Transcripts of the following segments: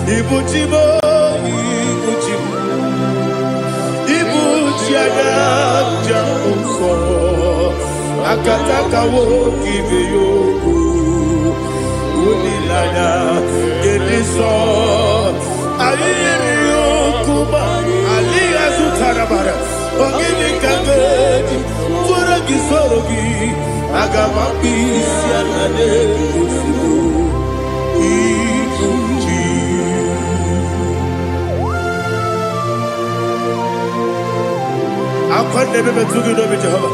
Ibuchimo, Ibuchimo, Ibuchiaga, Jamuso, Akataka woki beyoku, Unilaya, Gediso, Ayiriyokuba, Aliya Sutarabara, Ogini Kangedi, Furagi Sorogi, Agamaki, Sianade, I can't never be too good over Jehovah.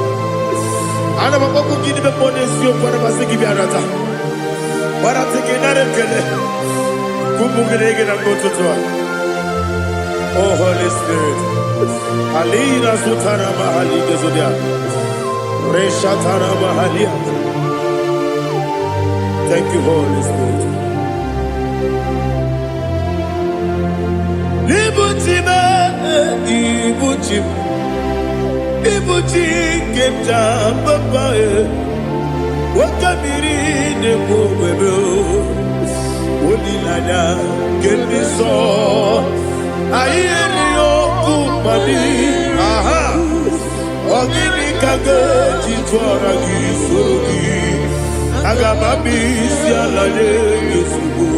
I never go give the money to for the Masiki Biarata. But I'm taking another killer. Kumugregin and go to Tua. Oh, Holy Spirit. Alina Sutana Mahali Gezodia. Reshatana Mahalia. Thank you, Holy Spirit. Ibuchima, Ibuchima. Ibuchi kemja papa wakamiri ne kubebe onilanya kemiso ayeni okupani aha ogini kage jitwara gisogi agamabi sialale yesugo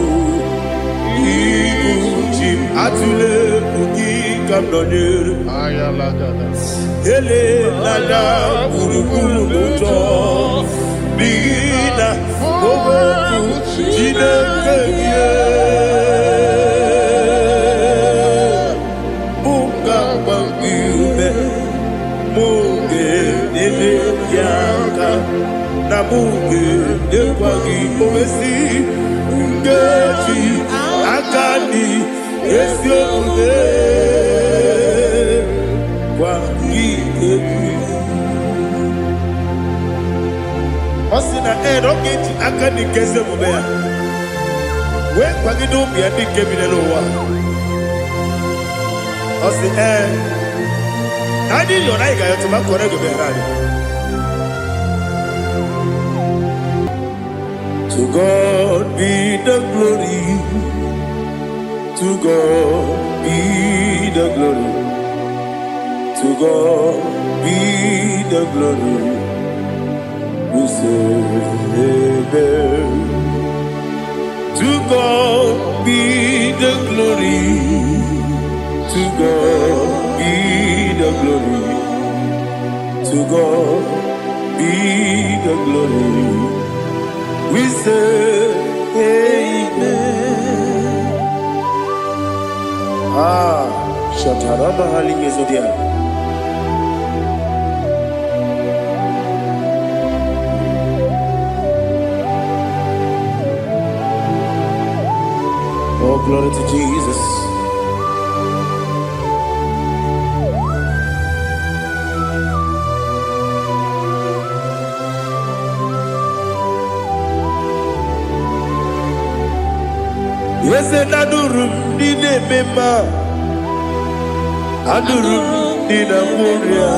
Ibuchi atule ugi kamdonyer ayalagada Ele nada buruburu muto bina obeku jinekeye munga bangiube munge nene yaka na munge nekwagi omesi ngeji akani esiobe Osina roketi akani keze mubea. We kwagido bia dike binelowa. Osi Nadi yona iga yotuma kore go berani. To God be the glory. To God be the glory. To God be the glory. We say amen. To God be the glory. To God be the glory. To God be the glory. We say amen. Shataraba Halinge Zodia. Oh, glory to Jesus. Yes, and Adurum Dine Mema Adurum Dina Moria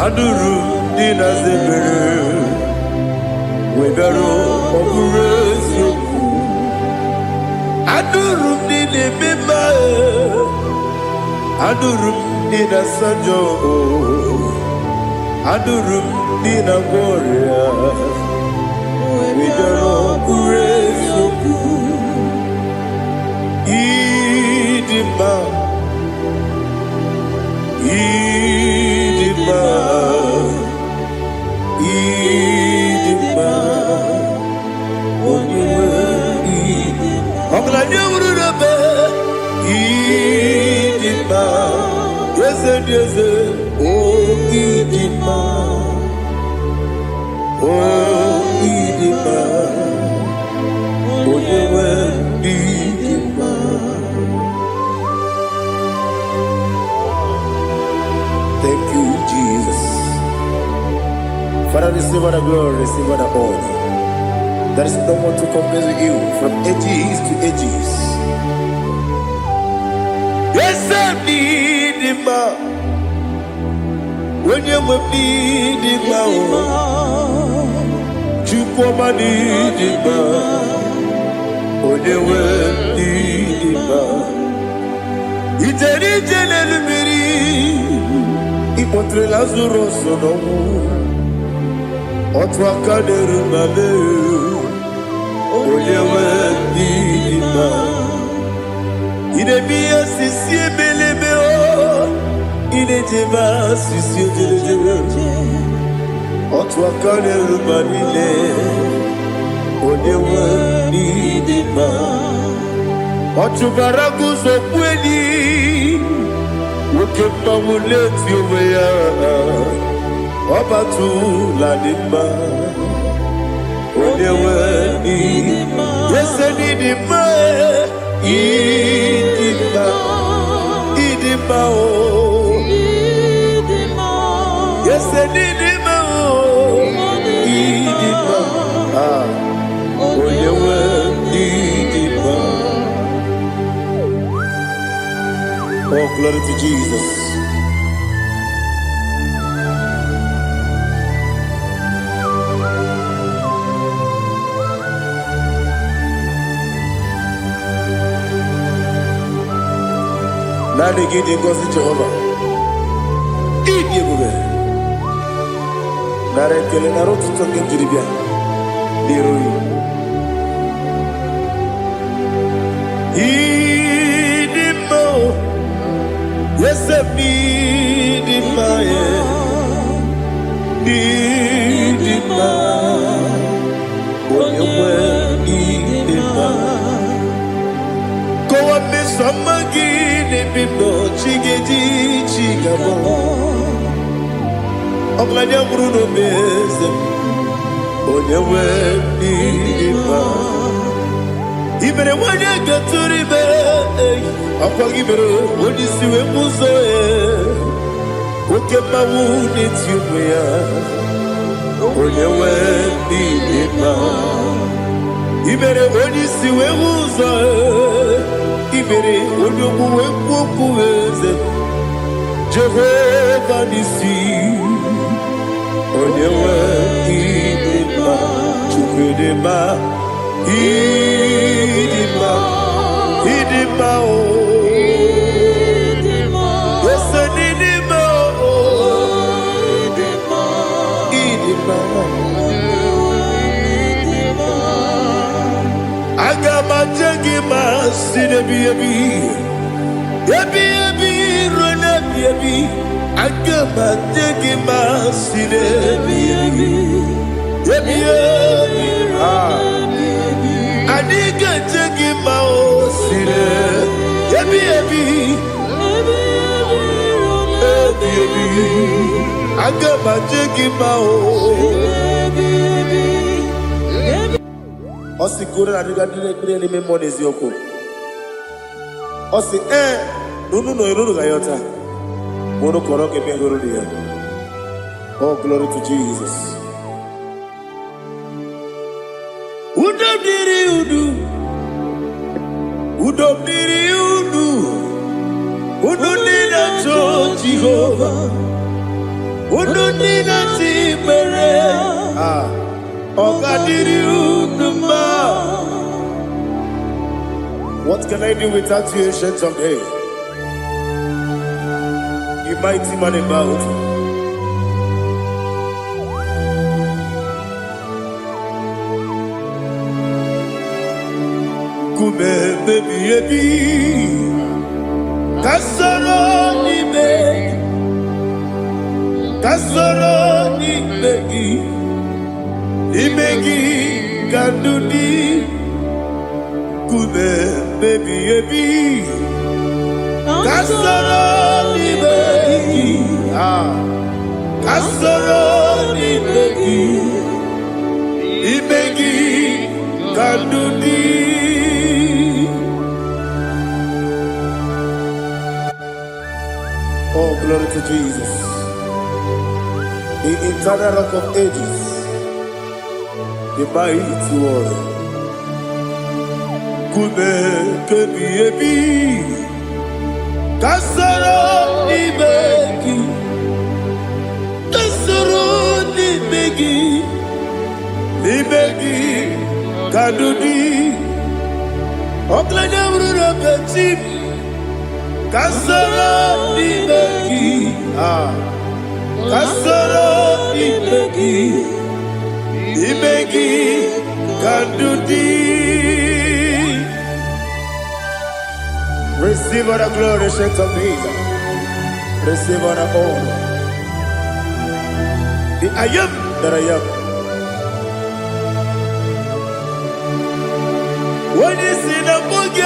Adurum Dina Zebere Webero Operation Adurum Dine Mema Adurum Dina Sanjo Adurum Dina Moria Webero Operation Idima Idima Idima Ogla nyurube Idima Yeze Oh Idima Oh Idima Onyewe Idima Thank you, Jesus. Father, receive all the glory, receive all the honor. There is no one to compare with you from ages to ages. Yes, I need him. When you need him, you come and need him. When you incontré Lazarus no otwa kaderu male oyewe dima ine biya sisi belebe o ine jeba sisi jebe otwa kaderu male oyewe dima otubaragu so kweli Wokemba muleti oweya Wabatu la dima Onewe idima Yese nidima Idima Idima o Yese nidima o Idima Onewe idima Oh, glory to Jesus. Now they get in God's Jehovah. Eat you go. Now they tell you not to talk into the beer. Yes, I need it, my need it, when you were need it, go up, Miss Samagin, and be no chiggy, chigabo. I'm glad you're Bruno Bez, when you were need it. Even when you get to the bed, I'll give it when you see a muso. Okay, my wound, it's you, when you went in even when you see a muso, even when you go with Jehovah, you see, when you went in Idima, Idima, oh, yes, Idima, oh, Idima, Agama Jagima, Sidabi, Yabi, Ronabi, Agama Jagima, Sidabi, Yabi, Adiga jagi mao sire, ebi, agama jagi mao. Osi kore na diga dire ni me money zioko. Osi nunu no iruru gayota. Mono koro ke me iruru dia. Oh, glory to Jesus. Udu nina to Jehovah, udu nina tibere, ogadiri uduma. What can I do without you, ancient of days? You mighty man about. Baby, Kasoro ni begi, kandudi, kube baby, Kasoro ni begi, kandudi. Oh, glory to Jesus. The eternal rock of ages, the mighty one. Kube kebi, Kasoro ni begi, kadudi. Oklanya urura petip. Kasara ni begi, Kasoro imegi kandudi. Receive all the glory, shake of Jesus. Receive all the honor. The I am that I am. When you see the book,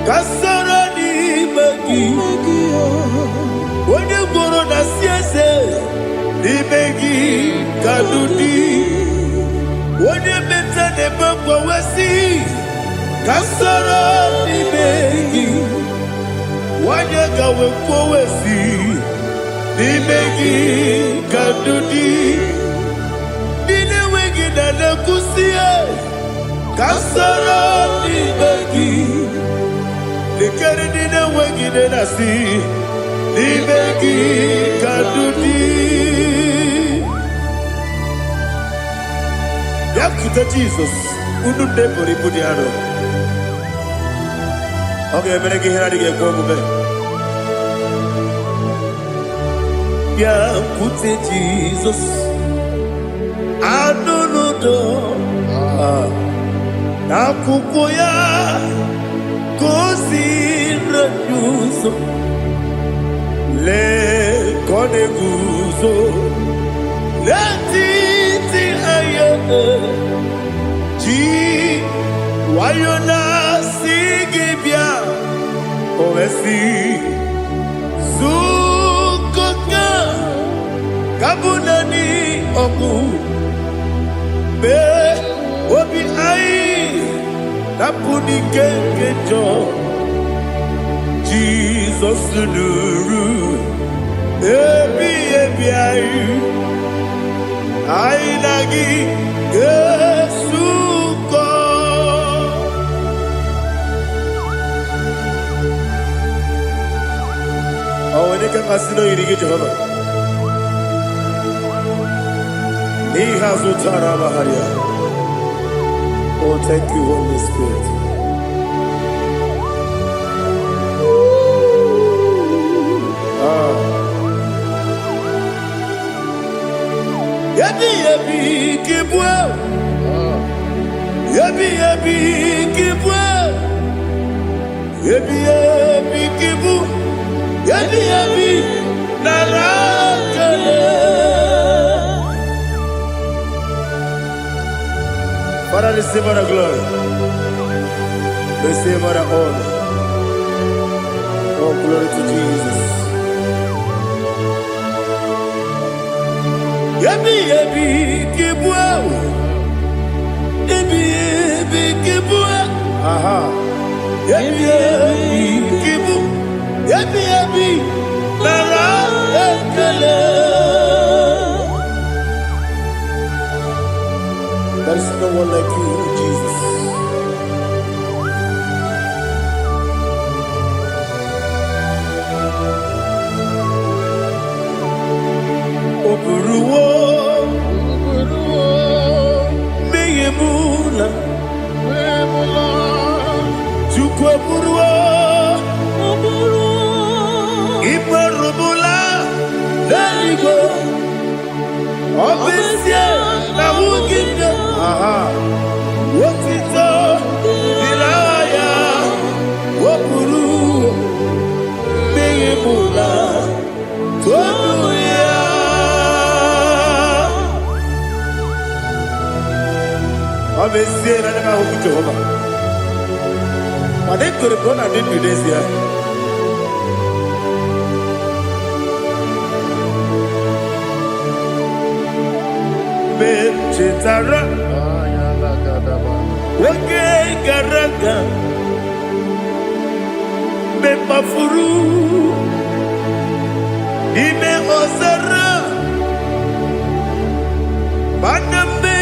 Kasoro imegi. When you go on a siese, imegi kandudi. When you mention the book, we see. Kasoro imegi. Wanyaga wekowesi nimegi kadudi nine wegi na nekusie kasoro nimegi nikeri nine wegi na nasi nimegi kadudi yakuta Jesus unu depori pudiano. Okay, I'm going to get go over. Yeah, put it Jesus. I don't know. Nakukoya, kosi refuso. Le kone guzo. Le titi ayane. Ji wayona sigibia. Ovesi Zukoka Kabunani Oku Be Obi Ai Napuni Kekejo Jesus Nuru Ebi Ai Ai Nagi Yesuko. Oh, when you can consider you get Jehovah. He has Utara Maharia. Oh, thank you, Holy Spirit. Yabi Kibwa. Yabi Kibwa. Yabi Kibu. Yabi Narakale. Father, receive our glory. Receive our honor. Oh, glory to Jesus. Yabi Kibwa. Yabi Kibwa. Aha. Yabi Kibu. Yabi Narakale. There is no one like you, Jesus. Oburuwo, Meyemula, Chukwaburuwo, Ibarubula, Daligo, Obesia, Nawugida, aha, Wotito, Dilaya, Wopuru, Meyemula, Tobuya. Obesia, Nana Hukujova. I didn't go to Ghana, I didn't do this here. Chetara, Wake Garaka, Bepafuru, Ime Osara, Baname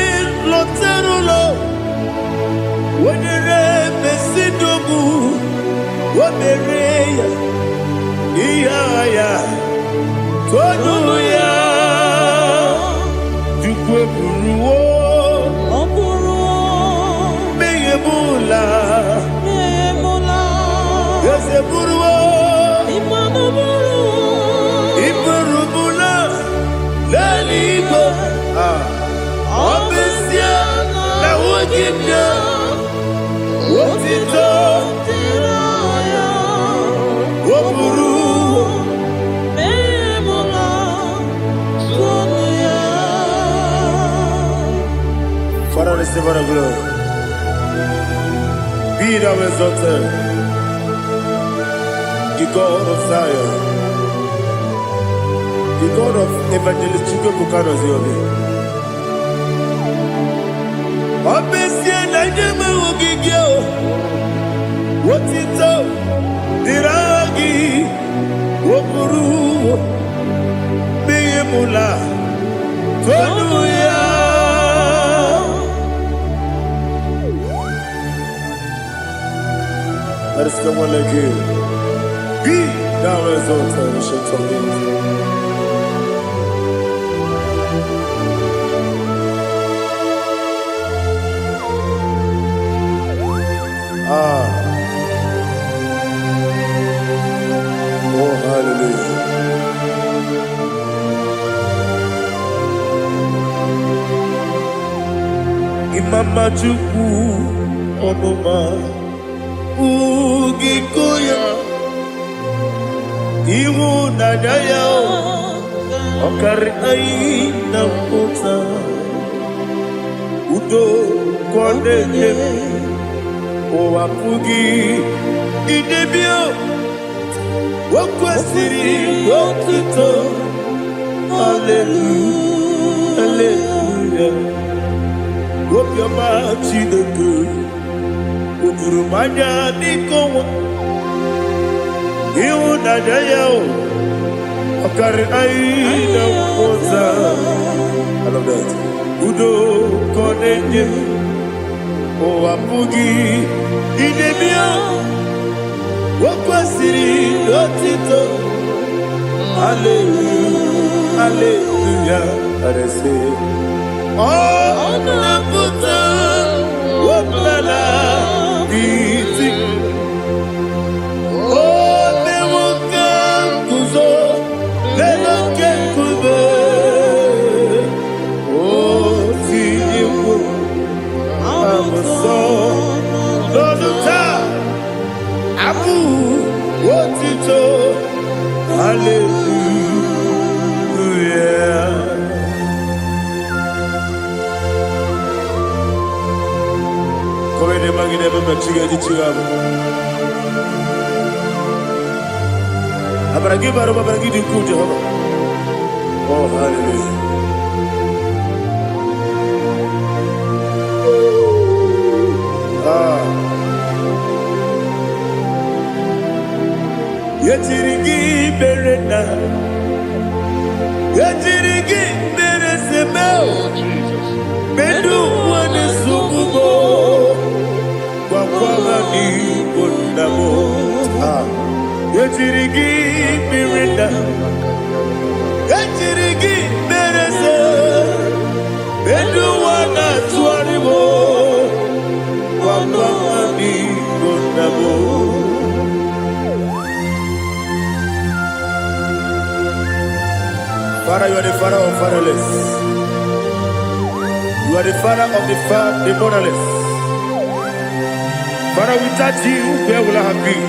Loterulo, Wenere Besidobu, Wabereya, Iaya, Toduya. Buruwo, Meyemula, Yose Buruwo, Iburuwo, Father, receive our glory. Be thou exalted, the God of Zion, the God of Evangelist Chike Bukano Ziobi. Obesi na nyama ugigio, wotito diragi, wopuru, biyemula, tonuya. There is no one like you. Be thou exalted, ancient of days. Oh, hallelujah. Imama Chukwu Onuma Ugikoya Iwu Nadaya Okari Aina Kota Udo Kondeye Owapugi Idebio Wakwasiri Wakito Hallelujah Hallelujah Wopiama Chideku Udurumanya Nikowa Iwu Nadaya Okari Aina Kota I love that Udo Kondeye Owapugi Idebio Wakwasiri Lotito Hallelujah Hallelujah I say Oh Naputa Waplala Biti Oh Newoka Kuzo Leloke Kube Oh Tiyiwu Loduta Abu Wotito Hallelujah Komene magine baba chiga chiga Abaragi baro babaragi diku Jehovah Oh hallelujah Yetirigi berena Yetirigi beresebel Bedu wane sububo Kwa ni kundamo Yetirigi berena Yetirigi berese Bedu wana tuaribo Kwa ni kundamo Father, you are the father of fatherless. You are the father of the motherless. Father, without you, where will I have been?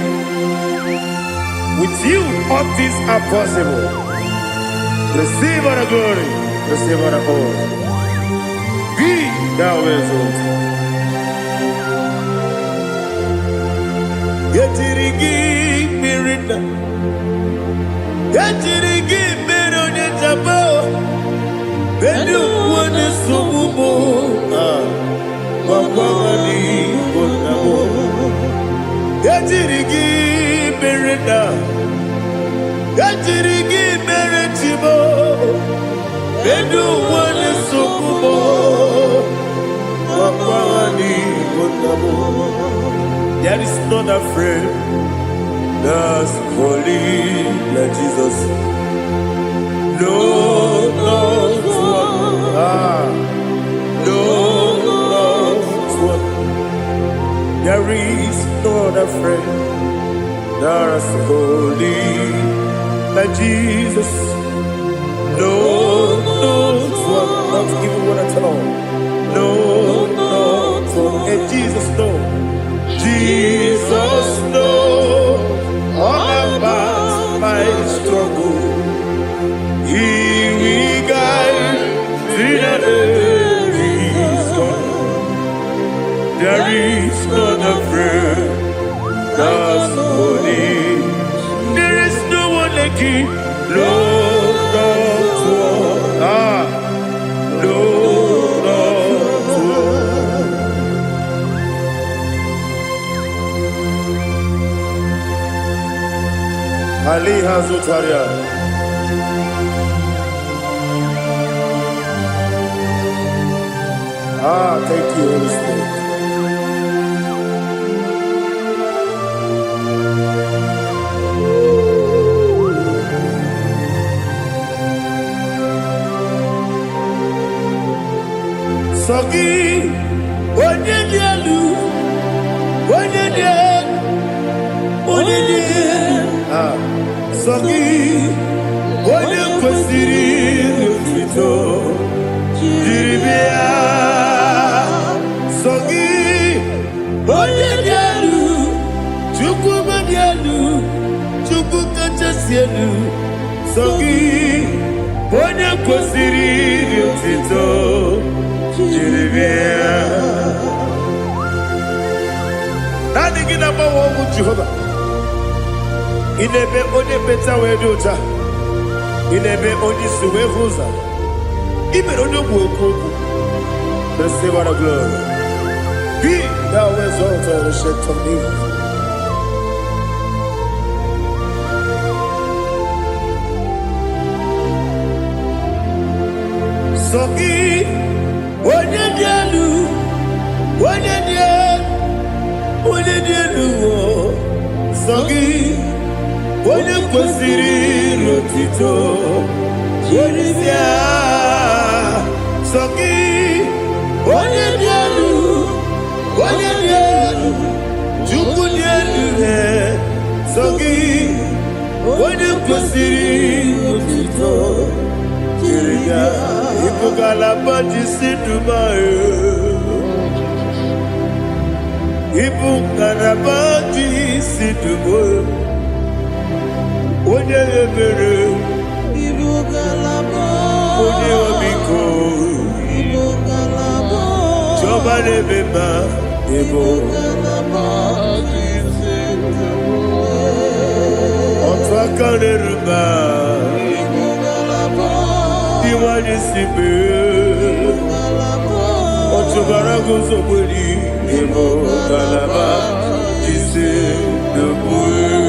With you, all things are possible. Receive our glory, receive our honor. Be thou exalted. Yetirigi mirina, yetirigi mirona jabo. Bedu wane sububo, wakwani konamo. Yetirigi mirina, yetirigi miretibo. Bedu wane sububo, wakwani konamo. There is not a friend that's holy like Jesus. No, no, no, one. There is no other friend that's holy like Jesus. No, no, one. Not even one at all. No, no, one. Jesus knows all about my struggle. He will guide till there is gone. There is not a friend that's holy. There is no one like him. Lord of war. Lord of war. Ali Hazutaria. Thank you, Holy Spirit. Sogi, onye dielu, onye dielu, onye dielu. Sogi, onye kwesịrị otuto, jiri bịa. Sogi, onye dielu, Chukwu dielu, Chukwu kachasị elu. Sogi, onye kwesịrị otuto. Nani gina mawa omu Jehovah. Inebe onye beta weduta. Inebe onye suwe huza. Ibe onye mwokoku. Receive our glory. Be thou exalted and shake from me. Sogi. Onye dielu, onye dielu, Sogi, onye kwesịrị otito, Jeribia, Sogi, onye dielu, Chukwu dielu, Sogi, onye kwesịrị otito, Jeribia. Ibugalaba jisidumae, Ibugalaba jisidumae, onye ebere, Ibugalaba, onye omiko, Ibugalaba, Jehovah nebeba, Ibugalaba jisidumae, Otwakaneruba. Iwani sibe, Otubara gozo boli, Emo kalaba, Jise debue.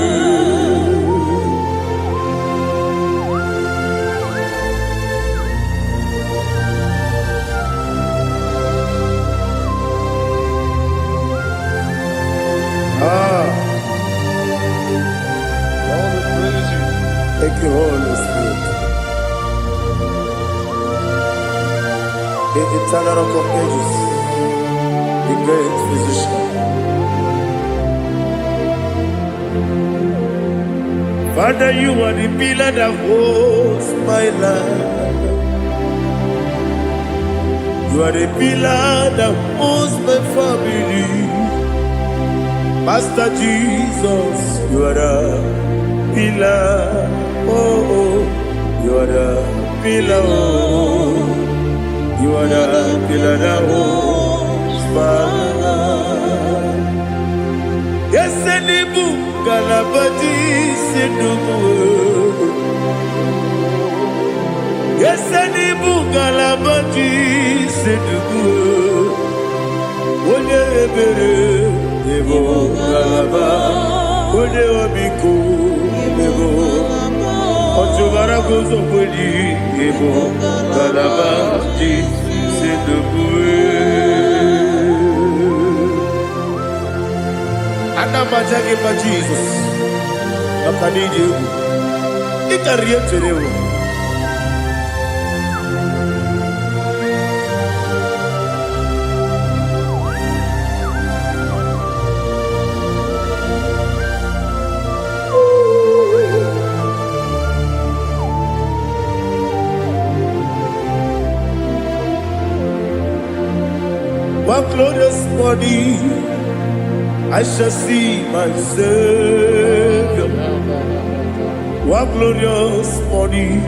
Thank you, Holy Spirit. The eternal rock of ages, the great physician. Father, you are the pillar that holds my life. You are the pillar that holds my family. Master Jesus, you are the pillar. Oh, you are the pillar. Oh. You are the pillar that holds my life. Yes, Enibu Galabati Sidubu. Yes, Enibu Galabati Sidubu. Onye ebere, Ebo Galaba. Onye obiku, Ebo. Otubara gozo boli, Ebo Galaba. Anamajage ma Jesus, Akaniji, Ikariyeterewo. One glorious body. I shall see my Savior. What glorious morning,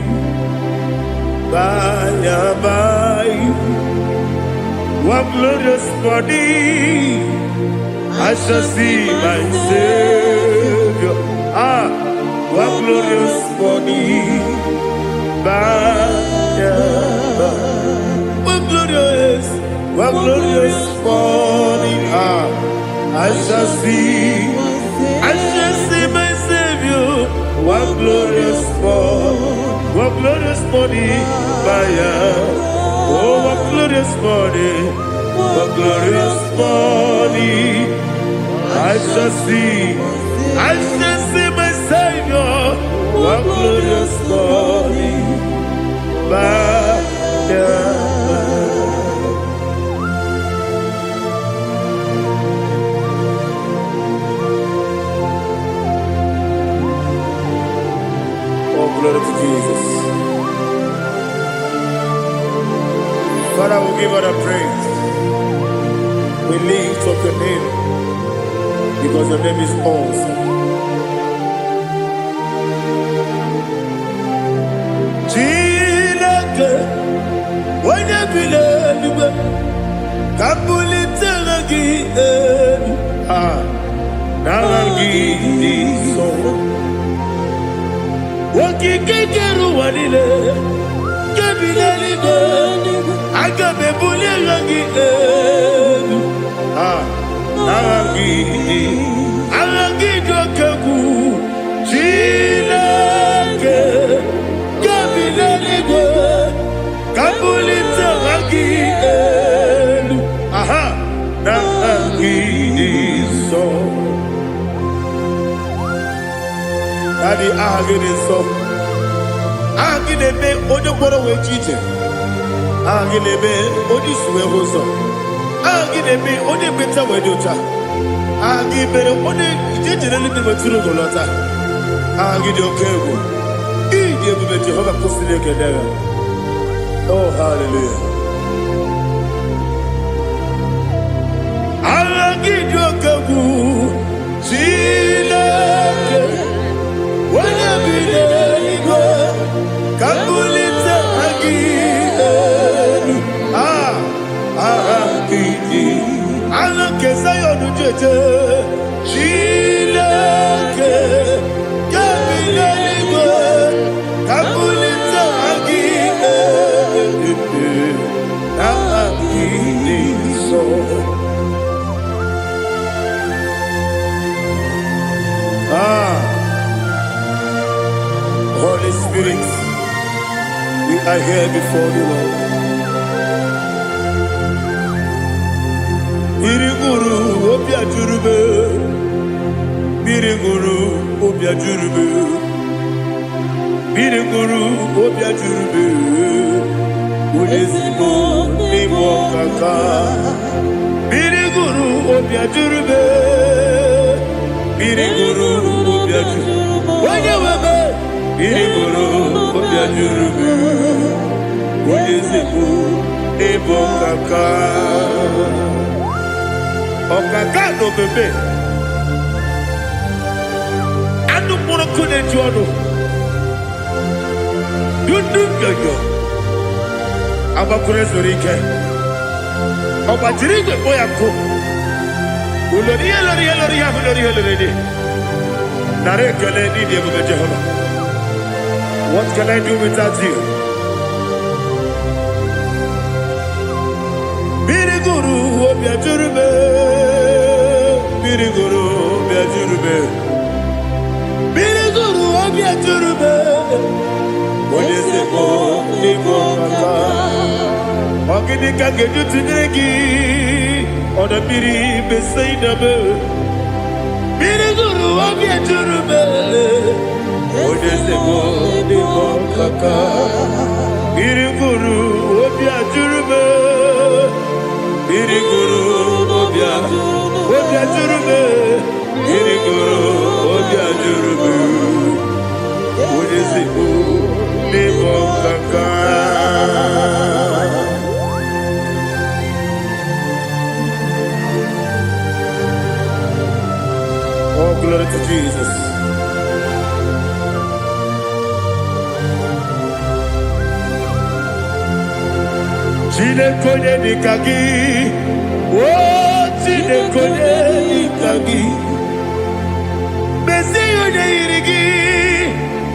by and by. What glorious morning, I shall see my Savior. What glorious morning, by and by. What glorious morning, I shall see my Savior. What glorious morning, oh, what glorious morning, I shall see my Savior. What glorious morning, glory to Jesus. Father, we give all the praise. We lift up your name because your name is awesome. Chineke, onye bileliwe, kabulitela gị elu, nara gị n'iso. Wakikekeru wanile, kebileliwe, agabebulela gị elu, nara gị dokegu, Chineke, kebileliwe, kabulitela gị elu, nara gị n'iso. Daddy, so Aginebe, Odoboro Wejite, Aginebe, Odisue Hoso, Aginebe, Odebeta Wedota, Agibere, Ode, Generally Maturu Golota, Agidio Kevo, Igi Jehovah Costile Kedera. Oh, hallelujah. Agidio Kevu, Chileke. Kabulita agilelu, alake sayonu jeje, Chileke, kabileliwe, kabulita agilelu, agiliso. Holy Spirit, we are here before you, Lord. Biriguru obia jurube, Biriguru obia jurube, Biriguru obia jurube, Ulesimo nimo kaka, Biriguru obia jurube, Biriguru obia jurube, Wanyawebe. Biriguru obia jurube, Ulesimo nimo kaka. Okaka no bebe. Anu mono kone jono. Dundu yoyo. Abakure zorike. Obajirige boyako. Uloriya. Nare kele ni diye Jehovah. What can I do without you? Biriguru obia jurube, Biriguru obia jurube, Biriguru obia jurube. Olesemo nimo kaka, ogini kangeju tinegi, ona biri beseinabe. Biriguru obia jurube, olesemo nimo kaka, Biriguru obia jurube. Biriguru obia jurube, Biriguru obia jurube, Ulesimo nimo kaka. Oh, glory to Jesus. Chinekonye nikagi. Oh, chinekonye nikagi. Mesiyone irigi.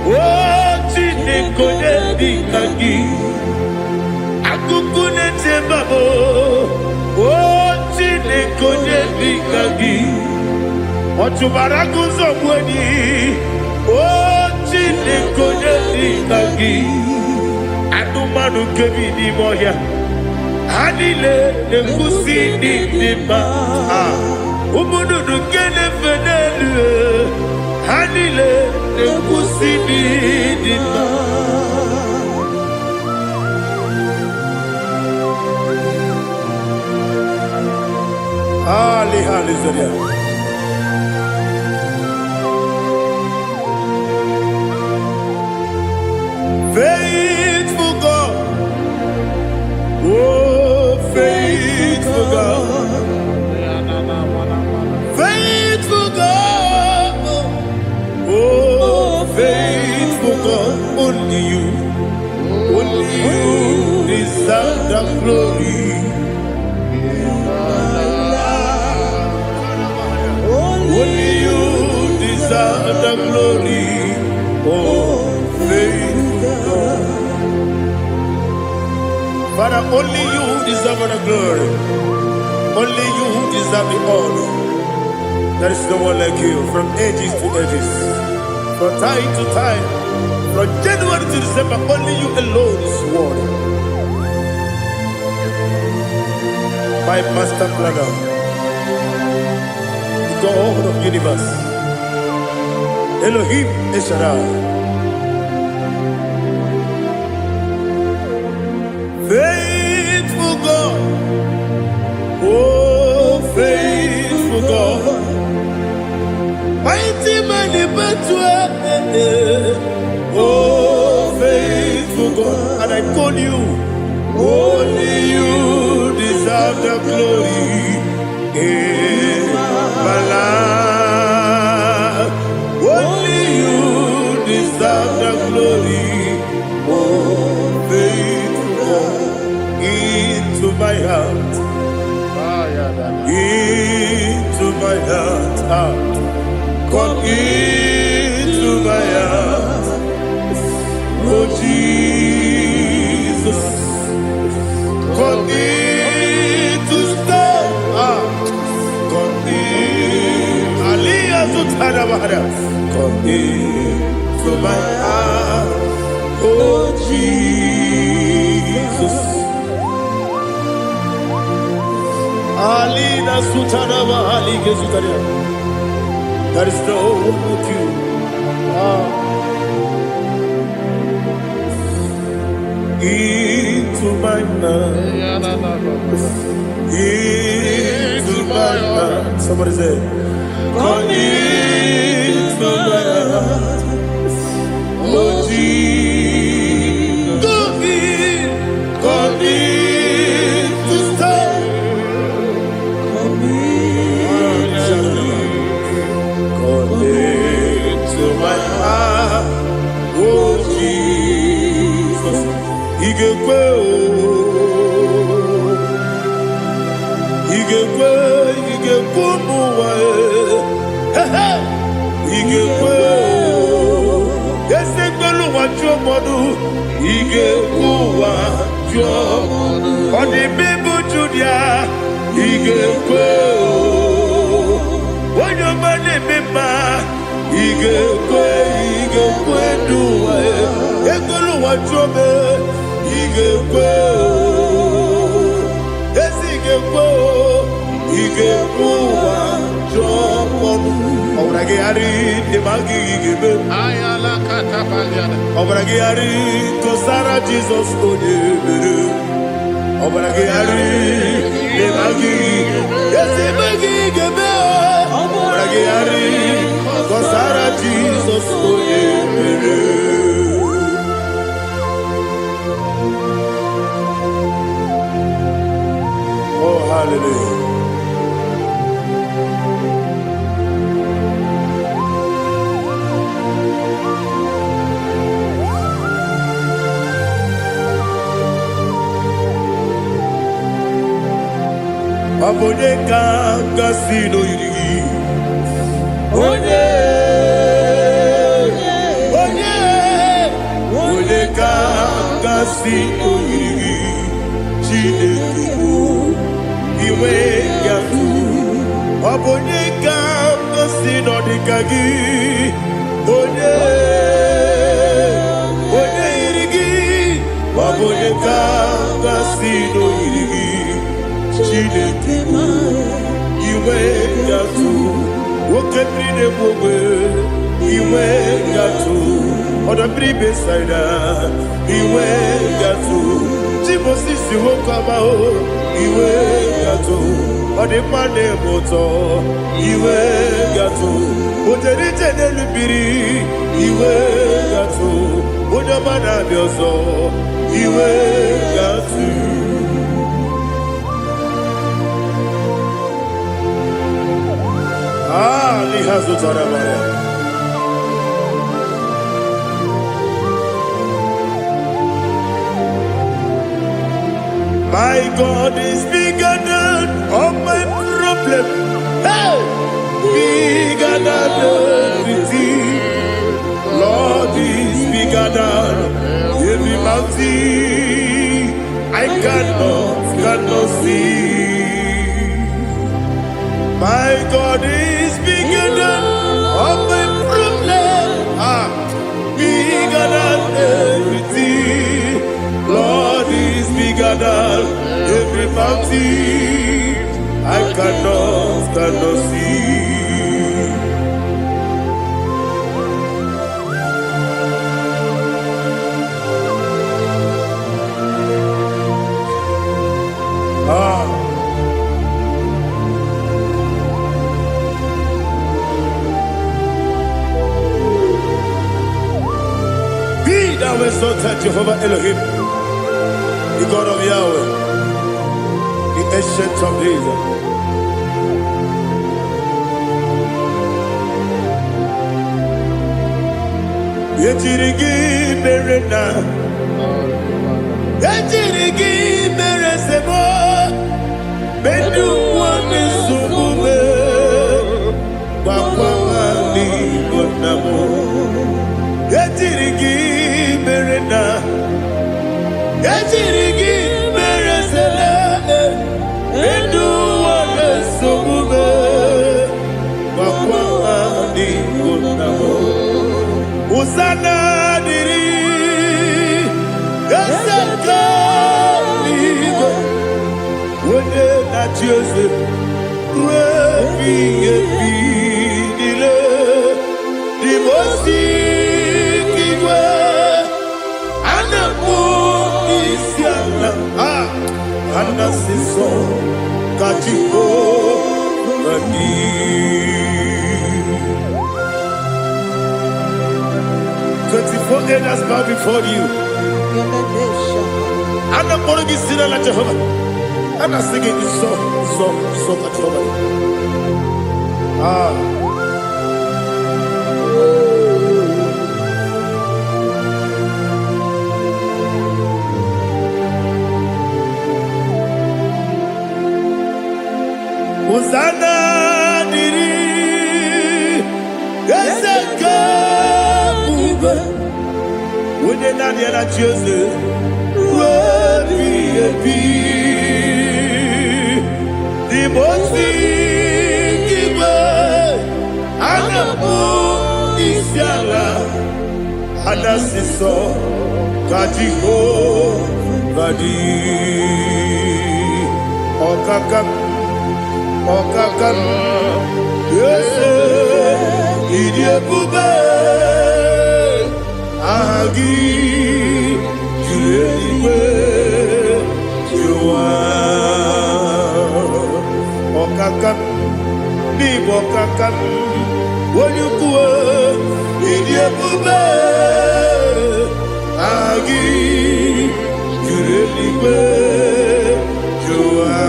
Oh, chinekonye nikagi. Akukune tembabo. Oh, chinekonye nikagi. Otubaraguzo mweni. Oh, chinekonye nikagi. Anumanu kebini moya. Hanile nekusi nidima. Umunudu kene fenelu. Hanile nekusi nidima. Hallelujah. Faithful God. Oh, faithful God. Faithful God. Oh, faithful God. Only you deserve the glory. Only you deserve the glory. Oh, faithful God. Father, only you deserve the glory. Only you deserve the honor. There is no one like you from ages to ages, from time to time, from January to December. Only you alone is worthy. My master planner, the God of the universe, Elohim Eshadai. Faithful God, oh faithful God, mighty man in battle, oh faithful God, and I call you, only you deserve the glory in my life, only you deserve the glory, oh faithful God. Into my heart, into my heart, come into my heart, oh Jesus, come in to stay, come in, Aliyah to Tanabara, come into my heart, oh Jesus. Alina Sutanaba Ali Gezutaria. There is no one with you. Into my mind. Into my heart. Somebody say, come into my heart. Oh Jesus. Come in to stay. To my heart, oh Jesus, Igekwe, muwa, Igekwe, ese gbolu wa jomodu, Igekwe wa jomodu, odi bibu Judia, Igekwe, wanyomane mema. Igekwe duwa egolu wa jobe igekwe wa jobe obrage ari de magi igebe ayala katapaliana obrage ari to Sara Jesus odebere obrage ari de magi igebe obrage ari to Sara Jesus odebere. Oh, hallelujah. onye ka gasị n'oyiri onye ka gasị n'oyiri Chineke iwe ga-atụ ọ bụ onye ka gasị n'ọdịka gị onye yiri gị ọ bụ onye ka gasị n'oyiri gị Chineke iwe ga-atụ nwoke mmiri na-egbu ogbe iwe ga-atụ ọdọ mmiri besaida iwe ga-atụ chi Moses nwoke ọma iwe ga-atụ ọ dị mma na-eme ụtọ iwe ga-atụ ojere ije n'elu mmiri iwe ga-atụ onye ọma na-abịa ọzọ iwe ga-atụ lihazo tarabaya my God is bigger than all my problem. Hey, bigger than everything. Lord is bigger than every mountain I cannot see. My God is bigger than all my problem. Bigger than everything. Lord is bigger than every mountain I cannot see. Be thou exalted, Jehovah Elohim, the God of Yahweh, the ancient of days. Yejirigi merena, yejirigi meresemo, bedu wane sumube, wakwamani gonamo. Yejirigi merena, yejirigi meresele, bedu wane sumube, wakwamani gonamo. Usana diri, esaka ligo, wone na Joseph, wepi dile, di mosi kiwe, anamu isiana, anasiso kachiko mani. 24 elders bow before you. I'm not going to be seen like Jehovah. I'm not singing this song like Jehovah. Hosanna diri, Eseka. When you're not yet at Joseph, the most giver, Anamu Isiala, Anasiso, Kajiho, Vadi, Okakam, yes, Idiabube. Agi julewe juwa okakam ni bokakam wonyukwe idiebube agi julewe juwa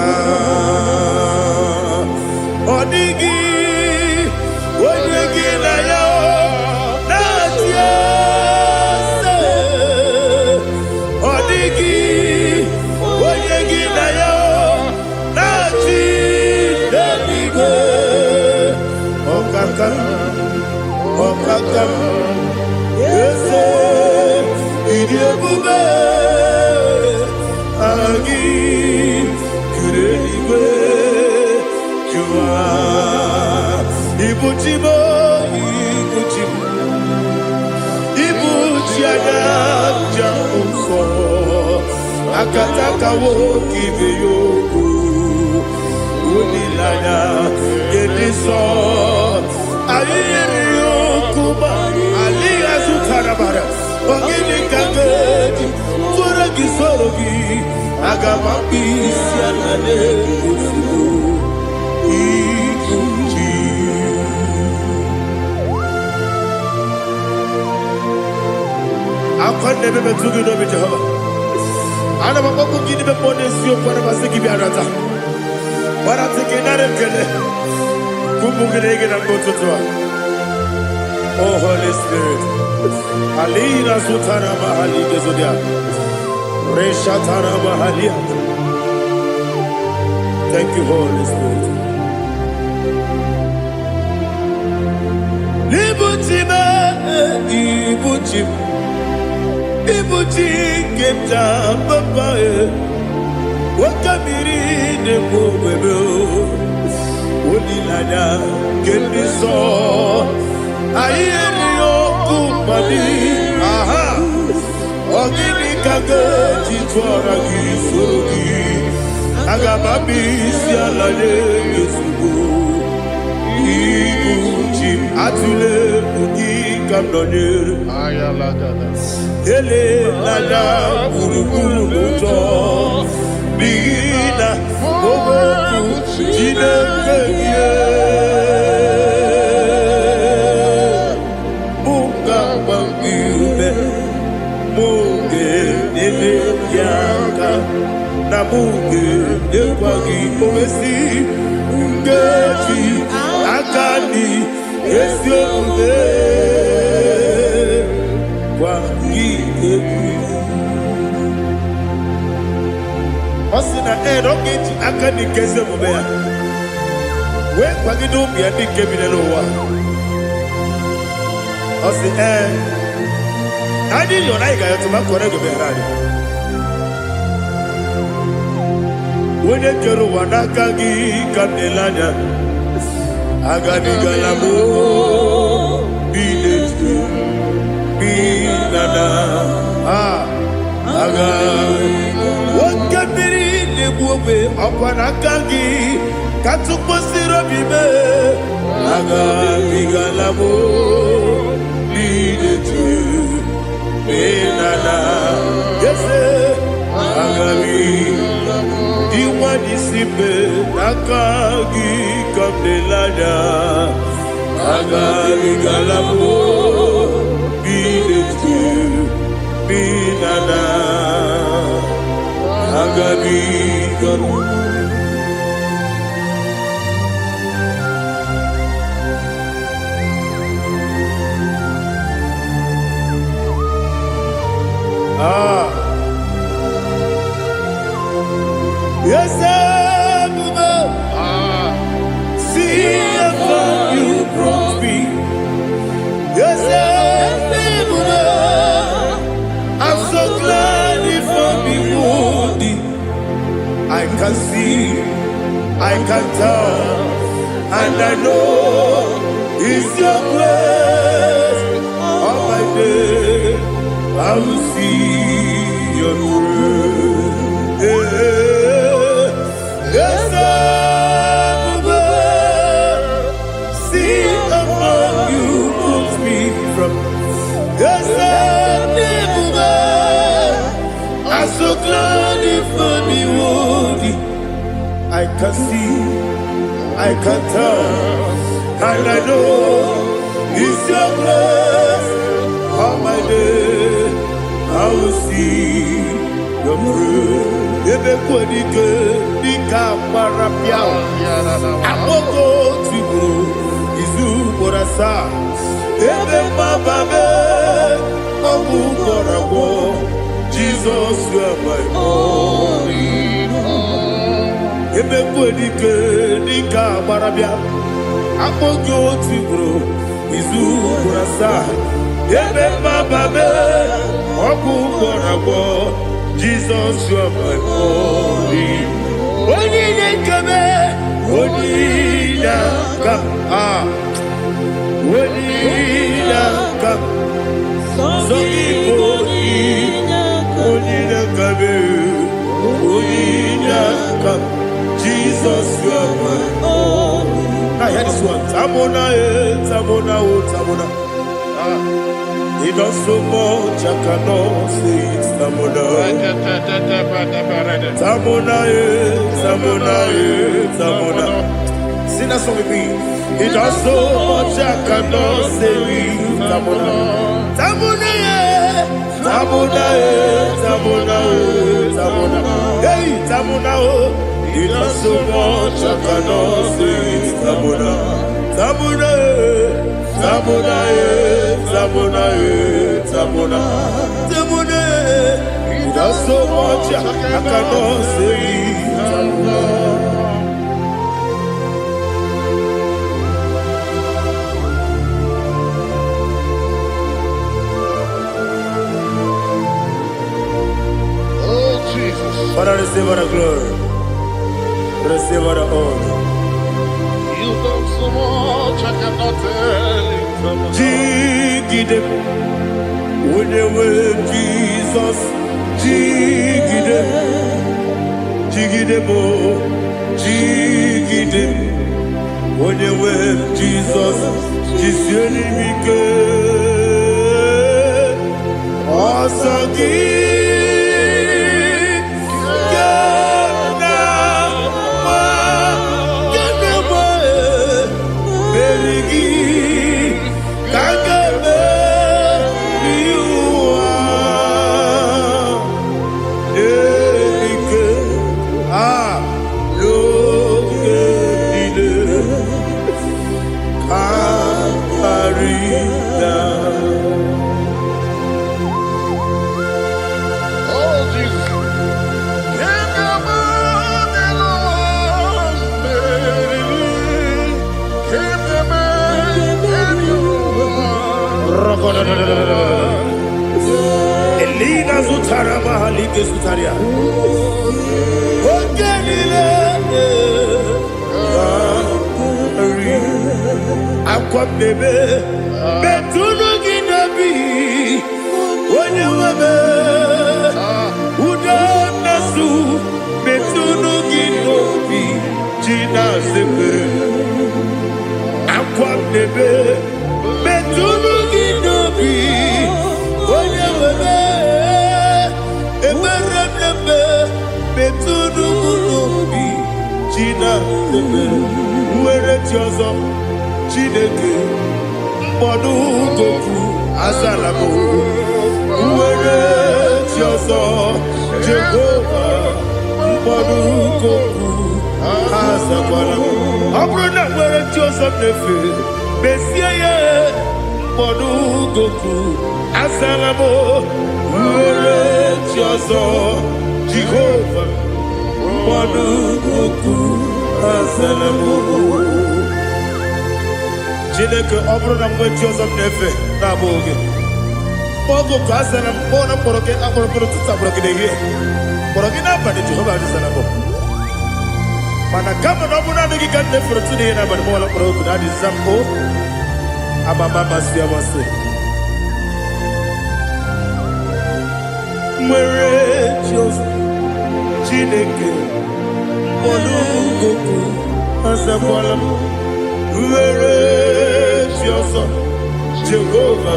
odigi wonyegi na yo natie Odigi, Oyegi na yo, Nachi. Okaka Ese Idiebube Agi Kureniwe Jua Ibuchimo Ibuchimo Ibuchiana Jamuso Akataka Wokibe Yogu Unilaya Gediso Ayeri Yokuba Ali Azutarabara Ogini Kageti Furagi Sorogi Agamapi Sianale Ufu Ikuchi Akwande Bebe Tugi Nobi Jehovah Ana Maboko Gini Bebone Sio Kwa Nabasiki Biarata Baratiki Narekele Kumugirege na Mototwa. Oh Holy Spirit Alina Sutana Mahali Gezodia Reshatana Mahalia. Thank you, Holy Spirit. Libutime Ibuchim Ibuchim Kepta Papae Wakamiri de Bobebo Unilada Kendiso Ayeri Yokumani Aha Ogini Kageti Twaragi Surugi Agamabi Sialade Yesubu Ibuchim Atule Ugi Kamdonir Ayalagada Ele Lada Urukuru Muto Bina Ogoku Jinekeye Munga Bangirume Munge Nene Yaka Na Munge Nekwagi Owesi Ngeji Akani Esiode Kwagi Ebi Osina rogeji akani keze mubea. We kwagidu miadi kebinelo wa. Osi Nadi yona iga yotuma kore goberani. Wene kero wanakagi kamnelanya. Agani galamo binetu binana. Agani wakabiri nebuwe apanakangi katukosiro bibe agami galamo binetu benana yese agami diwani sibe nakagi kamdelada agami galamo binetu benana Agami gamu Yes, see how you brought me. Yes, I'm so glad if I can see, I can tell, and I know it's your grace. All my day, I will see your grace. Yes, see among you moves me from. Yes, I'm so glad if me woody. I can see, I can tell, and I know it's your grace. All my day, I will see your grace. Ebe kodike, dika marapia. Amoko tibu, izu borasa. Ebe mababe, obu korabo. Jesus, you are my only home. Ebe kodike, dika marapia. akpọgo otu bụrụ izu ugboro asaa ebe mmababe ọgwụ gwọrọ agwọ Jizọs ọbụbọri onye na-ekebe onye na-aka onye na-aka sọ Igbo onye na-akabe onye na-aka Jizọs ọbụbọri. I hear this one. Tamona, Tamona, Tamona. He does so much, I cannot say it. Tamona, Tamona, Tamona, Tamona. Sing that song with me. He does so much, I cannot say it. Tamona, Tamona, Tamona, Tamona, Tamona. Hey, Tamona, he does so much, I cannot say it. Tamona, Tamona, Tamona, Tamona, Tamona, Tamona. He does so much, I cannot say it. Tamona. Oh, Jesus. Father, receive all the glory. Receive all the honor. You done so much, I cannot tell it. Jigide, when you were Jesus, Jigide, Jigide mo, Jigide, when you were Jesus, Jiseni mike, Asagi. Elina Zutara Mahalike Zutaria. Ogenile Aqua bebe Betunu Ginabi Onye webe Uda Nasu Betunu Ginobi Jina Zepe Aqua bebe Betunu Ginobi Onye webe Eberebe Betunu Ginobi Jina Zepe Uwere Tiozo Chineke mkpọdụ goku azalabo uwere Tiozo Jehova mkpọdụ goku azakwala ọ bụrụ na nwere Tiozo nefe besie ya mkpọdụ goku azalabo uwere Tiozo Jehova mkpọdụ goku azalabo. Chineke ọ bụrụ na mgbe Tiozo na-efe na-abụ oge ogo ka a sara mkpọ na mkpọrọ gị akpọrọ mkpọrọ tutu akpọrọ gị n'ehihie mkpọrọ gị n'abalị Jehova adịzara mbụ mana kama na ọ bụrụ na adịghị ka nne fere tụ n'ihe n'abalị mụọla mkpọrọ oge na adịza mbụ amama amasị amasị nwere Tiozo Chineke mkpọrọ ogogo azakwala m nwere Tiozo Jehova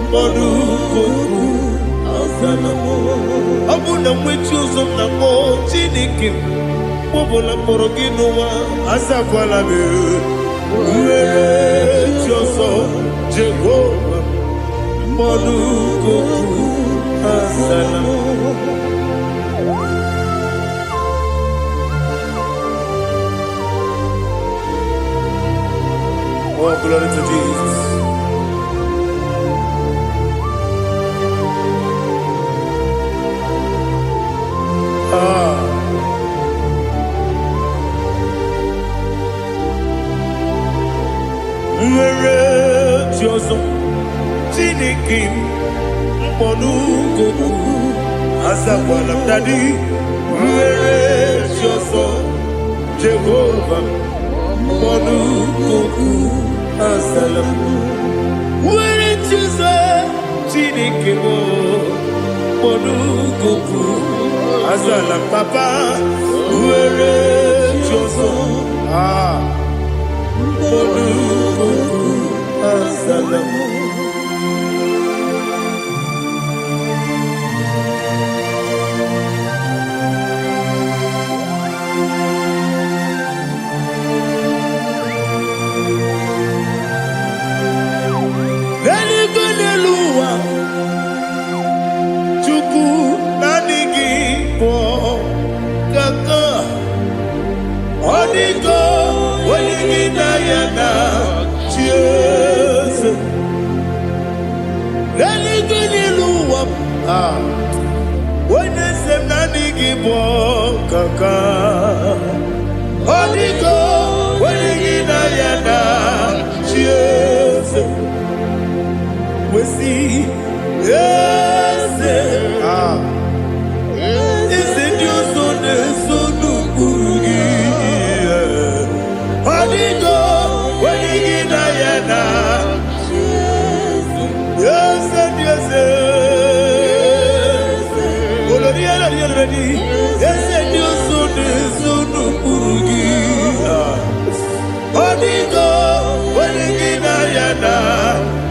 mkpọrọ ogogo azala m ọ bụ na nwe Tiozo na mkpọ Chineke mkpọbụla mkpọrọ gị n'ụwa azakwala m nwere Tiozo Jehova mkpọrọ ogogo azala m. Oh, glory to Jesus. ọzọ Chineke mkpọnụ gogo azakwala m dadi nwere chi ọzọ Jehova mkpọnụ gogo azala m nwere chi ọzọ Chineke mkpọnụ gogo azala m papa nwere chi ọzọ mkpọnụ gogo azala m. Kaka Onigo Wenigina Yana Cheers We see Yes Is it your son Burugi Onigo Wenigina Yana Cheers Yes Yes Oloriya Onigo, Wenigina Yana,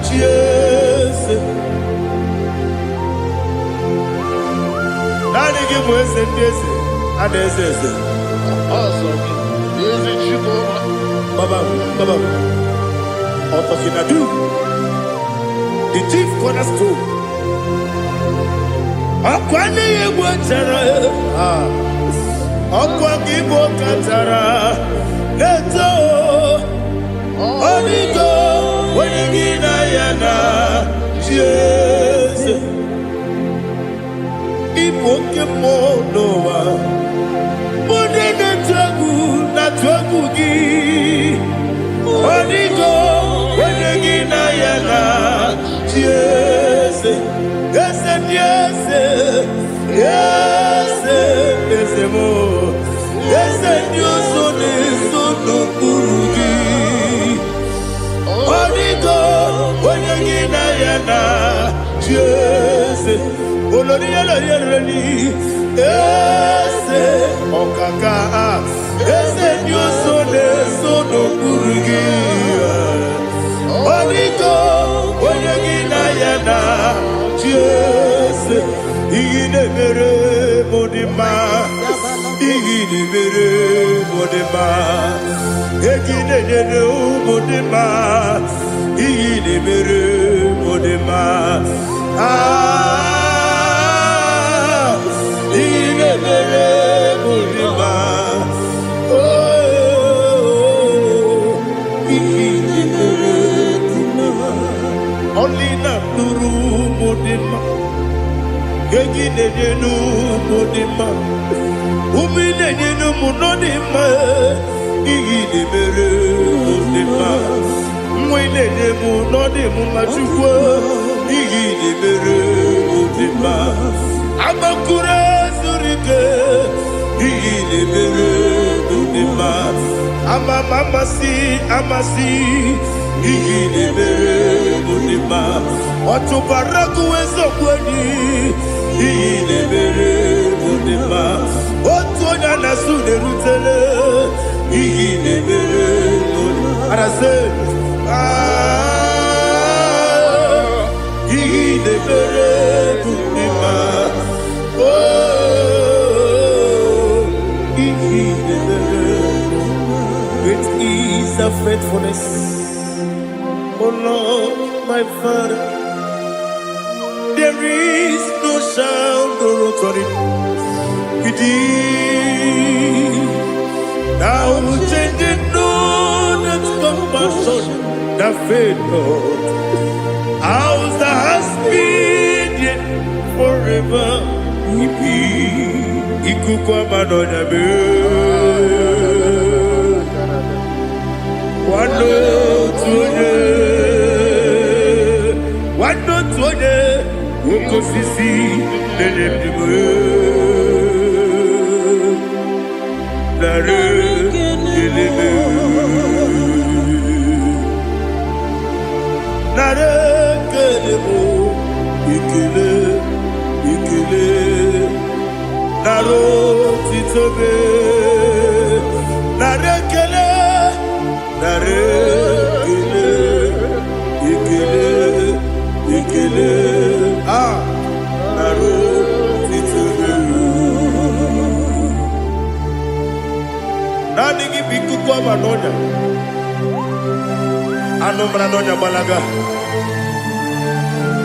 cheers. Nani give us a kiss, and this is it. Awesome. Is it Chicago? Baba, Otokinadu, the chief cornerstone. Akwani Wachara, Akwakibo Katara. Leto Onigo Wenigina Yana Cheers Ipoke Monoa Modena Tragu Natwagu Gi Onigo Wenigina Yana Cheers Yes and yes Yes Yes more Yes and yes Burugi Onigo Wenigina Yana Cheers Oloriya Ese Okaka Ese Nyosone Sono Burugi Onigo Wenigina Yana Cheers Igine Mere Modima Igine Mere Modima Egine Nene Modima Igine Mere Modima Igine Mere Modima Igine Mere Modima Only Nuru Modima Egine Nene Modima Umine Nene Modima Igine Mere Modima Mwine Nemu Nodemu Machukwa Igine Mere Modima Amakure Zurike Igine Mere Modima Amasi Igine Mere Modima Otubaraku Ezokweni Igine Mere Modima Otonya Nasude Rutele Igine Mere Modima Arase Igine Mere Modima Igine Mere Great is the faithfulness Oh Lord my Father There is no sound or authority Now changing no that's compassion that faith not How's the has been yet forever we be Ikukwa Madonna be Wano to osisi na-enyemdiwe nara keleme nara kelemo ikele ikele nara otitobe nara kele nara kele ikele ikele nara otitobe nani gi bikuko manonya anomra nonya balaga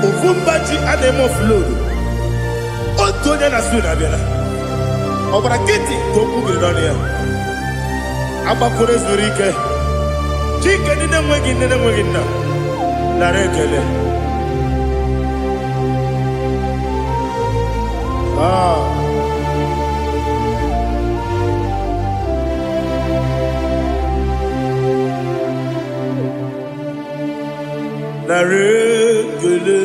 Ufumbaji anemo flood. Otonya na suna biela. Obra kiti koku bironia. Abakure zurike. Chike nine mwegi na. Narekele. Narekele,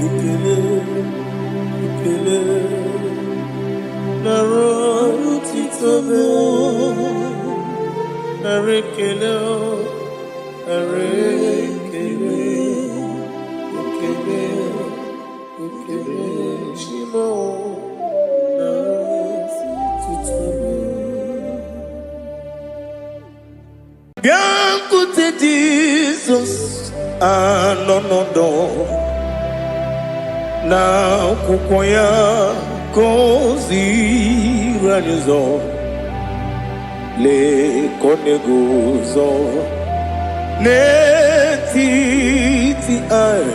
ikele, ikele, narotitobe, narekele, narekele, ikele, ikele, shimo, narotitobe. Bien écoute Jesus. Anonodo na kukoya kozi ranizo le koneguzo ne titi ai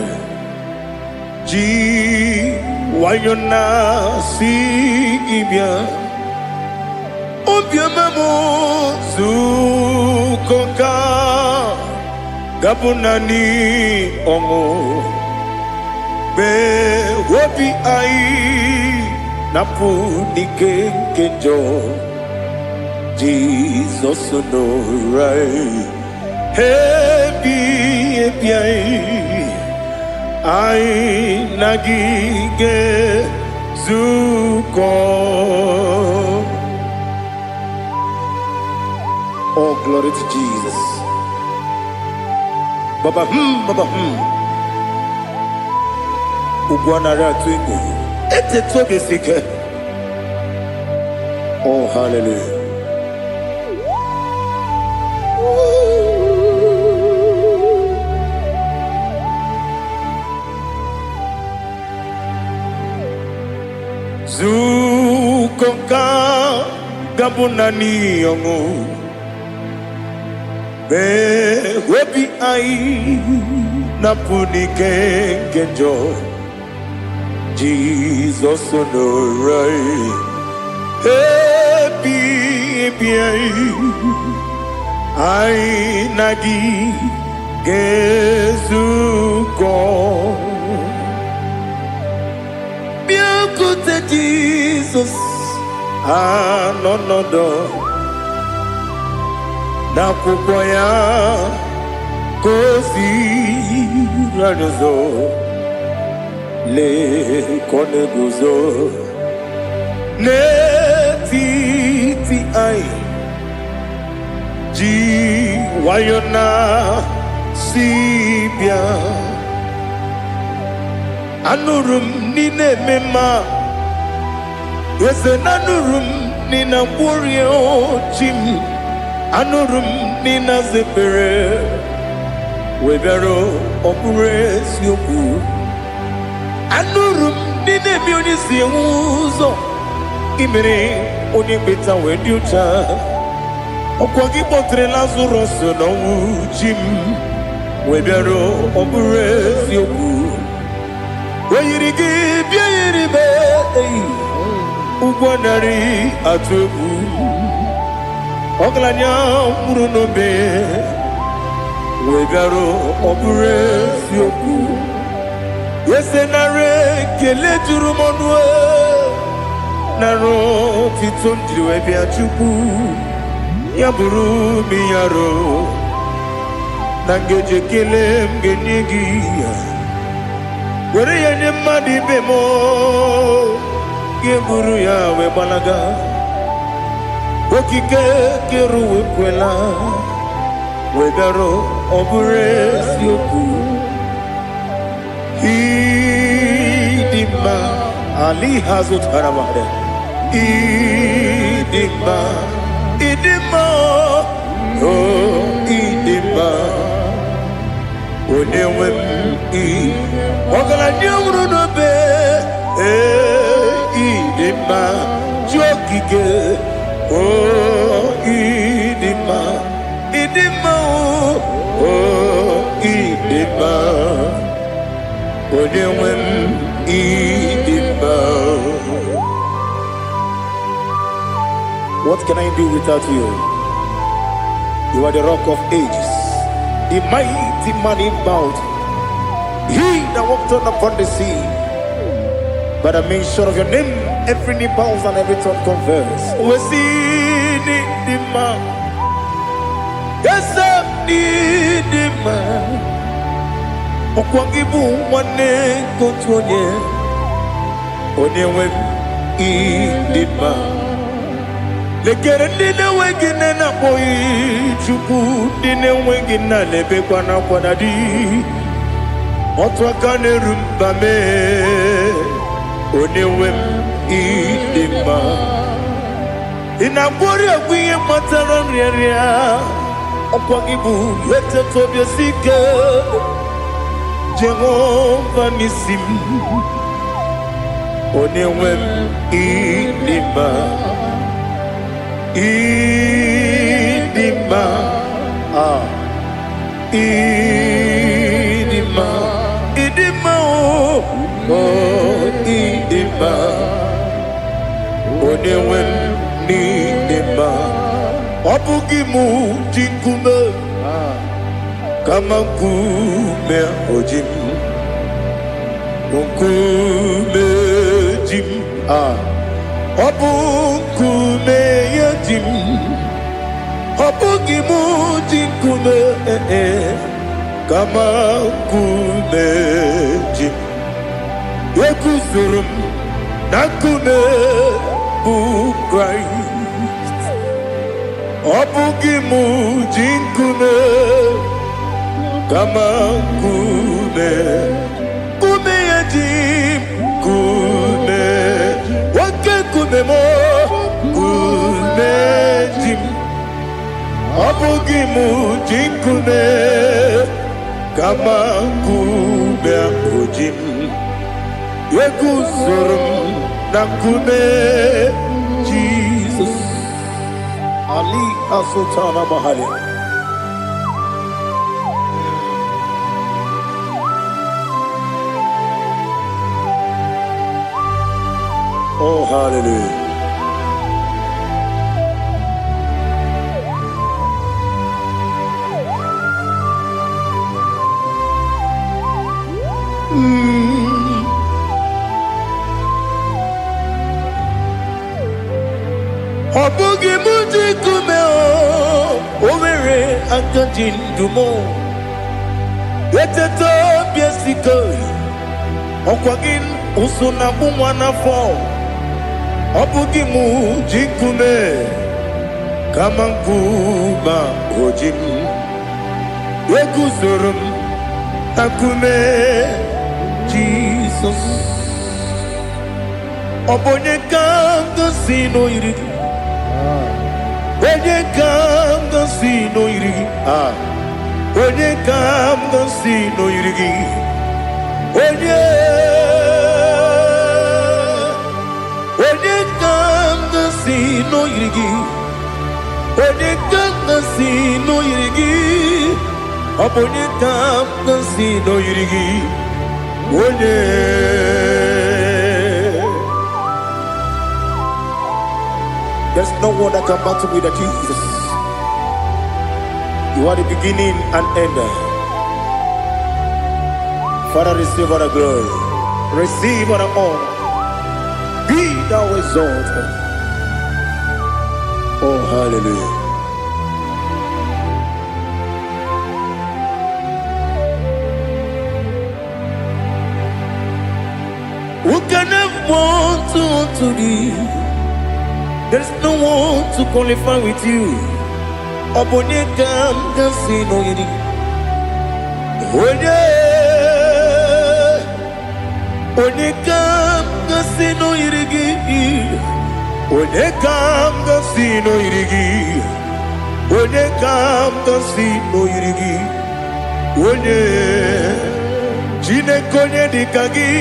ji wayona sigibia obiamamo zukoka Gabunani ongo be wobi ai napu nikenjo Jesus no right hebi ai nagige zuko. Oh, glory to Jesus. Baba Ugwana ratwingu ete tobe sike. Oh, hallelujah. Zukonka gabunani yongu be webi ai napuni kenjo Jesus no right happy ai nagi gezuko bien côté Jesus no na kukoya kozi ranizo le koneguzo ne titi ai ji wayona sibia anurum nine mema yese nanurum nina warrior jim anurum nina zepere webero opure sioku anurum nine bioni siuzo imere oni beta wediucha okwagi potre lazarus no jim webero opure sioku weyirigi biayiribe ugwanari atubu Oglanya murunobe wegaro obure sioku yesenare kele jurumonwe naro titondriwe biachuku yaburu miyaro nangeje kele mgenyegi were ya nye mmadụ ibe m ga-eburu ya wee gbalaga okike kere uwe kwela wee bịarụ ọ bụrụ eziokwu ịdị mma ali ha zụtara mmadụ ịdị mma ịdị mma ịdị mma onye nwe m ọgaranya nwụrụ n'obe ịdị mma ji okike ịdị mma ịdị mma ịdị mma onye nwe m ịdị mma. What can I do without you? You are the rock of ages, the mighty man in mountain, he that walked on upon the sea. By the mention of your name, every knee bows and every tongue confess. We see the man. Yes, I need the man. Okwangibu wane kontonye. Onyewe the man. Lekere ndine wengine na boyi chuku ndine wengine lebe kwa na kwa nadi otwakane rumbame onyewe idima inabori agwiye matara nriaria okwagibu yete tobye sike Jehova nisim onyewe idima idima idima idima idima onyewe n'idima ọ bụghị mụ ji nkume kama nkume oji m nkume ji m ọ bụ nkume ya ji m ọ bụghị mụ ji nkume kama nkume ji m ekuzuru m na nkume bụ Kraịst ọ bụghị mụ ji nkume kama nkume nkume ya ji m nkume nwoke nkume m nkume ji m ọ bụghị mụ ji nkume kama nkume ahụ ji m eguzoro m na nkume Jizọs Ali Asultana Mahali. Oh, hallelujah. Ọ bụghị mụ ji nkume o nwere aka ji ndụ m eteta obi esiko ọkwa gị ụsụ na mụ nwa n'afọ ọ bụghị mụ ji nkume kama nkume oji m eguzoro m na nkume Jizọs ọ bụ onye ka m gosi n'oyiri gị onye ka m gosi n'oyiri gị onye ka m gosi n'oyiri gị onye ka m gosi n'oyiri gị onye ka m gosi n'oyiri gị ọ bụ onye ka m gosi n'oyiri gị onye there's no one that can battle with Jesus. You are the beginning and end. Father, receive all the glory, receive all the honor, be thou exalted. Oh, hallelujah. one to thee. There's no one to qualify with you. Obonekam kasino yidi. Onekam kasino yidi. Onekam kasino yidi. Onekam kasino yidi. One Jinekonye dikagi.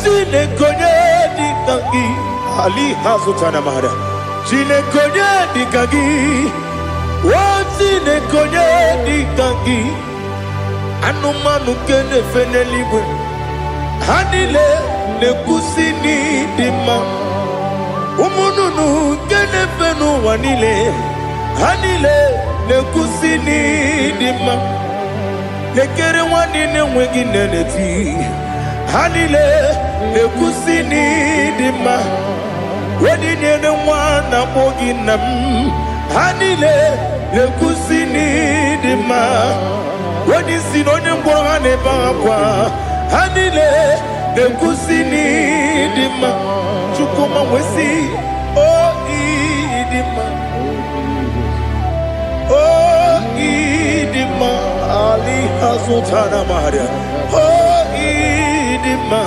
Jinekonye dikagi. Ali Hazutana Mahara. Jinekonye dikagi. Jinekonye dikagi. Anumanu kene feneliwe. Hanile nekusini dima. Umununu kene fenu wanile. Hanile nekusini dima. Nekere wanine wengi neneti. Hanile nekusini dima. Wedi nene wana mogi nam. Hanile nekusini dima. Wedi sinone mbwana bakwa. Hanile nekusini dima. Chukuma wesi oh idima. Oh idima. Ali Hazutana Maria. Oh idima.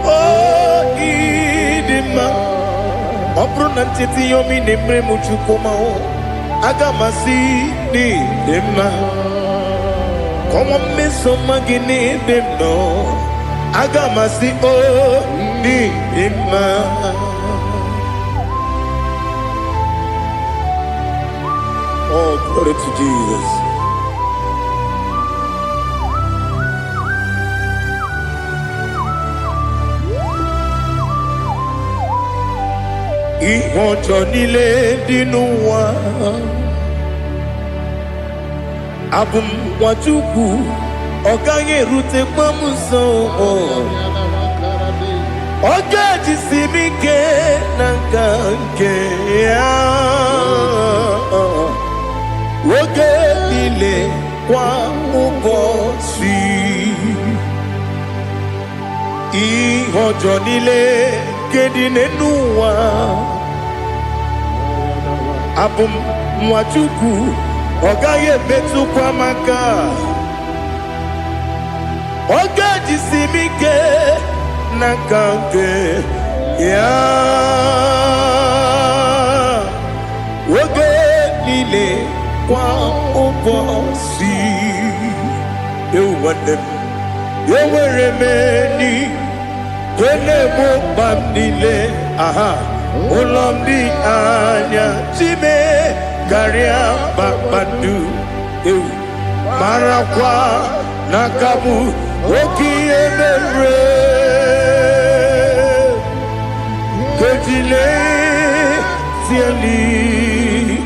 Oh idima. Opronantiti yomi nemre muchukoma o. Agamasi ni dema. Como me somagini demno. Agamasi o ni dema. Oh, glory to Jesus. Ihojo nile dinuwa. Abum wajuku. Oganye rute kwa muso. Oga jisimike nankanke ya. Woge ile kwa ubosi. Ihojo nile kedine nuwa. Abum mwachuku ogaye betu kwa maka. Oga jisimike nakanke ya. Woge ile kwa ubosi. You want them. You were remaining. Kwele bandile. Aha. Ulomdi anya. Chime. Garia babandu. Marakwa. Nakabu. Woki emere. Kejile. Tiali.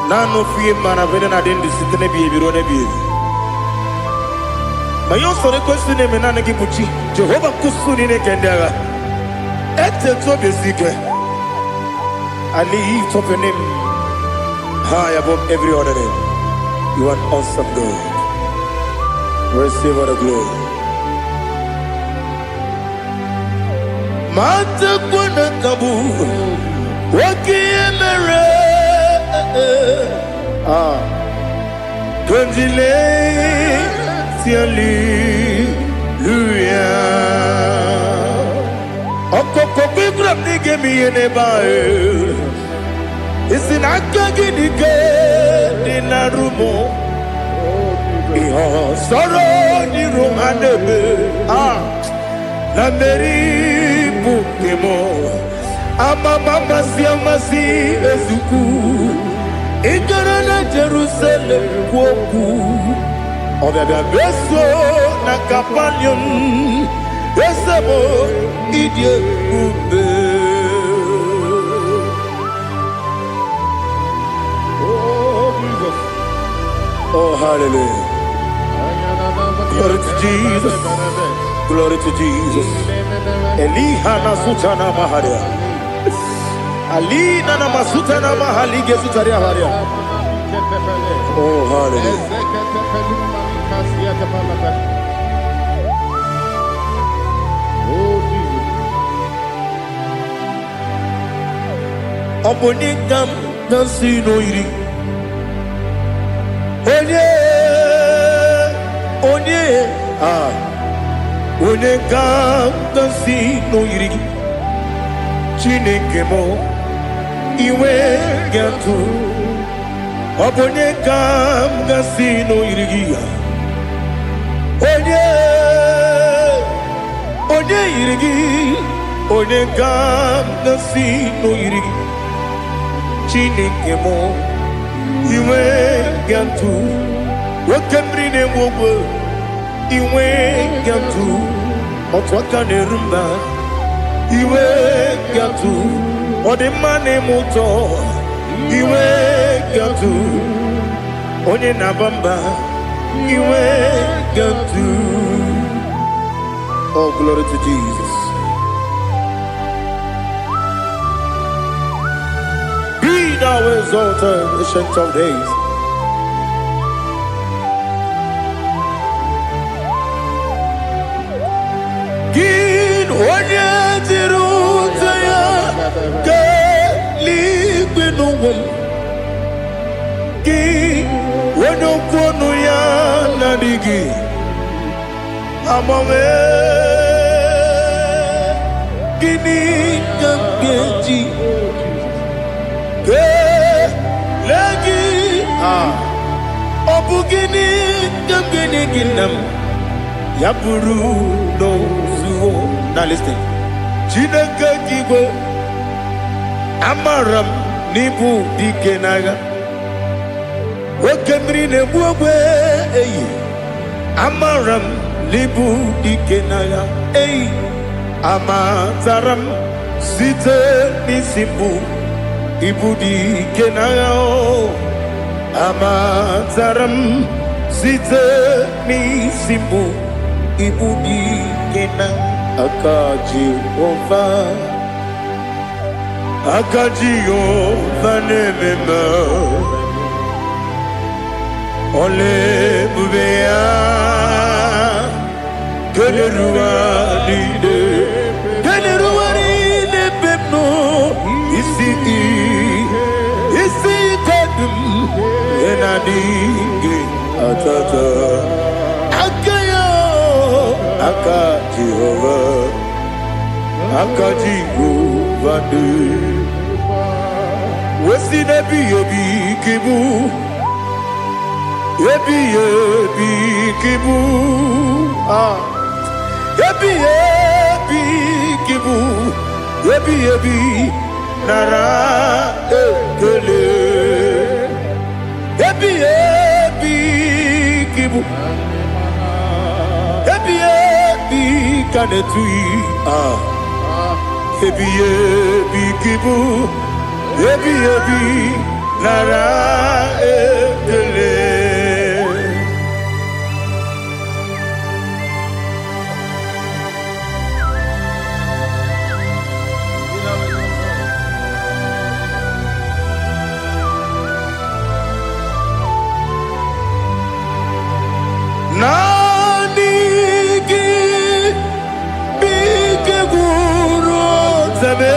Nano fiye mana vene na den disitene biye biro ne biye. Mayon sore kusune mena ne kibuchi. Jehova kusuni ne kendaga. Ete to besike. I lift up your name high above every other name. You are an awesome God. Receive all the glory. Mata kuna kabu. Waki emere. Konjile tiali luya. Okoko bibram nige miyene bae. Isinaka ginike dinarumo. Iho soro ni romanebe. La meri bukemo. Amama siamasi ezuku. Ikarana Jerusalem woku. Obeda beso na kapanion. Esabo idye ube. Oh Jesus. Oh hallelujah. Glory to Jesus. Glory to Jesus. Elihana sutana maharia. Ali nana masuta na mahali gesutaria haria. Oh, hallelujah. Oh, Jesus. Obonikam nasino iri. Onye, Onekam nasino iri. Chineke mo iwe gatu. Obonekam nasino iri. Onye iri. Onekam nasino iri. Chineke mo iwe gatu. Wakemri ne wogo iwe gatu. Otwaka ne rumba iwe gatu. Odemane moto iwe gatu. Onye nabamba iwe gatu. Oh, glory to Jesus. Be thou exalted, ancient of days. Gin onye dirutaya ke ligbinowum. Gin onye kwonu ya nadigi amame. Gini kambeji ke lagi obugini kambeni ginam yapuru no zuo. Now listen. Chineke kigo amaram nibu dikenaga. Wakemri ne buwe eyi amaram nibu dikenaga eyi. Amazaram site nisimbu ibudi kenao. Amazaram site nisimbu ibudi kena. Akaji ova nemema ole bubea Geleruaride bebno isi kadum enadinge atata akayo akaji Jehovah de wesi nebi ebi kibu ebi kibu Ebi kibu, ebi nara ekele. Ebi kibu, ebi kanetui. Ebi kibu, ebi nara ekele. Nanigi bige guru zabe.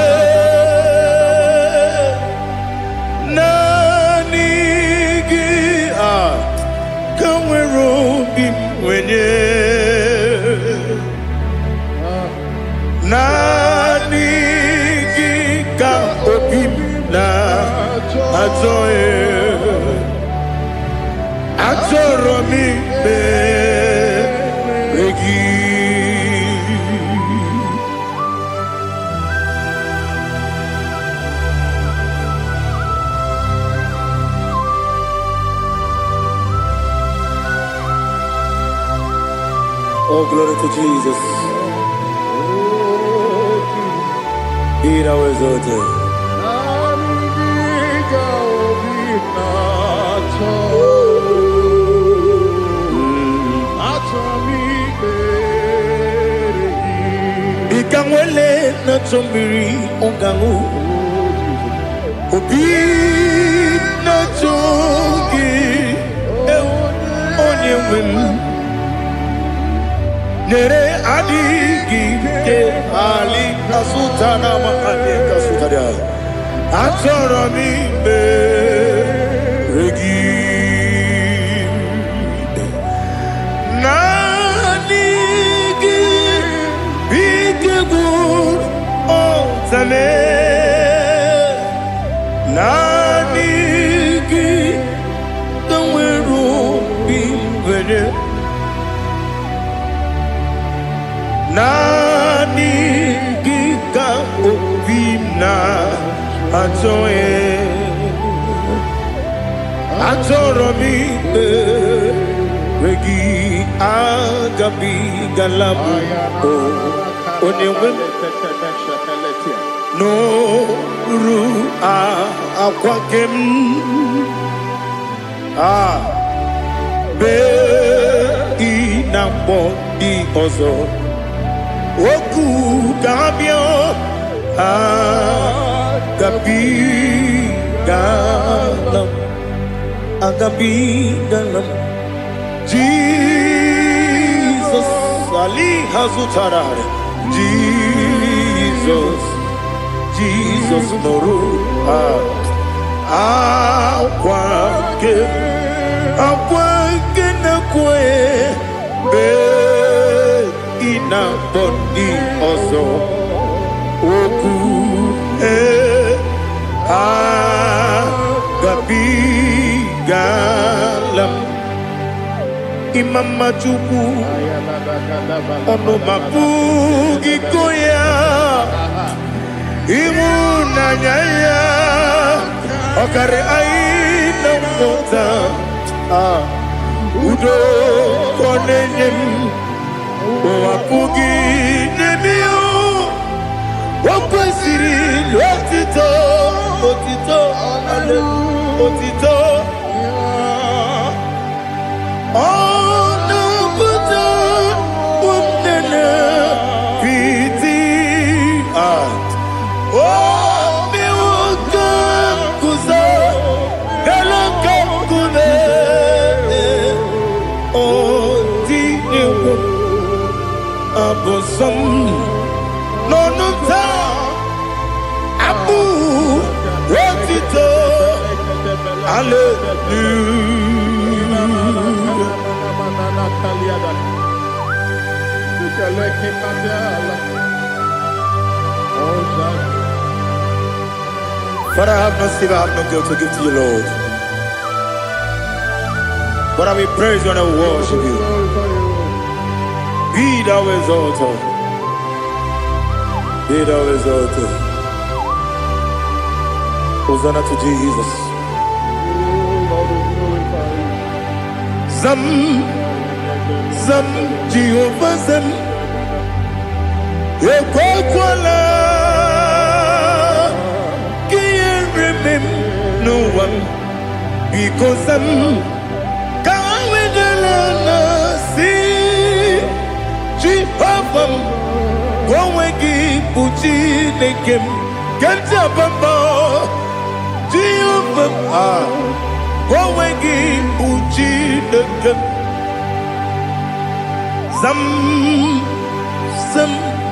Nanigi kamweru bimwenye. Nanigi ka obim na azoe. Atoromi regi. Oh, glory to Jesus. Be thou exalted. Ikamwele na chombiri ongangu. Obi na chombiri. wim nere adigi ke ali kasutana ma ali kasutaria atoro mi be regi nanigi bigul o tame nanigi nani giga ovina atoe atoro mi regi agabi galabu onewe no ru akwakem be inambo di ozo oku gabio agabi galam Jesus ali hazutarare Jesus noru akwake na kwe be ina bodi ozo oku gabi galam imama chuku ono mapugi koya imuna nyaya okare aina mota udo konenyem wapugi nemio wakwesiri lotito ale otito ono buto unene piti mi woka kuza eloka kune abosom nonuta abu wotito But I have no silver, I have no gold to give to you, Lord. But I will praise you and I will worship you. Be thou exalted. Be thou exalted. Hosanna to Jesus. Zam Jehovah Zam Ekwakwala Can't remember no one because I'm Jehovah, go wegi puji nekem, kenta bamba. Jehovah, go wegi puji nekem. Zam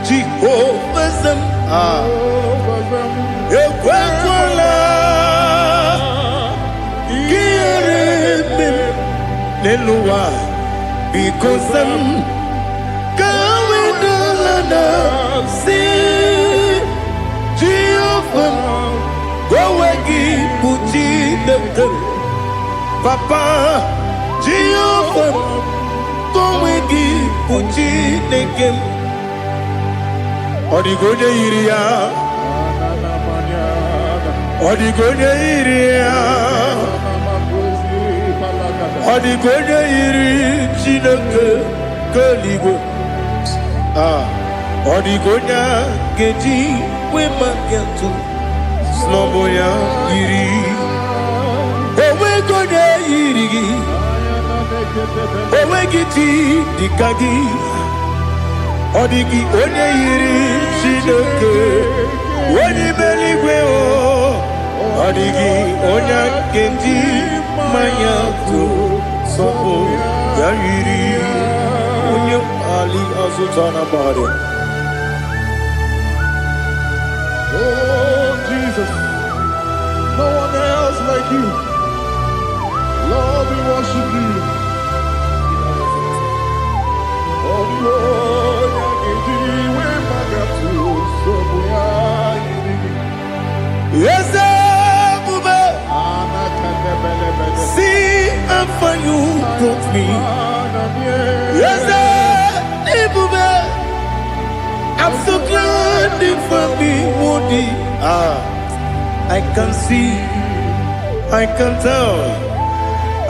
Jehovah zam ekwakwala kiyeremem neluwa because see Jehovah, go wegi puji nekem, Papa Jehovah, go wegi puji nekem. Odigonya iria, odigonya iria, odigonya iri chineke keligwe. Odigonya geji wema gentu sloboya iri owe gonya iri owe giti dikagi odigi onye iri chineke onye beligwe o odigi onya geji manya tu Sopo Yayiri Unyam Ali Azutana Bari. Oh, Jesus. No one else like you. Lord, we worship you. Oh, Lord, yes, see how far you brought me. Yes, I'm so glad for me, Woody. I can see, I can tell,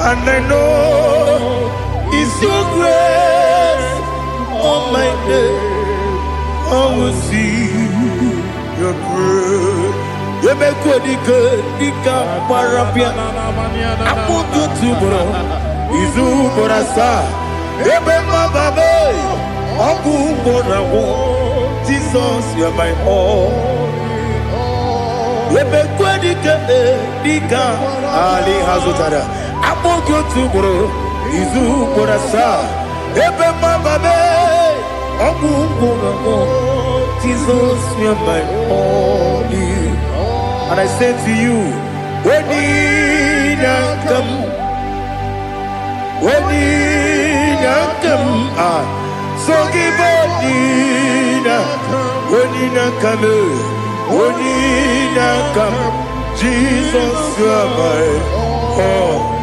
and I know it's your grace on my day. I will see your grace. You make good, Dika Parapia. I put you to bro. Izu Borasa. Ebe Mababe. Abu Borawo. Jesus, you are my all. You make good, Dika Ali Hazutara. I put you to bro. Izu Borasa. Ebe Mababe. Abu Borawo. Jesus, you are my all. And I say to you, when you come, so give when you come, Jesus, you are my all.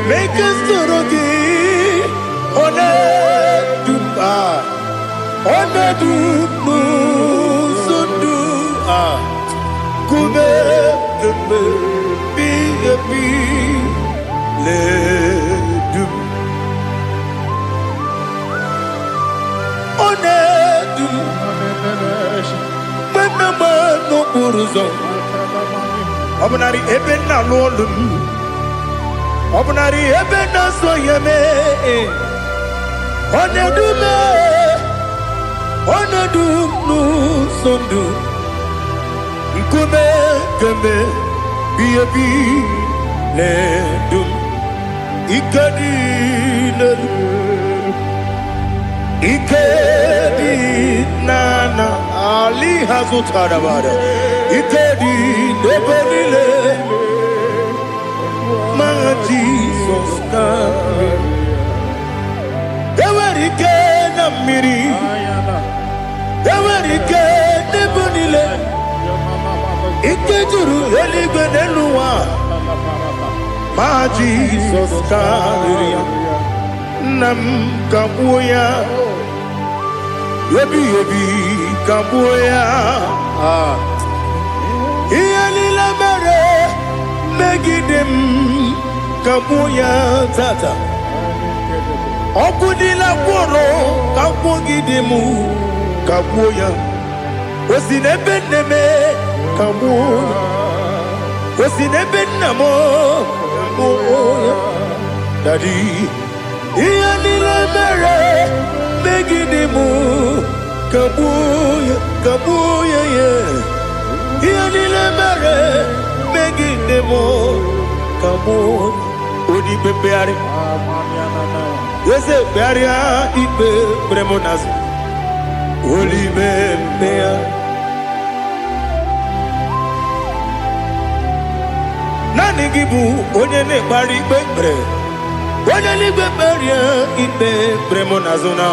Make us Obnari ebena lolum Obnari ebena soyeme Onedumu sondu Nkume keme biyebi ledum Ikedi nana Ali Hazutara Bada Ikedi Nebelile Ma Jesus Kame Ewerike Namiri Ewerike Nebelile Ikejuru Eligwe Neluwa Ma Jesus Kame Nam Kabuya Yebi Kabuya Iyalila mere Megidem Kabuya Tata Okudila Kworo Kabugidemu Kabuya Osinebeneme Kabuya Osinebenamo Kabuya Daddy Iyalila mere Megidemu Kabuya yeah Iyalila mere Megidemu Kabuya Odi bebeari Yese bearia ibe bremonas Oli bebea Nani gibu onye ne bari bebre Onye ni beberia ibe bremonazona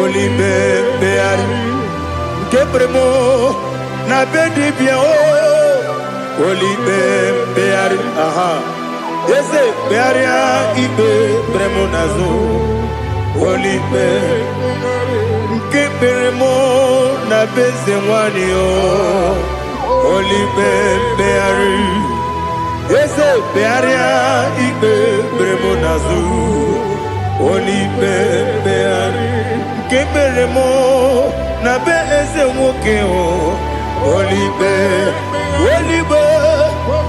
Oli bebeari Ke bremo na bedi bia Oli bebeari aha Yese bearia ibe bremonazo Olipe Nke beremo na beze wani o Olipe beari Ese bearia ikpe bremonazu. Oli beari. Keberemo na be ese woke o. Oli be.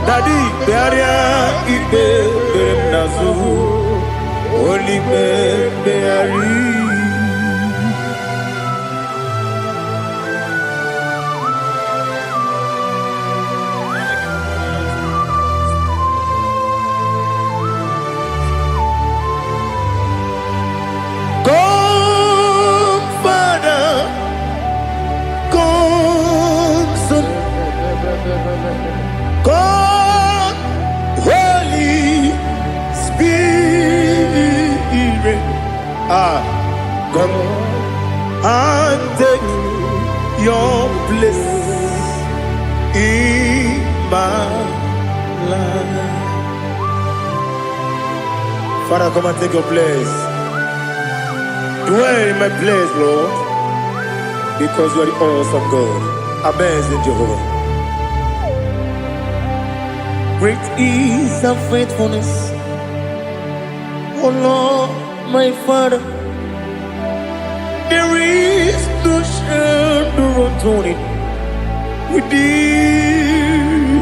Daddy bearia ikpe bremonazu. Oli beari. God, Holy Spirit, come and take your place in my life. Father, come and take your place. Dwell in my place, Lord, because you are the awesome God. Amazing Jehovah. Great is thy faithfulness, O Lord, my Father. There is no shadow of turning with thee.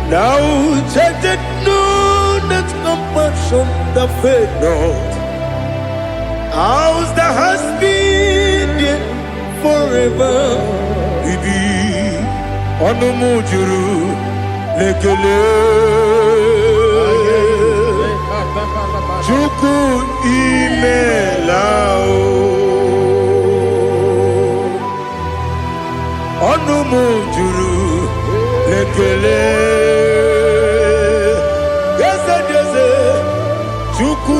Now check that no, that compassion that faith not. Ours that has been there forever. We be on the mujuru. Lekele Chuku imelao Onumu juru Lekele Yese Chuku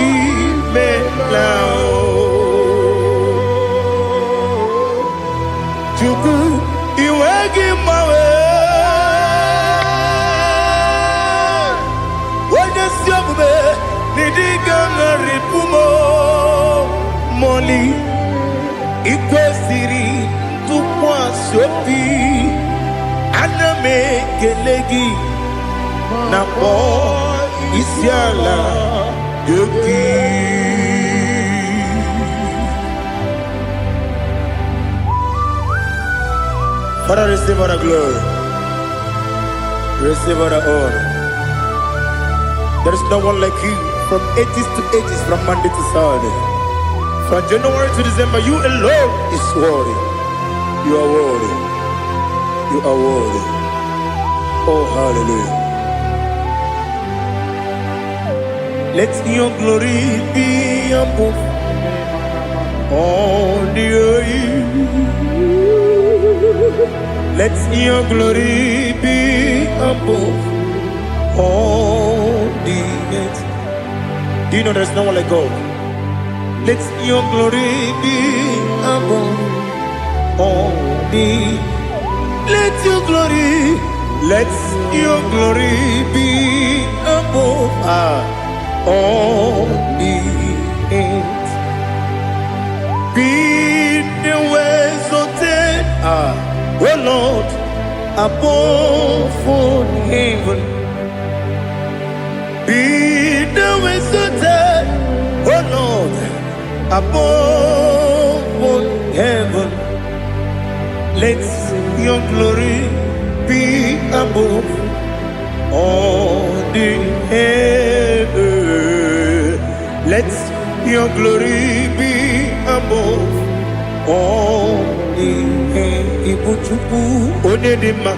imelao Chuku iwegi mawe Moli ikwesiri tukwasopi aname kelegi na po isiala yoki. Father, receive all the glory, receive all the honor. There is no one like you. From ages to ages, from Monday to Saturday, from January to December, you alone is worthy. You are worthy. You are worthy. Oh, hallelujah. Let your glory be above all the earth. Let your glory be above all the earth. Do you know there's no one like God? Let your glory be above all the. Let your glory be above all the earth. Be the ways of death, oh Lord, above all heaven. Be the ways of death, oh Lord, above all heaven. Let your glory be above all the earth. Let your glory be above all the earth. Ibuchuku onedima,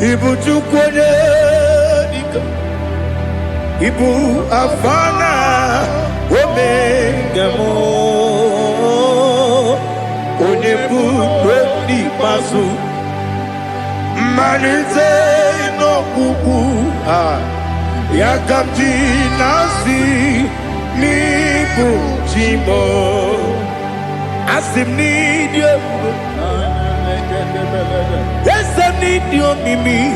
Ibuchuku onedika, Ibu afana omega mo, onebu weni masu, manite no kuku yakamji nasi nibu chimo. Asim need you. Yes, I need you, Mimi.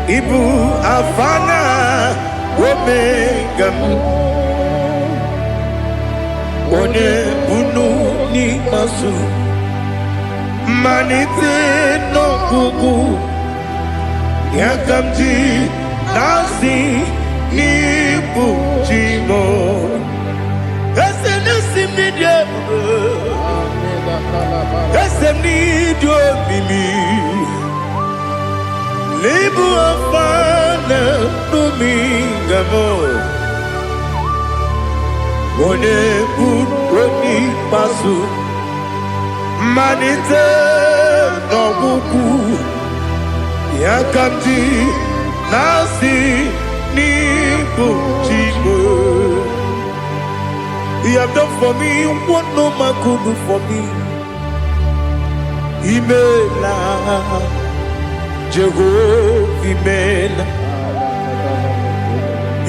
Ibu Afana Omega. One Bunu ni Masu. Manite no Kuku Yakamji nasi nipu chimo. Ese nasi media. Ese nidio mimi. Lebu afana numingamo. Oneuni pasu. Manite no buku. Yakamji nasi nipu chimo. You have done for me what no man could do for me. Imela, Jehovah, Imela.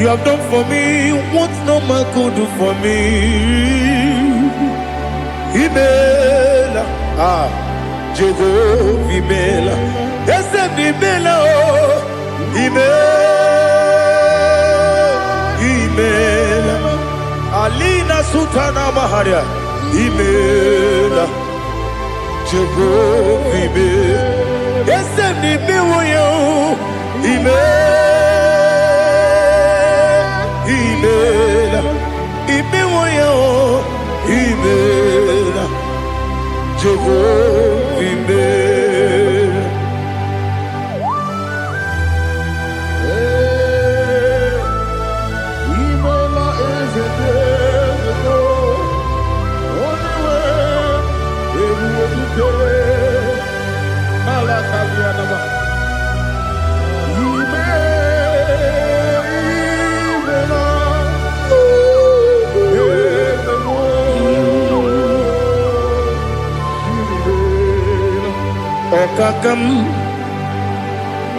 You have done for me what no man could do for me. Imela, Jehovah, Imela. Yes, Imela, Imela. Alina Sutana Maharia, Imela, Jehovah, Imela. Yes, Imela, Imela, Imela, Jehovah, Imela.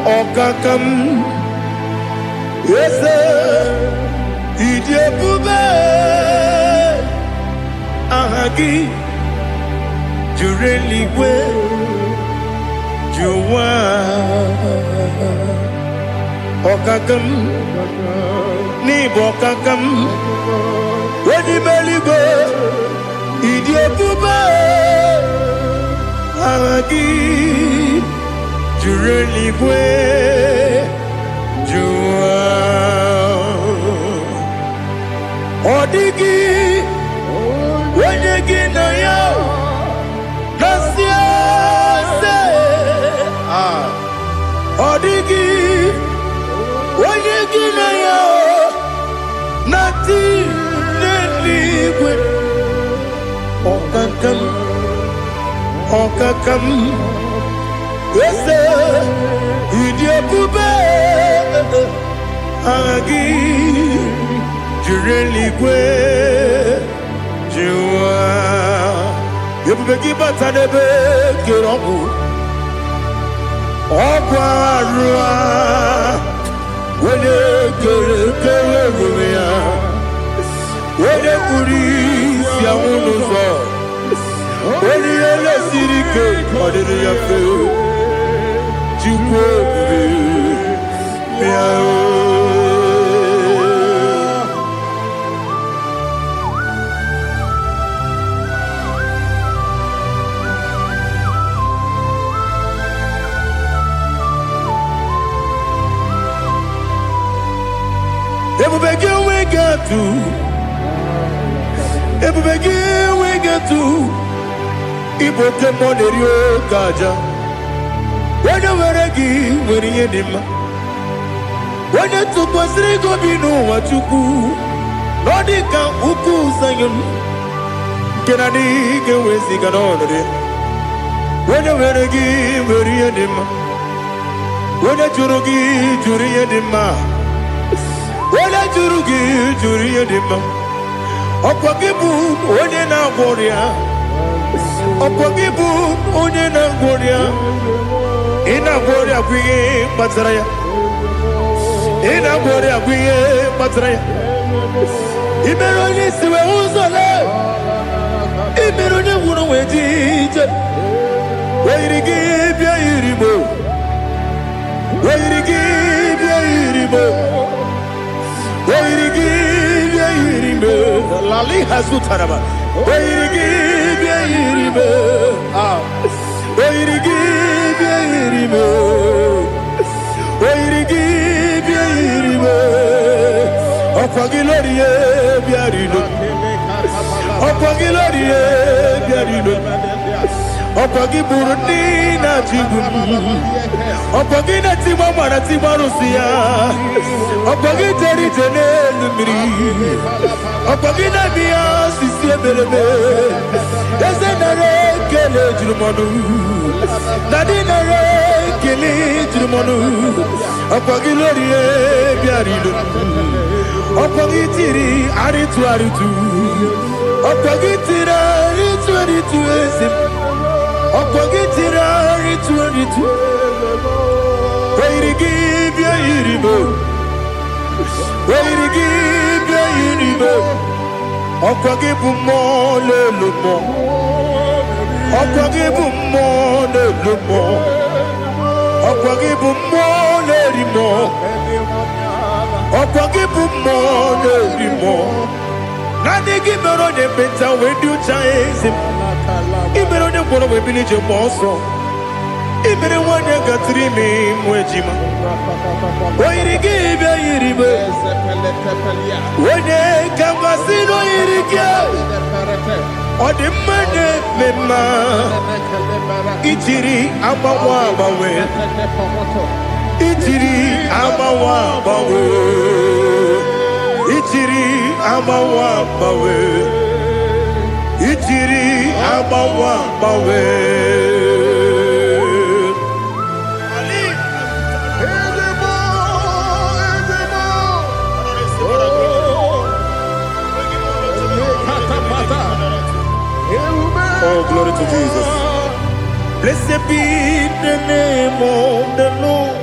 Okakam, yes, Idiyabube, Ahagi, Jureligwe, Juwa, Okakam, Nibokakam, Wedibeligwe, Idiyabube, Ahagi. Jureligwe, Jua, Odigi, Wanyegi na ya, Nasia se, Odigi, Wanyegi na ya, Nati neligwe, Okakam, Okakam. Yes, Idiyabube, Agi, Jureligwe, Jua. Yebubeki batanebe kirogu, Okwarua, Wene kere rumia, Wene kuri siya unuzo, Wene ele sirike, Madiri yafe. Ebubegi we get to Ibote Monerio Gaja. When you were a gay, when you did, when you took was Rigo Bino, what you do, Nordica, Uku, Sayon, Kennedy, get with the Ganone. When you were a gay, when you did, when you Jurugi, Juria Dima, when you Jurugi, Juria Dima, Opagibu, Odena Boria, Opagibu, Odena Boria. Ina Boria Guye Matraya. Ina Boria Guye Matraya. Imeroni Siwe Uzole. Imeroni Wuno Wedija. Where you give your Iribo. Where you give your Iribo. Where you give your Iribo. Lali Hasutaraba. Where you give your Iribo. Where you give your Iribo. Okwagiloriye biarilo. Okwagiloriye biarilo. Okwagiburundi na jigun. Okwagina timama na timarusia. Okwagiteri tenelumiri. Okwagina biya sisi belebe. Ezenare kele jirumonu. Nadinare kele jirumonu. Okwagiloriye biarilo. Okwagitiri aritu aritu. Okwagitira aritu aritu esim. Okwagitira aritu aritu. Weirigibya iribo. Weirigibya iribo. Okwagibumo lelumo. Okwagibumo lelumo. Okwagibumo lerimo. Okwagibumo lerimo. Nani gibero de beta wedu chaizim. Ibero de bono we bilije moso. Ibere wanya gatrimi mwejima. Oirigibya iribe. Wene kambasino irigya. Odimane mema. Ichiri amawa bawe. Ichiri amawa bawe. Ichiri amawa bawe. Ichiri amawa bawe. Oh, glory to Jesus. Blessed be the name of the Lord.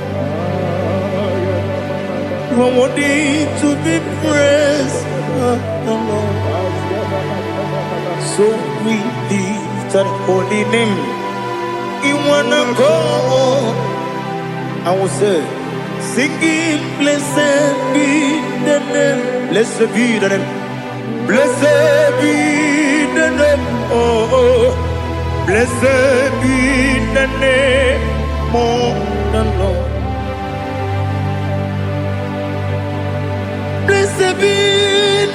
You are worthy to be praised. So we lift our holy name. You wanna go? I will say, singing, blessed be the name. Blessed be the name. Blessed be the name. Oh, blessed be the name of the Lord. Blessed be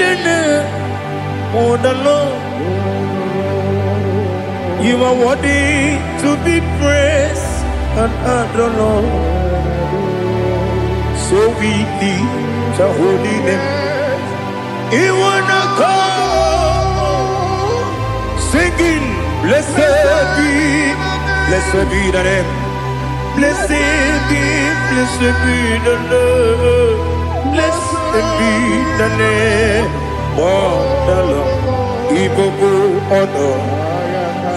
the name of the Lord. You are worthy to be praised and adored, Lord. So we lift your holy name. You wanna come singing, blessed be the name. Blessed be the Lord. Blessed be the name of the Lord. Ibobo honor,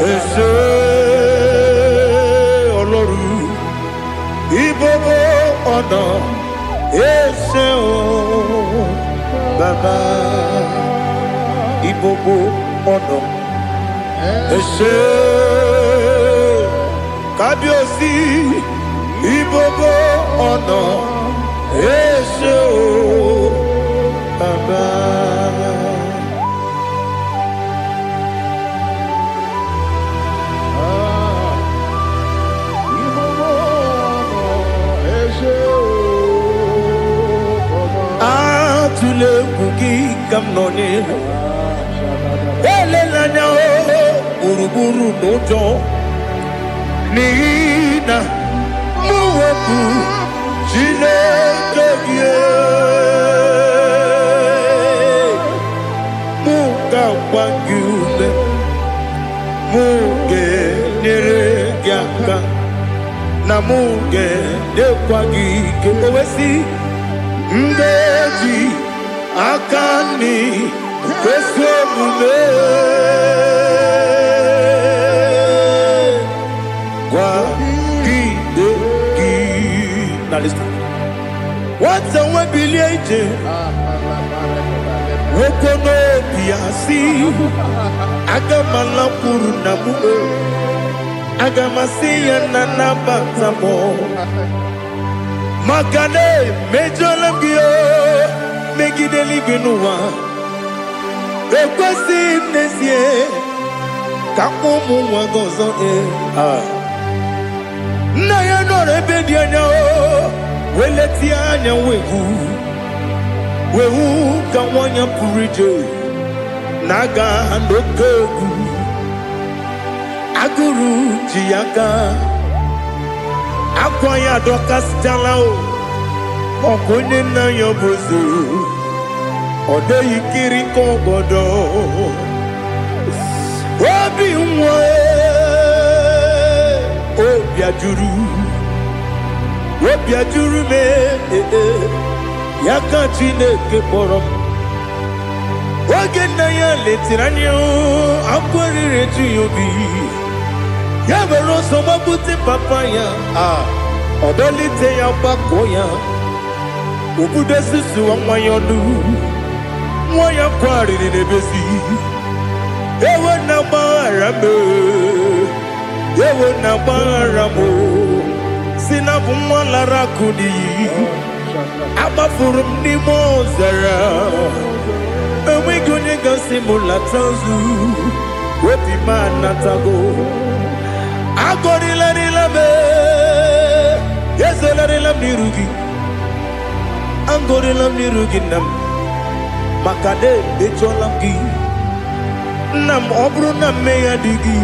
Ese Oloru. Ibobo honor, Ese O Baba. Ibobo honor, Ese Kabiosi. Ibobo honor, Ese O Baba. Atule kugi kamnoni. Elelanya o uruburu nojo. Nina muweku Chineke muka wangyume muge neregiaka na muge dekwagike owesi ndeji akani kwesomume kwa gidegi. Now listen. What's a webileje? Wokono biasi agamala puru namu agamasiya nanabatamo magane mejolamgio megideli binuwa ekwesi nesie kamumu wagozo na ya nore bedianya weleti anya wehu wewu ka nwanya pụrụ ije na-aga n'oke egwu agụrụ ji ya gaa akwa ya dọkasịchala ọkụ onye nna ya bụzi ọ dịghị kiri ka ọgọdọ obi nwa obi ajuru m ya ka Chineke kpọrọ m oge nna ya letiri anya akwa riri eju ya obi ya mere ọsọ gbapute papa ya ọ dọlite ya gbakọ ya obodo susuwa nwa ya ọnụ nwa ya kwarịrị n'ebezi ewe na gbaghara m si na bụ nwa lara akụ n'iyi agbafuru m n'ime ọzara enweghị onye gasị m lata nzu obi m anatago agọrịlarịla m ezolarịla m n'iru gị agọrịla m n'iru gị nna m maka na emejọla m gị nna m ọ bụrụ na mmehie dị gị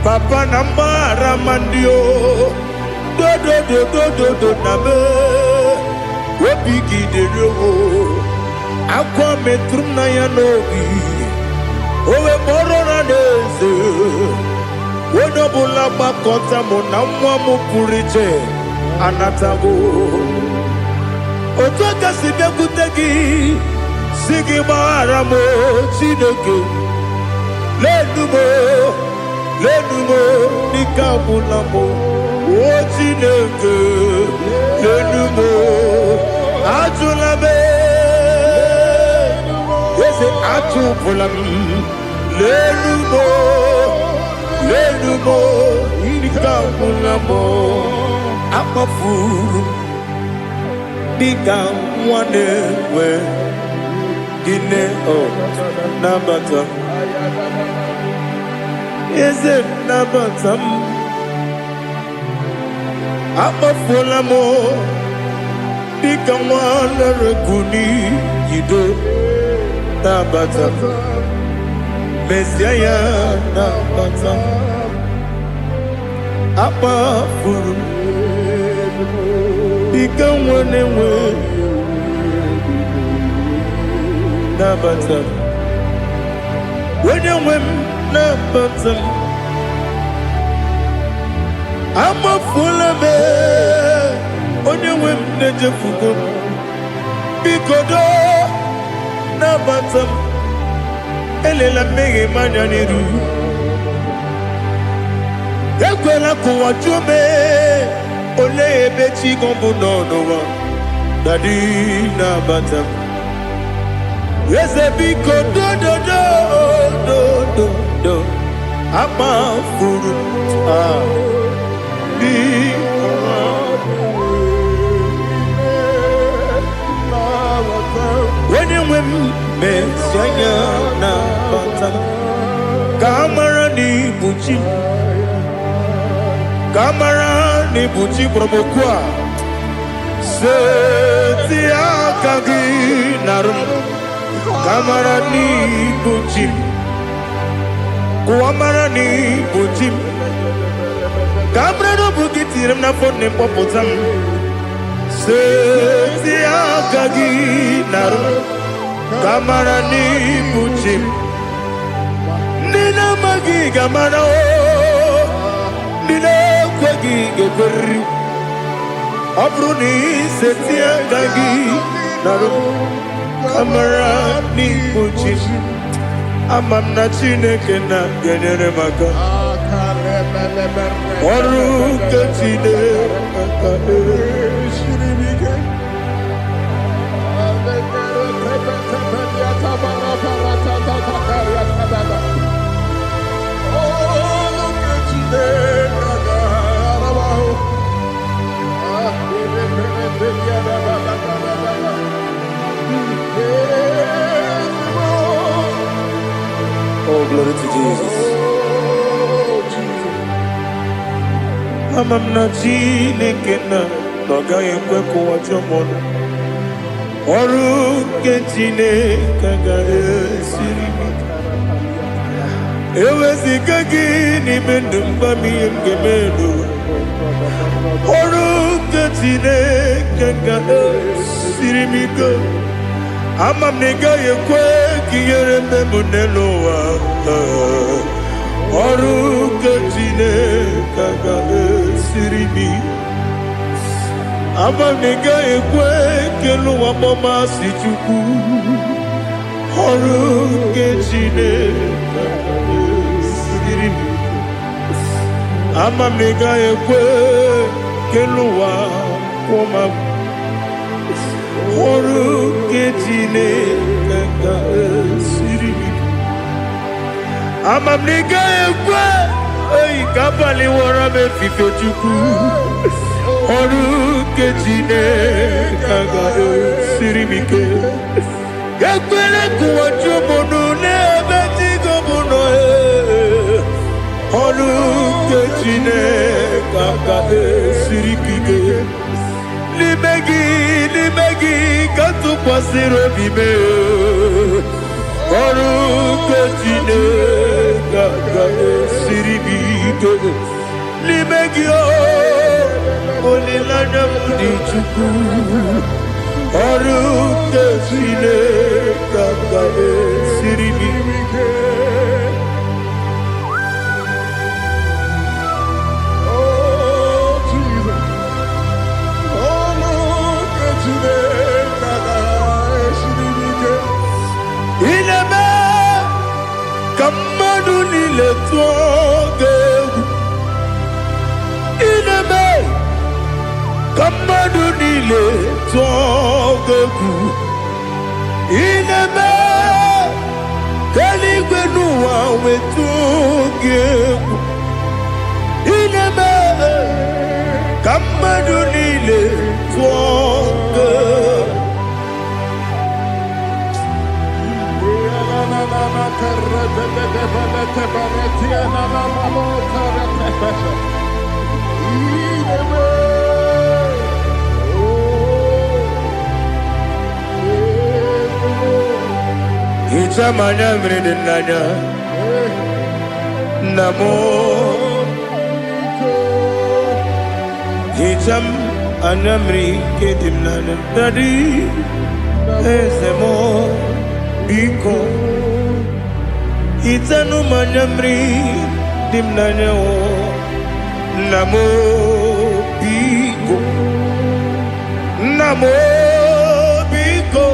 papa na mgbaghara ma ndị o dodododododo na me obi gị dịrị o akwa metụrụ m na ya n'obi o wee kpọrọ na n'eze onye ọbụla gbakọta mụ na nwa m pụrụ iche anatago otu aka si bịakwute gị si gị gbaghara m Chineke lenumo dịka agwụla m o Chineke lenumo ajụla m eze atụpụla m lenumo dịka agwụla m akpafuru dịka nwa na-enwe gịnị nabata eze nabata m akpafuola m dịka nwa na-erekwu n'iyido nabata mezie ya nabata akpafuru dịka nwa na-enwe nabata onye nwe m nabata m amafuola m onye nwe m na-ejefugo m biko do nabata m elela mmehie m anya n'iru ekwela ka ụwa jụọ m olee ebe chi gọ bụ n'ụwa dadi nabata m eze biko do akpafuru onye nwe m mezi anya nabata ka amara n'ibu chi ka amara n'ibu chi kpọrọmokwu a seti aka gị narụ ka amara n'ibu chi kụwa mara n'ibu chi ka amara n'obu gị tiri m n'afọ nne mkpọpụta m seti aka gị narụ ka amara n'ibu chi ndị na-amaghị ga-amara ndị na-ekweghị ga-ekweriri ọ bụrụ na iseti aka gị narụ amara n'ibu chi ama m na Chineke na-enyere m aka ọrụ nke Chineke Oh, glory to Jesus. Ama m na Chineke na ọ gaghị ekwe ka ụwa jụọ m ọnụ. ọrụ nke Chineke ga-esiri m eweziga gị n'ime ndụ mba m ihe m ga-eme ọrụ nke Chineke ga-esiri m ike ama m na ị gaghị ekwe ka ihere mme m n'elu ụwa ọrụ nke Chineke ga-esiri m ike ama m na ị gaghị ekwe ka elu ụwa gbamasị Chukwu ọrụ nke Chineke ga-esiri m ike ama m na ị gaghị ekwe ka elu ụwa kwụma m ọrụ nke Chineke ga-esiri m ike ama m na ị gaghị ekwe oyi ka abalị wara m efife Chukwu ọrụ nke Chineke ga-esiri m ike ga-ekwere ka ụwa jụọ m ọnụ n'ebe dị gị bụ nọ ọrụ nke Chineke ga-esiri m ike n'ime gị ka tụkwasịrị obi m ọrụ nke Chineke ga-esiri m ike n'ime gị olileanya m dị Chukwu ọrụ nke Chineke ga-esiri m ike ineme ka mmadụ niile tụọ gị egwu ineme ka mmadụ niile tụọ gị egwu ineme ka eluigwe n'ụwa wee tụọ gị egwu ineme ka mmadụ niile tụọ gị egwu Hicham anya mmiri dị n'anya nna m hicham anya mmiri nke dị m n'anya dadi eze m biko hitanụ m anya mmiri dị m n'anya nna m biko nna m biko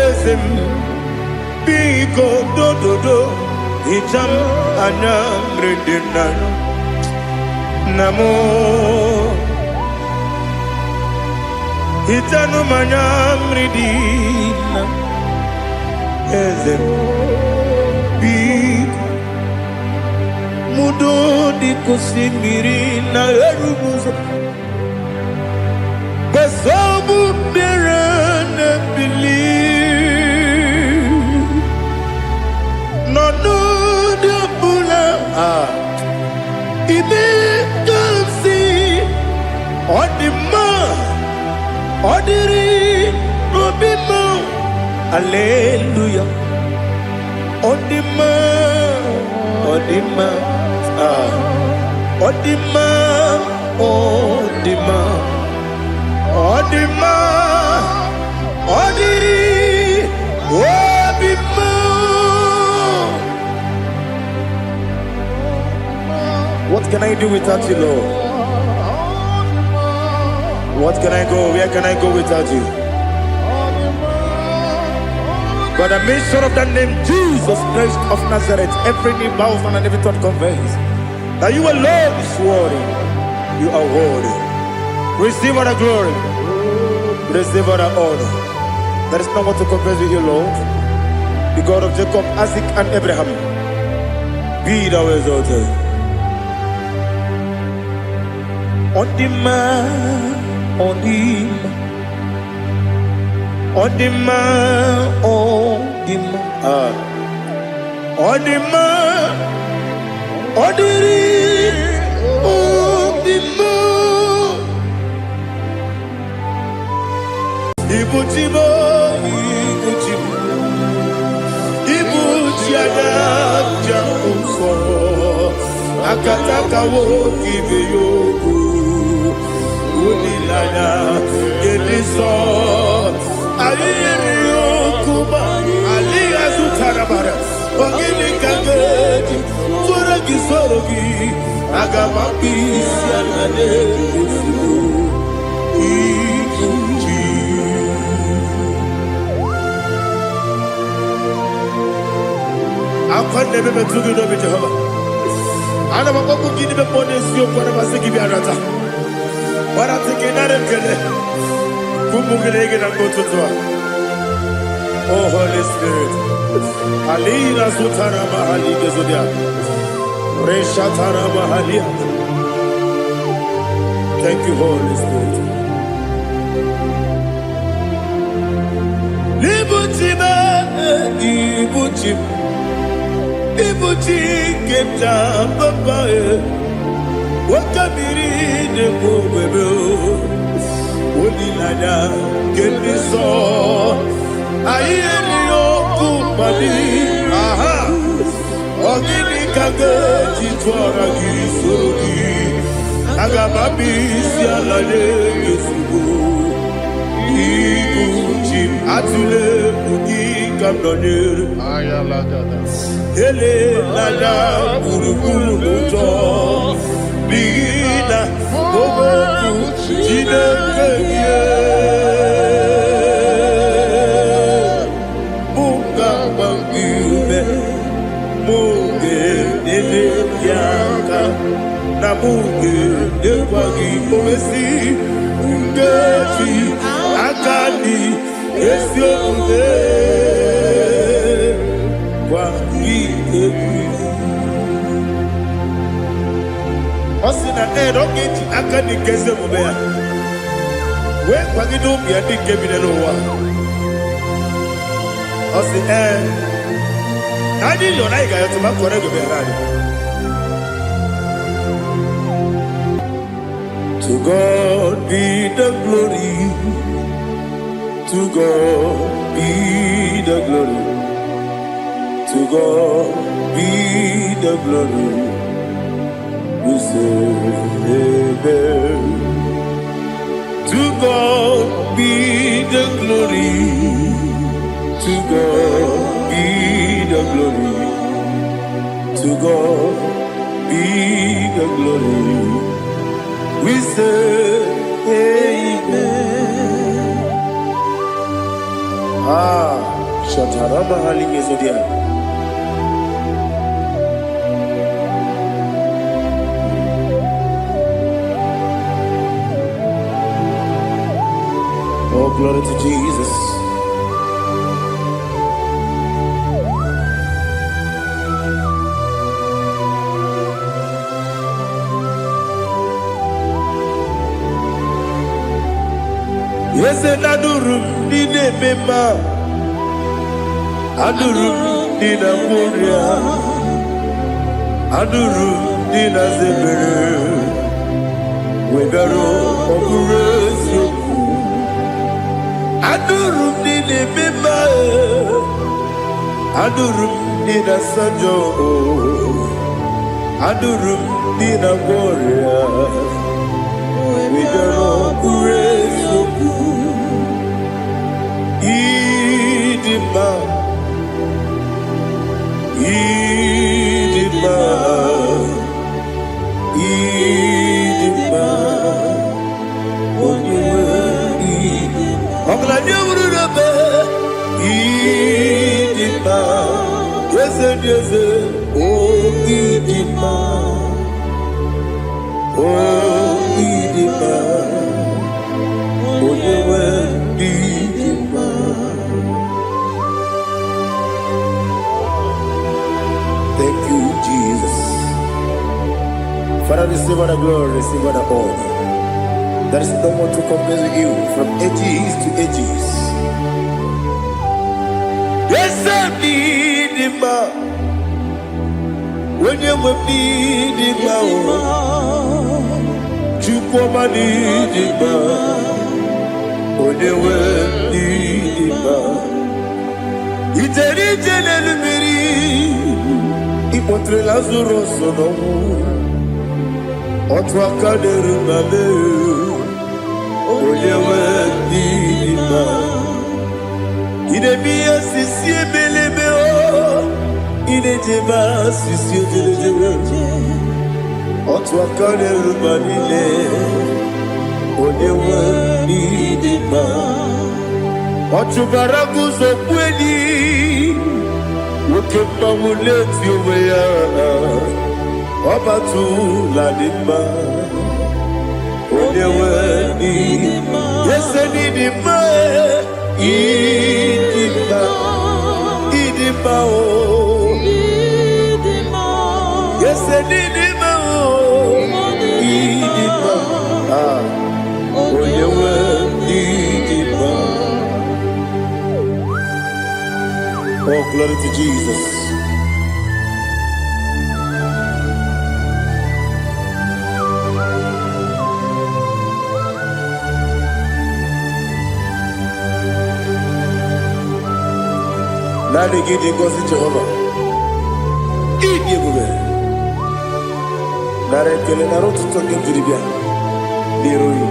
eze m biko dododo hicham anya mmiri dị m n'anya nna m hitanụ m anya mmiri dị na eze m biko mudo di kusimiri na erumuzo besobu birane bili no no de bula ibe kansi odima odiri obima hallelujah odima odima odima odima odima odiri obima. What can I do without you, Lord? What can I go? Where can I go without you? By the mention of that name, Jesus Christ of Nazareth, every knee bows and every tongue confesses that you alone is worthy. You are worthy. Receive all the glory. Receive all the honor. There is no one to compare with you, Lord. The God of Jacob, Isaac, and Abraham. Be thou exalted. Odima, Odima. Odima, Odima, Odima, Odiri, Odima. wo kibe yoku unilana geliso ayiri yoku ba ali azutarabara ogini kangeti sorogi sorogi agamapi sianane Akwande bebe tugi no bi Jehova. Ana makoko gini be ponesio kwa na masiki bi arata. Wara tiki na rekele. Kumugilege na kototwa. Oh Holy Spirit. Alina sutara mahali gezodia. Reshatara mahalia. Thank you, Holy Spirit. Ibuchima, ibuchim. Ibuchi kemta papa wakamiri de bobebe onilada keniso ayeni okupali aha ogini kage titwara gisorogi agababi sialale yesugo ibuchi atule ugi kamdonere Ayalagada. ele lada buruburu moto bigina oboku jinekeye munga bangibe munge nele yaka na munge dekwagi omesi ngeji akani esiomude Osina rogeji akani keze mubea. We kwagido ya dike binelowa. Osi nadi yona iga yotu makore go berani. To God be the glory. To God be the glory. To God be the glory. We say amen. To God be the glory. To God be the glory. To God be the glory. We say amen. Shatarama halinge zodia. Oh, glory to Jesus. Yes, and Adurum Nine Mema Adurum Nina Muria Adurum Nina Zebere Wegaro Okurezio Adurum Nine Mema Adurum Nina Sanjo Adurum Nina Muria Wegaro Okurezio Idima, Idima, Idima, Idima, Idima, yes, yes, oh Idima, oh Idima, Idima. Thank you, Jesus. Father, receive all the glory, receive all the honor. There is no one to compare with you from ages to ages. Yes, I need him. When you will need him, you come and need him. When you will need him, it's a regional Ipotre Lazaro sono Otwakaderu mame Onyewe Nidima Idemiya sisi ebelebe o Idejeba sisi ojelejebe Otwakaderu manile Onyewe Nidima Otubaraguzo kweli Wokemba muleti uweya Obatu ladima Onyewe Nidima Yese Nidima Idima Idima o Yese Nidima o Idima Onyewe Nidima. Oh, glory to Jesus. Nani gidi ngozi Jehovah. Gidi gube. Nare kele naro tutonge diribia. Niroi.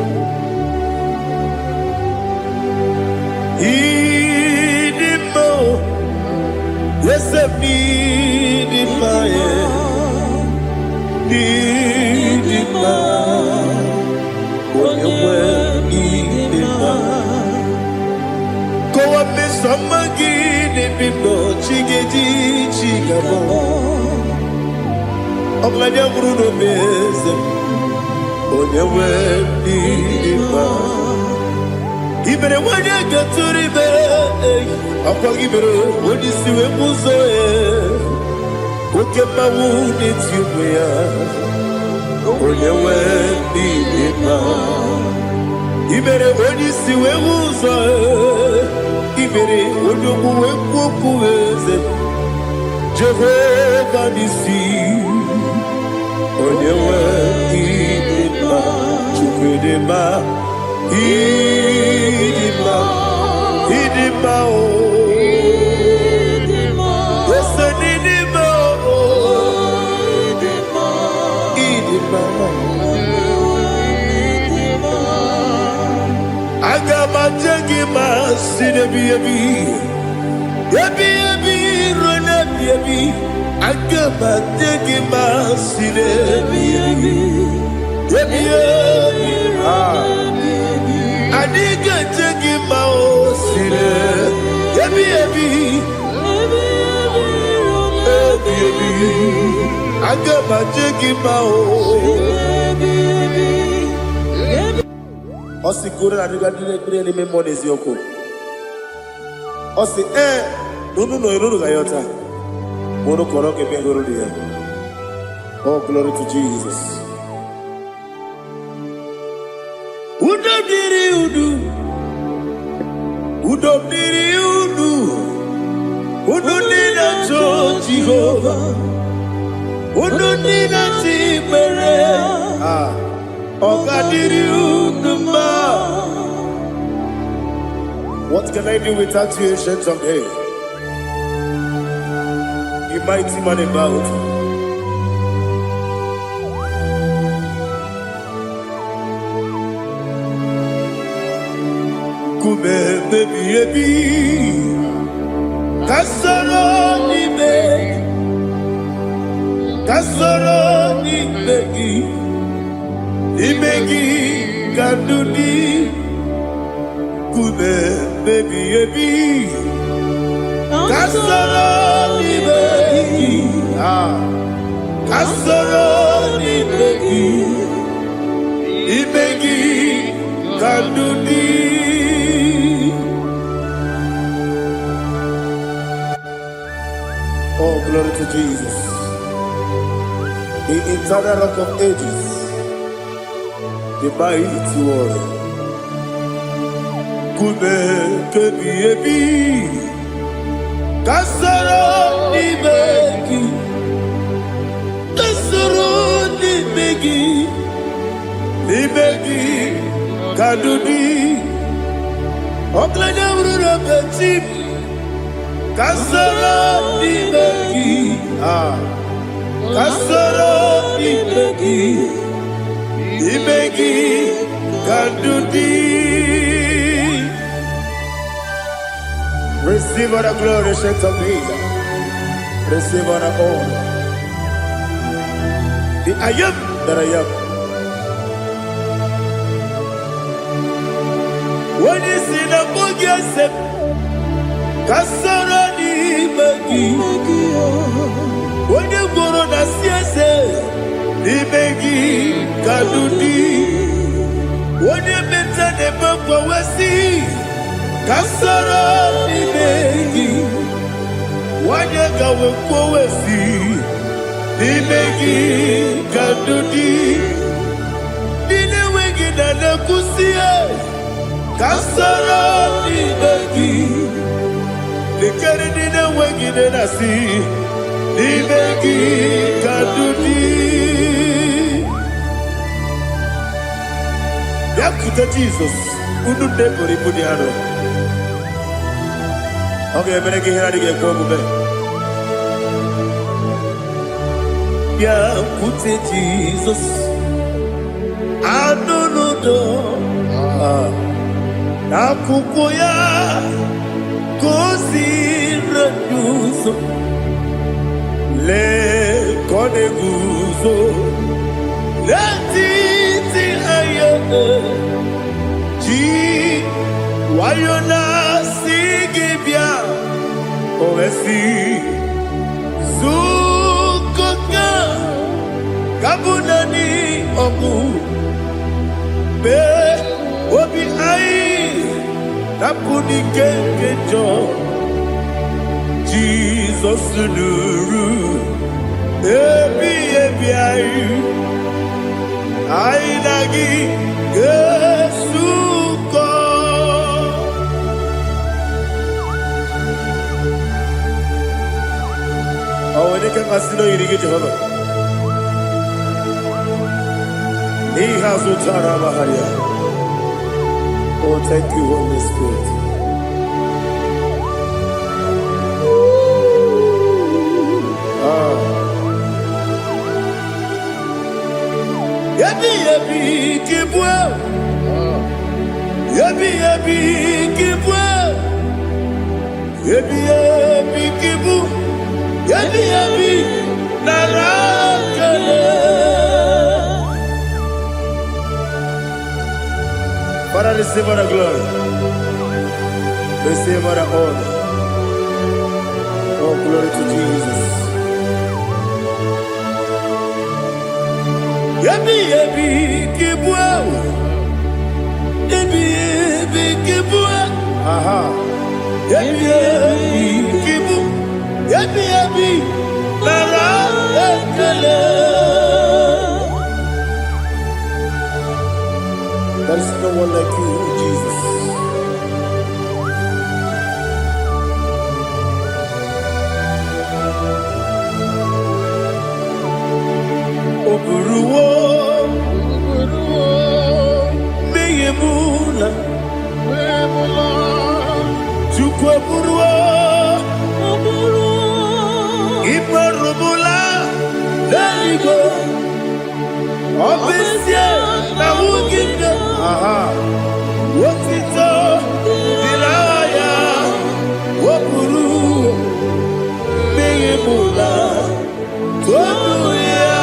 Idimo. Yesem Nidima ye. Nidima. Onyewe Nidima. Kowa mesamagi. Bibo chigeji chigabo Oglanya bruno meze Onyewe Nidima Ibere wanya gaturibe Akwa ibere wadi siwe muzoe Ukema wuni tiumya Onyewe Nidima Ibere wadi siwe muzoe Ibere odogu wekuku weze Jehovah Nisi Onyewe Nidima Chukwudema Idima Idima o Yese Nidima o Idima Agama jengima sinebi Yebi rona yebi Agama jengima sinebi Yebi Adiga jengima o sine Yebi Agama jengima o Osi kure na diga dire ni me monezi yoko. Osi nunu no iruru gayota. Mono koroke pengoro dia. Oh, glory to Jesus. Udo diri udu. Udo diri udu. Udo dina to Jehovah. Udo dina timere. What can I do without you, ancient of days? You mighty man about. Kume baby ebi, kasoro ni begi, kasoro ni begi. Ibegi Ganduni Kume baby ebi Kasoro Ibegi Kasoro Ibegi Ibegi Ganduni. Oh, glory to Jesus, the eternal rock of ages, the mighty one. Kume kebi ebi, kasoro ni begi, kasoro ni begi, ni begi kaduni. Oklanya urura beti, kasoro ni begi, kasoro ni begi. Imegi Kandudi. Receive all the glory, shake of Jesus. Receive all the honor. The I am that I am. When you see the book, you say, Kasarani Magi. When you go on the CSA, Imegi Kandudi. When you mention the book, we see. Kasarani Magi. When you go we see. Imegi Kandudi. Dine wegi na nakusiye. Kasarani Magi. Likari dine wegi na nasi. Imegi Kandudi. Yakuta Jesus. Unu nebori punyano. Okay, menegi hiradi ke kobe. Yakuta Jesus. Anonodo. Nakukoya. Kosi reduso. Le koneguso. Le titi ayane. Ji wayona sigibia. Oesi. Zukoka. Kabunani oku. Be obi ai. Napuni kenkejo. Jesus nuru. Ebi ai. Ai lagi Yesuko. Awani kan asilo irige Jehovah. He has utara baharia. Oh, thank you, Holy Spirit. Yabi yabi kibwa. Yabi yabi kibwa. Yabi yabi kibu. Yabi yabi narakale. Father, receive all the glory. Receive all the honor. Oh, glory to Jesus. Yabi yabi kibwa. Yabi yabi kibwa. Aha. Yabi yabi kibu. Yabi yabi narakale. There is no one like you, Jesus. Oburuwo, meyemula, chukwu oburuwo, imarubula, leligo, obesie na wugide. Aha. Wotito diraya wopuru meyemula toduya.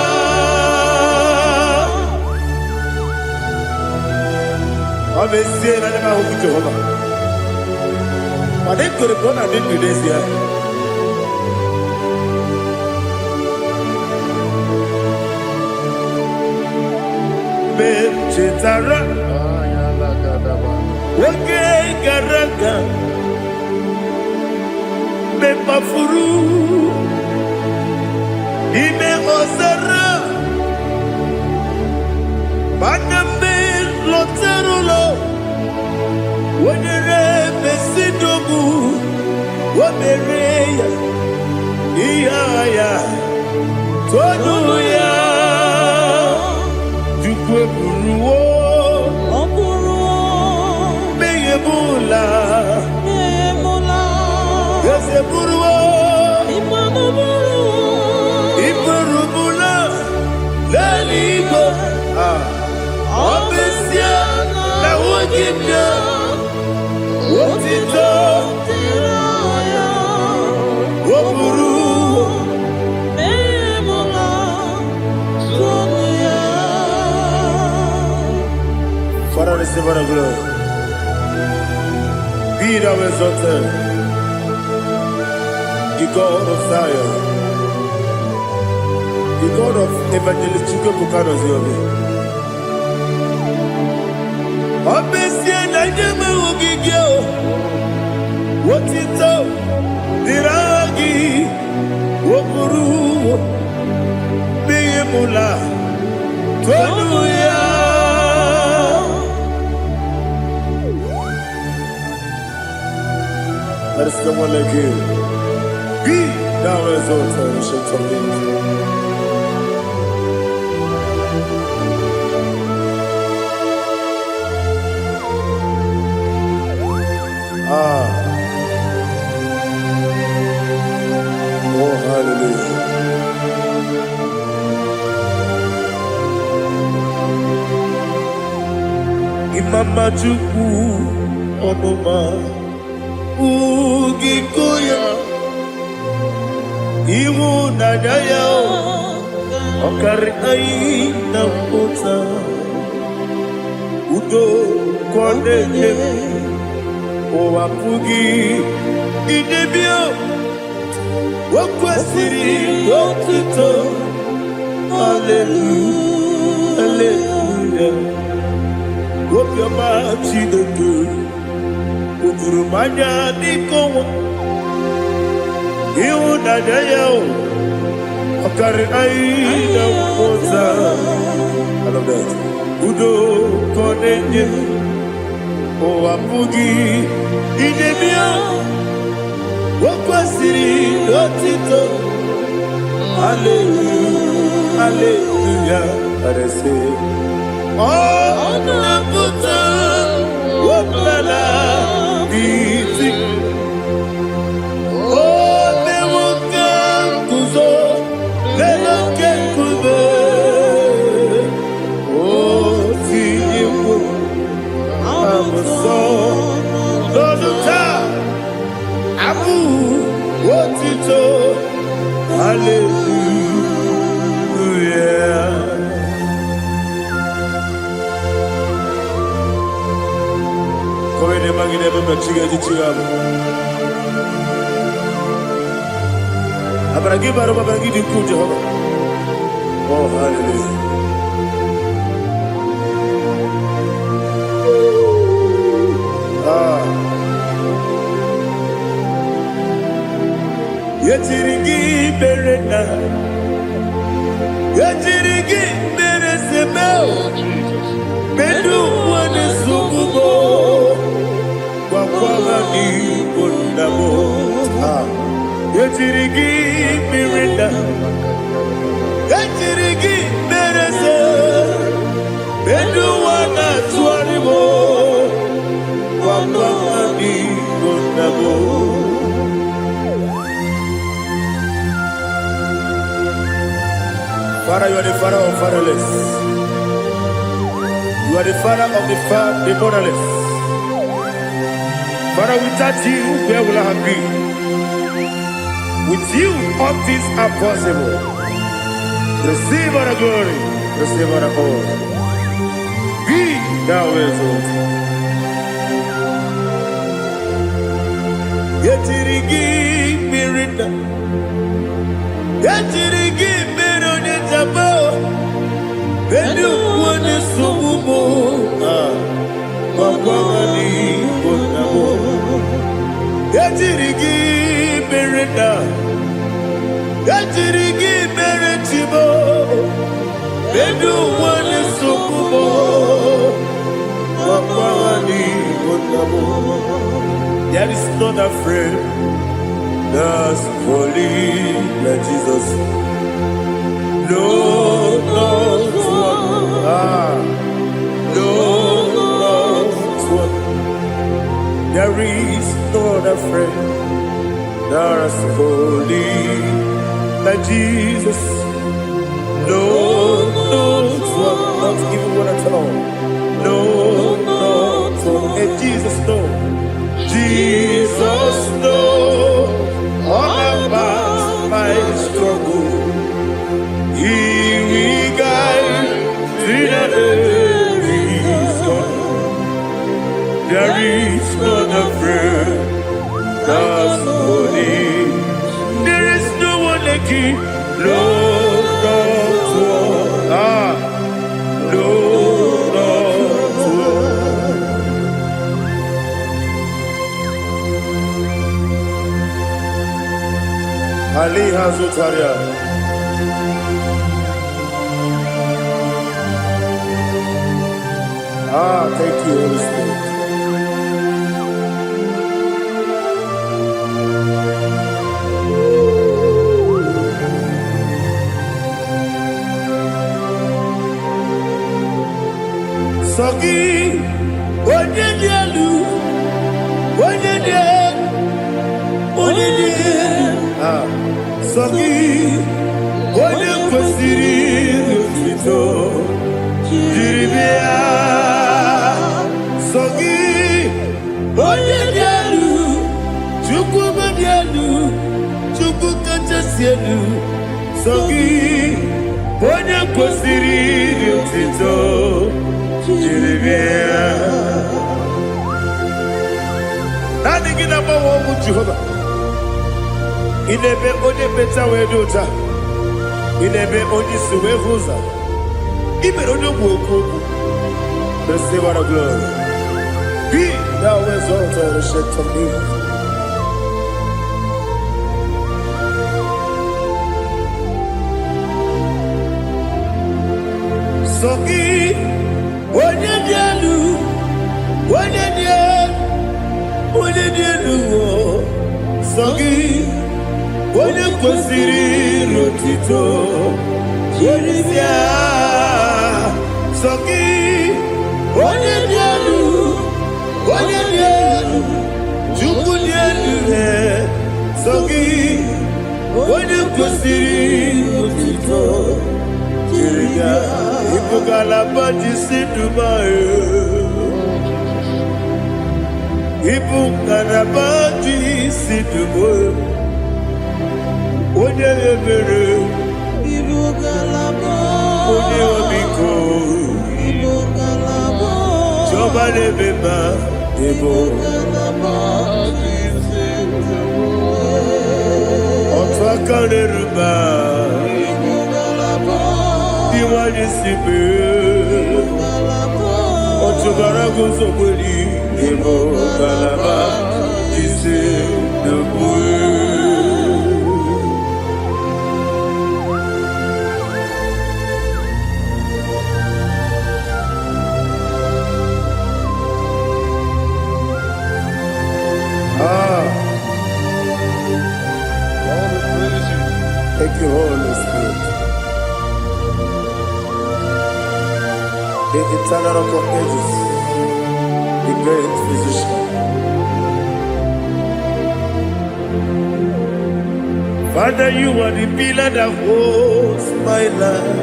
Obesie na nema huku Jehovah. Made kore bona dindu desia. Chetara Wage Garaga Me Mafuru Ime Osara Baname Loterulo Wenere Mesidobu Wamereya Iyaya Toduya Jukwe Buruwo Meyemula Yese Buruwo Imarubula Leligo Father, receive all the glory. Be thou exalted, the God of Zion, the God of Evangelist Chike Bukano Ziobi. Obesia na nyama ugigio, wotito, diragi, wokuru, biyemula, tonuya. There is no one like you. Be thou exalted, ancient of days. Oh, hallelujah. Imama Chukwu Onoma Ugikoya Iwu Nadaya Okari Aina Mota Udo Kondeye Owapugi Idebio Wakwasiri Wakito Hallelujah Hallelujah Wopioma Chidoku Udurumanya Nikowa Iwu Nadaya Okari Aina Mota I love that Udo Kondeye Owapugi Idebio Wakwasiri Otito Hallelujah Hallelujah I say Oh Nabuta Wapala Iti Oh Newoka Kuzo Newoka Kuzo Oh Tiyiwo Amuso Loduta Abu Wotito Hallelujah Koine magine baba chiga chiga Abaragi baro babaragi diku Jehovah Oh hallelujah Yetirigi berena Yetirigi beresebel Bedu wane sububo Wakwala ni bondabo Yetirigi berena Yetirigi berese Bedu wana tuaribo Wakwala ni bondabo Father, you are the father of fatherless. You are the father of the motherless. Father, without you, where will I have been? With you, all things are possible. Receive all the glory, receive all the honor. Be thou exalted. Yetirigi mirina, yetirigi mirone jabo, bedu wane subumo, wakwani bonamo. Yetirigi mirina, yetirigi miretibo, bedu wane subumo, wakwani bonamo. There is not a friend that's holy like Jesus. No, not one. No, not one. There is no other friend that's holy like Jesus. No, not one. Not even one at all. No, not one. And Jesus, no. Jesus knows all about my struggle. He will guide through the days. There is not a friend that's holy. There is no one like you. Lord, not one. Lord, not one. Ali Hazutaria. Thank you, Holy Spirit. Sogi, Onyedialu, Sogi, Onyekwesiri Otito, Jiribia, Sogi, Onyedialu, Chukwumadialu, Chukwukachasielu, Sogi, Onyekwesiri Otito, Jiribia. Nothing in about what Jehovah. In a bit only better way to ta. In a bit only Suwe Huza. Even on your book, the Savior of glory. Be thou exalted and shed to me. Sogi, Onyedialu, Onyedialu, Sogi, Onyekwesiri Otito, Jiribia, Sogi, Onyedialu, Chukwudialu, Sogi, Onyekwesiri Otito, Jiribia. Ipukalabadi Dubai. Ipukalabadi Dubai. Onye ebere. Onye omiko. Jọba lebeba. Ọtụ aka na-eruba. Iwani sibe, otubara gozoboli, ebo kalaba, jise debue. Thank you, Holy Spirit. The eternal rock of ages, the great physician. Father, you are the pillar that holds my life.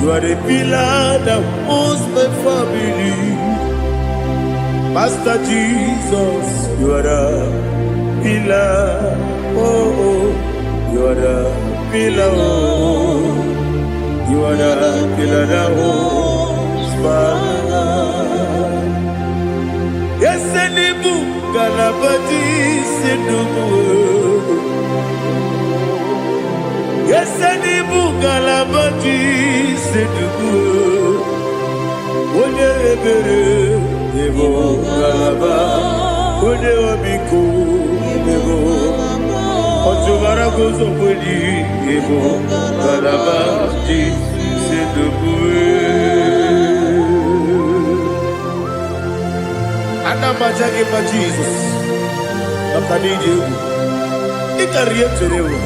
You are the pillar that holds my family. Master Jesus, you are the pillar. Oh, you are the pillar. Oh. You are the pillar that holds my life. Yes, any book, Galabati, Sidubu. Yes, any book, Galabati, Sidubu. When you're better, you will Galaba. When you're Biku, you will. Otubara gozo poli, ebo galaba di sedubue. Anamajage pa Jesus, akanije ubu, ikariye terewo.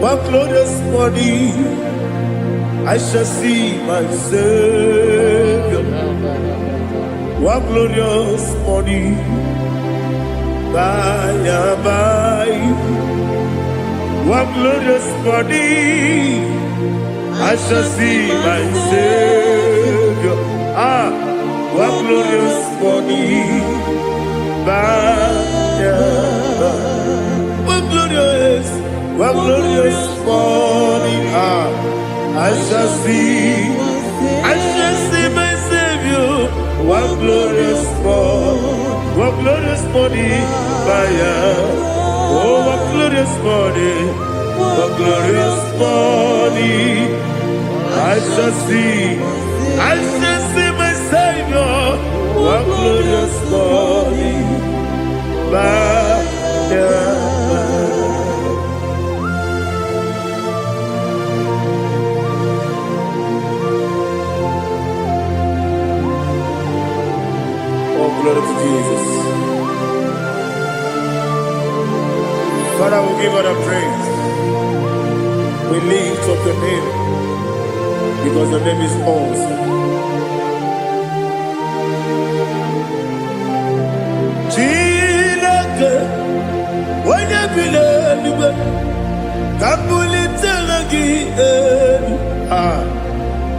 One glorious morning, I shall see my Savior. One glorious morning, by and by. One glorious morning, I shall see my Savior. One glorious morning, one glorious morning, I shall see my Savior. One glorious morning, oh, one glorious morning, I shall see my Savior. One glorious morning, oh, glory to Jesus. Father, we give all the praise. We lift up your name because your name is awesome. Chilake, when you believe, Kabuli Telagi,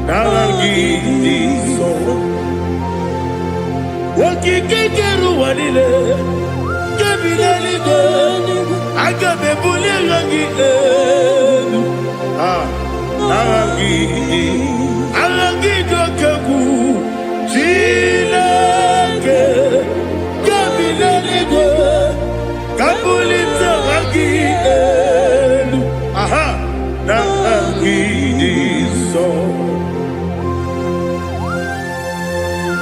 Nagi, so. Wakikeru wanile, Kabilaligo, Agabe Bulirangi, Alagi Dokagu, Chilake, Kabilaligo, Kabulita Ragi, Nagi, so.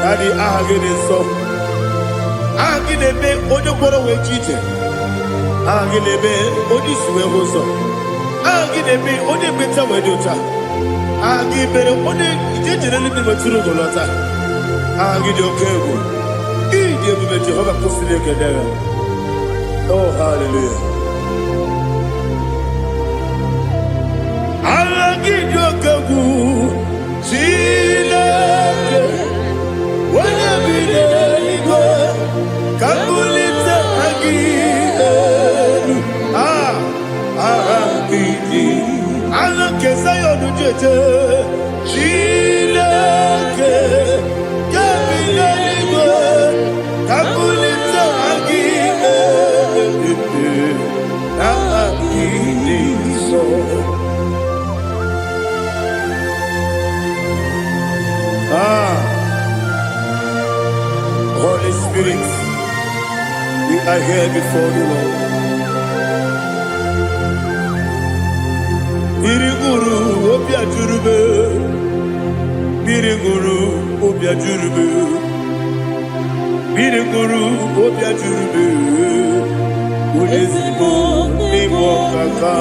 Daddy, so. Agilebe, Odoboro Wechite. Agilebe, Odiswe Hoso. Agilebe, Odebeta Wedota. Agibere, Ode, Generally Maturu Golota. Agidio Kego. Idiot Jehovah Postilic. Oh, hallelujah. Agidio Kego. Chile. Whatever you go. Kabulita Agilelu, Agidi, Alake Sayodu Jete, Chileke, Kabilaligo, Kabulita Agilelu, Agidi so. Holy Spirit, we are here before you, Lord. Biriguru Obia Jurube, Biriguru Obia Jurube, Biriguru Obia Jurube, Udesibo Nibo Kaka,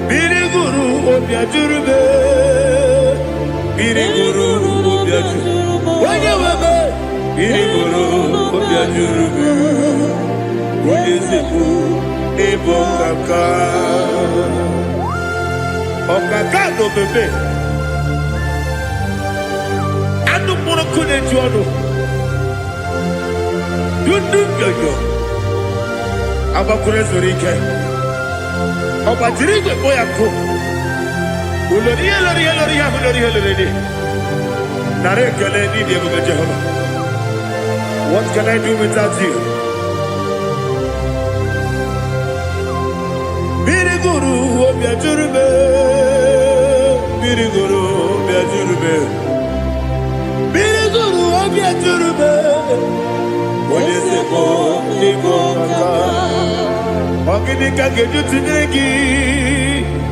Biriguru Obia Jurube, Biriguru Obia Jurube, Wanyawebe, Biriguru Obia Jurube, Udesibo Nibo Kaka. Okaka no bebe. Anu mono kune juano. Dundu yoyo. Abakure zorike. Obadirige boya ko. Ulori. Nare kele ni de bebe Jehovah. What can I do without you? Biriguru Obia Jurube, Biriguru Obia Jurube, Biriguru Obia Jurube. What is it for? Nibo Kaka. Ogidika geju tinegi,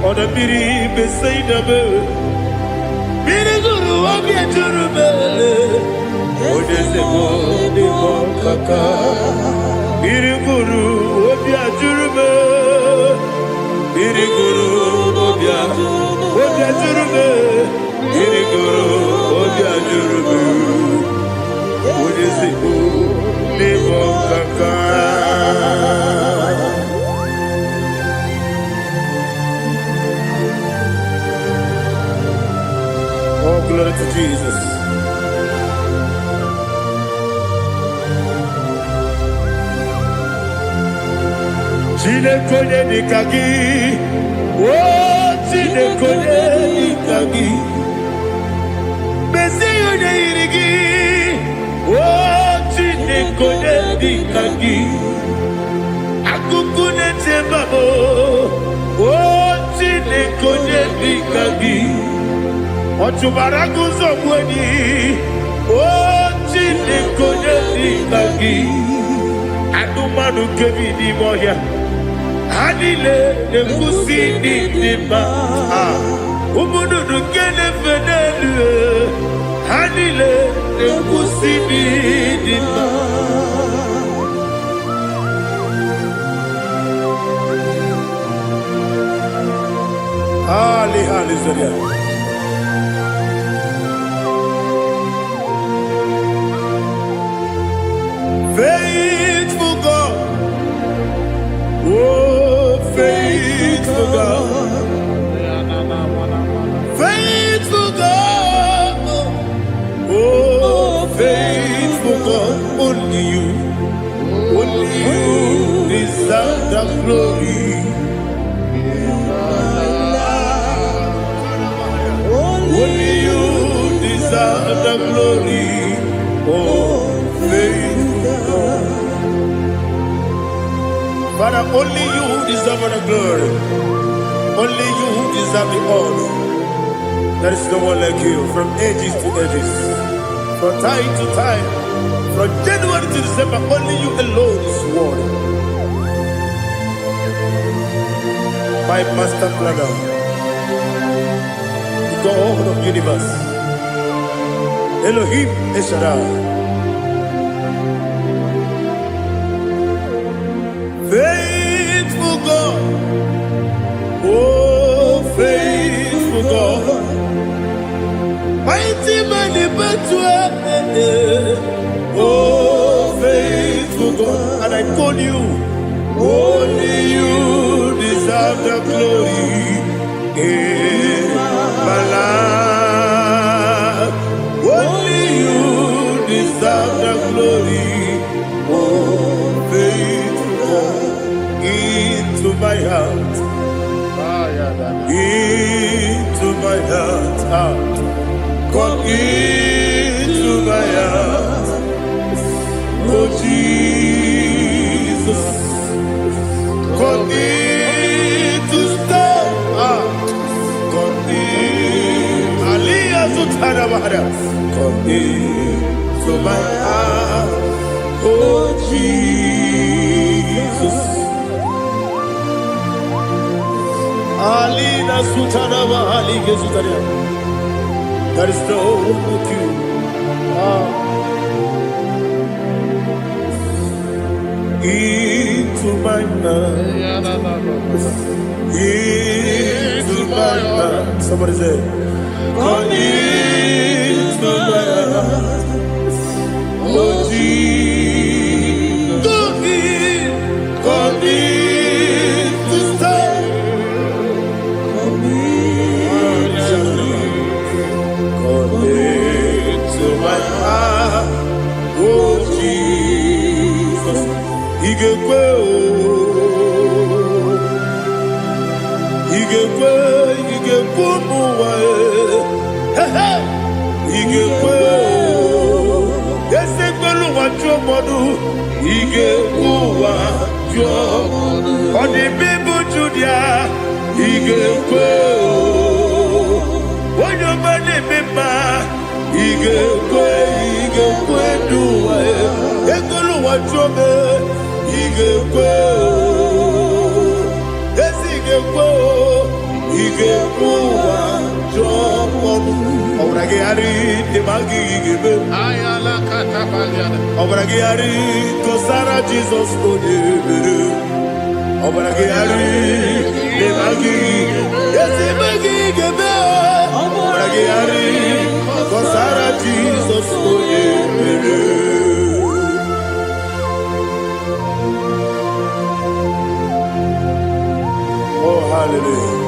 oda biri besaidabe. Biriguru Obia Jurube. What is it for? Nibo Kaka. Biriguru Obia Jurube. Biriguru Obia Jurube, Biriguru Obia Jurube, Udesibo Nibo Kaka. Oh, glory to Jesus. Chinekonye nikagi, oh chinekonye nikagi, Mesiyo neirigi, oh chinekonye nikagi, Akukune tembabo, oh chinekonye nikagi, Ochubaraguzo mweni, oh chinekonye nikagi, Adumanu kevidi moya. Hanile ne kusini nima, umudu kene fenelu. Hanile ne kusini nima. Ali zoria. Faithful God, oh faithful God, faithful God, oh faithful God, only you deserve the glory. Only you deserve the glory, oh faithful God. Father, only you deserve the glory. Only you deserve the honor. There is no one like you from ages to ages, from time to time, from January to December. Only you alone is worthy. My master planner, the God of the universe, Elohim Eshadai. Faithful God, oh faithful God, mighty man in battle, oh faithful God, and I call you, only you deserve the glory in my life, only you deserve the glory, oh faithful God. Into my heart, into my heart, come into my heart, oh Jesus, come in to stay, come in, Aliyah Zutanabara, come into my heart, oh Jesus. Alina Sutanaba Ali Gesutaria. There is no one like you. Into my heart. Into my heart. Somebody say, come into my heart. Oh Jesus. Come in to stay. To my heart, oh Jesus, He gave on the people Judah, He gave when your money member, He gave do Ekolo wachobe, He gave yes, He gave Obrage ari de magi give Ayala katapaliana. Obrage ari kosara Jesus ode Obrage ari de magi yes magi give Obrage ari kosara Jesus ode Oh hallelujah.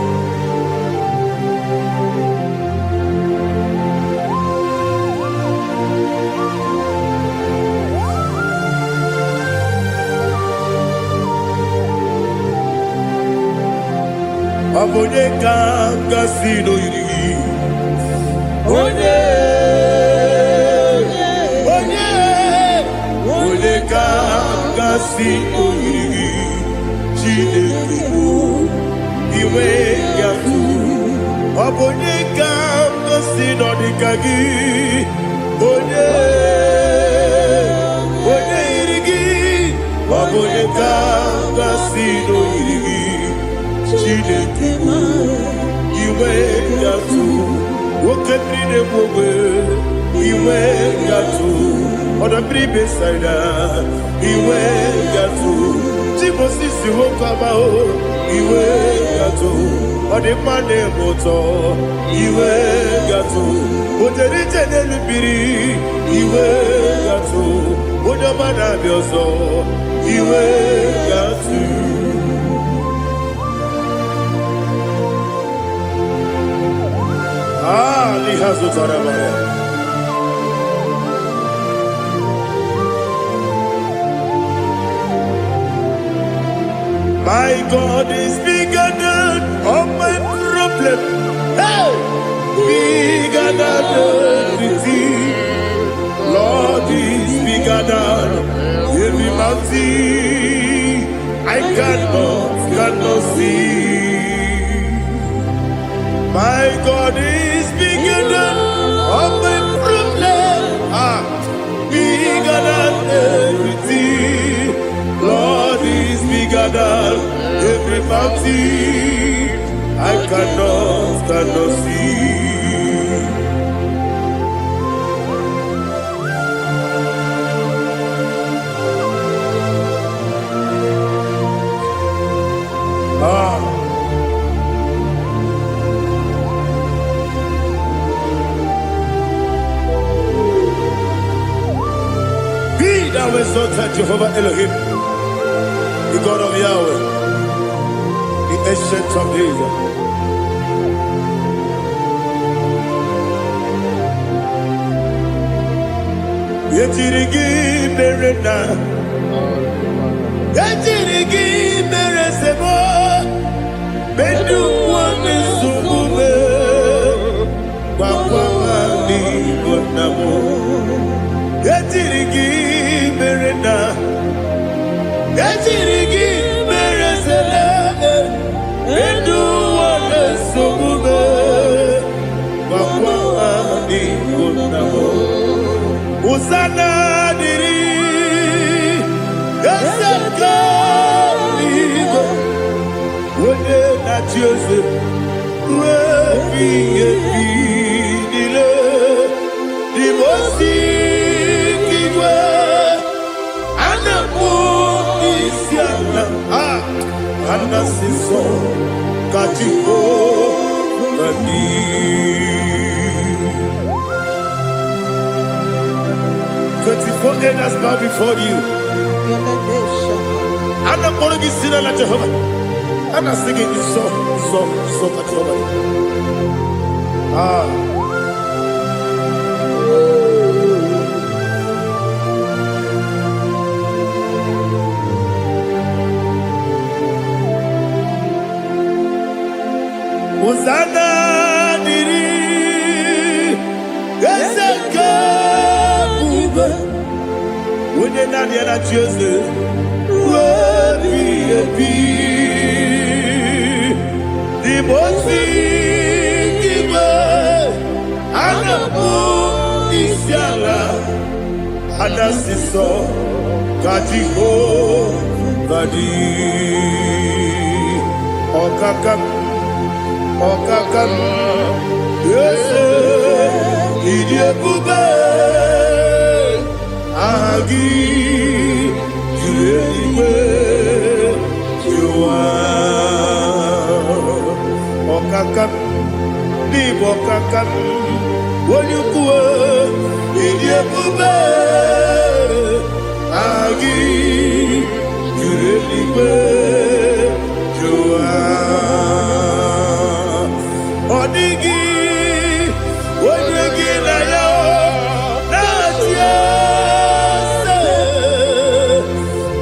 Abonye kanga sino yirigi. Onye kanga sino yirigi. Chineke iwe yatu. Abonye kanga sino dikagi. Onye yirigi. Abonye kanga sino yirigi. Chineke iwe yatu. Wokebrine mwe iwe yatu. Oda bribe saida iwe yatu. Timosisi wokama o iwe yatu. Ode mane moto iwe yatu. Oderi tenelu biri iwe yatu. Oda mana bioso iwe yatu. Lihazu Tarabaya. My God is bigger than all my problem. Hey! Bigger than everything. Lord is bigger than every mountain. I cannot see. My God is bigger than all my problem. Bigger than everything. Lord is bigger than every mountain. I cannot see. Thou exalted Jehovah Elohim, the God of Yahweh, the ancient of days. Yetirigi merena, yetirigi meresemo, bedu wane sumube, kwa mani bonamo. Yetirigi merena, yetirigi meresele, bedu wane sumube, kwa mani bonamo. Usana diri, yesaka ligo, wone na Joseph, wepi dile, dimosi kiwe, anamu isiana, anasiso katiko gani. 24 elders bow before you. I'm not going to be seen like Jehovah. I'm not singing this song like Jehovah. Hosanna diri, Yesaka. When you're not yet at Joseph, the most Anamu Isiala, Anasiso, Kajiho, Vadi, Okakam, yes, Idiabube. Agi, Juliwe, Jua, Okakam, Libo Kakam, Wonyukue, Idiabube, Agi, Juliwe, Jua, Odigi, Wonyuki na yo, Natia.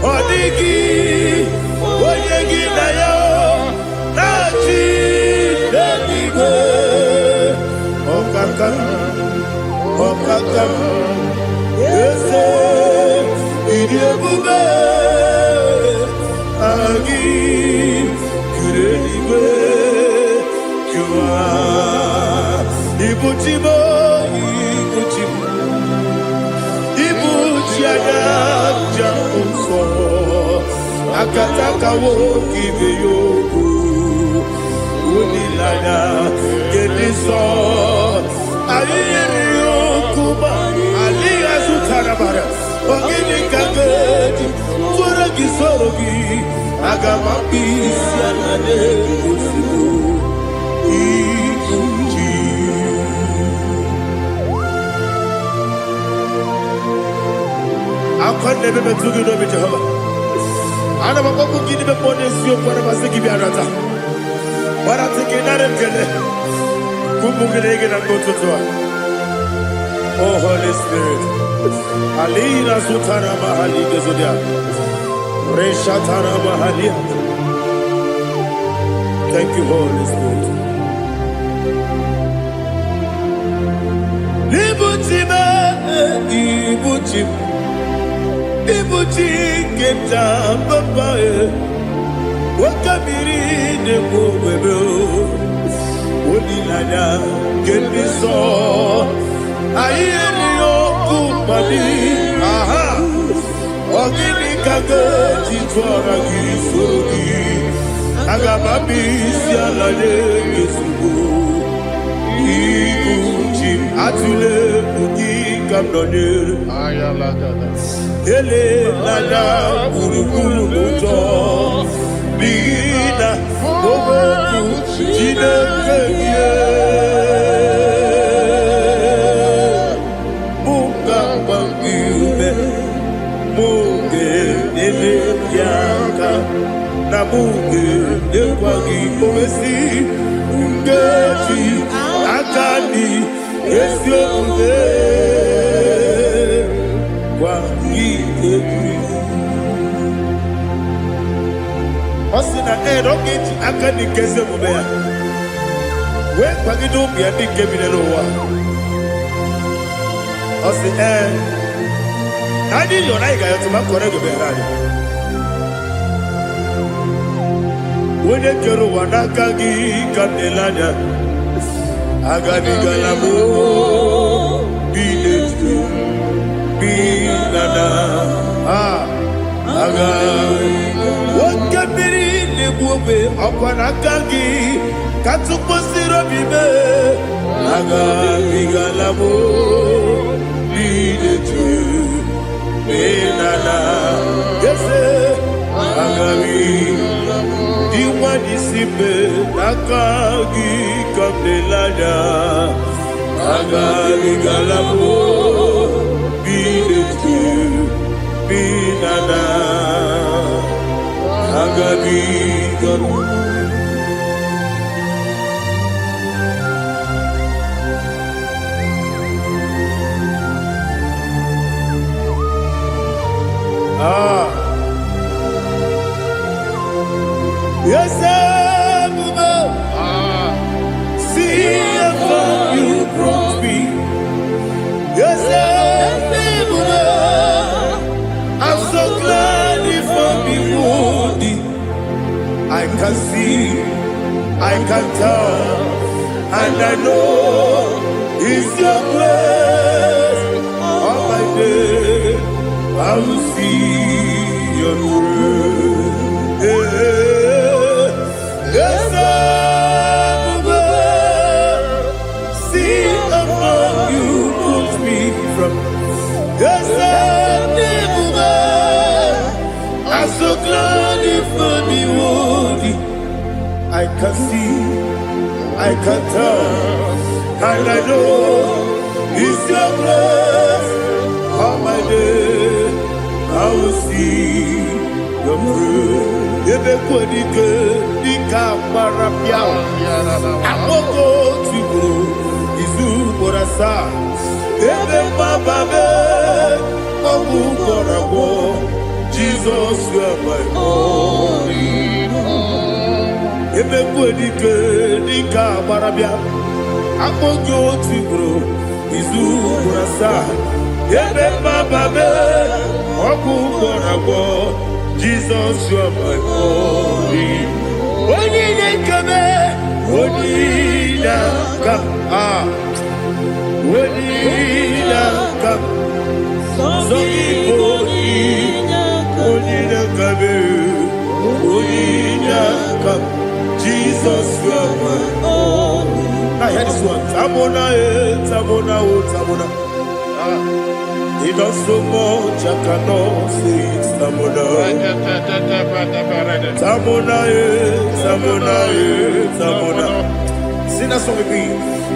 Odigi, Oyegi na yo, Nachi. Akataka wo give you Unilana Gediso Ayiri Okuba Aliya Sutarabara Ogini Kagedi Furagi Sorogi Agamapi Sianade Usibu Ikuji Akwande bebe tugi no bi Jehova Ana bako gidi be bone sio kwa base gibi arata Bara tiki nare kele Kumbugirege na kototoa Oh Holy Spirit Alina sutara mahali gezodia Resha tara mahali Thank you Holy Spirit Libutime Ibutime Ibuti keta papa Wakabiri de bobebe Onilanya keniso Ayeni okupani Aha Ogini kage Jitwara gisogi Agamabi sialade Yesubu Ibuti Atule Buki Kamdonir Ayalagada. Ele lala urukuru muto Bina Oboku Jine kenye Munga bangiume Munge nele yaka Na munge nekwagi omesi Ungeji akani Esyo unge Osina rogeji akani kese mubea We kwagido biandi kebinelo wa Osi Nani yona iga yotuma kore geberani Wene kero wanakagi kanelanya Agani galamo Binetu Binana Aga Wakabiri Nebuwe Akwanakagi Katuposiro Bibe Aga Bigalamo Binetu Binana Yese Aga Diwani Sibe Nakagi Kamdelada Aga Bigalamo Binana Agabi Yes, see how you brought me. Yes, I'm so glad if I'm wounded. I can see, I can tell, and I know it's your grace. On my day, I will see your grace. Yes, see above you put me from. Yes, I'm so glad if me woody. I can see, I can tell, and I know it's your grace. On my day, I will see your grace. Ebe kodike dika marapia. Akoko tibo izu borasa. Ebe mababe obu korabo. Jesus, you are my only home. Ebe kodike dika marapia. Akoko tibo izu borasa. Ebe mababe obu korabo. Jesus, you are my only. Onina kame, onina kam, onina kam. So onina kame, come. Jesus, you are my only. Now hear this one. Tamona, Tamona, Tamona. He does so much, I cannot say it. Tamona. Tamona, Tamona, Tamona. Sing that song with me.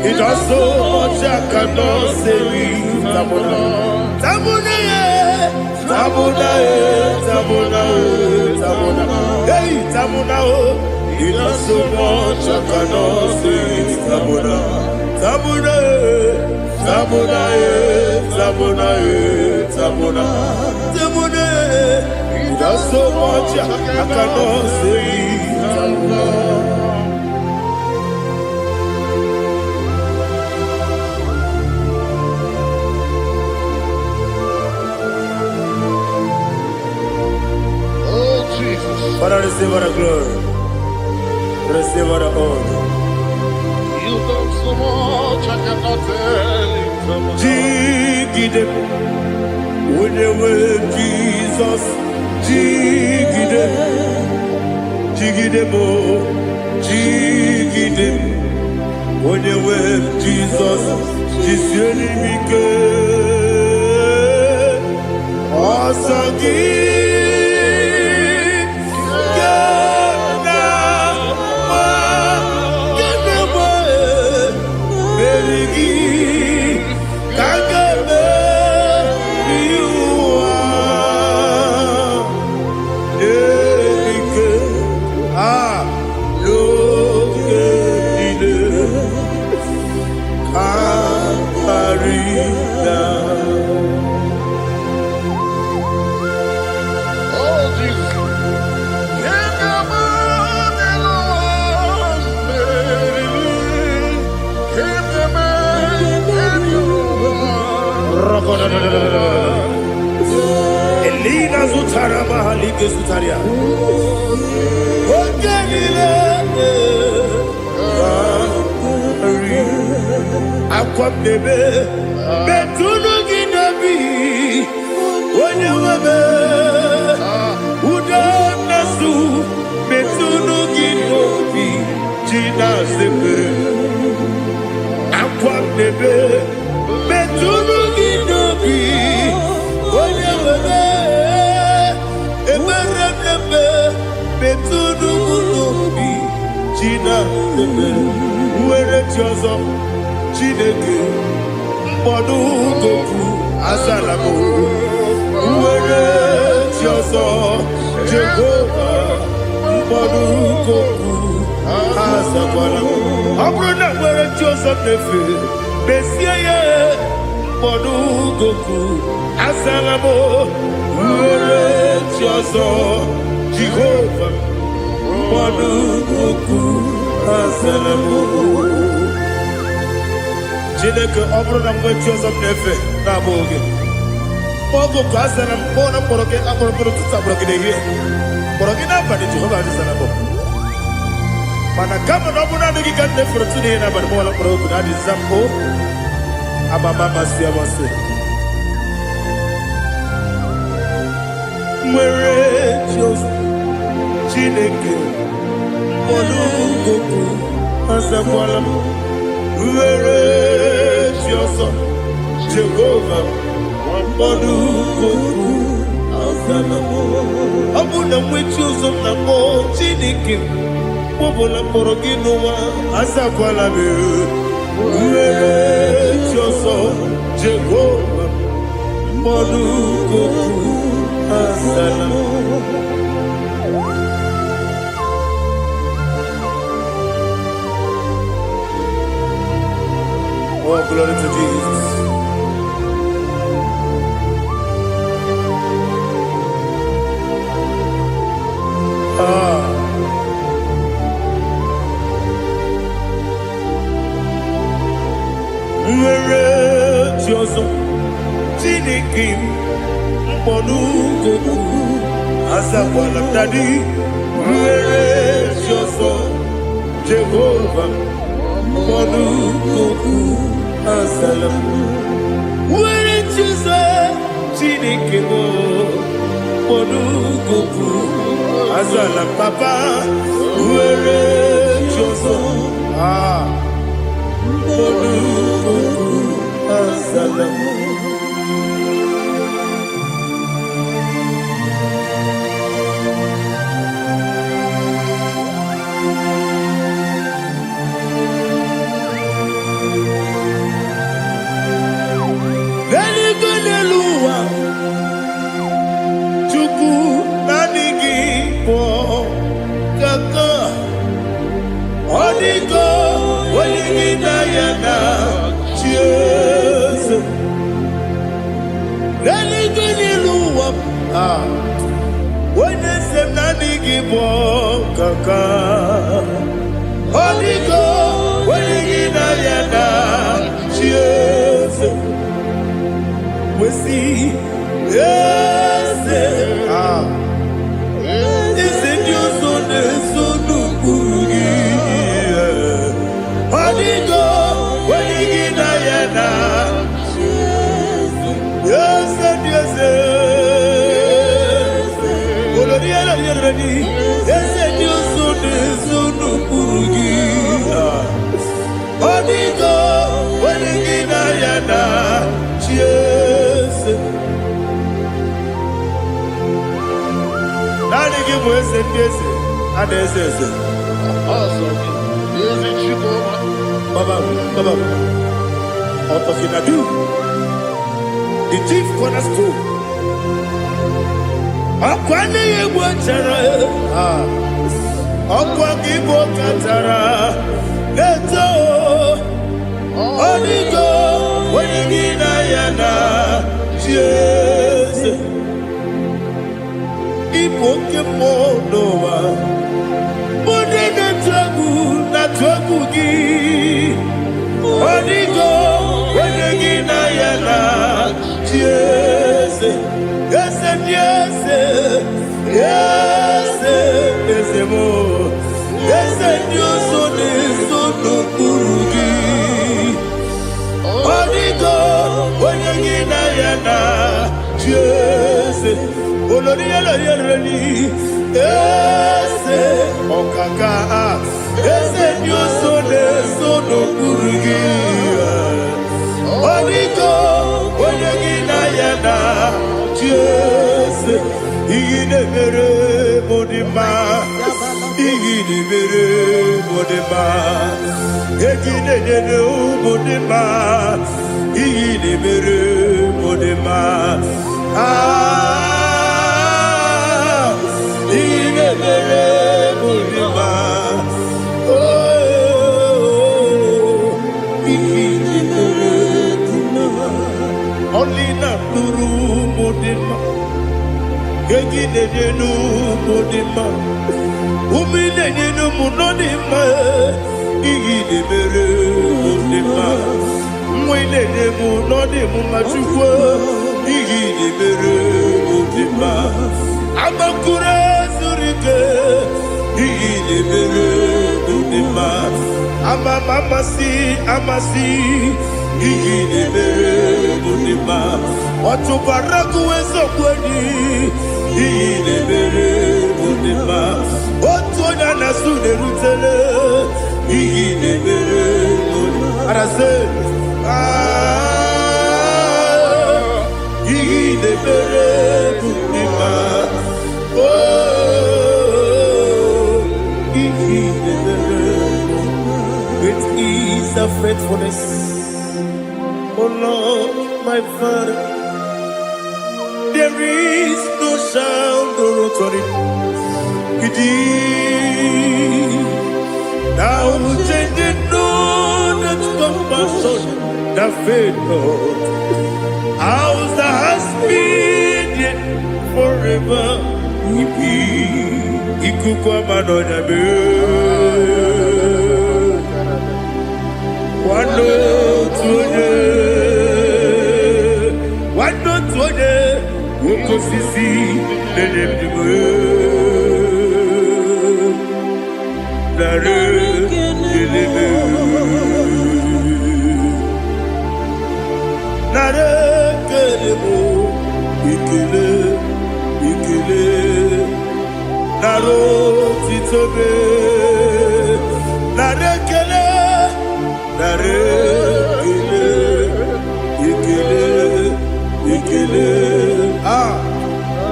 He does so much, I cannot say it. Tamona. Tamona, Tamona, Tamona, Tamona. Hey, Tamona, he does so much, I cannot say it. Tamona. Tamona, Tamona, Tamona, Tamona, Tamona. He does so much, I cannot say it. Tamona. Father, receive our glory. Receive our honor. You done so much, I cannot tell it. Jigide, when you were Jesus, Jigide, Jigide mo, Jigide, when you were Jesus, Jisyenimike, Asagi. Elina Zutara Mahalike Zutaria. Aqua bebe, Betunu Ginabi, when you were Udanasu, Betunu Ginobi, Gina Zebe, Aqua bebe, Betunu Ginobi, when you were Eberebe, Betunu Ginobi, Gina Zebe, where it was. Chineke mkpọdụ goku azalamo uwere ti ọzọ Jehova mkpọdụ goku azakwalamo ọ bụrụ na nwere ti ọzọ na-efe besie ya mkpọdụ goku azalamo uwere ti ọzọ Jehova mkpọdụ goku azalamo. Chineke ọ bụrụ na mgbe chi ọzọ m na-efe na-abụ oge ọgụ ka a sara m kpọọ na mkpọrọ gị akpọrọ mkpọrọ tụtụ akpọrọ gị n'ehihie kpọrọ gị n'abalị Jehova adịzara m mana kama na ọ bụrụ na adịghị ka m na-efere tụ n'ihe n'abalị mọla mkpọrọ ogu na adịza m o amama amasị amasị nwere chi ọzọ Chineke mkpọrọ ogu azakwala m were chi ọzọ Jehova mkpọdụ goku azalamo ọ bụ na nwe chi ọzọ na mbọ Chineke kpọbụla mkpọrọ gị n'ụwa azakwala m were chi ọzọ Jehova mkpọdụ goku azalamo. Oh, glory to Jesus. Nwere chi ọzọ Chineke mkpọdụ goku azakwala m dadi nwere chi ọzọ Jehova mkpọdụ goku azalamo nwere chi ọzọ Chineke mkpọdụ goku Azala papa, uere choso. Azala. The chief cornerstone. Akwane yebo chara. Akwa kibo katara. Leto. Onigo. Wenigina yana. Jesus. Ipo kemo noa. Mone na tragu gi. Onigo. Wenigina yana. Yes, yes, yes, yes, yes, more. Yes, Dios son eso no kurugi. Onigo, oyegina yana. Yes, oloria la yereni. Yes, okaka. Yes, Dios son eso no kurugi. Onigo, oyegina yana. Yes, igine mere modima, igine mere modima, igine mere modima, igine mere modima. Igine mere modima. Igine mere modima. Only not guru modima. Gegi nu modima. Umi nu munodima. Igi de mere modima. Mwe mu nodimu machukwa. Igi de mere modima. Amakure surike. Igi de mere modima. Amasi. Igi de mere modima. Watu baraku wezo kweni. Igi de mere modima. Watu na sude rutele. Igi de mere modima. Arase. Igi de mere modima. Igi de mere modima. Great is the faithfulness. Oh Lord, my Father, there is no sound or authority. Thou changest not that compassion, the faith, Lord. Ours that has been yet forever. Ikukwa manonya be. Wano tuone. Wano tuone. Woko sisi. Nedem diwe. Nare. Dileme. Nare. Kelemo. Ikele. Ikele. naro titobe narekele ikele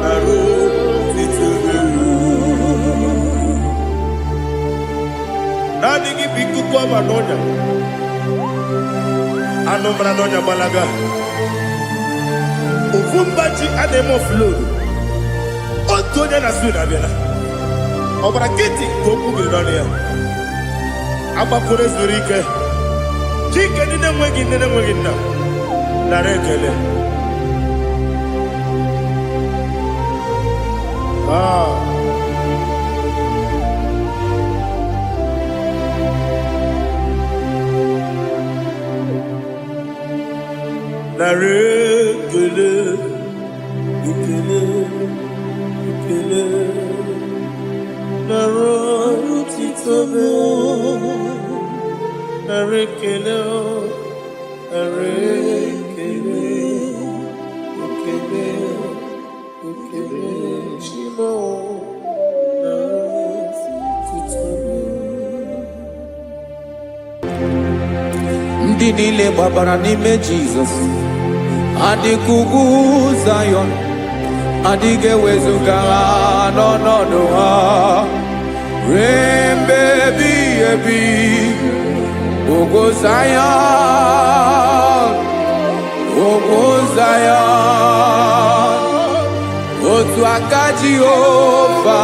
naro titobe nani gibiku kwa manonya anomra nonya balaga ufumbaji anemo flow otonya na suna bela obra kiti goku bironia aba kore zurike chike nine mwegi na narekele narekele ikele naro titobe narekele shimo naro titobe. Ndị niile gbabara n'ime Jizọs adịghị ugwu Zayọn, adịghị ewezuga ha n'ọnọdụ ha ruo mgbe ebighị ebi. Ugwu Zayọn, ugwu Zayọn, otu aka Jehova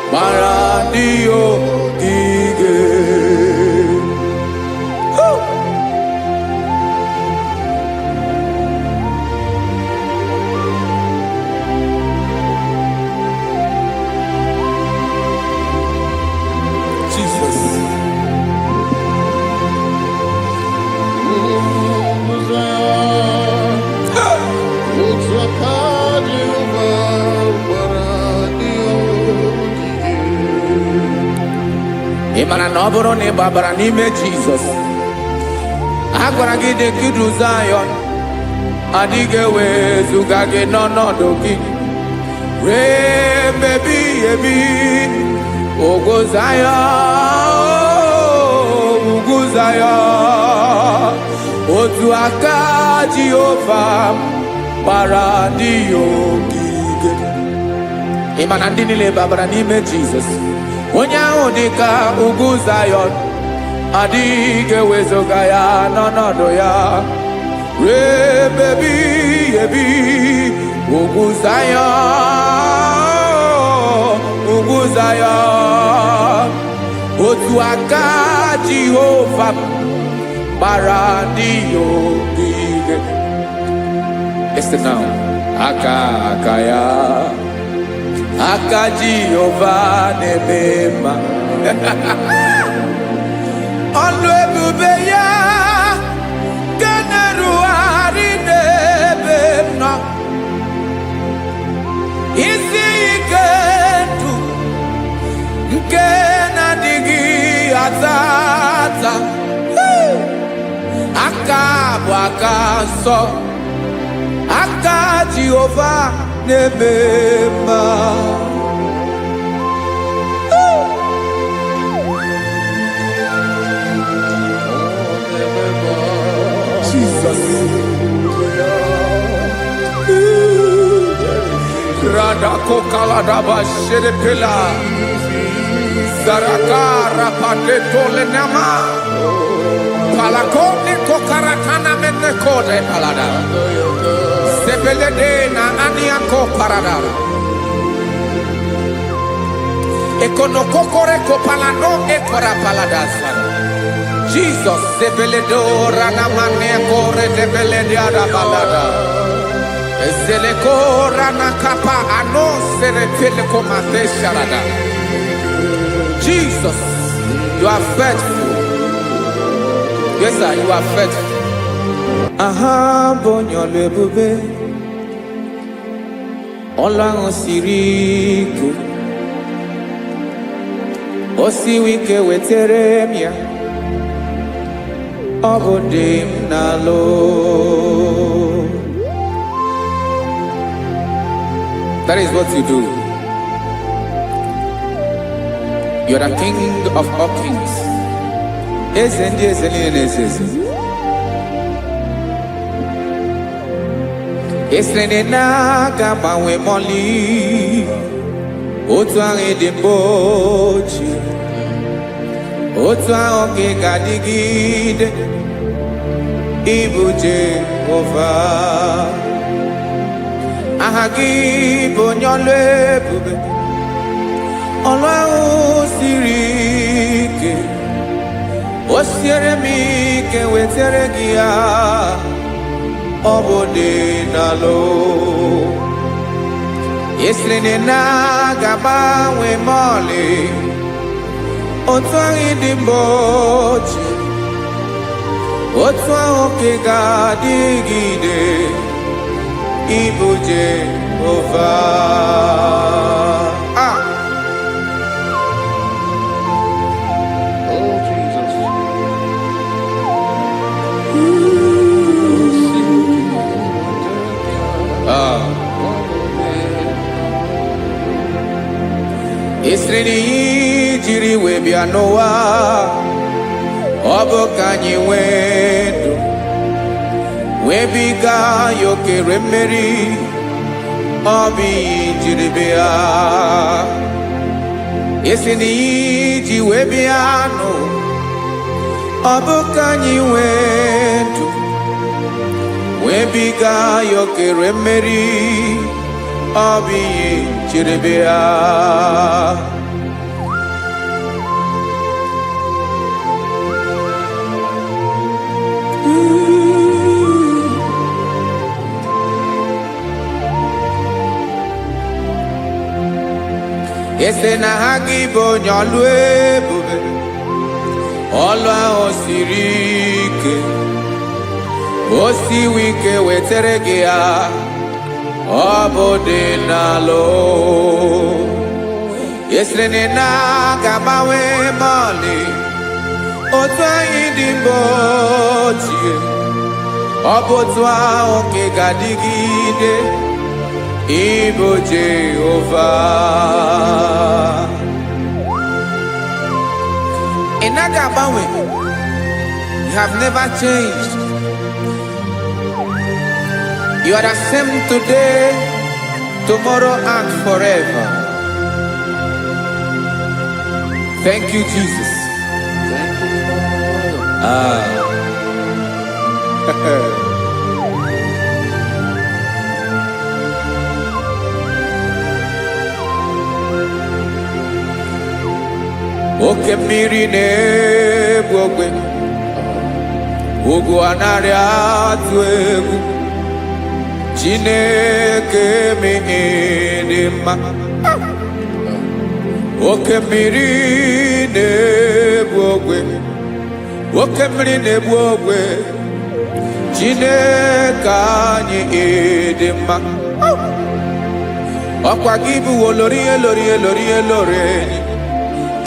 gbara ndị ogige. Ị mara na ọ bụrụ na ị gbabara n'ime Jizọs, a gwara gị dị ka Zayọn, adịghị ewezuga gị n'ọnọdụ gị ruo mgbe ebighị ebi. Ugwu Zayọn, ugwu Zayọn, otu aka Jehova gbara ndị ogige. Ị ma na ndị niile gbabara n'ime Jizọs, onye ahụ dị ka ugwu Zayọn, adịghị ewezuga ya n'ọnọdụ ya ruo mgbe ebighị ebi. Ugwu Zayọn, ugwu Zayọn, otu aka Jehova gbara ndị ogige. Listen now, aka ya, aka Jehova na-eme mma. Ọlụ ebube ya ga na-erugharị n'ebe m nọ. Isi ike ndụ nke na-adịghị ata ata, aka bụ aka nsọ, aka Jehova na-eme mma. Jesus. Radako kaladaba sherepela zarakara pateto lenama palakone kokaratana mene kode palada sebelede na aniako parada ekono kokore kopalano ekora paladasa. Jesus sebeledo rana mane kore debelede ada balada. Ezeleko rana kapa ano serepele komate sharada. Jesus, you are faithful. Yes sir, you are faithful. Aha bonyo lebube Ọlọ́run siriku Osiwike wetere mia Obodim nalo. That is what you do. You are the King of all kings. Eze ndị eze niile na-eze eze. Esere na-aga gbanwe mọlị, otu ahụ dị mgbe ochie, otu ahụ ka ị ga-adịgide, ịbụ Jehova. Aha gị bụ onye ọlụ ebube, ọlụ ahụ siri ike, o siere m ike wetere gị ya, ọ bụ dị n'alụ. Esiri na-agbanwe mọlị, otu ahụ dị mgbe ochie, otu ahụ ka ị ga-adịgide, ịbụ Jehova. Oh, Jesus. Esiri na ihe jiri wee bịa n'ụwa, ọ bụ ka anyị nwee ndụ, wee biga ya okere mmeri, ọ bụ ihe jiri bịa. Esi na ihe ji wee bịa nụ, ọ bụ ka anyị nwee ndụ, wee biga ya okere mmeri, ọ bụ ihe jiri bịa. Ese na ha gị bụ onye ọlụ ebube, ọlụ ahụ siri ike, o siwe ike wetere gị ya, ọ bụ dị n'alụ. Ese na na-agbanwe mọlị, otu anyị dị mgbe ochie, ọ bụ otu ahụ ka ị ga-adịgide, ịbụ Jehova. Ị naghị agbanwe. You have never changed. You are the same today, tomorrow and forever. Thank you, Jesus. Thank you, Lord. Oke mmiri na-egbu ogwe, ugwu anaghị atụ egwu, Chineke mee dị mma. Oke mmiri na-egbu ogwe, oke mmiri na-egbu ogwe, Chineke anyị dị mma. Ọkwa gị bụ olori elori elori elori enyi,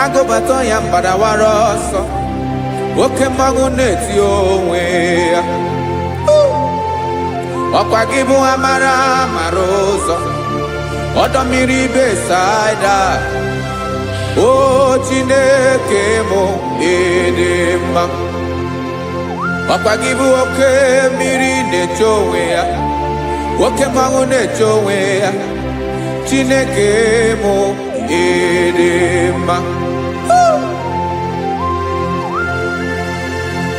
agụbata ya mbadawara ọsọ, oke mmanwụ na-eti onwe ya. Ọkwa gị bụ amara amara ụzọ, ọdọ mmiri Besaida, o Chineke mụ ịdị mma. Ọkwa gị bụ oke mmiri na-eche onwe ya, oke mmanwụ na-eche onwe ya, Chineke mụ ịdị mma.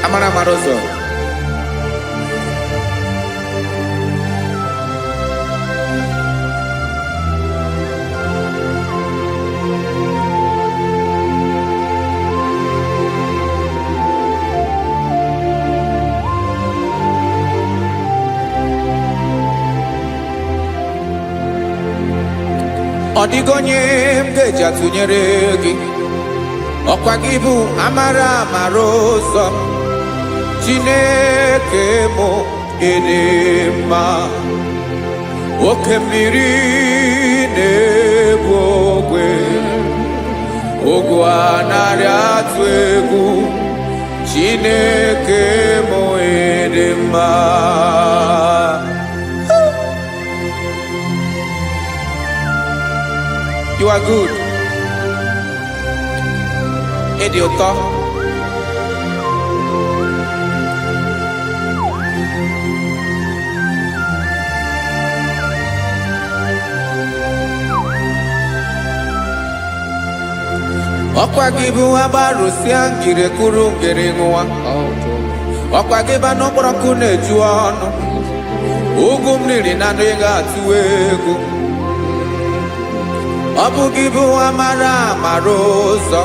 Amara amara ụzọ, ọ dịghị onye m ga-eji atụnyere gị. Ọkwa gị bụ amara amara ụzọ, Chineke mụ ịdị mma. Oke mmiri na-egbu ogwe, ogwu anaghị atụ egwu, Chineke mụ ịdị mma. You are good. ịdị ụtọ. Ọkwa gị bụ agbarụsịa ngire kụrụ ngere nwa. Ọkwa gị ba n'ụkpọrọkụ na-eju ọnụ. Ugwu mmiri na anụ ị ga-atụ egwu. Ọ bụ gị bụ amara amara ụzọ.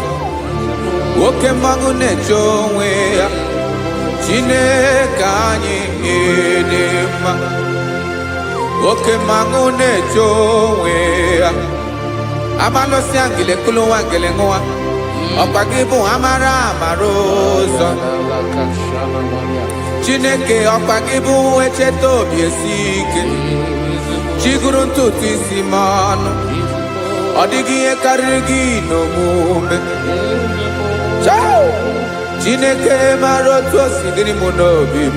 Oke mmanwụ na-eche onwe ya. Chineke anyị dị mma. Oke mmanwụ na-eche onwe ya. Abalụsịa ngile kụrụ nwa ngele nwa. Ọkwa gị bụ amara amara ụzọ. Chineke ọkwa gị bụ echeta obi esi ike. Chiguru ntutu isi m ọnụ. Ọ dịghị ihe karịrị gị n'omume. Chineke mara otu o si dịrị m n'obi m.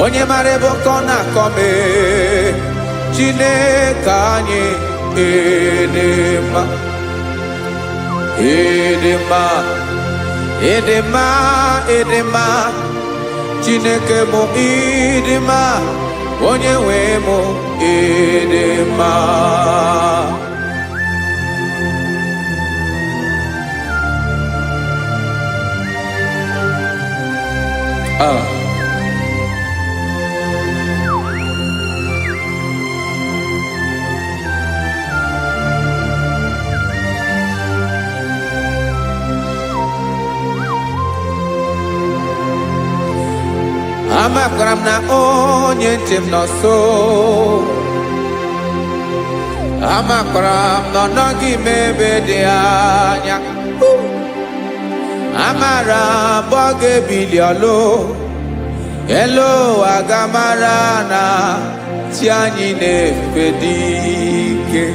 Onye mara ebe ọkọ na-akọ m. Chineke anyị dị mma. Ịdị mma, ịdị mma, ịdị mma. Chineke mụ ịdị mma. Onye nwe mụ ịdị mma. Amakwara m na onye nche m nọ nso. Amakwara m na ọ nọghị m ebe dị anya. Amara m ọ ga-ebili ọlụ. Elu aga mara na chi anyị na-efe dị ike.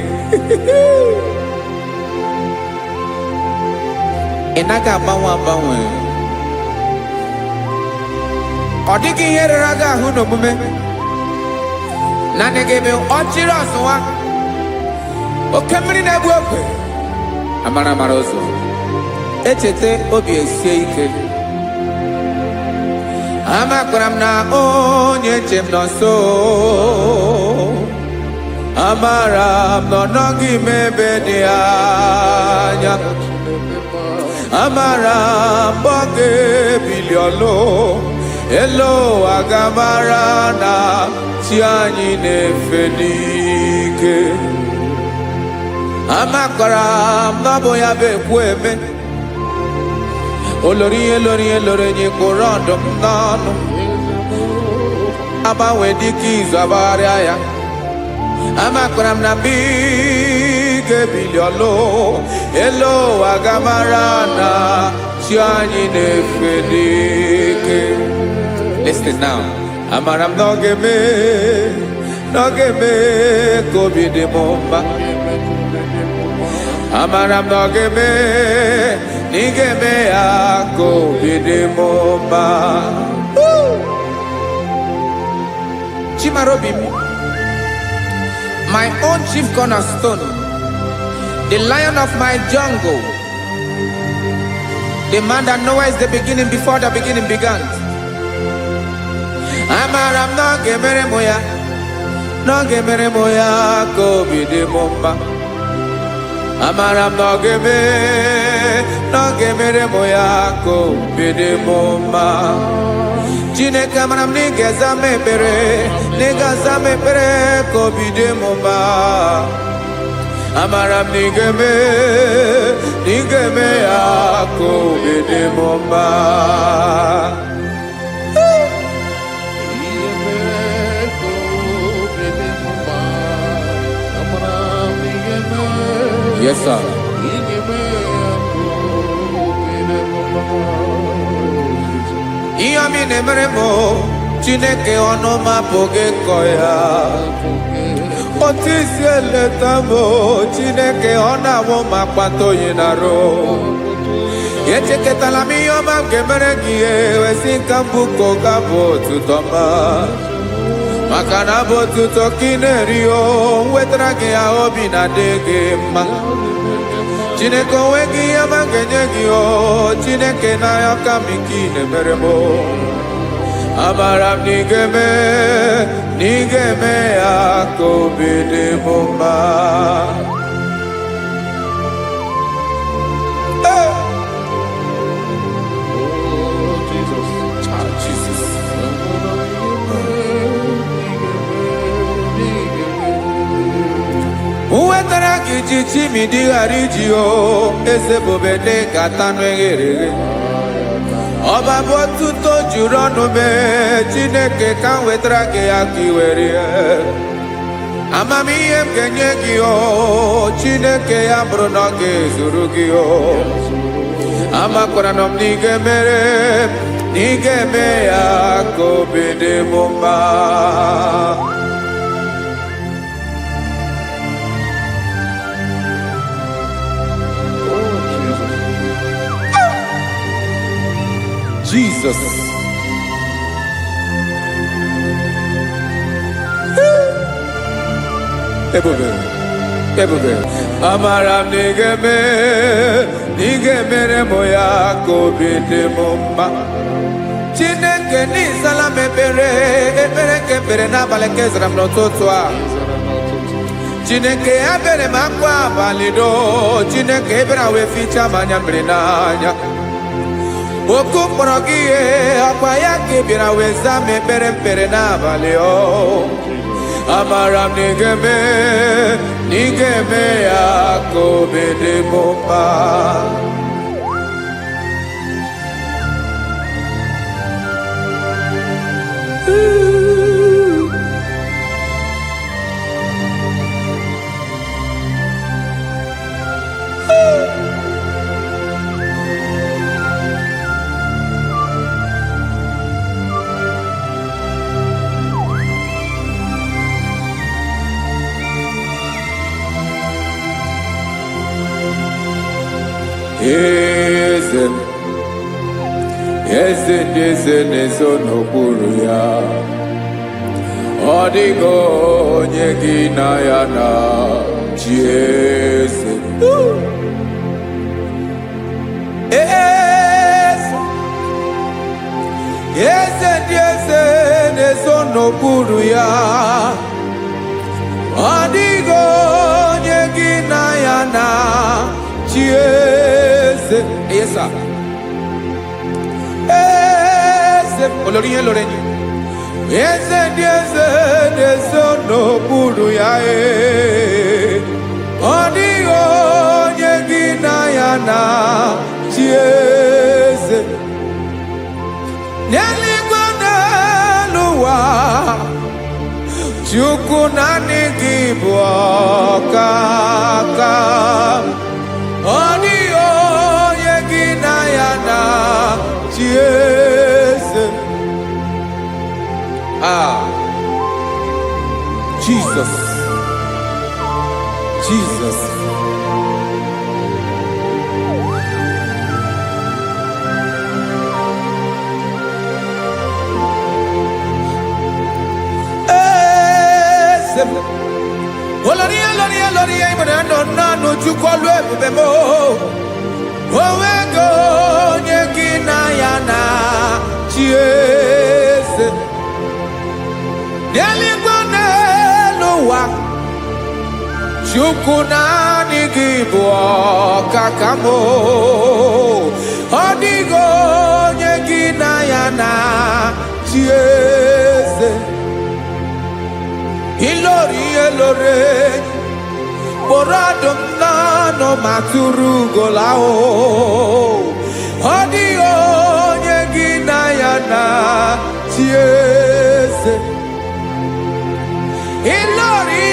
Ị naghị agbanwe agbanwe. Ọ dịghị ihe rere gị ahụ n'omume. Naanị gị bụ ọchịrị ọzụwa. Oke mmiri na-egbu ogwe. Amara amara ụzọ. Echeta obi esie ike. Amakwara m na onye nche m nọ nso. Amara m na ọ nọghị m ebe dị anya. Amara m ọ ga-ebili ọlụ. Elu aga mara na chi anyị na-efe n'ike. Amakwara m na ọ bụ ya bụ ekwu eme. Olori ihe lori ihe lori enyi kpụrụ ọdụm n'ọnụ. Agbanwe dịka izu agbagharịa ya. Amakwara m na mgbe ị ga-ebili ọlụ. Elu aga mara na chi anyị na-efe n'ike. Listen now. Amara m na ọ ga-eme ka obi dị m mma. Amara m na ọ ga-eme na ị ga-eme ya ka obi dị m mma. Chimarobi m, my own chief cornerstone, the lion of my jungle, the man that knows the beginning before the beginning began. Amara m na ọ ga-emere m ya, na ọ ga-emere m ya ka obi dị m mma. Amara m na ọ ga-emere m ya ka obi dị m mma. Chineke amara m na ị ga-aza m ekpere, na ị ga-aza m ekpere ka obi dị m mma. Amara m na ị ga-eme ya ka obi dị m mma. Yes, sir. Ihe ọmị na-emere m Chineke ọnụ m apụghị ịkọ ya. Otu isi eleta m Chineke ọ na-awụ m akpata oyi n'arụ. Echeketala m ihe ọma m ga-emere gị ihe wesị ka m bụkọ ga-abụ otuto ma. Maka na bụ otuto ka ị na-eri o wetara gị ya obi na-adị gị mma. Chineke onweghị ihe ma ga-enye gị o Chineke n'anya ka m ike ị na-emere m amara m na ị ga-eme ya ka obi dị m mma. Uwetara gị ji chimidi ghara iji o eze bobede gata n'eghere ọba bụ otuto juru ọnụ mee Chineke ka m wetara gị ya ka i were amamihe m ga-enye gị o Chineke ya bụrụ na ọ ga-ezuru gị o amakwara na m na ị ga-eme ya ka obi dị m mma. Jesus. Ebube. Amara m na ị ga-emere m ya ka obi dị m mma. Chineke n'ịzala m ekpere nke ekpere n'abalị nke zara m n'ụtụtụ a. Chineke ya bere m akwa abalị do Chineke ebere wee fichaa m anya mmiri n'anya. Oku kpọrọ gị ihe akwa ya ka ị bịara wee zaa m ekpere mpere n'abalị o amara m na ị ga-eme ya ka obi dị m mma. Eze ndị eze na-ezo n'okpuru ya ọ dịghị onye gị na ya na chi eze. Eze ndị eze na-ezo n'okpuru ya ọ dịghị onye gị na ya na chi eze. Yes, sir. Olórí yẹn lórí ẹni. Eze ndị eze na-ezo n'okpuru ya ọ dịghị onye gị na ya na chi eze. N'eluigwe n'elu ụwa Chukwu naanị gị bụ ọkaka ọ dịghị onye gị na ya na chi eze. Jesus. Olórí ìbẹ̀rẹ̀ nánú Chukwu ọlụ ebube m onwego onye gị na ya na chi eze. N'eluigwe n'elu ụwa Chukwu naanị gị bụ ọkaka m ọ dịghị onye gị na ya na chi eze. Ilori kpọrọ ọdụm n'ọnụ ma tụrụ ugola ọ dịghị onye gị na ya na chi eze. Ilori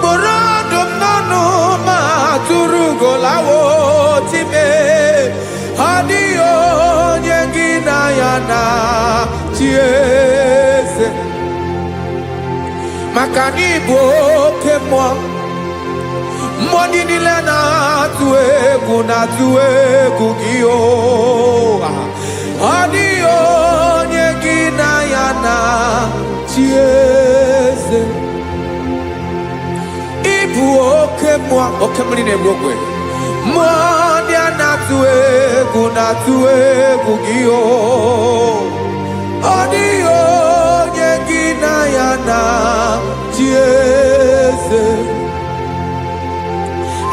kpọrọ ọdụm n'ọnụ ma tụrụ ugola time ọ dịghị onye gị na ya na chi eze. Maka na ị bụ oke mmụọ ndị niile na-atụ egwu gị ọ dịghị onye gị na ya na chi eze. Ị bụ oke mmụọ oke mmiri na-egbu ogwe mmụọ ndị a na-atụ egwu gị o ọ dịghị onye gị na ya na chi eze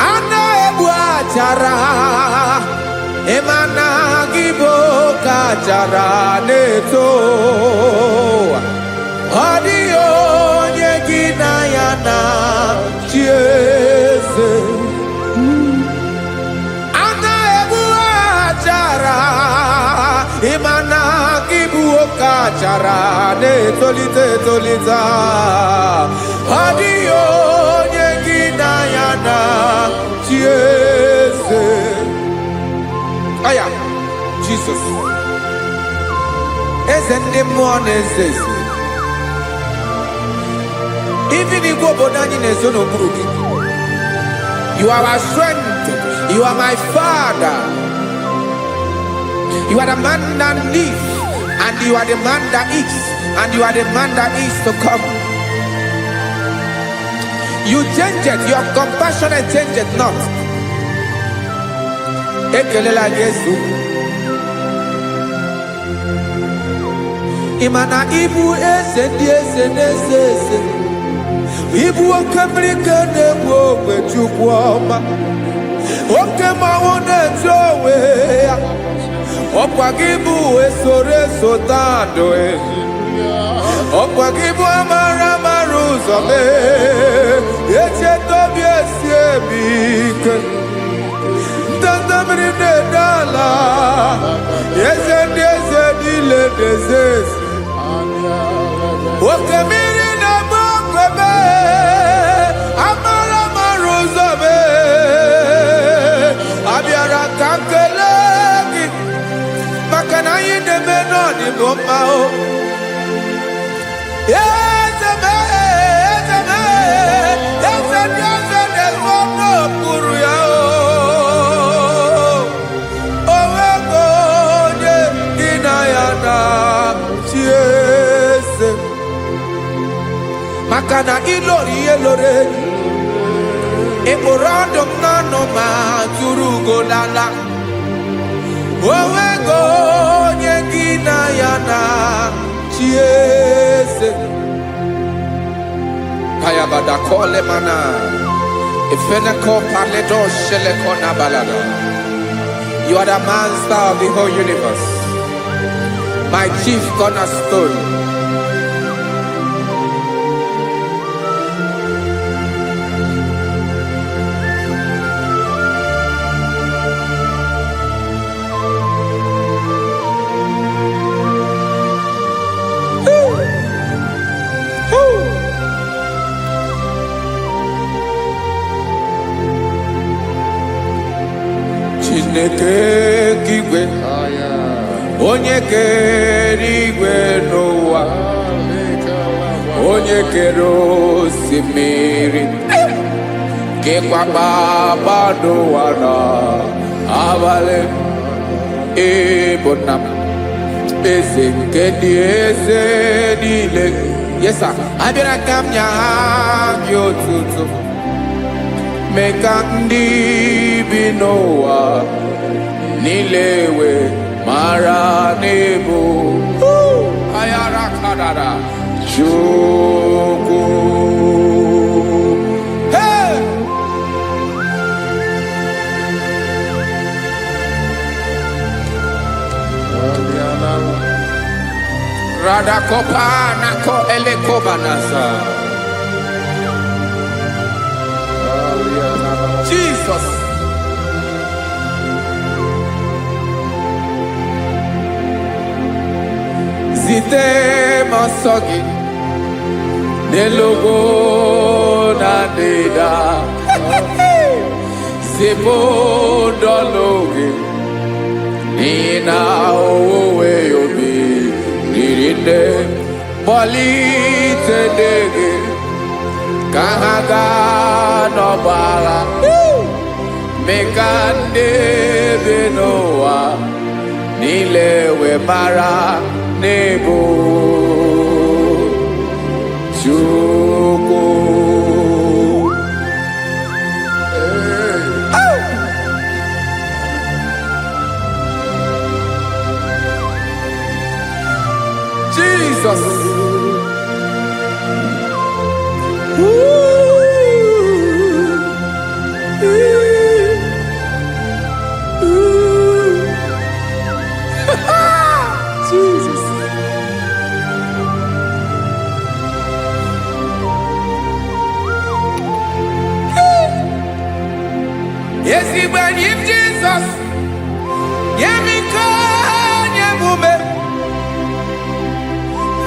a na-egbu achara ịma na gị bụ ka achara na-eto ọ dịghị onye gị na ya na chi eze a na-egbu achara ịma na gị bụ ka achara na-etolite etolite ọ dịghị onye gị na ya na chi eze aya Jesus eze ndị mmụọ na-eze eze even igwe obodo anyị na-ezo n'okpuru gị you are our strength you are my father you are the man that lives and you are the man that eats and you are the man that is to come you change it your compassion and change it not ekelela Yesu imana ibu eze ndị eze na-eze eze ibu oke mmiri ka na-egbu ogwe Chukwu ọma oke mmanwụ na-eche onwe ya ọkwa gị bụ esoro esota ndụ ọkwa gị bụ amara amara ụzọ mee echeta obi esi ebi ike ndanda mmiri na-ede ala eze ndị eze niile na-eze eze oke mmiri na-agba okwebe amara amara ụzọ mee abịara ka m kelee gị maka na anyị na-eme n'ọdịbụ mma o eze mee eze mee eze ndị eze na-ewu ọnụ okpuru ya o nwego onye gị na ya na chi eze maka na ịlọrọ ihe lọrọ enyi ịkpụrụ ọdụ m n'ọnụ ma tụrụ ugolala onwego onye gị na ya na chi eze kayabada kole mana ifeneko paledo sheleko na balada you are the master of the whole universe my chief cornerstone Chineke kigwe onye kere igwe n'ụwa onye kere osimiri kekwa kpakpando ụwa n'abalị ịbụ nna m eze nke ndị eze niile yesa abịara ka m nya gị otuto mee ka ndị bi n'ụwa niile wee mara n'ebu ayara kadara Chukwu hey Radakopa nako elekobanasa Jesus zite masọ gị n'elugo na ndịda zipụ ndọlụ gị n'ihi na owuwe obi dịrị nne kpọlite ndị gị ka ha gaa n'ọgba agha mee ka ndị bi n'ụwa niile wee mara n'ebu Chukwu Jesus. Jesus. Yes, he when him Jesus. Yemika nyemume.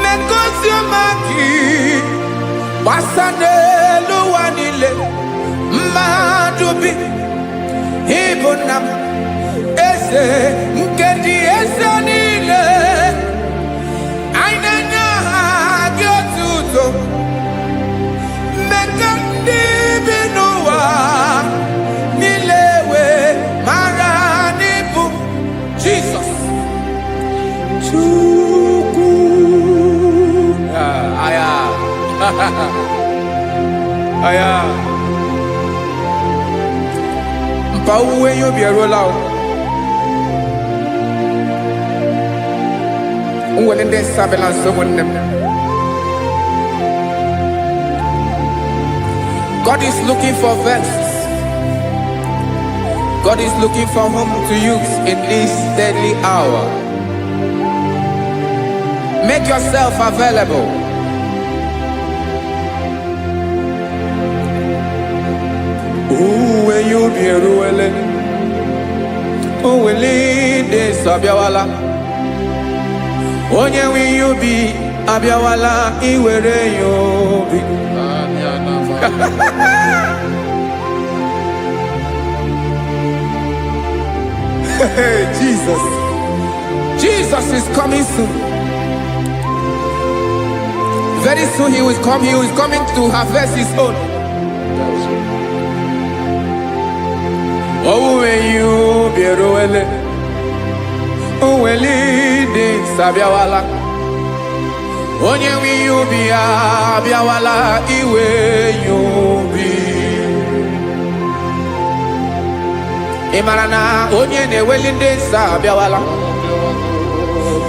Mekosiomaki. Wasane luwanile. Madubi. Ibonam. Ese nkendi ese nile. Ainanya gyotuto. Mekandi binuwa. Nilewe maranibu. Jesus. Chuku. Aya. Aya. Mpauwe yo bierola o. Unwelende sabela someone. God is looking for vessels. God is looking for whom to use in this deadly hour. Make yourself available. When you be ruele, oh, will lead this Abiawala. Onye will you be Abiawala? Iwere you be. Jesus. Jesus is coming soon. Very soon he will come. He is coming to harvest his own. Oh, when you be roele, oh, when leading Sabiawala. Onye will you be Abiawala? Iwe you be. Imanana onye ne welinde Sabiawala.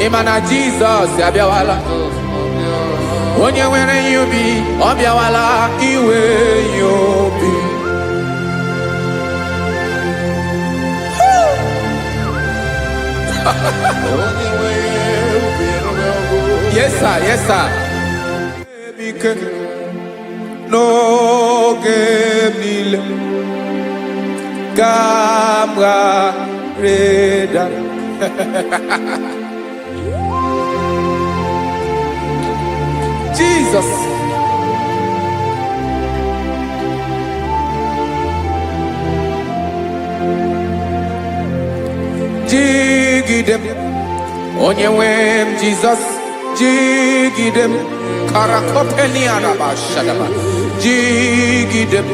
Imana Jesus Sabiawala. Onye were you be Abiawala iwe you be. Yes sir, yes sir. No game Camera Reda. Jesus. Jigidem. Onyewem Jesus. Jigidem. Karakopeni araba shadaba. Jigidem.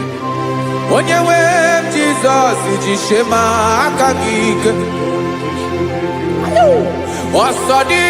Onyewem Jesus. Jishema akagike. Osodi.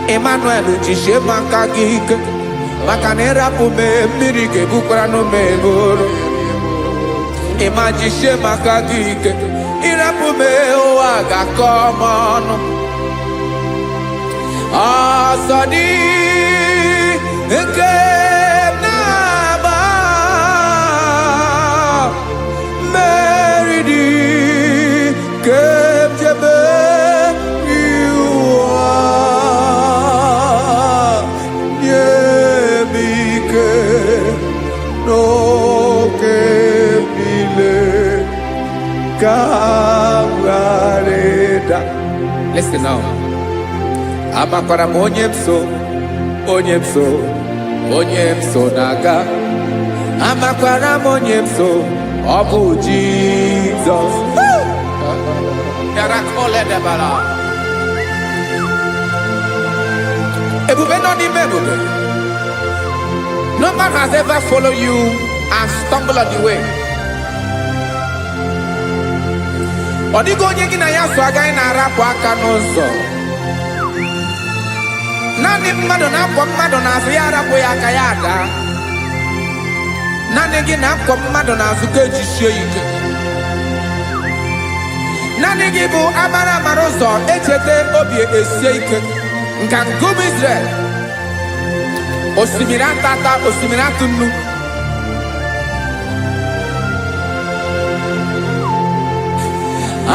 Emmanuel jishe makagike makanera pume mirike bukrano meboro ema jishe makagike irapume oaga komono asadi eke naba meridi kemjebe Listen now. Amakara onyemso naga. Amakara onyemso obu Jesus. Yarakole debala. Ebube no di mebube. No man has ever followed you and stumbled on the way. Odigo onye gị na ya so agaghị na-arapụ aka n'ụzọ. Naanị mmadụ na-akwọ mmadụ n'azụ ya arapụ ya aka ya ada. Naanị gị na-akwọ mmadụ n'azụ ka ejisie ike. Naanị gị bụ amara ụzọ echete obi esie ike. Nka ngụm Israel. Osimiri atata, osimiri atụ nnu.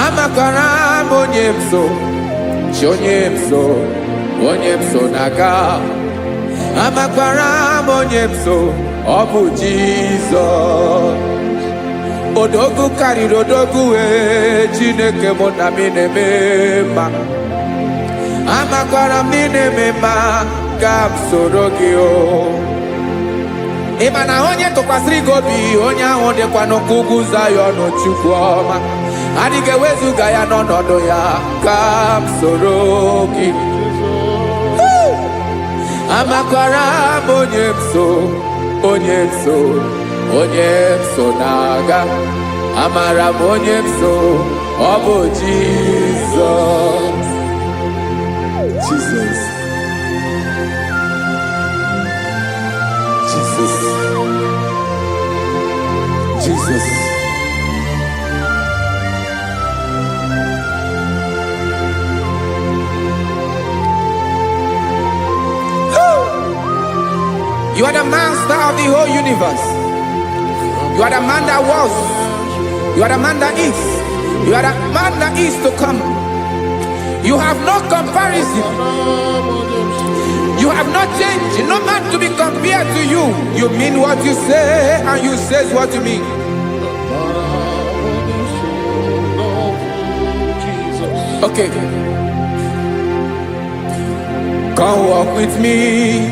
Amakwara m onye m so, chi onye m so, onye m so na-aga. Amakwara m onye m so, ọ bụ Jizọs. Odogwu karịrị odogwu wee Chineke mụ na m na-eme mma. Amakwara m na-eme mma ka m soro gị o. Ị ma na onye tụkwasịrị gị obi, onye ahụ dịkwa n'ụkwụ ugwu Zayọn Chukwu ọma. Adịghị ewezuga ya n'ọnọdụ ya ka m soro gị. Amakwara m onye m so, onye m so, onye m so na-aga. Amara m onye m so, ọ bụ Jizọs. Jesus. Jesus. Jesus. You are the master of the whole universe. You are the man that was. You are the man that is. You are the man that is to come. You have no comparison. You have not changed. No man to be compared to you. You mean what you say and you say what you mean. Okay. Come walk with me.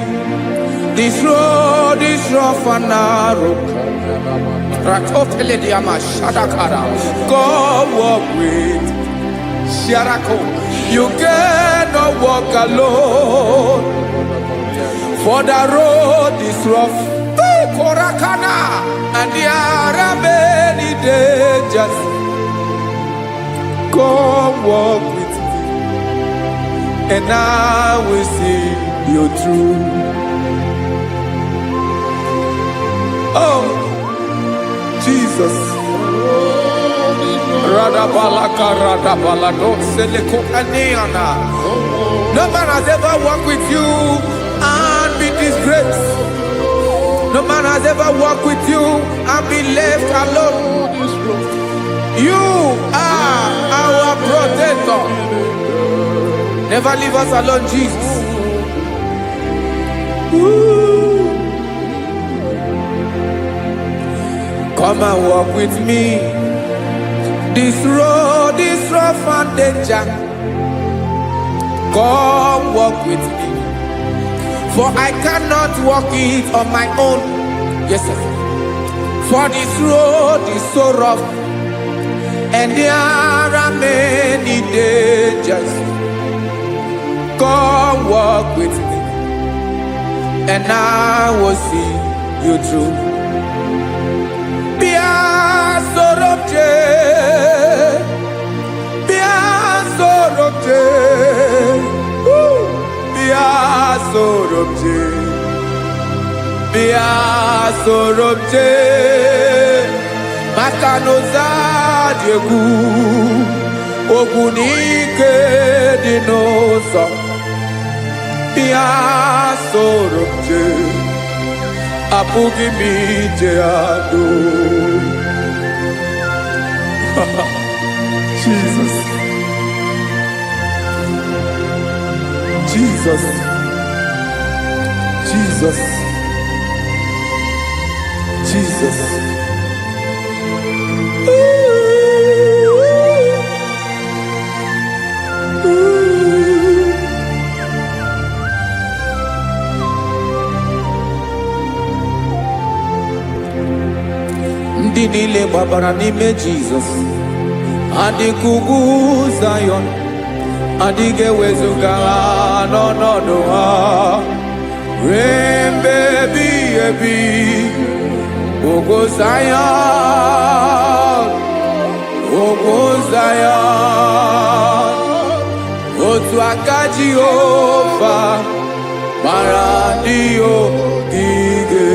This road is rough and narrow. Come walk with Sharako. You cannot walk alone. For the road is rough. Korakana. And there are many dangers. Come walk with me. And I will see you through. Oh, Jesus. No man has ever walked with you and be disgraced. No man has ever walked with you and be left alone. You are our protector. Never leave us alone, Jesus. Ooh. Come and walk with me. This road is rough and danger. Come walk with me. For I cannot walk it on my own. Yes, sir. For this road is so rough. And there are many dangers. Come walk with me. And I will see you through. Sorobje Makanoza Diegu Ogunike Dinosa Bia Sorobje Apugi Mijeado. Jesus. Jesus. Jesus. Jesus. Ndị niile gbabara n'ime Jizọs adịghị ugwu Zayọn, adịghị ewezuga ha n'ọnọdụ ha ruo mgbe ebighị ebi Ogo Zion Ogo Zion Otu aka Jehovah mara ndị ogige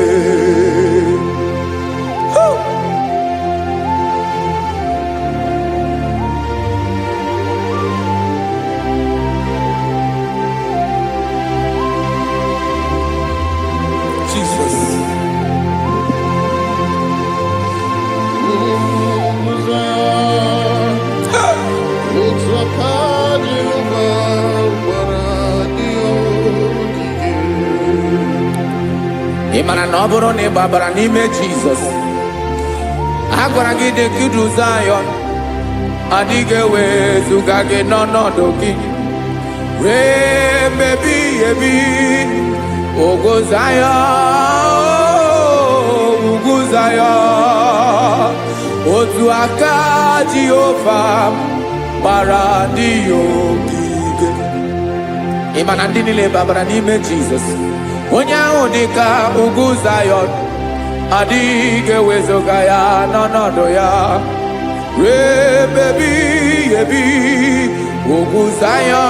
ị mara na ọ bụrụ na ị gbabara n'ime Jizọs a gwara gị dị nkiru Zion adịghị ewezuga gị n'ọnọdụ gị ree mmebi ebi Ogo Zion ugwu Zion otu aka Jehova gbara ndị ogige ị ma na ndị niile gbabara n'ime Jizọs onye ahụ dị ka ugwu Zion adịghị ewezuga ya n'ọnọdụ ya ree mmebi ebi ugwu Zion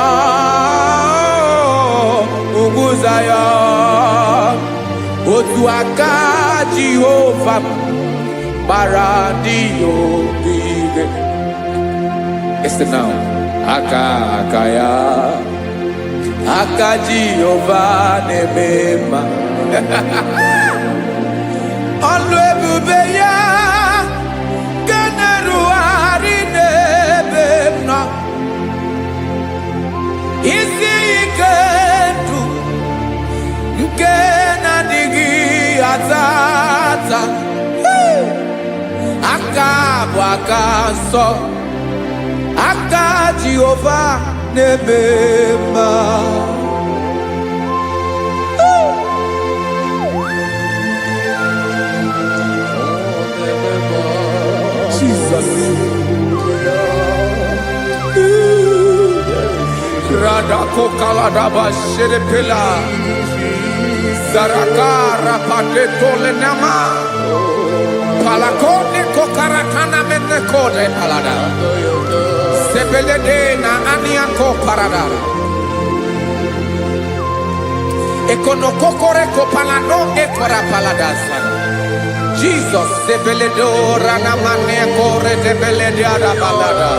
otu aka Jehova gbara ndị ogige esi na aka ya aka Jehova na-eme mma ọlụ ebube ya ga na-erugharị n'ebe m nọ isi ike ndụ nke na-adịghị ata ata aka bụ aka nsọ aka Jehova na-eme mma Jesus Radako Kaladaba Sherepela Zarakara Patole Nama Palakone Kokarakana Menekode Palada Sebelede na Aniako Parada Ekonokoko Palano Ekora Paladasa Jesus Sebeledo Ranamane Kore Debeledia Balada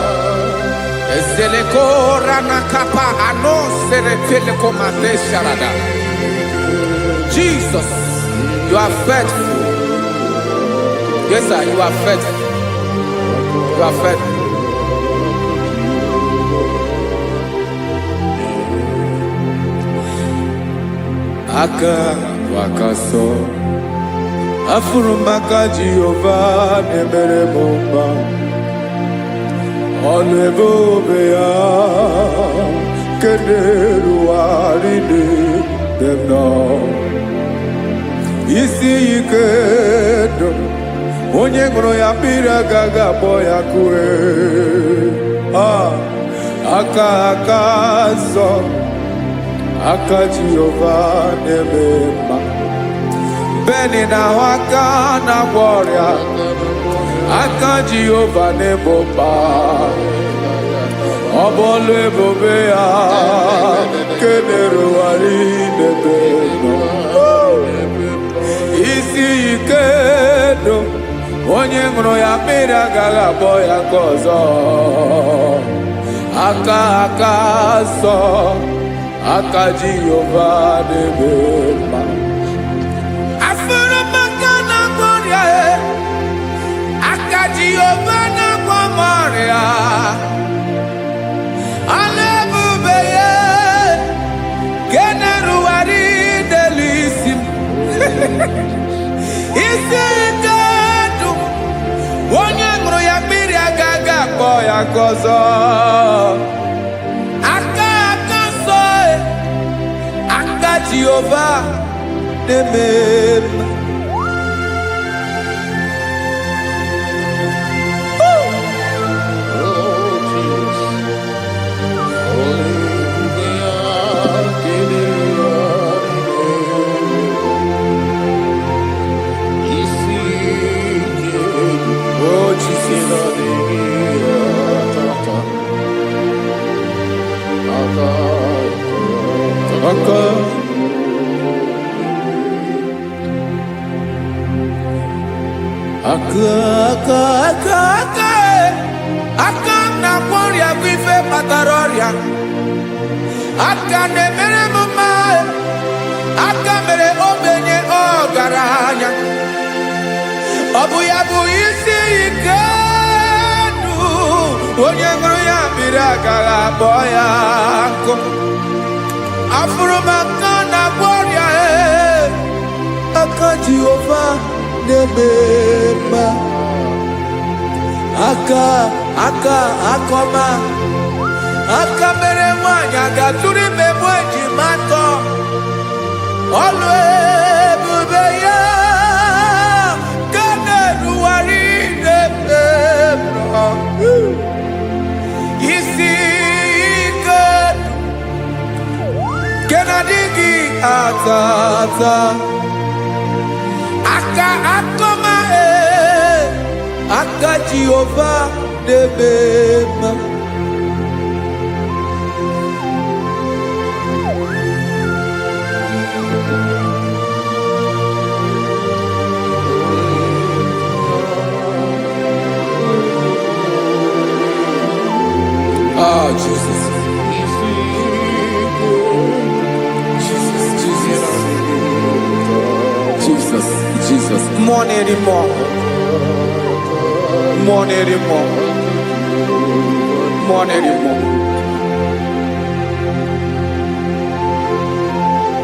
Eseleko Ranakapa Ano Serepeleko Mate Sharada Jesus, you are faithful. Yes, sir, you are faithful. You are faithful. Aka wakaso afurumaka Jehovah nemere bomba olebobe ya kederu aride demno isi ikedo onye ṅụrụ ya mmiri agaghị akpọ ya kue aka nsọ aka Jehova na-eme mma beni na ahụ aka na-agwọ ọrịa aka Jehova na-ebo mma ọ bụ ọlụ ebube ya kenerugharị n'ebe nọ isi ike do onye ṅụrụ ya mmiri agaghị akpọ ya nke ọzọ aka nsọ aka Jehova na-eme mma afụrụmaka na-agwọ ọrịa aka Jehova na-agwọ ọrịa ọlụ ebube ya kenerugharị n'elu isi m isi ike ndụ onye ṅụrụ ya mmiri agaghị akpọ ya nke ọzọ aka nsọ aka Jehova na-eme mma aka na ọrịa bụ ife kpatara ọrịa aka na-emere m mma aka mere ogbenye ọgaranya ọ bụ ya bụ isi ike ndụ onye ṅụrụ ya mmiri agaghị abụọ ya nkụ afụrụ m aka na-agwọ ọrịa aka Jehova na-eme mma aka akọma aka mere nwanyị agatụrụ ime mụ ejima atọ ọlụ ebube ya ka na-erugharị n'ebe nọ isi ike nke na-adịghị ata ata aka akọma aka Jehova na-eme mma Oh, Jesus. Jesus. More anymore.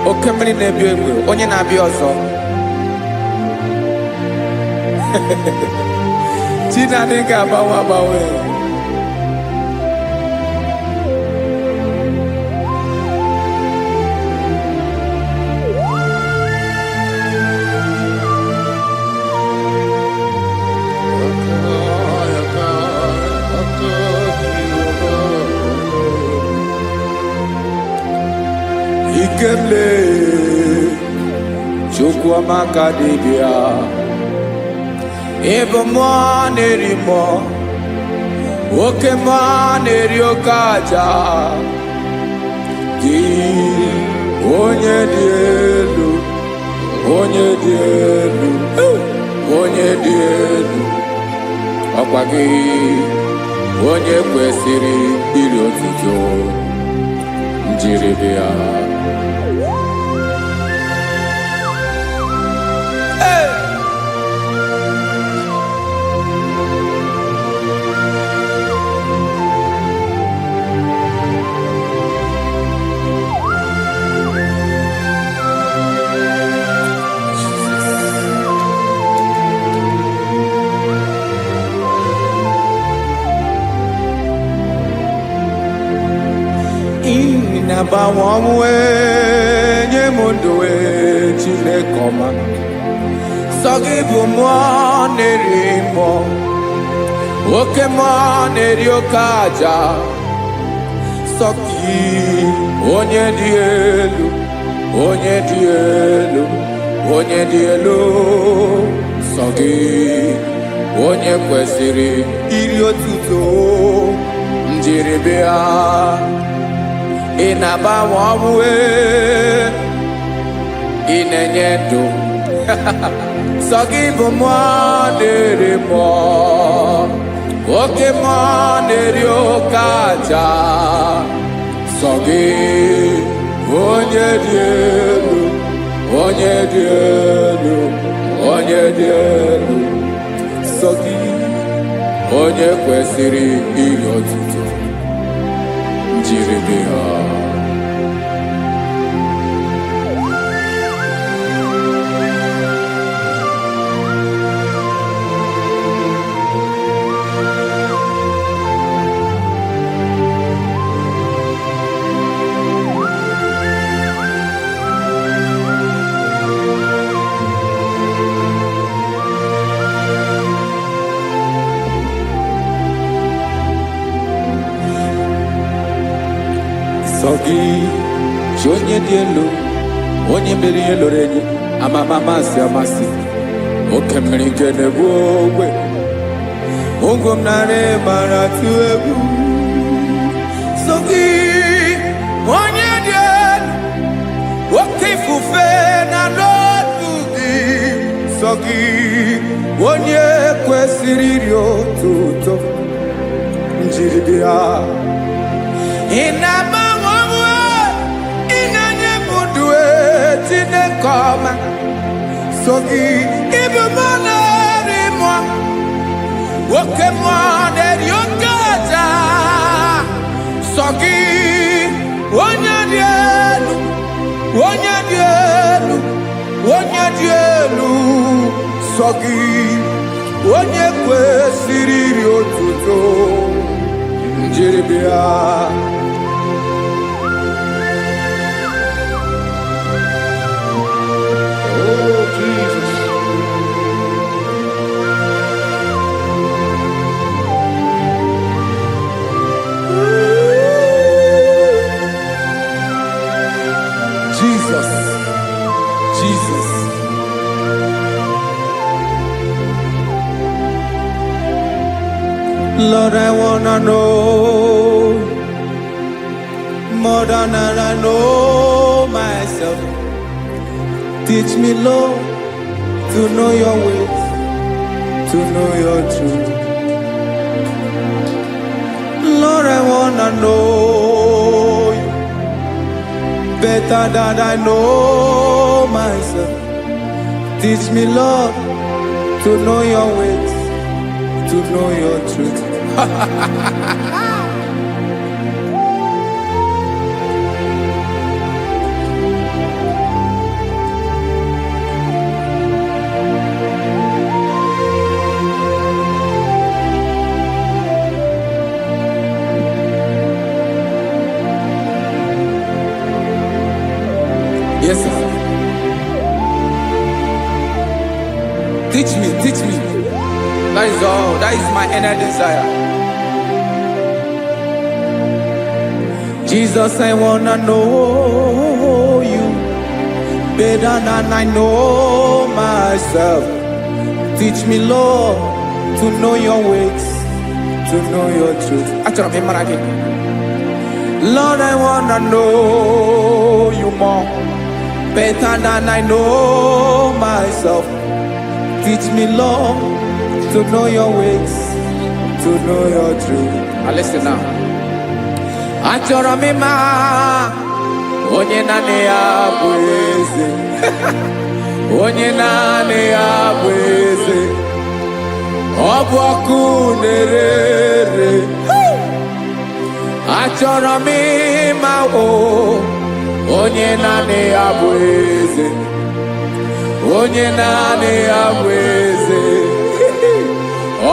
Oke mmiri na-ebi egbe onye na-abịa ọzọ Chineke ga-agbanwe Ikemle Chukwuamaka dibịa ebe mmụọ na-eri mmụọ oke mmụọ na-eri oke aja gị onye dị elu onye dị elu onye dị elu ọkwa gị onye kwesịrị iri otuto njiri bịa na-agbanwe ọnwụ nye m ndụ Chineke ọma sọ gị bụ mmụọ na-eri mmụọ oke mmụọ na-eri oke aja sọ gị onye dị elu onye dị elu onye dị elu sọ gị onye kwesịrị iri otuto njiri bịa ị na-agbanwe ọnwụ ị na-enye ndụ sọ gị bụ mmụọ na-eri mmụọ oke mmụọ na-eri oke aja sọ gị onye dị elu onye dị elu onye dị elu sọ gị onye kwesịrị iri otuto njiri bịa sọ gị chi onye dị elu onye mere ihe loro enyi amama amasị amasị oke mmiri nke na-egbu ogwe ụgwọ m narị mara tụ egwu sọ gị onye dị elu gị onye kwesịrị iri otuto njiri bịa. Ị na-agbanwe onwe, ị na-enye m ndụ Chineke ọma. So gị ịbụ mmụọ na-eri mmụọ, oke mmụọ na-eri oke aja. So gị onye dị elu, onye dị elu, onye dị elu. So gị onye kwesịrị iri otuto njiri bịa. Oh, Jesus. Jesus, Jesus. Lord, I wanna know more than I know myself. Teach me, Lord, to know your ways, to know your truth. Lord, I wanna know you better than I know myself. Teach me, Lord, to know your ways, to know your truth. Yes, sir. Teach me, teach me. That is all. That is my inner desire. Jesus, I wanna know you better than I know myself. Teach me, Lord, to know your ways, to know your truth. Actually, I'm again. Lord, I wanna know you more, better than I know myself. Teach me, Lord, to know your ways, to know your truth. Now listen now. Achọrọ m ịma onye naanị ya bụ eze. Onye naanị ya bụ eze. Ọ bụ ọkụ na-ere. Achọrọ m ịma onye naanị ya bụ eze. Onye naanị ya bụ eze.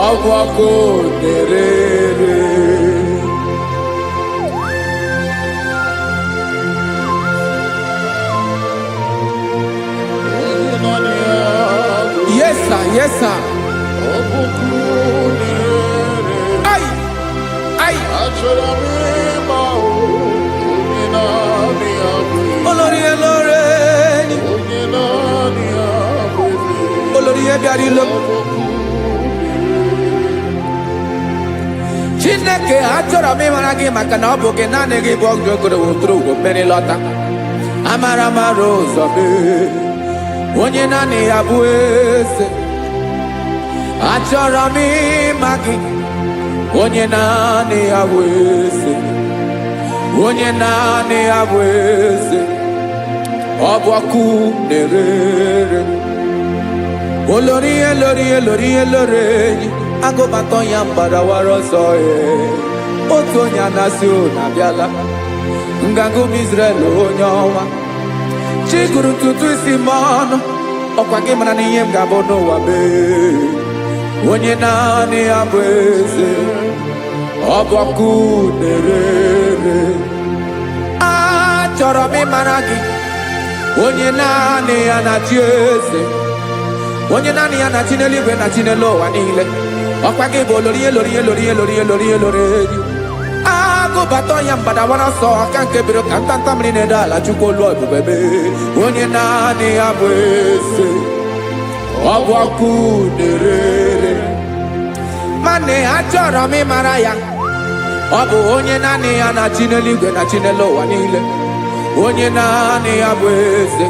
Ọ bụ ọkụ na-ere. Yes, sir. Yes, sir. Ay, ay. Olórí Elóreni. Olórí Ebiarilo. Chineke achọrọ m ịmara gị maka na ọ bụ gị naanị gị bụ ọgụ ogoro woturu ugwo mmeri lọta. Amara mara ụzọ mee. Onye naanị ya bụ eze. Achọrọ m ịma gị. Onye naanị ya bụ eze. Onye naanị ya bụ eze. Ọ bụ ọkụ na-ere. Olórí Elóreni. Agụbatọ ya mgbadawara ọsọ ya. Otu onye anasị na-abịala. Nganga ụmụ Izrel onye ọnwa. Chiguru ntutu isi m ọnụ. Ọkwa gị mara na ihe m ga-abụ n'ụwa mee. Onye naanị ya bụ eze. Ọ bụ ọkụ na-ere. Achọrọ m ịmara gị. Onye naanị ya na-achị eze. Onye naanị ya na-achị n'eluigwe na-achị n'elu ụwa niile. Ọkwa gị bụ Olórí Elóreni. Agụbatọ ya mgbadawara ọsọ aka nke biro ka ntanta mmiri na-ede ala Chukwu olu ebube mee. Onye naanị ya bụ eze. Ọ bụ ọkụ na-ere. Mane achọrọ m ịmara ya. Ọ bụ onye naanị ya na-achị n'eluigwe na-achị n'elu ụwa niile. Onye naanị ya bụ eze.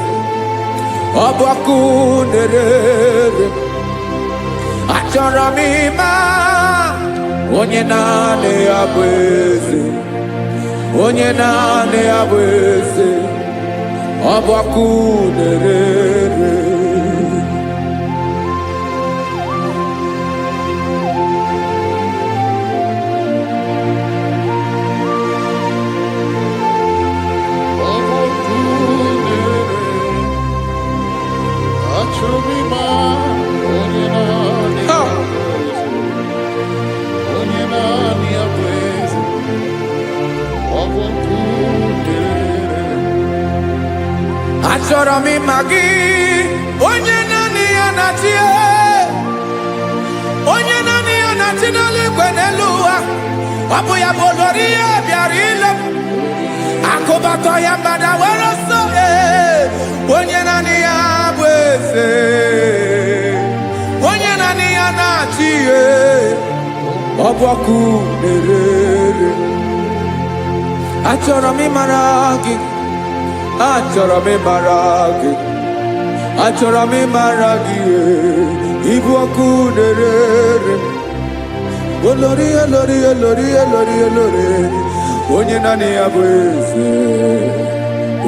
ọbọkụ na-erere achọrọ m ịma onye naanị ya bụ eze, onye naanị ya bụ eze, ọbọkụ na-erere. Achọrọ m ịma gị, onye naanị ya na-achị, onye naanị ya na-achị n'eluigwe n'elu ụwa. Ọ bụ ya bụ olori ya bịara ile m, akụbatọ ya mgbada were ọsọ. Onye naanị ya bụ eze, onye naanị ya na-achị, ọbọkụ na-erere. Achọrọ m ịmara gị, achọrọ m ịmara gị, achọrọ m ịmara gị, ịbụ ọkụ na-erere. Olori olori olori olori olori, onye naanị ya bụ eze,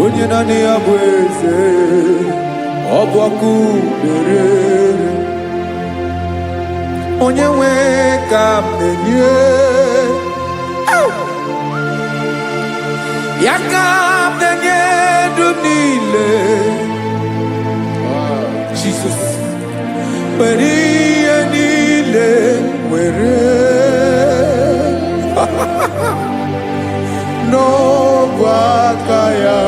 onye naanị ya bụ eze, ọ bụ ọkụ na-erere. Onye nwe ka m na-enye, ya ka m na-enye dum niile. Jesus, were ihe niile were n'ọbụ aka ya.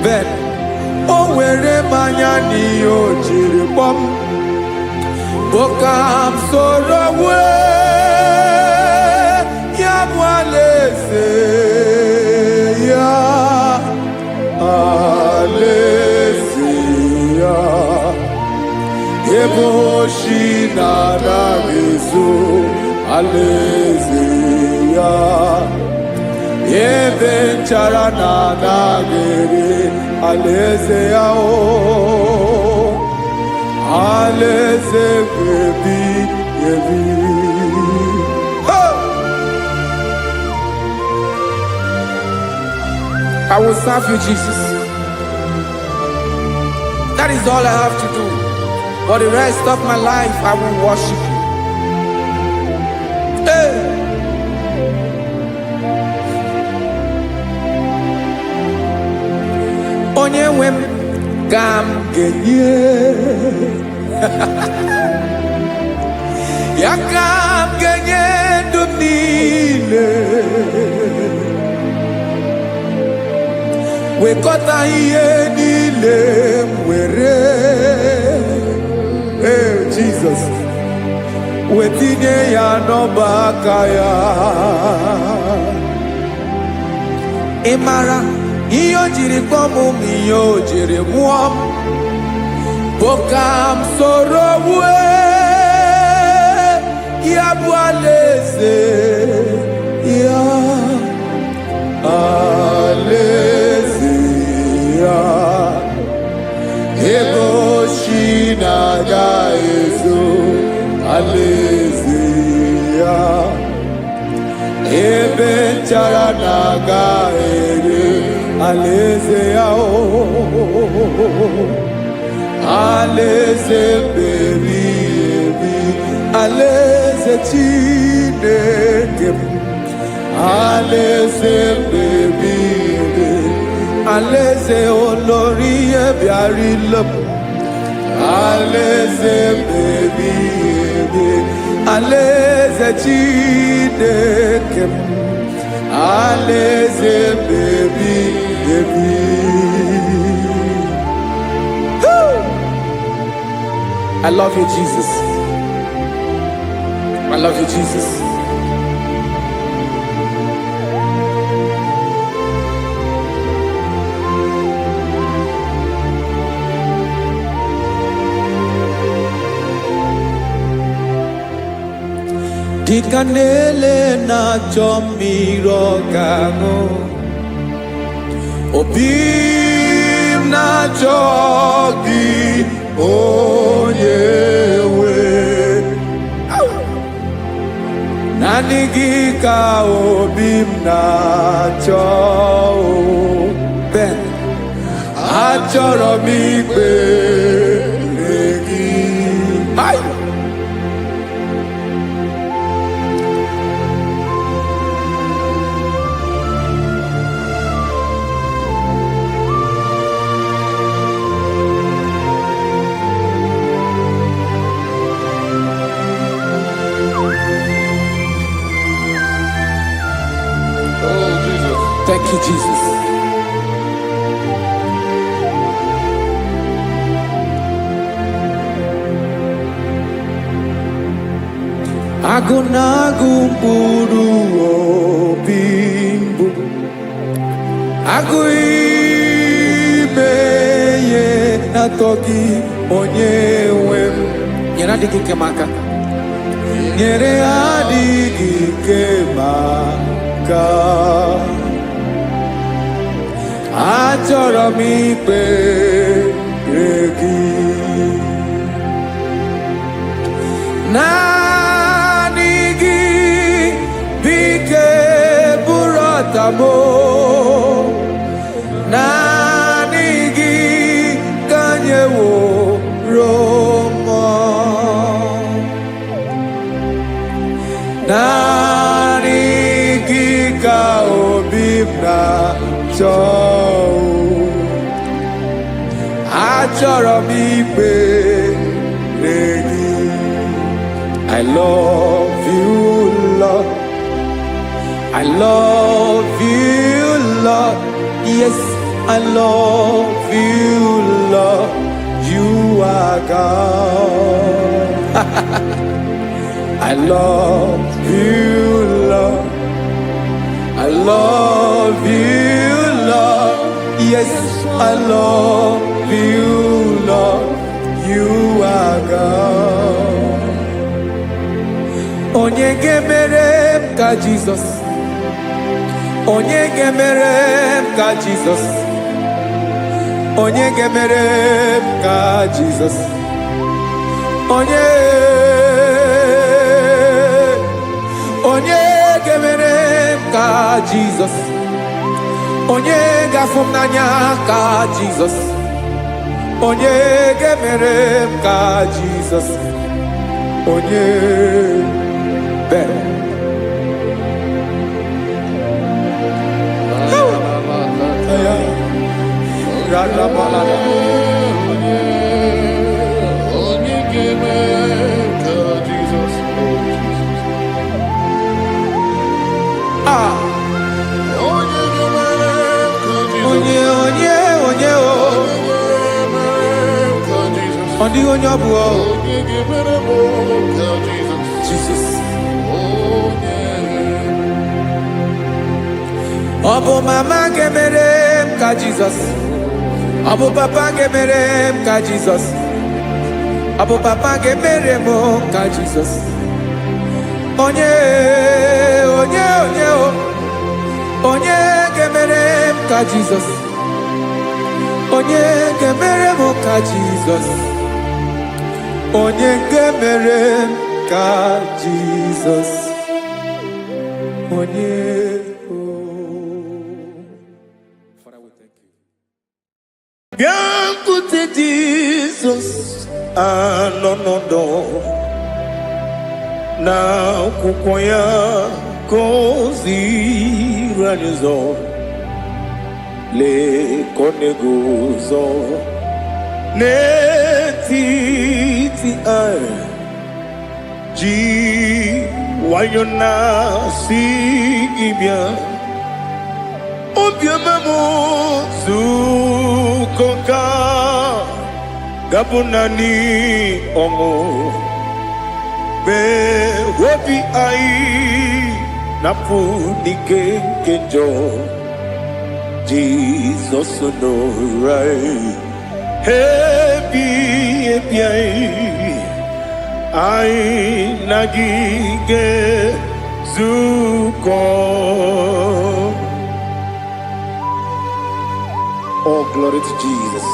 Ben o were mmanya n'ihe o jiri kpọọ m, bụ ka m soro wee ya bụ alaeze ya, alaeze ya. Ebe oshi na-anaghị ezo, alaeze ya. Ebe nchara na-anaghị ere, alaeze ya. Alaeze ebi ebi. I will serve you, Jesus. That is all I have to do. For the rest of my life, I will worship you. Hey. Onye nwe m ka m ga-enye, ya ka m ga-enye ndụ m niile. Wekọta ihe niile m were, Jesus, wetinye ya n'ọba aka ya. Ị mara ihe o jiri kpọọ m, ihe o jiri mụọ m, bụ ka m soro wee ya bụ alaeze ya, alaeze ya. Ebe oshi na-agaghị ezo, alaeze ya. Ebe nchara na-agaghị ere, alaeze ya. Alaeze ebi ebi, alaeze Chineke m, alaeze ebi ebi, alaeze olori ya bịara ile m, alaeze ebi ebi, alaeze Chineke m, alaeze ebi ebi. I love you, Jesus. I love you, Jesus. Dịka na-ele na-achọ mmiri ọ ga-aṅụ, obi m na-achọ gị onye nwe. Naanị gị ka obi m na-achọ. Ben, achọrọ m ikpere gị. Hai! Thank you, Jesus. Agụ na-agụ mkpụrụ obi mbụ, agụ ime ihe na-atọ gị onye nwe m. Nyere adịghị ike m aka, nyere adịghị ike m aka. Achọrọ m ikpere gị. Naanị gị bike bụrụ ọtamo. Naanị gị ka nyeworo m. Naanị gị ka obi m na-achọ. Achọrọ m ikpere gị. I love you, Lord. I love you, Lord. Yes, I love you, Lord. You are God. I love you, Lord. I love you, Lord. Yes, I love you, Lord. You are God. Onye ga-emere m ka Jesus. Onye ga-emere m ka Jesus. Onye ga-emere m ka Jesus. Onye ga-emere m ka Jesus. Onye ga-afụ m n'anya ka Jesus. Onye ga-emere m ka Jesus. Onye better. Jesus. Ọbụ mama ga-emere m ka Jesus. Ọbụ papa ga-emere m ka Jesus. Ọbụ papa ga-emere m ka Jesus. Onye ga-emere m ka Jesus. Onye ga-emere m ka Jesus. Onye ga-emere m ka Jesus. Onye. Bịakwute Jizọs anọnọdụ n'akwụkwọ ya ka o ziri anyị ụzọ. Lee ka ọ na-eguzo n'etiti anyị, ji nwayọọ na-asị gị bịa. Obiọma m nzukọ ka ga-abụ naanị ọṅụ. Mee obi anyị na-apụ n'ike nke njọ. Jizọs nọrọ anyị ebi anyị na gị ga-ezukọ. Oh, glory to Jesus.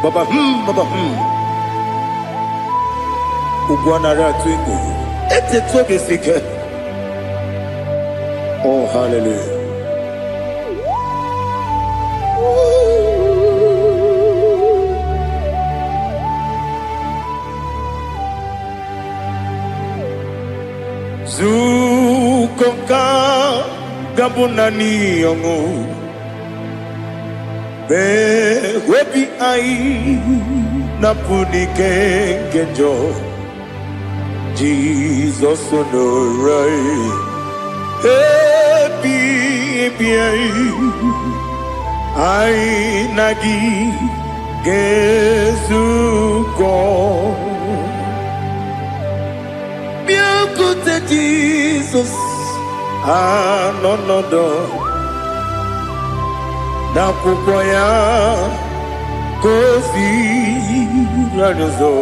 Baba, Baba, Ugwanara twingu. Ete tobe sike. Oh, hallelujah. Zukonka gabunani yongu. Be webi ai napunike genjo. Jesus onorai. Happy ai nagi gezuko. Biakute Jesus anonodo. Nakukwaya kozi ranyozo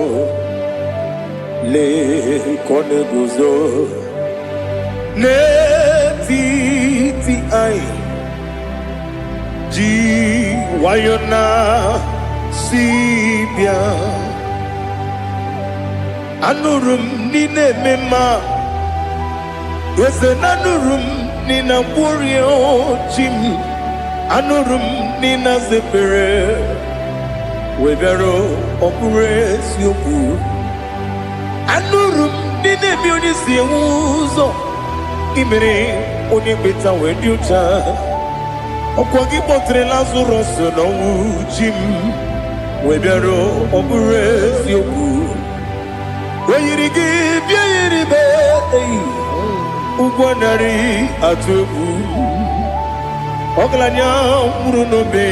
le koneguzo ne ti ai ji wayona sibia anurum nine mema yese nanurum nina burio chim anurum nina zepere webero opure sioku anurum nine bionisi uzo imere onye beta wediucha okwagi potre Lazarus no jim webero opure sioku weyirigi biayiribe ugwanari atubu Oglanya murunobe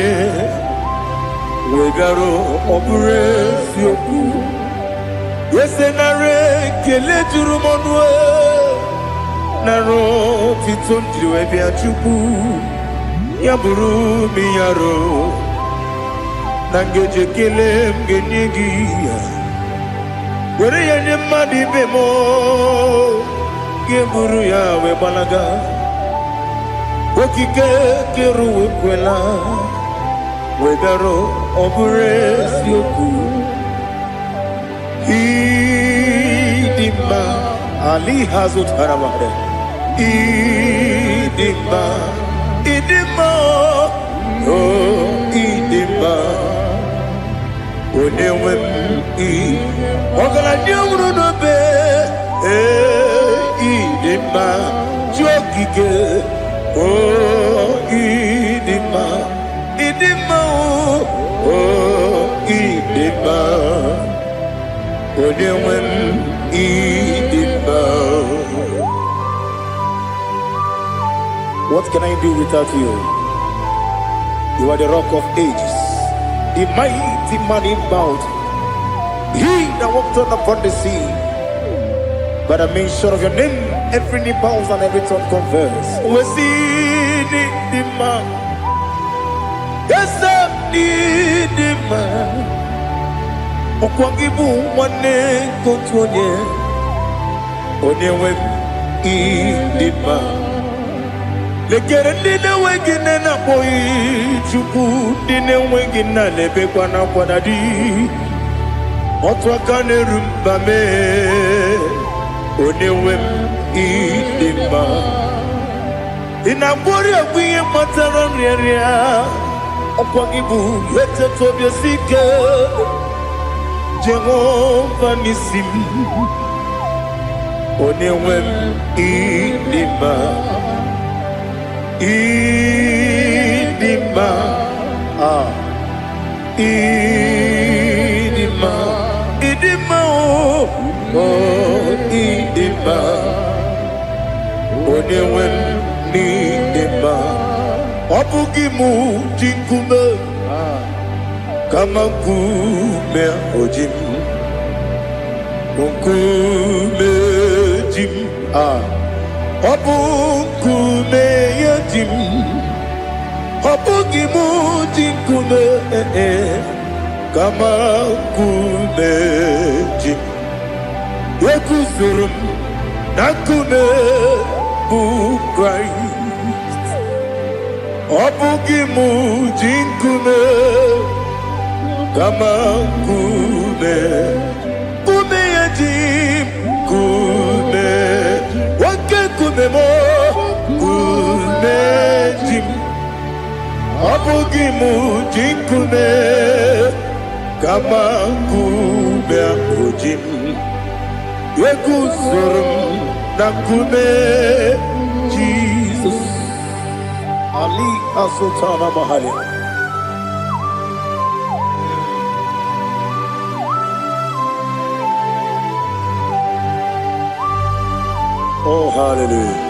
wegaro obure sioku yesenare kele jurumonwe naro titondriwe biachuku yaburu miyaro nangeje kele mgenyegi were yenye madi bemo geburu ya webalaga Okike keru kwela wegaro obure sioku idima ali hazut haramare idima oh idima onewem ogala nyamru no be idima jokike Oh, idima, oh, idima, onewem idima. What can I do without you? You are the rock of ages, the mighty man in mountain. He that walked on upon the sea. By the mention of your name, every knee bows and every tongue confess. We see the man. Yes, the man. Okwangibu wane kotonye. Onyewe idima. Lekere nine wengine na boy chuku nine wengine lebe kwa na kwanadi. Otwakane rumbame. Onewem idima inabori ogwiye matara nria okwagibu lete tobia sike Jehova nisim onewem idima idima idima oh idima onewem idima obugimu jinkume kama kume ojim kume jim obukume yajim obugimu jinkume kama kume jim Wekuzurum nakune bu Christ Obugi mujinkume kama kume kume yajim kume wake kume mo kume jim Obugi mujinkume kama kume kujim Yekuzurum na kume Jesus Ali Asultana Mahali. Oh, hallelujah.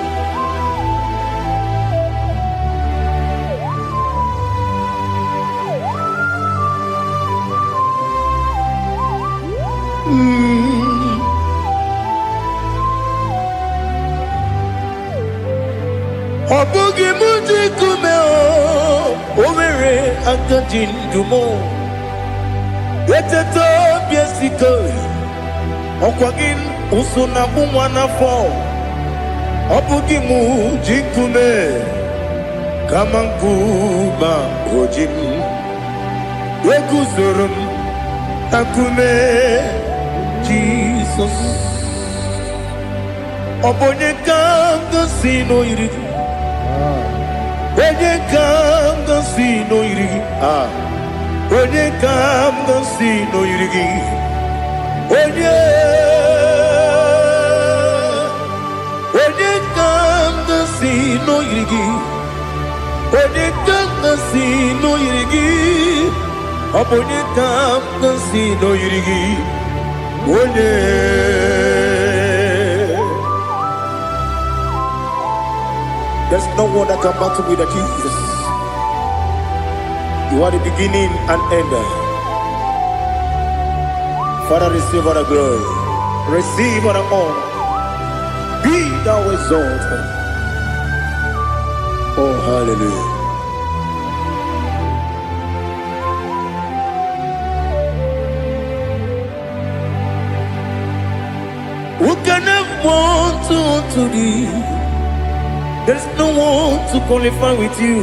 Obugi muji kume omere akajindumo Yeteto biesiko Okwagin usuna kumwana fo Obugi muji kume kama nkuma ojim Yekuzurum akume Jesus Obonye kanga sino irigi Onye kanga sino irigi Onye kanga sino irigi Onye kanga sino irigi Onye kanga sino irigi Onye kanga sino irigi Onye There's no one that can battle with Jesus. You are the beginning and end. Father, receive all the glory. Receive all the honor. Be thou exalted. Oh, hallelujah. Who can have one to thee? There's no one to qualify with you.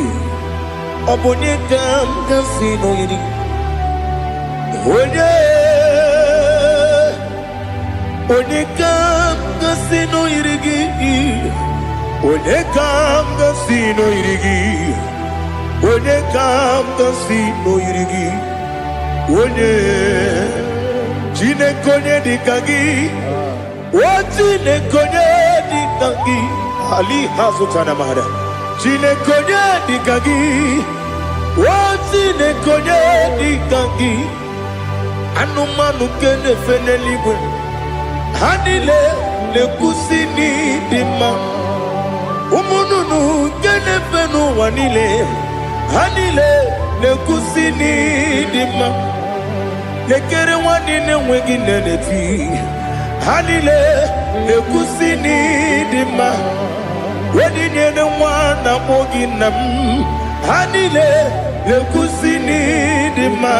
Obonye kam kasino yiri. Onye kam kasino yiri. Onye kam kasino yiri. Onye kam kasino yiri. Onye jine konye dikagi. Wajine konye dikagi. Ali Hazutana Mahada. Chine konye dikagi. Chine konye dikagi. Anumanu kene fene ligwe. Hanile le kusini dima. Umununu kene fenu wanile. Hanile le kusini dima. Lekere wanine wengi neneti. Hanile le kusini dima. Wedi nyene mwana moginam Hanile lekusini dima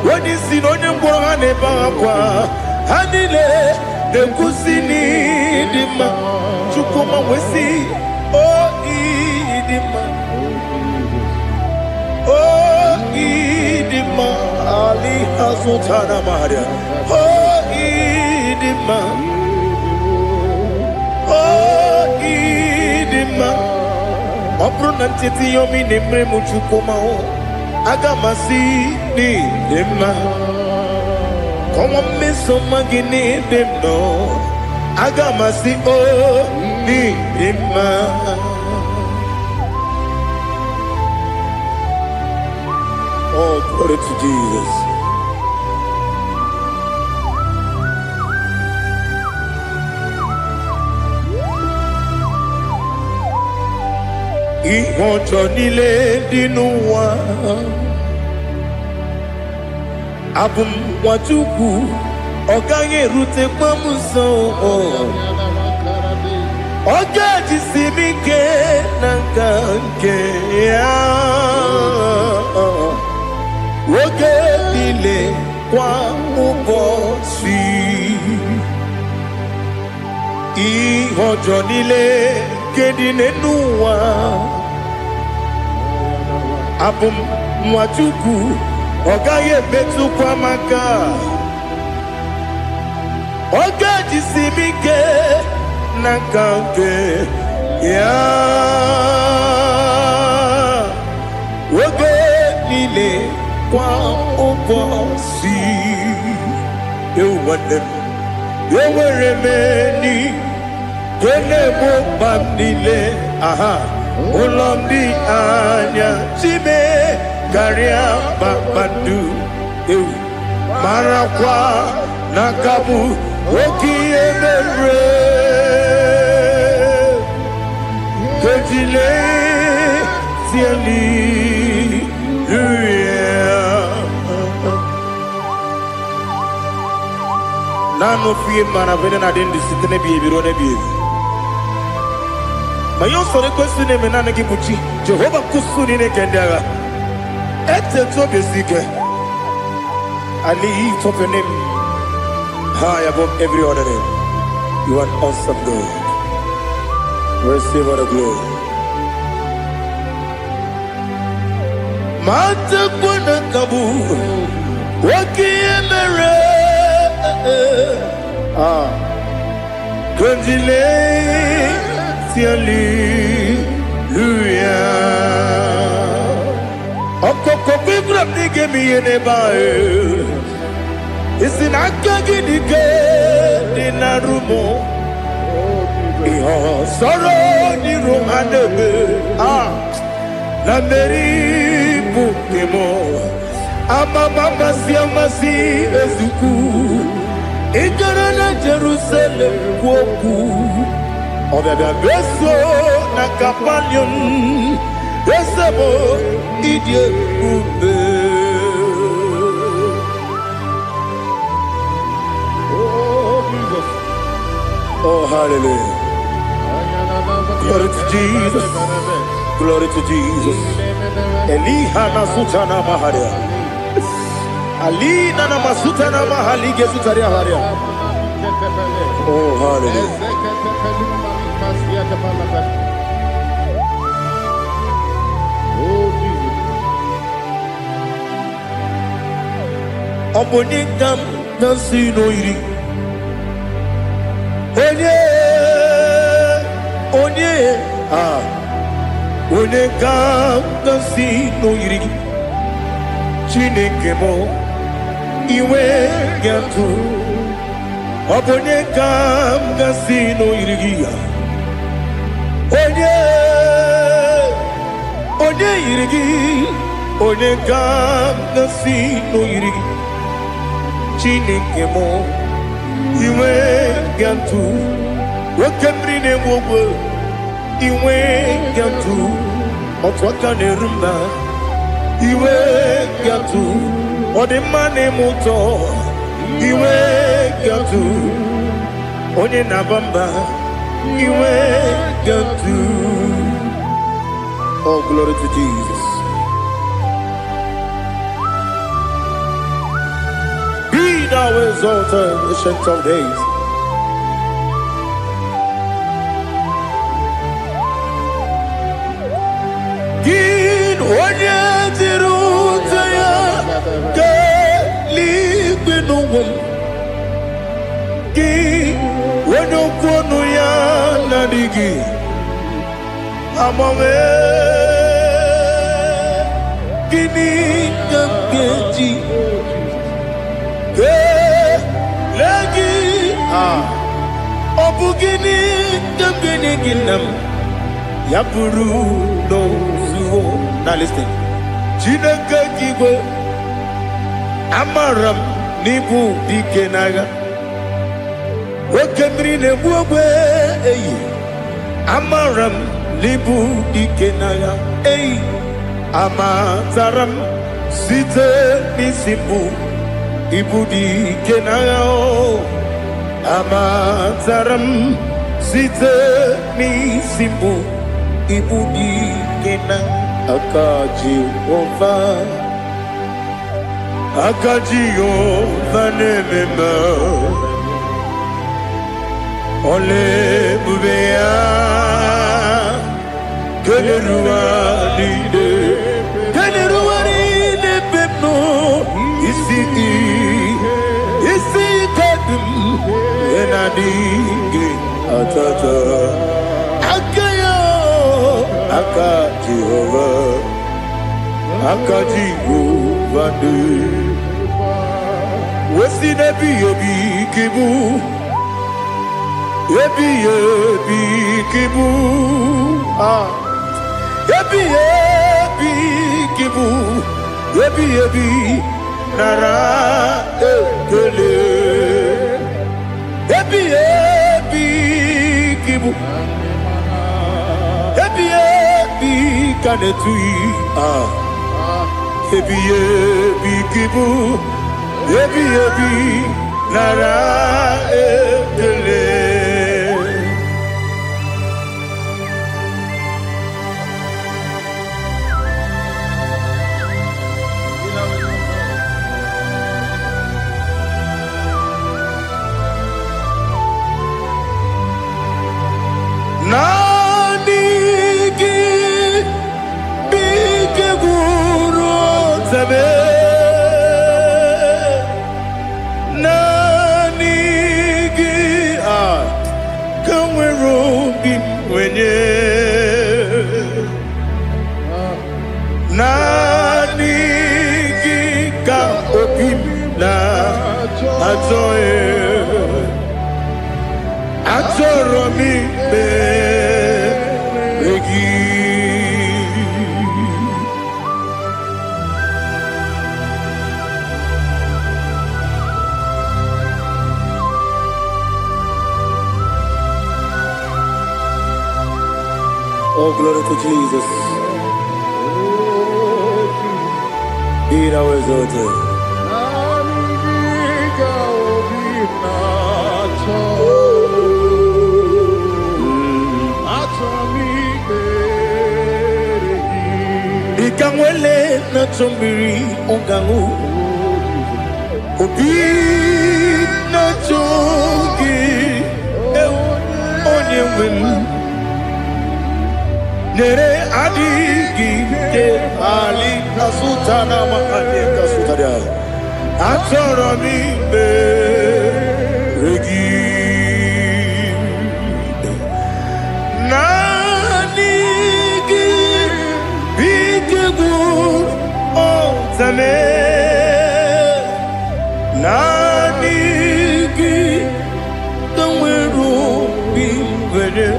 Wedi sinonye mbwangane bakwa Hanile lekusini dima Chukuma wesi Oh idima Oh idima Ali Hazutana Maria Oh idima Obruna titi yomi nemre muchukoma o Agamasi ni demma Komo meso magini demno Agamasi o ni demma Oh, glory to Jesus. Ìwọ̀njọ́ nílé nínú wa Abumwachukwu ọ̀gá erute kpamuso ọ̀gá jisimi ke na nke ya oge niile kwa ụbọchị ìwọ̀njọ́ nílé kedine n'ụwa abum mwatuku ogaye betu kwa maka ogaji simike nakanke ya woge nile kwa obosi ewanem eweremeni kene mo bandile aha Ulomdi anya chime garia babandu eu marakwa nakabu oki emere kejile tieli nano fie mana vene na dendi sitene biebiro ne biebi Mayon sore kusune menane kibuchi Jehovah kusuni ne kendera Ete to besike I lift up your name high above every other name. You are awesome God. Receive all the glory. Mata kuna kabu wakiemere Kunjile Hallelujah. Okoko bibra nige miyene bae. Isina kagi nige dinarumo. Iho soro ni romanebe. La meri bukemo. Ama mama siamasi ezuku. Ikarana Jerusalem woku. Obebe beso na kapalion Besebo idye ube Oh Jesus. Oh hallelujah. Glory to Jesus. Glory to Jesus. Eliha na sutana maharia Ali na masutana mahali gesutaria haria Oh hallelujah. Oh Jesus. Obonikam nasino iri. Onikam nasino iri. Chineke mo iwe yantu. Obonikam nasino iri. Onye yirigi, onye gam nasi no yirigi. Chineke mo, iwe gantu. Wakemri ne wogo, iwe gantu. Otwaka ne rumba, iwe gantu. Odemane moto, iwe gantu. Onye nabamba, iwe gantu. Oh, glory to Jesus. Be thou exalted, ancient of days. Gin onye tirutaya ke libinuwum. Gin onye kwonu ya nadigi. Amame Gini Kamkeji Ke Lagi Obu Gini Kamkeni Ginam Yapuru No Suho. Now listen Chinaka Kigo Amaram Nibu Dikenaga Wakemri Nebuwe Amaram Libu ikenaya, Amazaram site nisimbu, Ibu ikenaya, Amazaram site nisimbu, Ibu ikenaya, Akaji ova nemema, Ole bubea. Que le roi l'idée, que Adigi atata Akayo Aka Jehovah Aka Jehovah Wesi nebi yebi kibu Yebi yebi kibu Yebi yebi kibu Yebi yebi nara ekele Yebi yebi kibu Yebi yebi kanetui Yebi yebi kibu Yebi yebi nara ekele Nanigi bige guru zabe Nanigi kamweru bimwenye Nanigi ka opimna atoe Atoro mi beregi Oh, glory to Jesus. Be thou exalted. Ikangwele na chombiri ongangu Obi na chongi onye wim Nere adigi ke ali kasutana mahane kasutaria Atoro mi beregi Zame Nanigi Kamweru Bimwene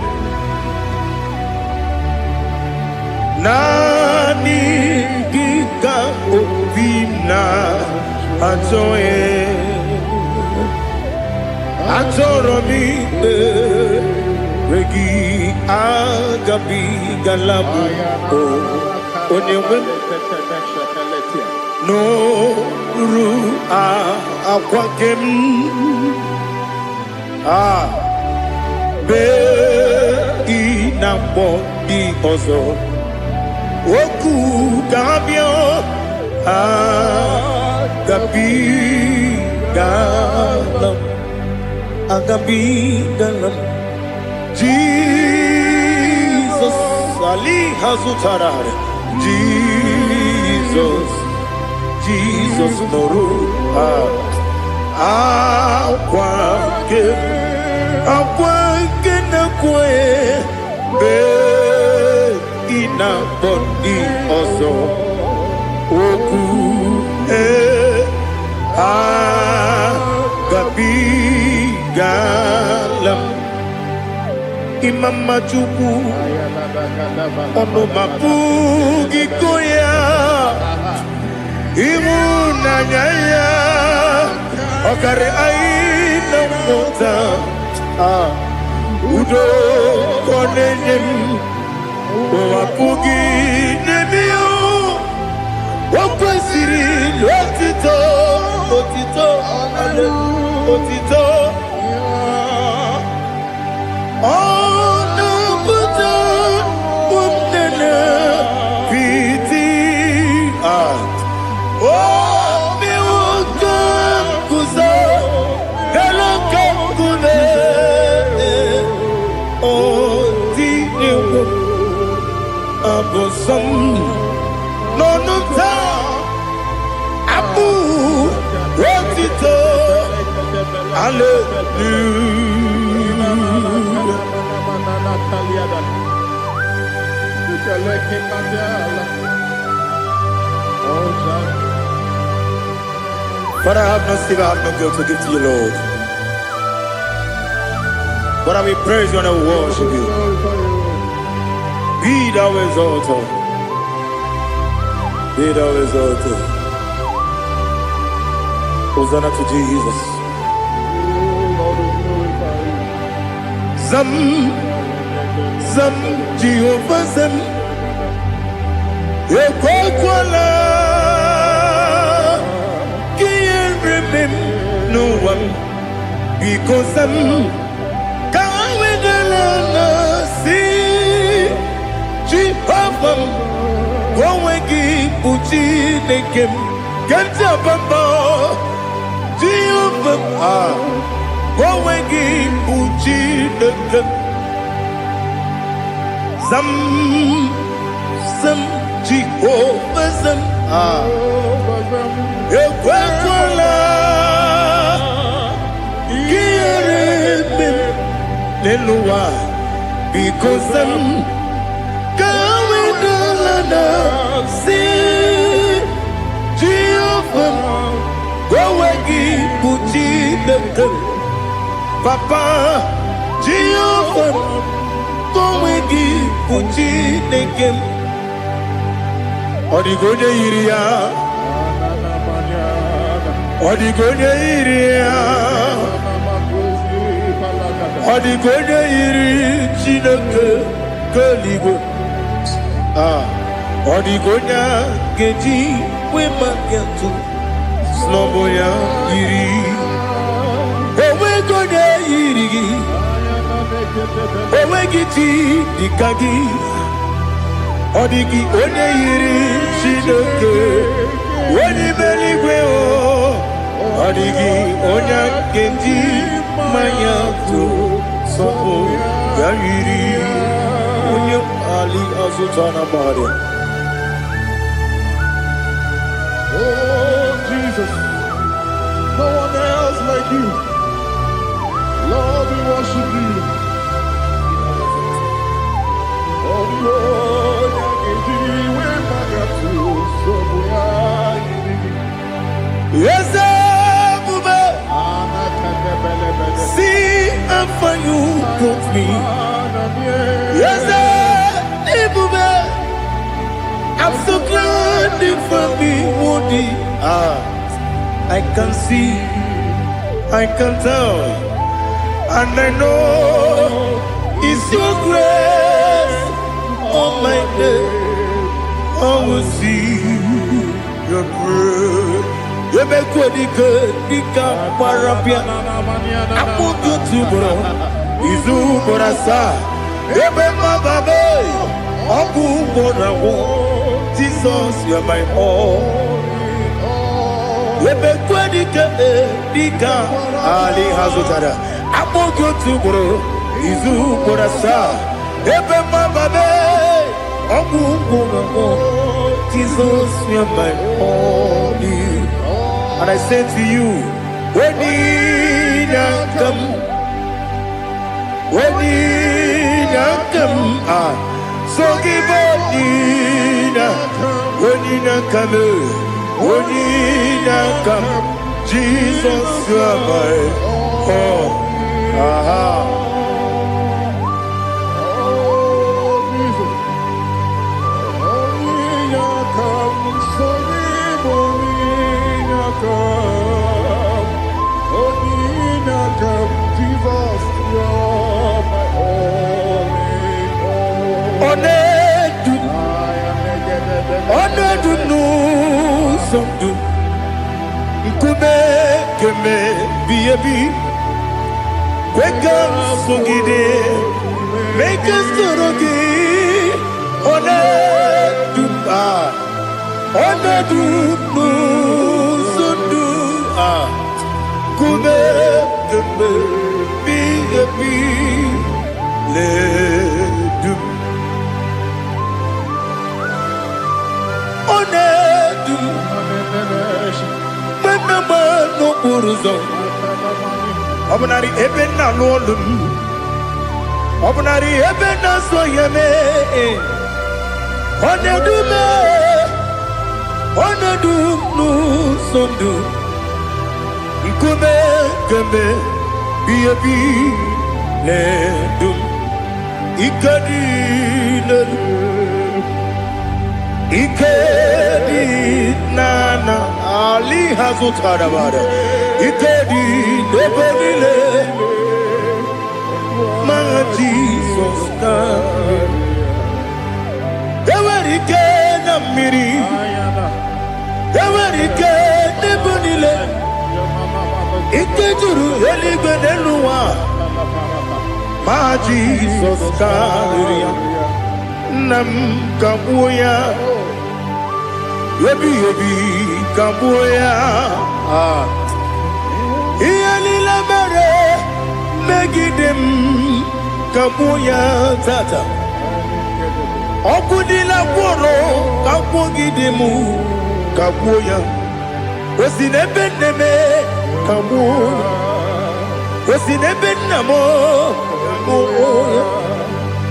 Nanigi Ka Obina Atoye Atoro mi Regi Agabi Galabu Onyewe No ru akwakem be inambo di ozo oku kabio agabi galam Jesus ali hazutarare Jesus noru akwake na kwe be ina bondi ozo oku gabi galam imama chuku ono mapugi koya Imuna nyaya Okare aina mota Udo konenyem Wapugi nemio Wakwesiri lotito Otito Otito Ono buta Umnene Piti Oh, mi ukan kuzo, hello kune. Oh, di niwo abosom, no ta abu, rotito. But I have no sin, I have no guilt to give to you, Lord. But I will praise you and I will worship you. Be thou exalted. Be thou exalted. Hosanna to Jesus. Zam, Zam, Jehovah Zam. Ekwakwala, can't remember no one because I'm going to see Jehovah. Go and give Uchi Nekem, get up above Jehovah. Go and give Uchi Nekem. Some Jehovah Zam. Ekwakwala, Kiribim, Nelua, because I'm going to see Jehovah. Go and Puchi the Papa, Jehovah. Go and Puchi the game. Odigonya iria, Odigonya iria, Odigonya iri chineke keligo. Odigonya geji wema gentu, sloboya iri. Owegonya iri, owegiti dikagi. Odigi onye yiri Chineke, onye meligwe o. Odigi onye genji manya to sopo ya yiri. Onye ali azutana bari. Oh Jesus, no one else like you. Lord, we worship you. Yes, see how far you brought me. Yes, I'm so glad you found me worthy. I can see, I can tell, and I know it's your grace. On my day, I will see your grace. You make good, Nika Parapia. I put you to bro. Izu Borasa. You make my baby. Abu Borawo. Jesus, you're my all. You make good, Nika Ali Hazutara. I put you to bro. Izu Borasa. Ebe mababe, Jesus, you're my only. And I say to you, when you come, so give up, when you come, Jesus, you're my all. Make us Obunari ebena n'olum. Obunari ebena soyeme. Onedume. Onedum nu sondu. Nkume kembe. Biyebi ledum. Ikadi ledum. Ikedi nana Ali Hazutarabara Ikedi Nebonile Ma Jesus Ewerike Namiri Ewerike Nebonile Ikejuru Eligwe Neluwa Ma Jesus Nam Kabuya Yebi Kabuya Iyalila mere Megidem Kabuya Tata Okudila Kworo Kabugidemu Kabuya Osinebeneme Kabuya Osinebenamo Kabuya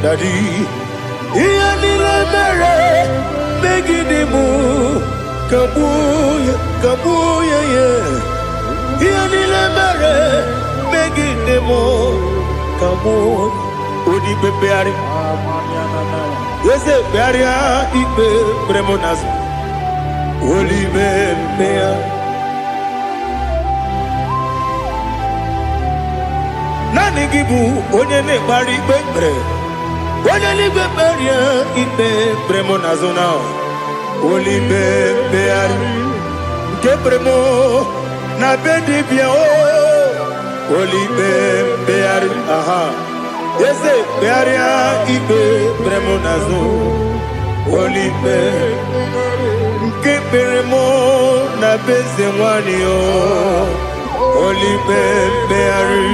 Daddy Iyalila mere Megidemu Kabuya, Kabuya, yeah. Iyalila mere Megidemu Kabuya. Odi bebeari. Yese bearia ibe bremonas. Oli bebea. Nani gibu onye ne bari bebre. Onye li beberia ibe bremonazona. Oli bebeari. Kebremo na bedi bia o. Oli bebeari. Aha. Yese bearia ibe bremonazo. Oli bebeari. Kebremo na bezemwani o. Oli bebeari.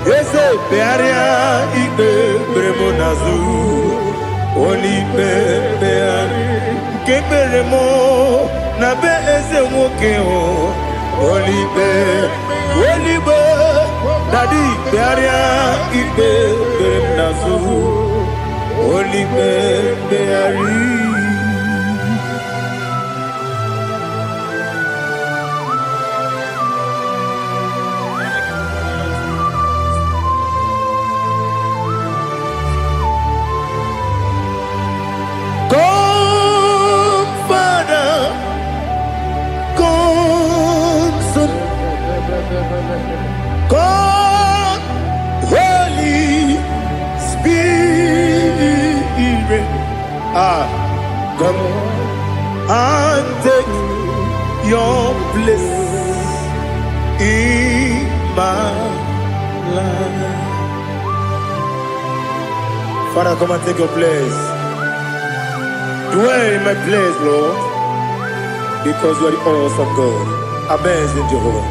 Yese bearia ibe bremonazo. Oli bebeari. Kebremo na bezemwoke o. Oli be Daddy bearia ibe bremonazo. Oli bebeari. God, Holy Spirit, come and take your place in my life. Father, come and take your place. Dwell in my place, Lord, because you are the awesome God. Amazing Jehovah.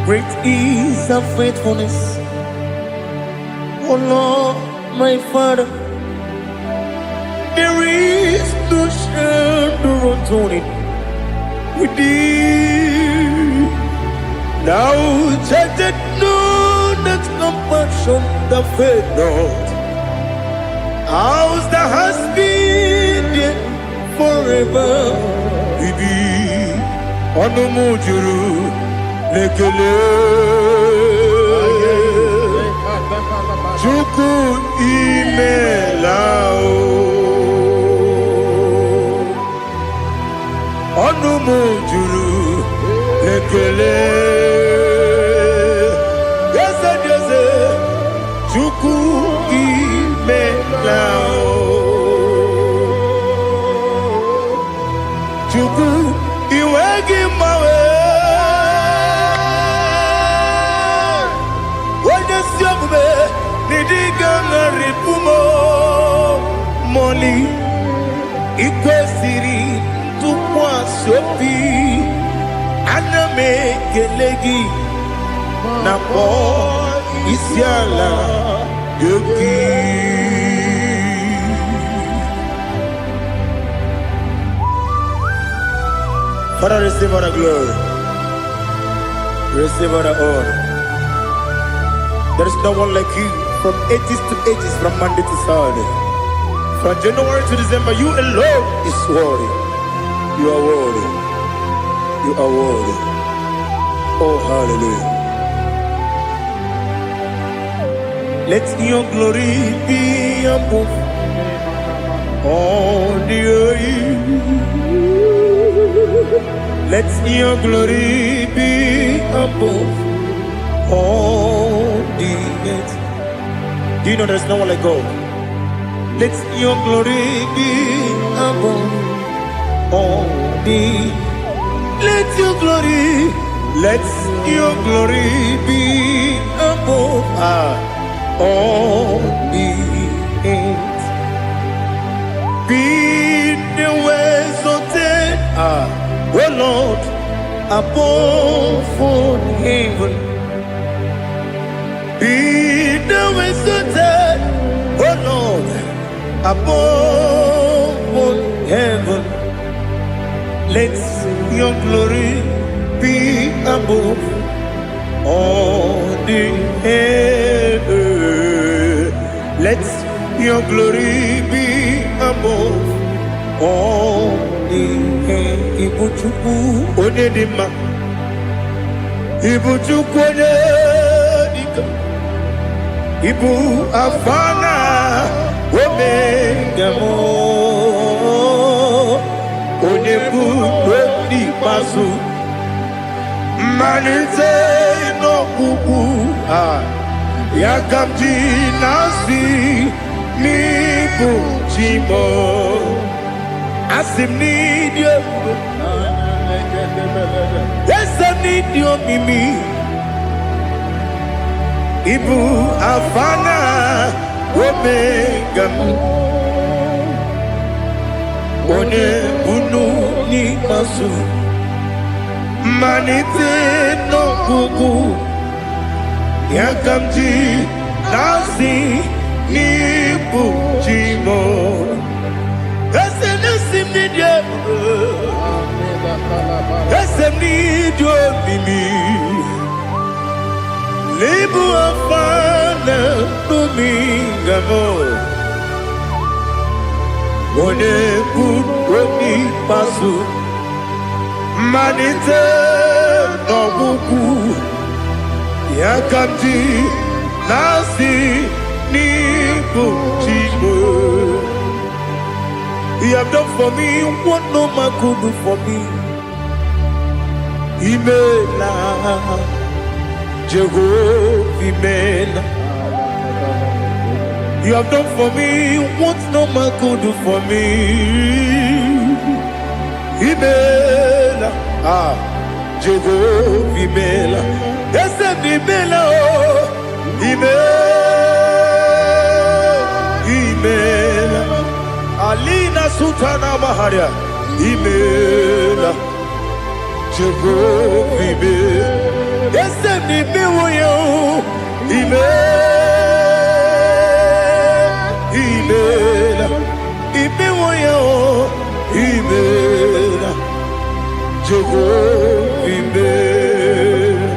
Great is thy faithfulness, O Lord, my Father. There is no shadow of turning with thee. Now judged know that compassion that faith not. Ours that has been there forever. We be on the mujuru. Lekele Chuku imelao Onumu juru Lekele Yese yese Chuku imelao Chuku iwegi mawe Moli ikwesiri tukwa sopi aname kelegi na po isiala yoki. Father, receive our glory. Receive all the honor. There is no one like you from ages to ages, from Monday to Sunday. From January to December, you alone is worthy. You are worthy. You are worthy. Oh, hallelujah. Let your glory be above all the earth. Let your glory be above all the earth. Do you know there's no one like God? Let your glory be above all the. Let your glory be above all the earth. Be the ways of death, oh Lord, above all heaven. Be the ways of death, oh Lord, above all heaven. Let your glory be above all the earth. Let your glory be above all the earth. Ibuchukwu onedima, Ibuchukwu onedika, Ibu afana omega mo, onebu odi pasu, manite no kuku yakamji nasi nibu chimo asim nidio asim nidio mimi ibu afana omega one bunu ni masu manite no kuku yakamji nasi nibu chimo asim nidio asim nidio mimi Libu afana dumingamo One kuni pasu Manite no buku Yakamji nasi nibu chimo. You have done for me what no man could do for me. Imela Jehovah Imela. You have done for me what no man could do for me. Imela Jehovah Imela. Yes, Imela Imela Alina Sutana Maharia Imela Jehovah Imela. Yes, Imela Imela Imela Jehovah Imela.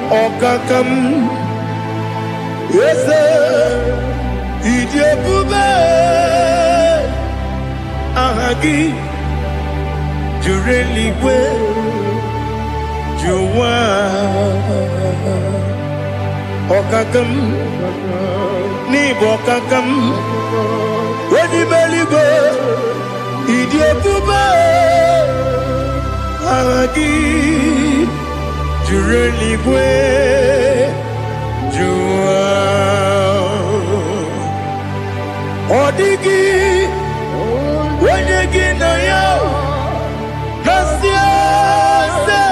Okakam, yes, Ijebube, Ahagi, Jureliwe, Juwa, Okakam, Nibokakam, Wedibeligo, Ijebube, Ahagi. Jureligwe Jua Odigi Wenyegi na yo Nasia se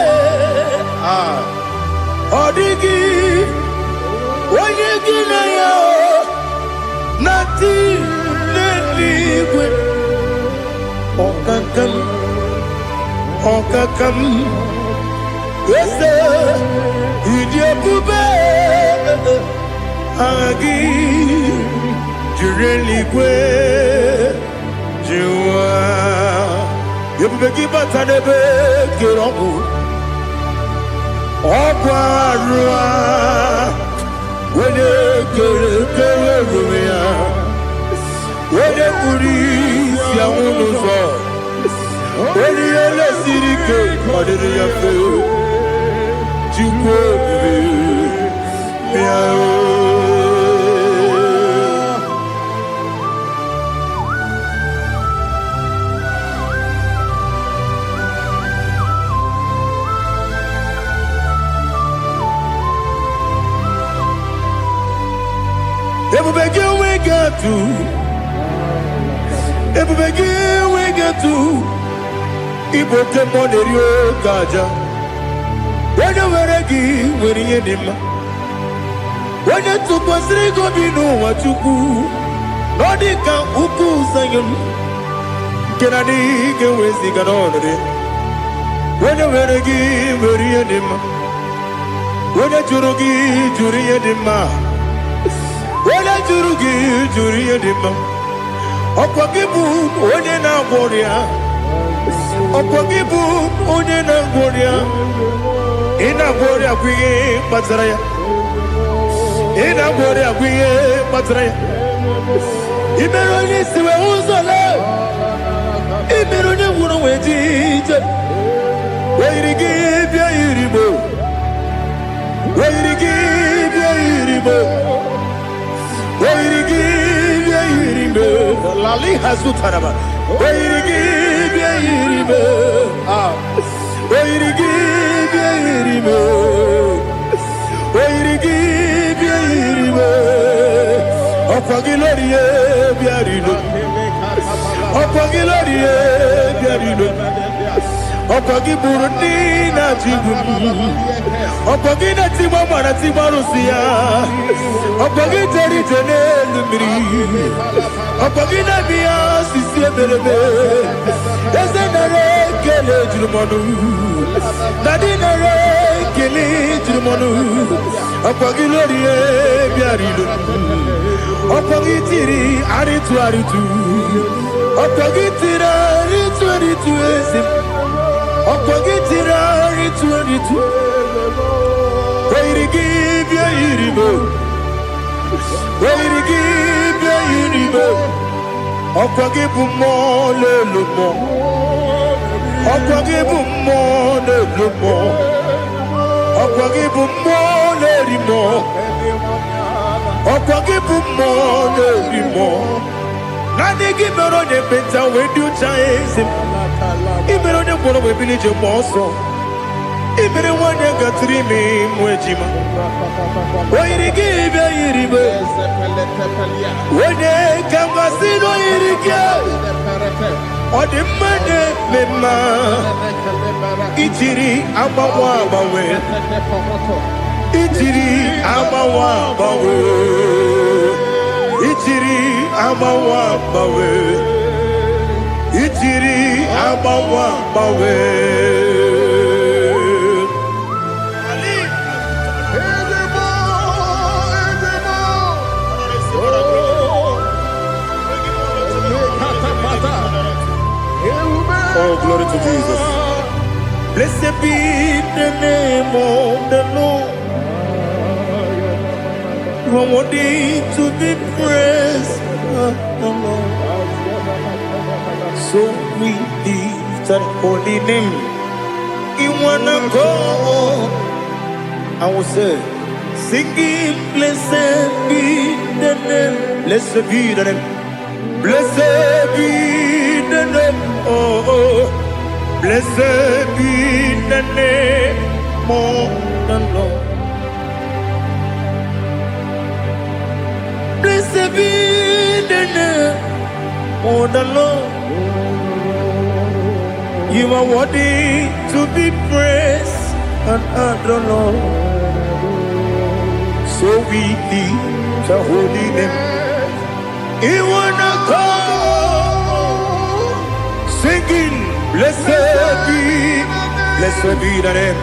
Okakam Ese Idiabube Agi Jureligwe Jua Yebubeki Batanebe Kiroku Okwarua Wene Kere Rumia Wene Kuri Siamunuzo Wene Yele Sirike Kadiri Yafe Jukwe Miao Everybody we get to. Everybody we get to. Ibote monerio kaja. Wena weregi weriye nima. Wena tukwasiri gobinu wachuku. Nodika uku sayon. Kenani gewezi ganonre. Wena weregi weriye nima. Wena jurugi juriye nima. Wala juri edima Okwagibu onye na gworia Okwagibu onye na gworia Ina gworia kwiye kpatara ya Ina gworia kwiye kpatara ya Imero onye siwe uzole Imero onye wuru wejije Weirigi bia iribo Weirigi bia iribo Lali Hazutaraba. Okwagi Burundi na Jibuti Okwagi na Timama na Timarusia Okwagi Teri Tene Lumiri Okwagi na Mia Sisi Eberebe Ezenare Kele Jirumonu Nadinare Kele Jirumonu Okwagi Lorie Biarilu Okwagi Tiri Aritu Aritu Okwagi Tira Aritu Aritu Ezim Okwagitira ritu Weirigi bia iribo Weirigi bia iribo Okwagibu mo lelumo Okwagibu mo lelumo Okwagibu mo lerimo Okwagibu mo lerimo Nani gimero ne beta wedu chaezim Imero ne kono we bilije moso Imere wanya gatrimi mwejima Oirigi be iribe Wene kamasino irige Odimane mema Ichiri abawa bawe Ichiri abawa bawe Ichiri abawa bawe Ichiri abawa bawe Oh, glory to Jesus. Blessed be the name of the Lord. You are worthy to be praised, the Lord. So we lift that holy name. You wanna go? I will say, singing, blessed be the name. Blessed be the name. Blessed be the name. Oh, blessed be the name of the Lord. Blessed be the name of the Lord. You are worthy to be praised and adored, Lord. So we lift the holy name. You wanna go singing, blessed be Blessed be the name.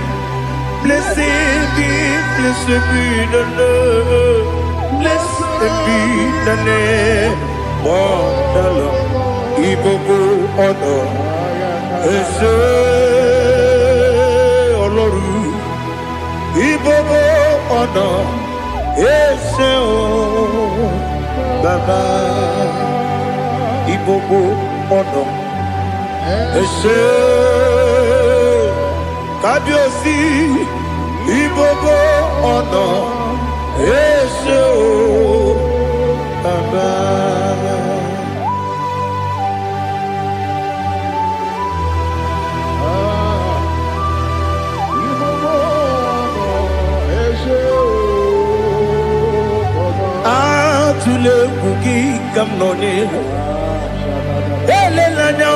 Blessed be the name. Blessed be the name. Wonderful. Ibogo honor. Ese Oloru. Ibogo honor. Ese o Baba. Ibogo honor. Ese Kábíyèsí Ibogo honor. Ese o Baba. Atule kuki kamnoni elelanya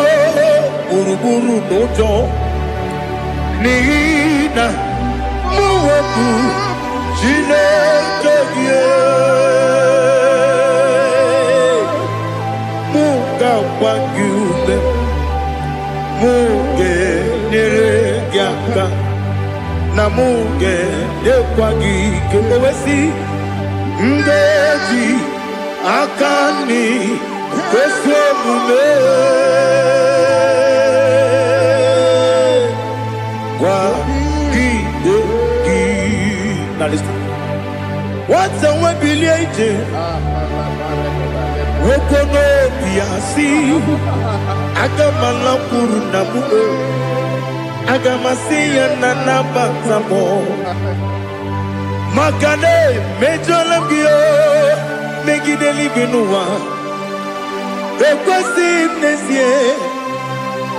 uruburu nojo nina muweku Chineke muga wangume muge niregiaka na muge dekwagi kewesi Ndeji akani kwesemume kwa gidegi. Now listen. What's a webileje? Wokono biasi. Agamala kuruna muwe. Agamasiya nanabatamo. Makane mejolamgio megide livinua ekwesi nesie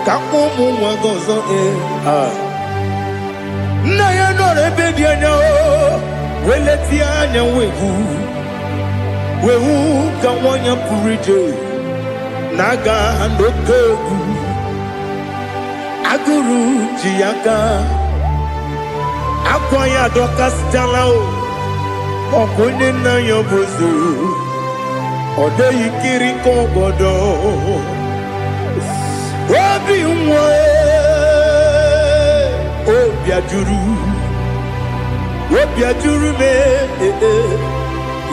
kakumu wagozo na ya nore bedi anya weleti anya wehu kawanya purije naga andokegu aguru jiyaka Akwaya dokas jalao Okune na yobozu Ode yikiri kogodo Obi mwe Obi ajuru me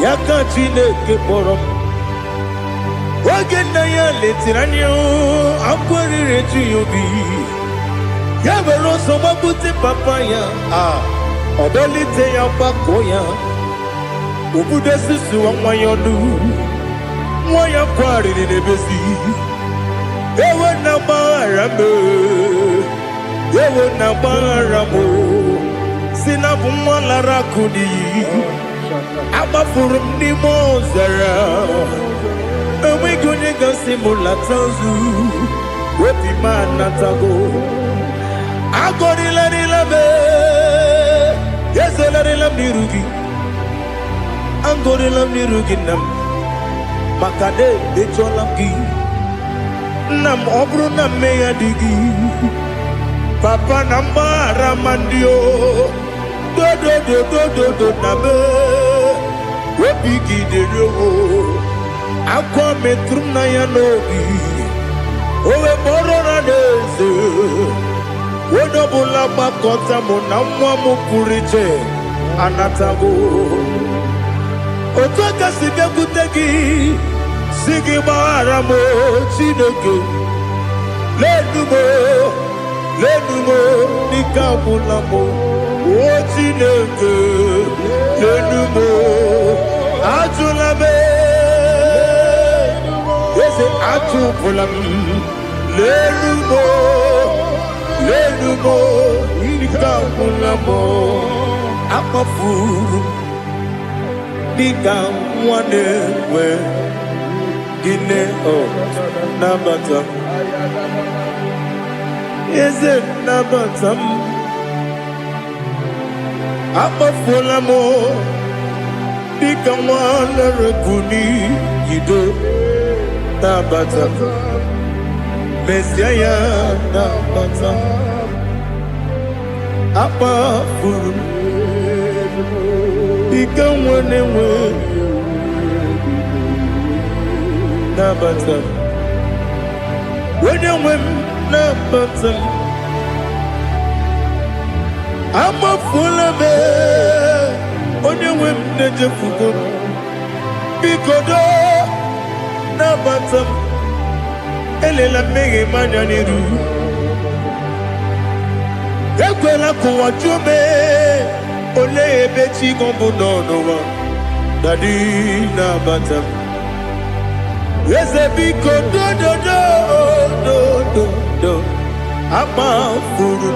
Yaka Chineke porom Oge na ya letiranyo Akwari reju yobi Yabero soma buti papaya Odolite ya bakoya Ubude susu wa mwayonu Mwaya kwari ni nebesi Ewe na barame Ewe na baramo Sinabu mwala rakuni Abafurum ni mozara Ewe gonye gasi mulatanzu Wepi manatago Agorila nilabe Yesela nirugi Angorila nirugi nam Makade becholamgi Nam obru nam meya digi Papa nambara mandio Do nabe Wepigi de rogo Akwa metrum na yanogi Owe borona neze Wodobula bakota muna mwamu purije anatago Otoka sibe kutegi Sigi baramo Chineke Lenumo Nikabulamo O Chineke Lenumo Ajulame Yese ajupulam Lenumo Nikabulamo Akafuru Nikamwanewe Gine o Nabata Yese Nabatam Akafulamo Nikamwanewe Guni Yido Nabata Messiah Nabata Apa furu Ikamwanewe Nabata Wenyewe Nabata amafuola m onye nwe m na-ejefugo m biko do nabata m elela mmehie m anya n'iru ekwela ka ụwa jụọ m olee ebe chi gị bụ n'ụwa dadi nabata m eze biko do amafuru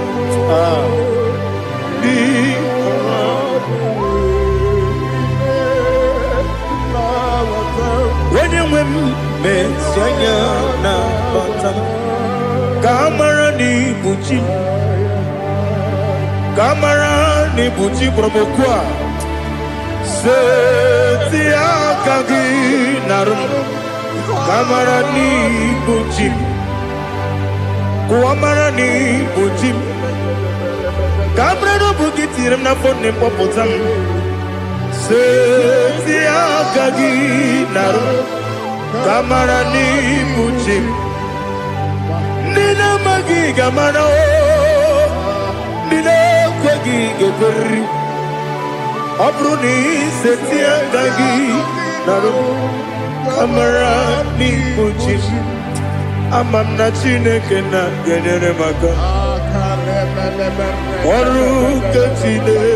onye nwe m mesi anya nabata m ka amara n'ibu chi ka amara n'ibu chi kpọrọ m okwu a seti aka gị narụ m ka amara n'ibu chi ka amara n'ibu chi ka amara n'obu gị tiri m n'afọ nne mkpọpụta m seti aka gị narụ ka amara n'ibu chi ndị na-amaghị ga-amara ndị na-ekweghị ga-ekweriri ọ bụrụ na iseti aka gị narụ ka amara n'ibu chi ama m na Chineke na-enyere m aka ọrụ nke Chineke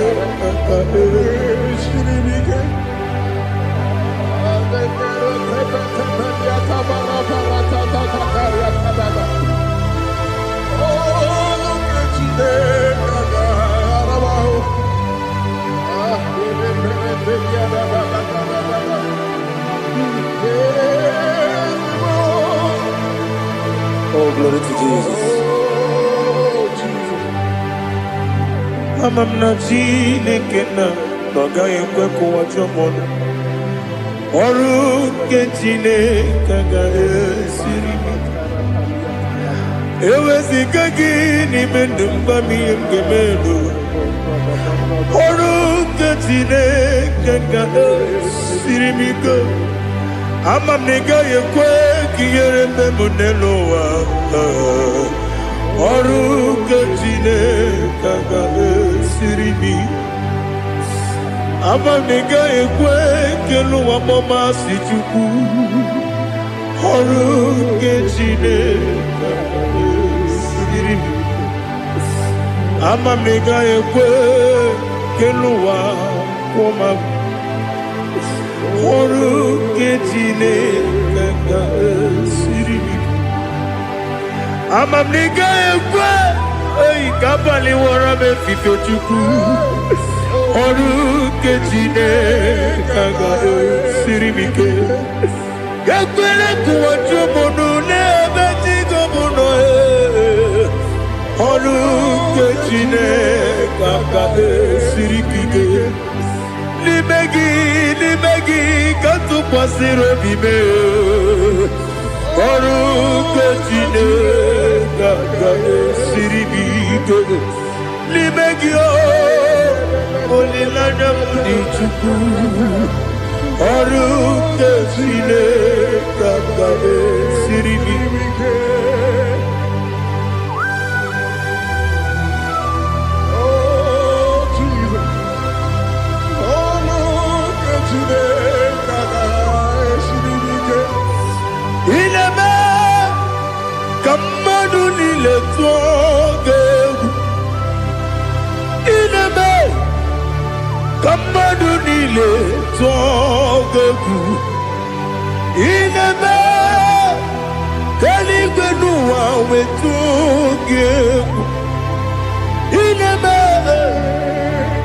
Oh, glory to Jesus. Ama m na Chineke na ọ gaghị ekwe ka ụwa jụọ m ọnụ ọrụ nke Chineke ga-esiri m eweziga gị n'ime ndụ m gwa m ihe m ga-eme ọrụ nke Chineke ga-esiri m ike ama m na ị gaghị ekwe ka ihere mbe m n'elu ụwa ọrụ nke Chineke ga-esiri m ama m na ị gaghị ekwe ka elu ụwa gbamasị Chukwu ọrụ nke Chineke ga-esiri m ama m na ị gaghị ekwe ka elu ụwa kwụma m ọrụ nke Chineke ga-esiri m ama m na ị gaghị ekwe ka abalị wara m efife Chukwu ọrụ nke Chineke ga-esiri m ike ekwere ka ụwa jụọ m ọnụ n'ebe chi gị bụ nọ ọrụ nke Chineke ga-esiri gị ike n'ime gị ka tụkwasịrị obi m ọrụ nke Chineke ga-esiri m ike n'ime gị olileanya m dị Chukwu ọrụ nke Chineke ga-esiri m ike ineme ka mmadụ niile tụọ gị egwu ineme ka mmadụ niile tụọ gị egwu ineme ka eluigwe n'ụwa wee tụọ gị egwu ineme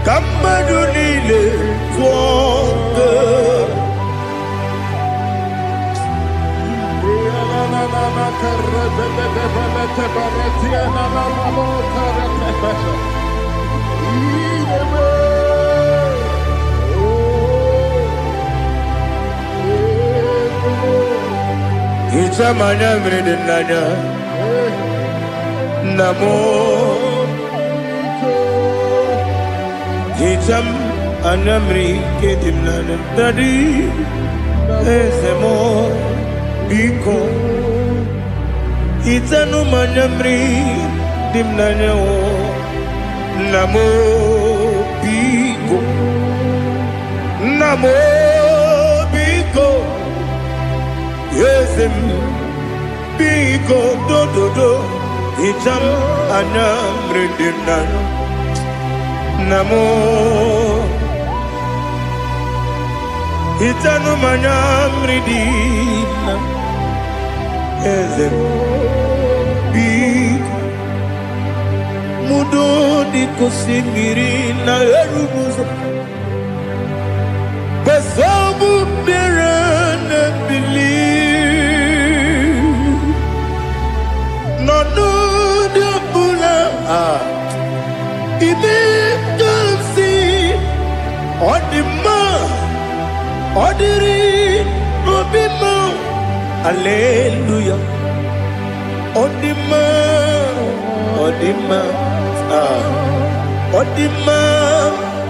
ka mmadụ niile tụọ gị egwu Ichamanya mrede nanya namo Icham anamri kedim nanya Dadi ezemo biko Itanu manyamri dim nanya o Namo Biko, Namo Biko, Yesem Biko do do do, Icham Anam Rendinan, Namo Itanu Manam Redina, Yesem Biko. Mudo di kusingiri na erubuzo Besobu birene believe No no de bula Ibe dansi Odima Odiri Obima Alleluia Odima Odima Odima,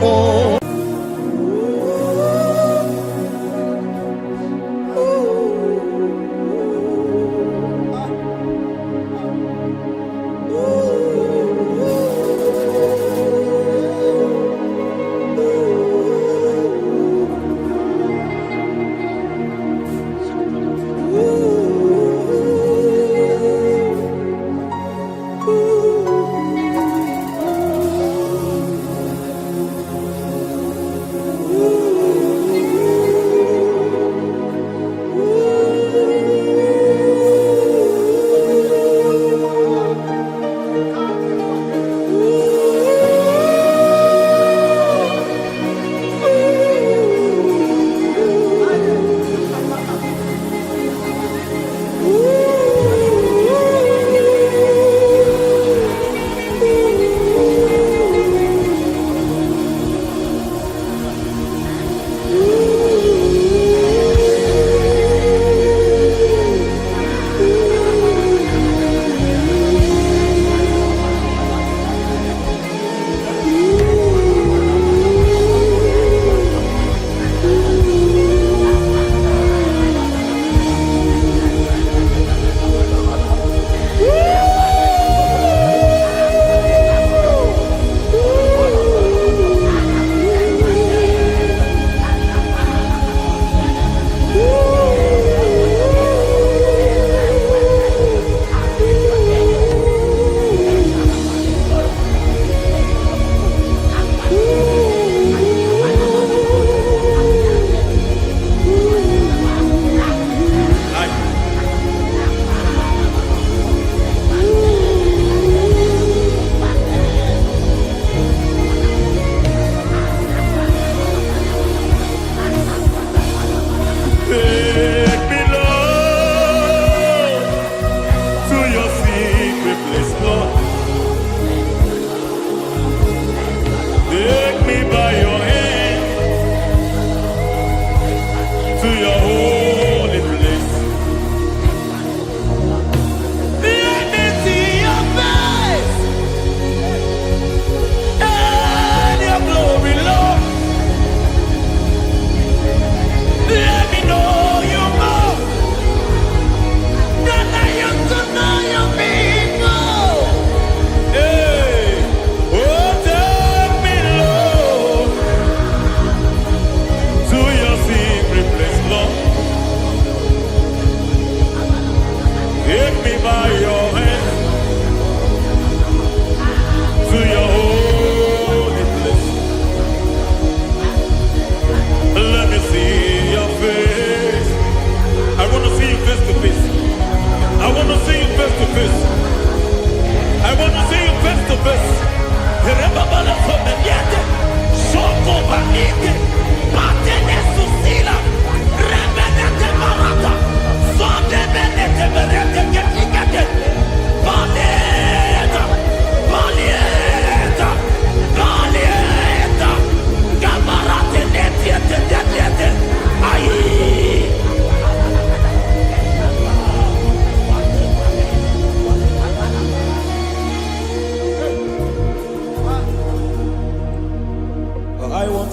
oh.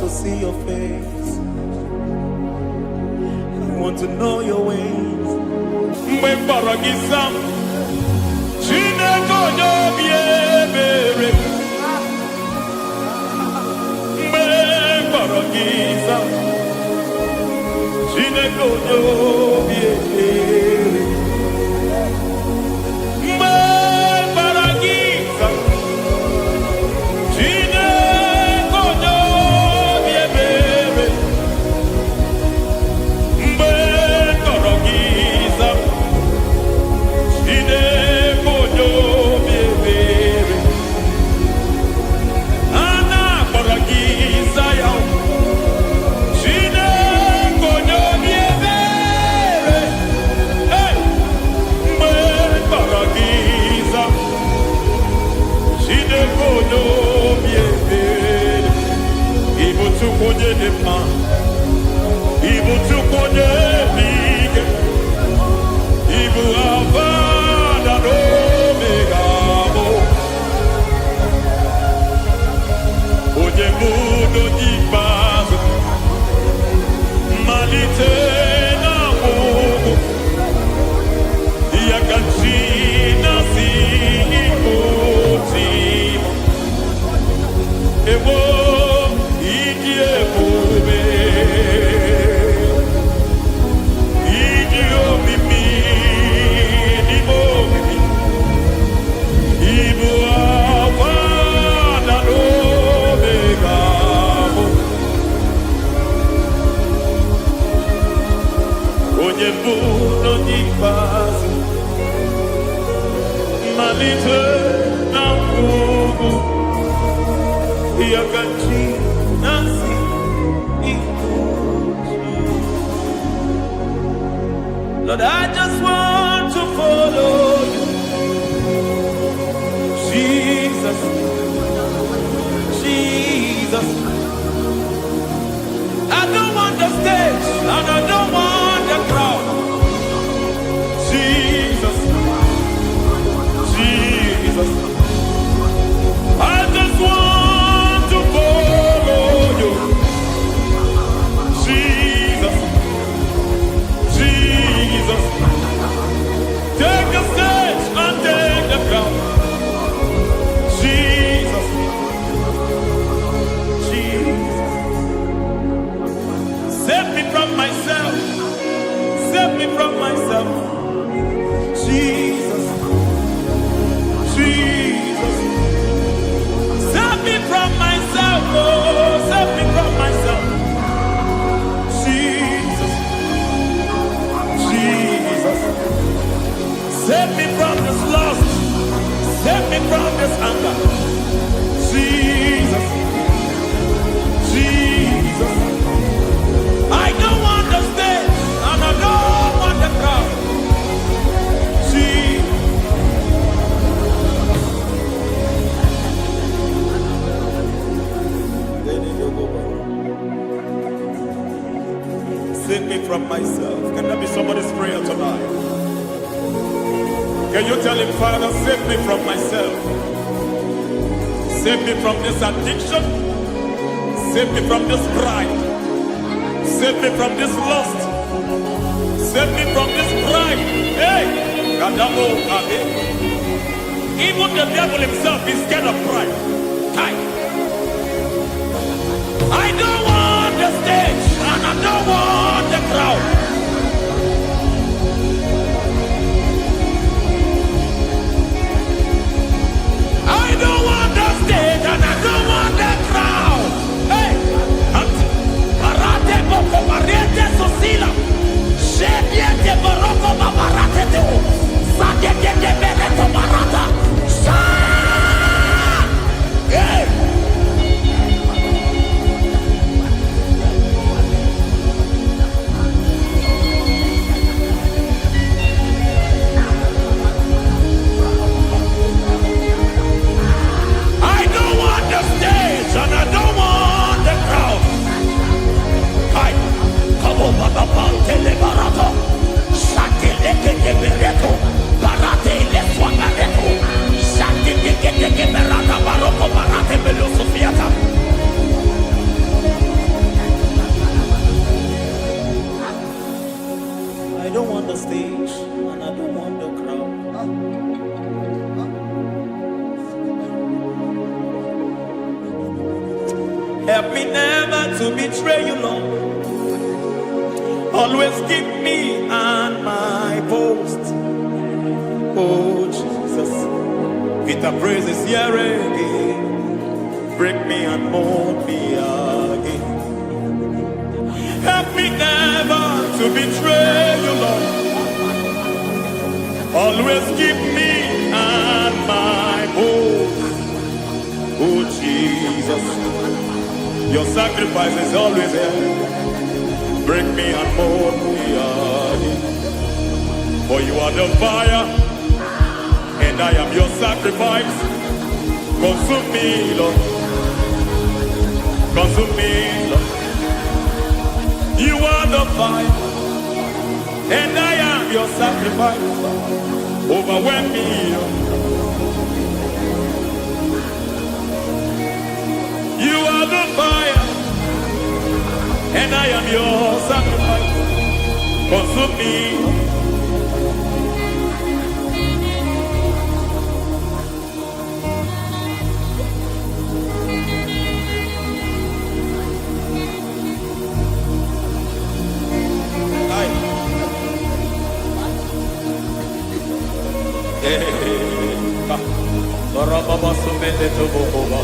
to see your face. I want to know your ways. giza Chineke onye obi ebere mgbe gbara giza Chineke onye obi ebere mgbe tọrọ giza Chineke onye obi ebere ana gbara giza ya Chineke onye obi ebere mgbe tọrọ giza Chineke onye obi ebere ịbụ Chukwu onye dị mma ịbụ Chukwu onye dị ike ịbụ Alfa na Omega onye bụ n'onye ikpeazụ mmalite na ọgwụgwụ ya ka chi na-asị ịkpụti ewo ịdị ebube ịdị omimi n'ime omimi ịbụ Alfa na Omega onye bụ n'onye ikpeazụ mmalite na ọgwụgwụ ya ka chi na-asị ịkpụchi. Lord, I just want to follow you, Jesus, Jesus. I don't want the stage and I don't want the crowd. Jesus, Jesus. I just want to follow you, Jesus, Jesus. Take the stage and take the crown. Jesus, Jesus. Save me from myself. Save me from myself. Jesus, Jesus. Save me from myself. Oh, save me from myself. Jesus, Jesus. Save me from this lust. Save me from this anger. Jesus, Jesus. I don't want the stage and I don't want the crowd. Jesus. Save me from myself. Can that be somebody's prayer tonight? Can you tell him, Father, save me from myself? Save me from this addiction. Save me from this pride. Save me from this lust. Save me from this pride. Hey! Kadamo, Ade. Even the devil himself is scared of pride. Hi. I don't want the stage and I don't want the crowd. I don't want the stage and I don't want the crowd. Hey! Barate boko barete sosila. Shediete baroko babarate teo. Sadete bereto barata. Hey! Help me never to betray you, Lord. Always keep me on my post. Oh, Jesus. Peter praises here again. Break me and mold me again. Help me never to betray you, Lord. Always keep me on my post. Oh, Jesus. Your sacrifice is always there. Break me and mold me again. For you are the fire, and I am your sacrifice. Consume me, Lord. Consume me, Lord. You are the fire, and I am your sacrifice. Overwhelm me, Lord. You are the fire, and I am your sacrifice. Consume me. Baba sumende to boba.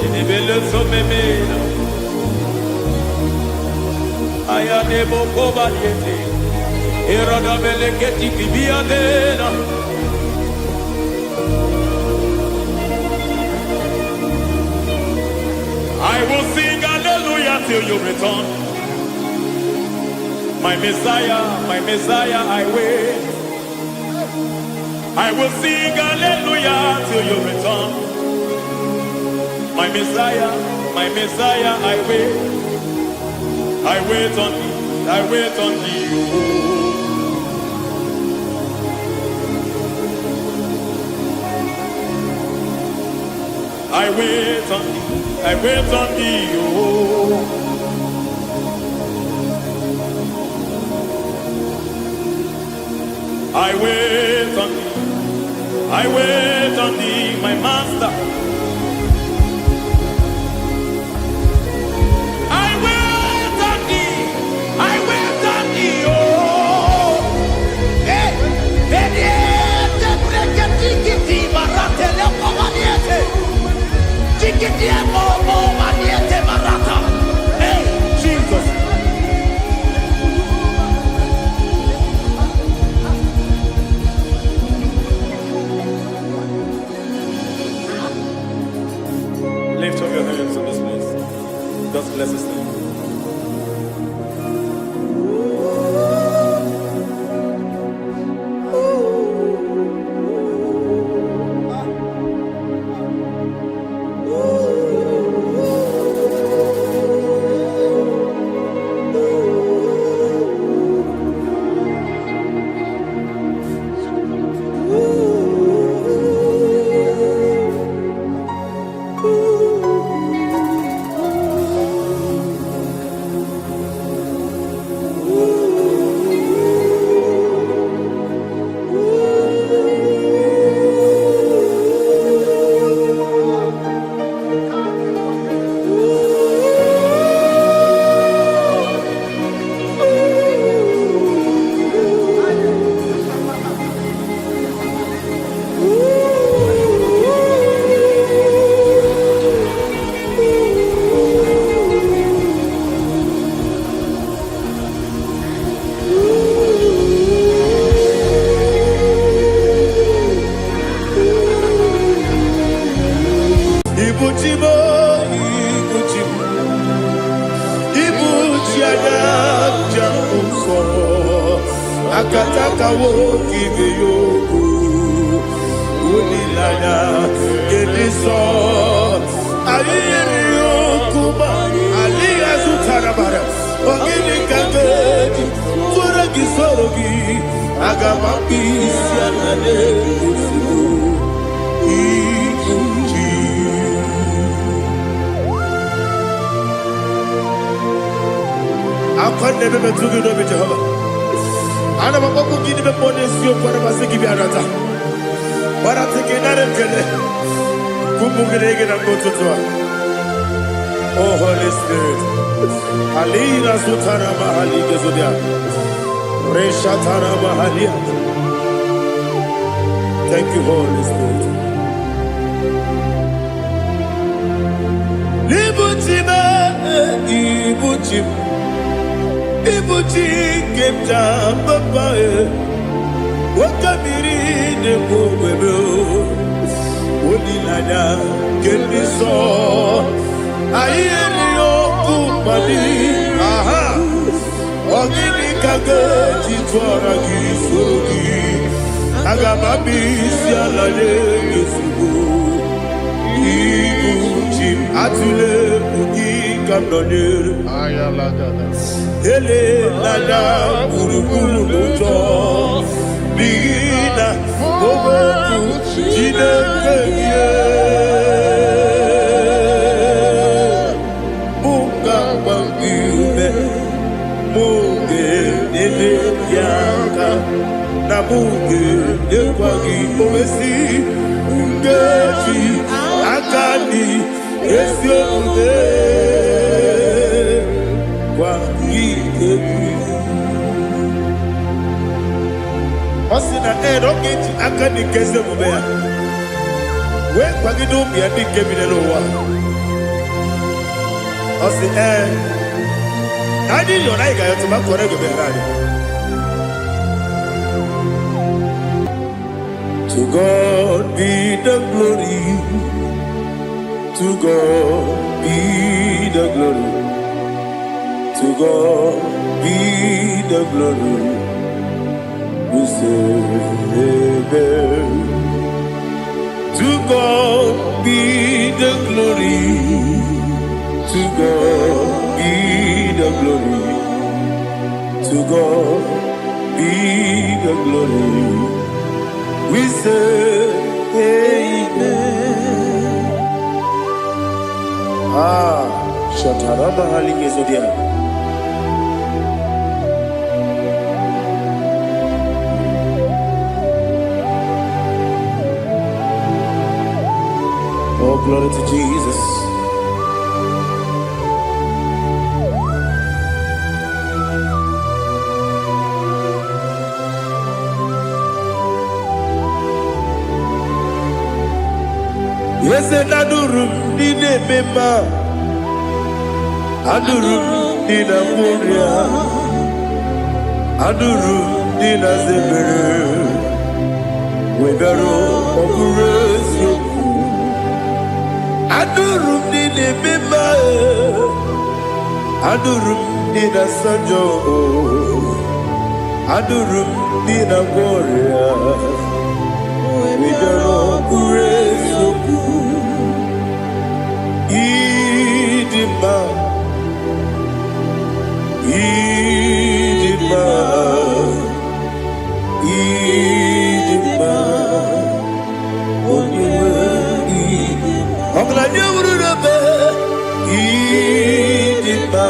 Inibele sumemena. Aya nebo koba yete. Irada meleketi kibia dena. I will sing hallelujah till you return. My Messiah, I wait. I will sing hallelujah till you return. My Messiah, I wait. I wait on thee, I wait on thee. I wait on thee, I wait on thee. I wait on thee, I wait on thee, my master. I wait on thee, I wait on thee, oh. Hey, Vediete, Breketi, Marate, Lepovaniete, Chiquitiemo, Maniete, Marata. Hey, Jesus. Lift up your hands in this place. God bless us. Akataka woki yoku unilaya gediso aliyeri yokuba aliyazutarabara ogini kagedi fura gisorogi agamapisi anane kusibu ikuji akwande bebe tugi no Jehova. Ana maboku gini be monesio kwa basiki bi arata. Bara teke na rekele. Kumugirege na mototwa. Oh Holy Spirit. Alina Sutara Mahali Gezudia. Reshatara Mahalia. Thank you, Holy Spirit. Libutima, Ibuchim, Ibuchi, Kepta, Papa, Wakamiri, the Bobebo, Udilada, Keliso, Ayerio, Kumadi, Aha, Ogini Kaga, Chitoragi, Sugi, Agamabi, Sialade, Yusubu. Ibuchim atule ugi kamdonere ele lada buruburu luto bigina boboku jinekeye muka bangiume muge nene yaka na muge yekwagi omesi ungeji akani esiomude kwa ikebi osina erokeji akani keze mubea we kwagido bia dikebi nelo wa osi nani lo na igayo to makore go be rari. To God be the glory. To God be the glory. To God be the glory. We say amen. To God be the glory. To God be the glory. To God be the glory. We say amen. Shatarama halinge zodia. Oh, glory to Jesus. Yes, adurum dine mema, adurum dina muria, adurum dina zebere, webero oburezo, adurum dine mema, adurum dina sanjo, adurum dina muria, webero oburezo. Idima, Idima, Idima, Oniwe, Idima, Oglanyurube, Idima,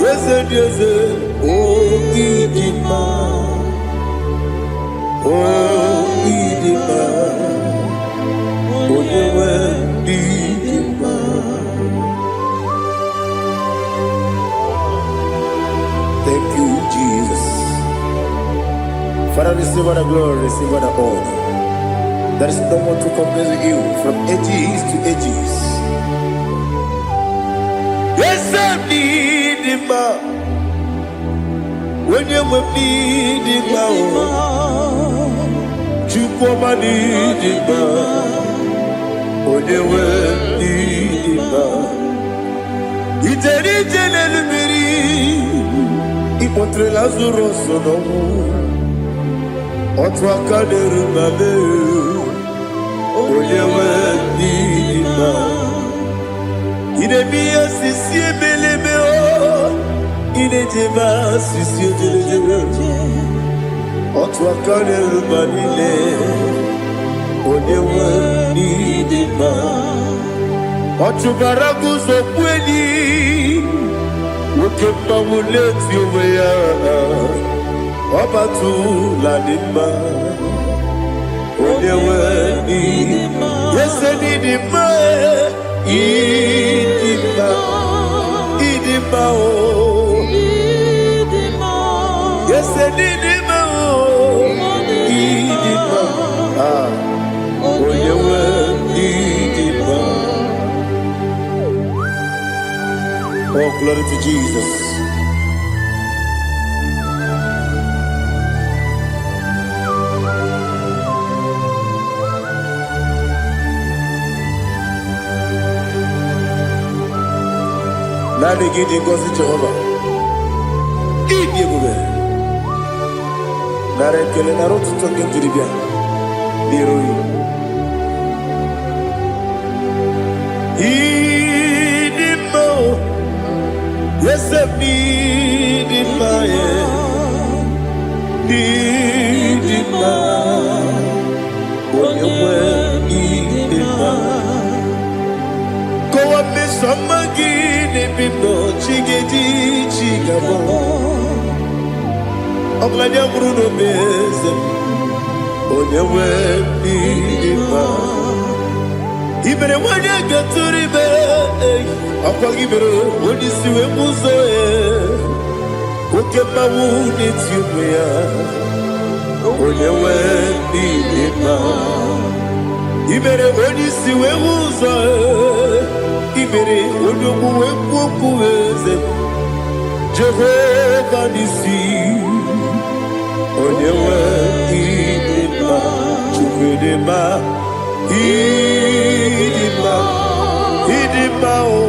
Yeze, Oh Idima, Oh Idima, Oniwe, Idima. Thank you, Jesus. Father, receive all the glory, receive all the honor. There is no one to compare with you from ages to ages. Yes, I need him. When you need him, you come and need him. When you need him, it's a little Ipotre Lazaro sonomu, otwa kaderu mame, oyewe nima. Idemiya sisi beleme o, idejeba sisi delejebe. Otwa kaderu manile, oyewe nima. Otubaragu zokweni. Ukemba muleti uweya Wabatu ladima Odewe nidima Yese nidima Idima Yes, Didima. Didima. Oh, you were Didima. Oh, glory to Jesus. Nani gidi ngozi Jehova. Idi ebube. Nara ekele nara otuto nke njiri bịa n'iru ya. Ịdị mma o, eze m ịdị mma ya. Ịdị mma, onye nwe ịdị mma. Kowa mmesoma gị n'ebe m nọ, chi ga-eji chi ga-abọ. Ọbụladị amụrụ n'obe eze m, onye nwe ịdị mma. I mere nwanyị agatụrụ ime, ọkwa gị mere onye isi wee mụ ụzọ ya. Oke mmanwụ n'eti ụmụ ya, onye nwe ịdị mma. I mere onye isi wee mụ ụzọ ya. I mere onye okwu wee kwuo okwu eze m, Jehova n'isi. Onye nwe ịdị mma, Chukwu dị mma, ịdị mma, ịdị mma o.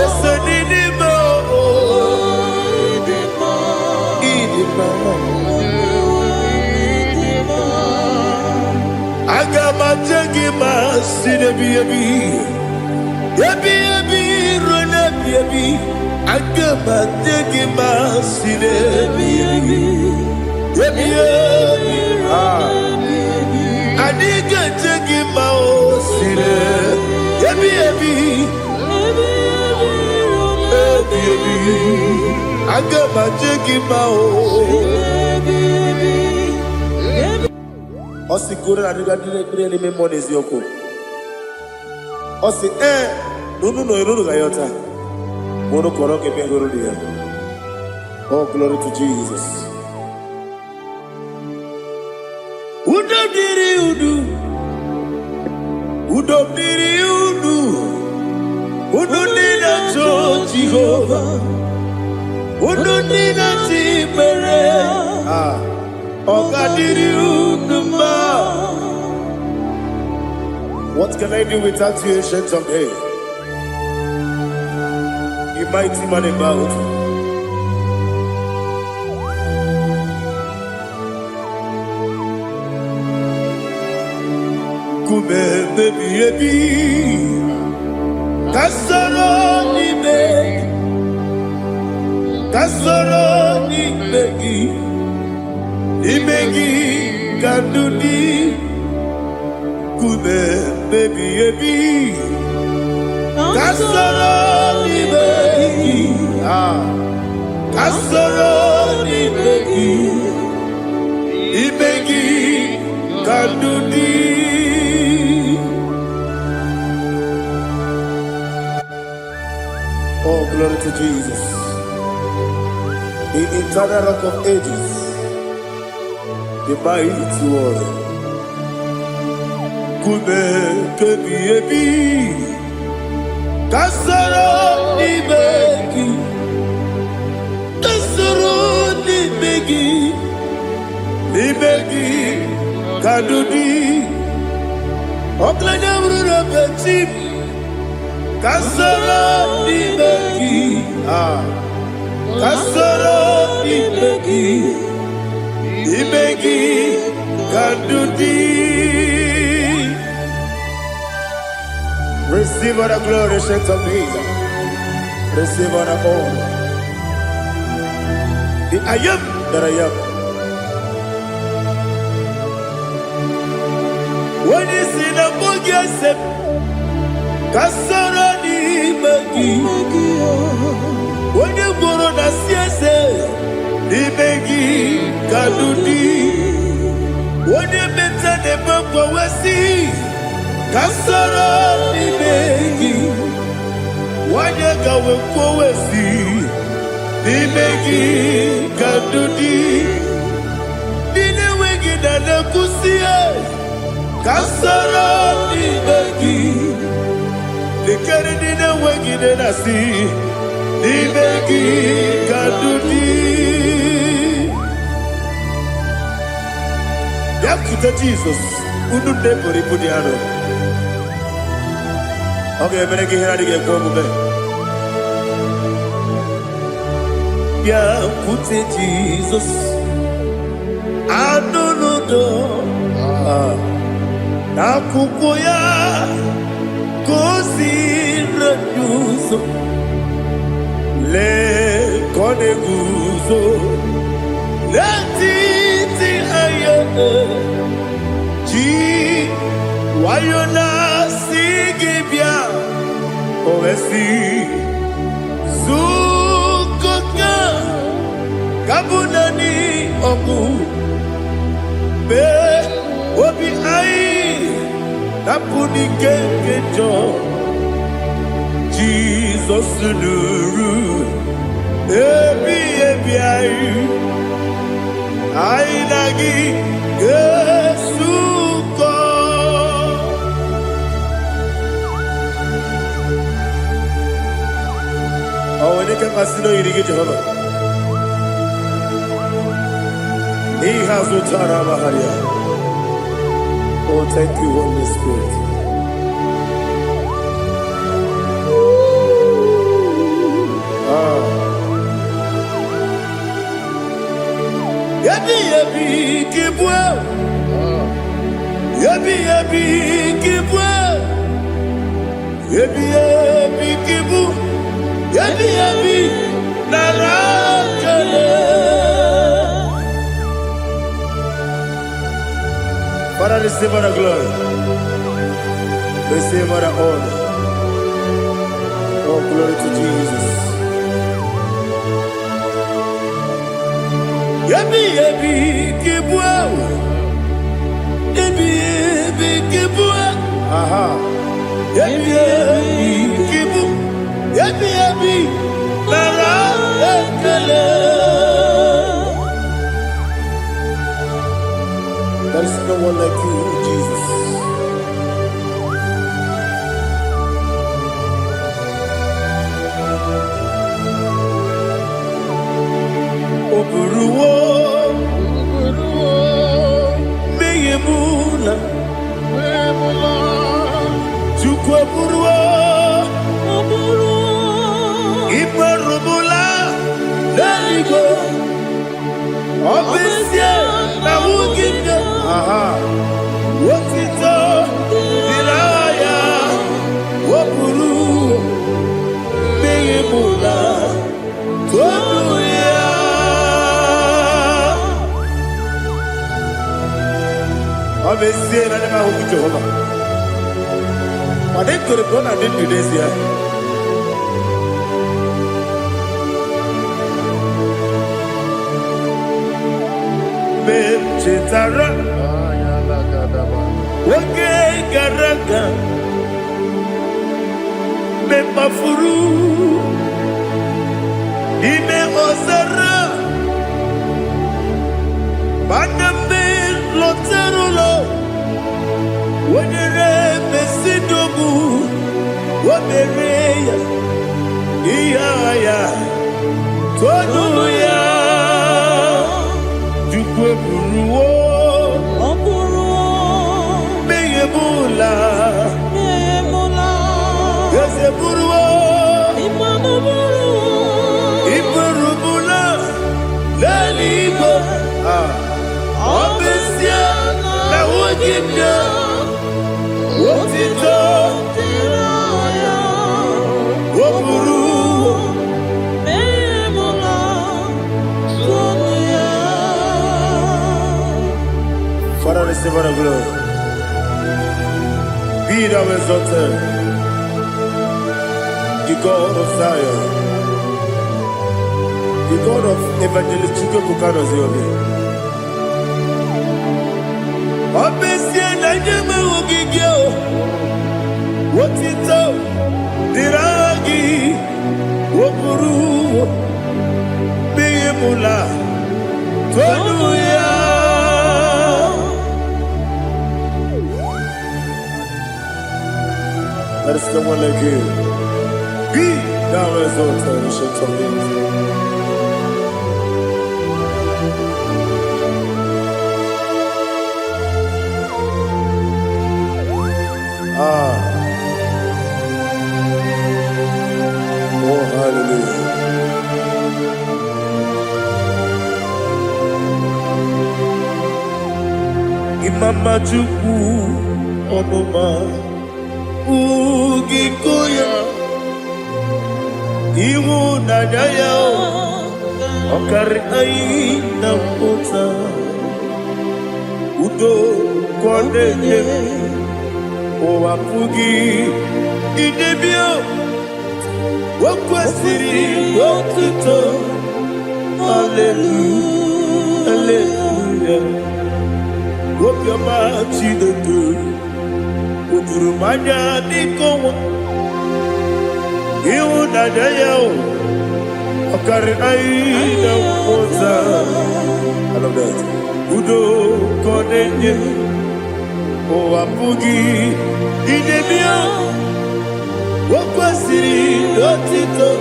Ese n'ịdị mma o, ịdị mma. Aga m aja gị ma si n'ebi ebi, ebi ebi ruo n'ebi ebi. Aga m aja gị ma si n'ebi ebi, ebi ebi. Adịghị aja gị ma o si n'ebi ebi, ebi ebi. Aga m aja gị ma o. Osi kore na diga dire ni memo n'eziokwu. Osi nunu no iruru ga yota. Mono koro ke bengoro dia. Oh, glory to Jesus. Udo diri udu. Udo diri udu. Udo nina to Jehovah. Udo nina timere. Ogadiri uduma. What can I do without you, ancient of days? You mighty man about. Kube baby baby. Kasoro ni begi. Kasoro ni begi. Imegi kandudi kube baby baby. Kasoro ni begi, kasoro ni begi. Imegi kandudi. Oh, glory to Jesus, the eternal rock of ages. The mighty one. Kube kebi ebi. Kasoro ni begi. Kasoro ni begi. Ni begi kadudi. Oklanya mruna bechim. Kasoro ni begi. Kasoro ni begi. Imegi Kandudi. Receive all the glory, shake of Jesus. Receive all the honor. The I am that I am. When you see the book, you say, Kasara ni Imegi. When you go on a siese, Imegi Kandudi. When you mention the Papa Wesi, Kasara Imegi. wanyega wekwowesi n'imegi kadudi dine wegi dana kusie kasara n'imegi likere dine wegi dana si n'imegi kadudi yakute Jesus unu nebori pudiano. Okay, I'm going to get going. Yeah, put it Jesus. I don't know. Na kukoya kosi renuso le kone guzo le titi ayane ji wayona sigibia oesi zukoka kabunani oku be obi ai napuni kenkejo Jesus nuru ebi ai nagi Yesuko. Oh, when you can consider you to get Jehovah. He has no Tarabaharia. Oh, thank you, Holy Spirit. Yabi kibwa. Yabi kibwa. Yabi kibu. Yabi narakale. Father, receive our glory. Receive our honor. Oh, glory to Jesus. Yabi kibwa. Yabi kibwa. Aha. Yabi kibu. Yabi narakale. There is no one like you, Jesus. Oburuwo, meyemula, chukwu oburuwo, iperubula, leligo, obesie na wugide. Aha, wotito, diraya, woburu, meyemula, toduya. Obesie na nema huku Jehovah. Made kore bona didn't this year. Chetara, wake garaga, me mafuru, ime ozara, banambe loterulo, wenere mesidobu, wabereya, iyaya, toduya. Buruwo, meyemula, yese buruwo, iburubula, leligo, obesia na wogida, wotito, woburuwo. Father, receive our glory. Be thou exalted, the God of Zion, the God of Evangelist Chike Bukano Ziobi. Obesie na jeme ogigio, wotito diragi. Wokuru Biyemula Tonuya. Let us come on like you. Be thou exalted, we shall talk it. Oh, hallelujah. Imama Chukwu Onuma Ugikoya Iwu Nadaya Okari Aina Mota Udo Kondeye Owapugi Idebio Wakwasiri Wakito Hallelujah Hallelujah Wapyama Chidetu Udurumanya Nikowa Iwu Nadaya Okari Aina Mota I love that Udo Kondeye Owapugi Idebio Wakwasiri Otito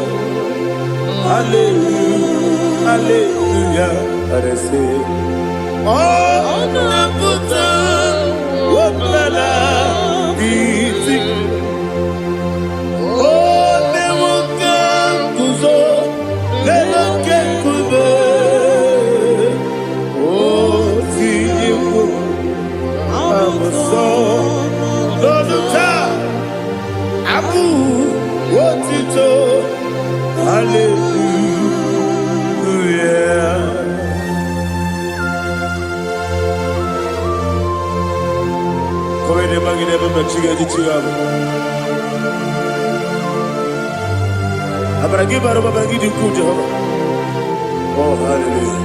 Hallelujah Hallelujah I say Oh Nabuta Wapala Iti Oh Nemuka Kuzo Leloke Kube Oh Tiyimu Amason Loduta Abu Otito Hallelujah. Come in the bag never but chiga di chiga. Abra give our baba give you good Jehovah. Oh hallelujah.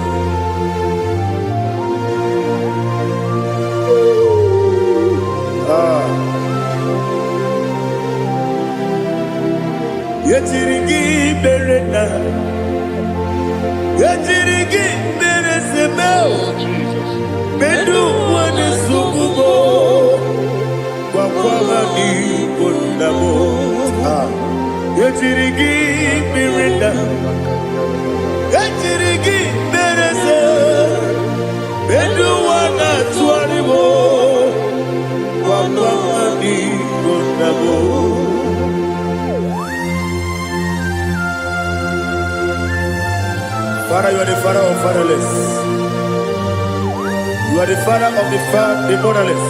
Yetirigi berena, yetirigi beresemeo, bedu wane sukubo, kwa ni kondamo. Yetirigi berena, yetirigi berese, bedu wana tuanibo, kwa ni kondamo. Father, you are the father of fatherless. You are the father of the motherless.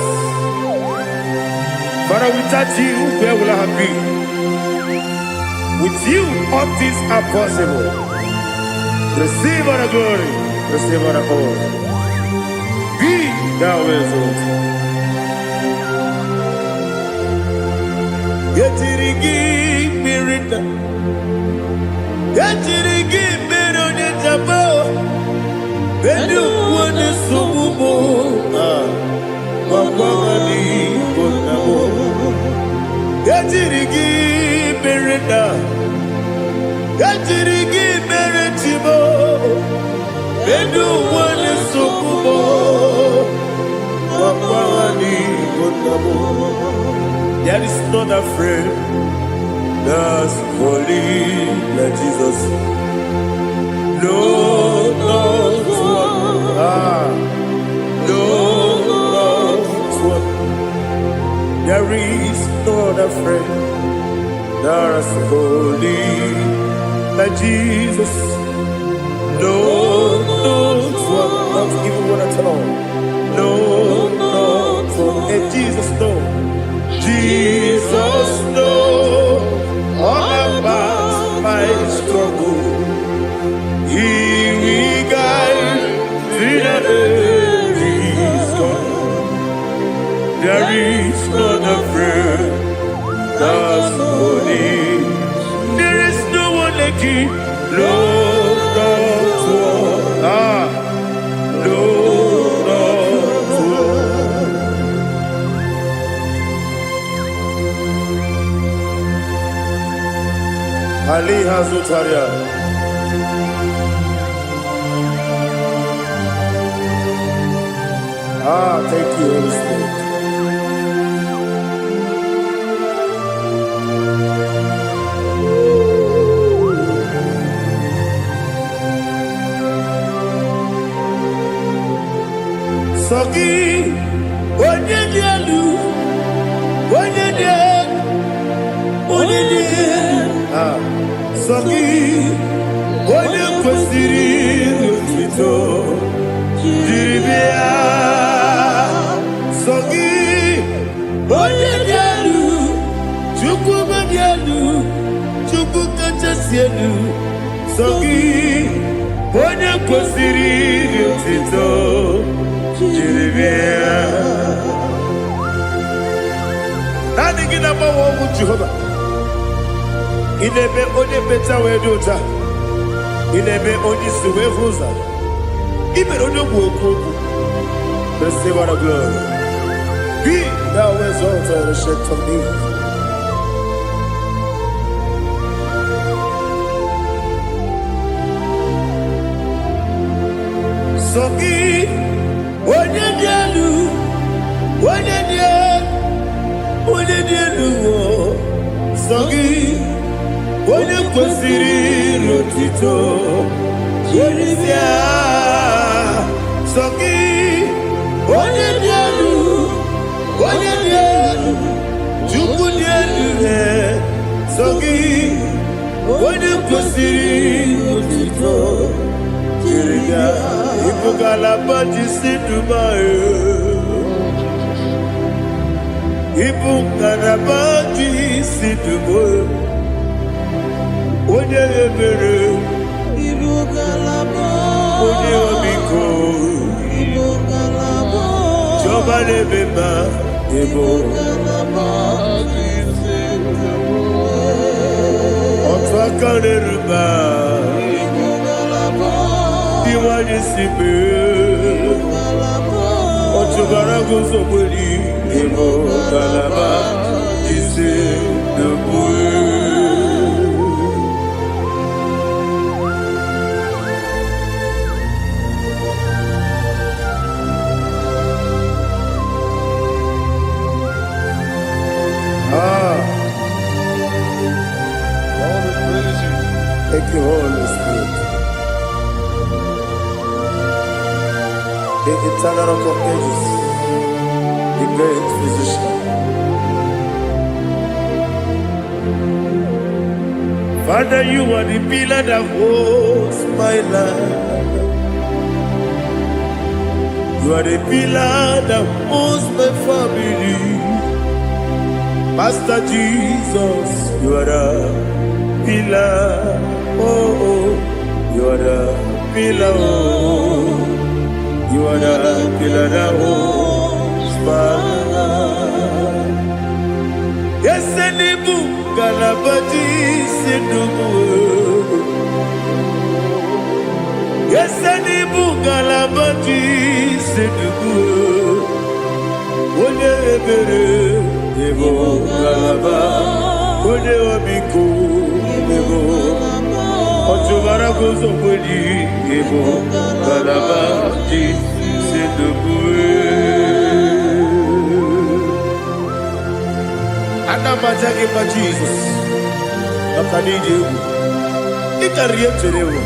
Father, without you, where will I have been? With you, all things are possible. Receive all the glory, receive all the honor. Be thou exalted. Yetirigi mirita, yetirigi Bedu wane sububo Wawani bonamo Yatirigi berenda Yatirigi beretimo Bedu wane sububo Wawani bonamo There is not a friend that's holy like Jesus. No, not one. No, not one. There is no other friend that's holy like Jesus. No, not one. Not even one at all. No, not one. And Jesus, no. Jesus, no. All about my struggle. He will guide through the days gone. There is not a friend that's holy. There is no one like you. Lord, not one. Lord, not one. Ali Hazutaria. Thank you, Holy Spirit. Sogi, onye dielu, onye dielu, onye dielu. Sogi, onye kwesịrị otuto, jiri bịa. Sogi, onye dielu, Chukwu dielu, Chukwu kachasị elu. Sogi, onye kwesịrị otuto. Nani gina mawa omu Jehova. Inebe onye beta wedota. Inebe onye suwe huza. Ibe onye woku. Receive our glory. Be thou exalted and shake of me. Sogi. Onye dielu, onye dielu, Sogi, onye kwesịrị otuto, jiri bịa. Sogi, onye dielu, Chukwu dielu, Sogi, onye kwesịrị otuto, jiri bịa. Ibugalaba Dubai. Ibugalaba Dubai. Onye ebere. Ibugalaba. Onye omiko. Ibugalaba. Jọba lebeba. Ibugalaba. Ọtụ aka na-eruba. Iwanye sibe. Ochugara gozo kweli. Ibugalaba ise debue. Thank you, Holy Spirit. The eternal rock of ages, the great physician. Father, you are the pillar that holds my life. You are the pillar that holds my family. Master Jesus, you are the pillar. Oh, you are the pillar. Oh. You are the pillar that holds my life. Yes, and the book, Galabati, Sidubu. Yes, and the book, Galabati, Sidubu. One ebere, Evo Galaba, One Obiku, Evo. Ochubara gozo kweli, Evo Galaba, Anamajagi ma Jesus, Nakaniji, Ikariyeterewo.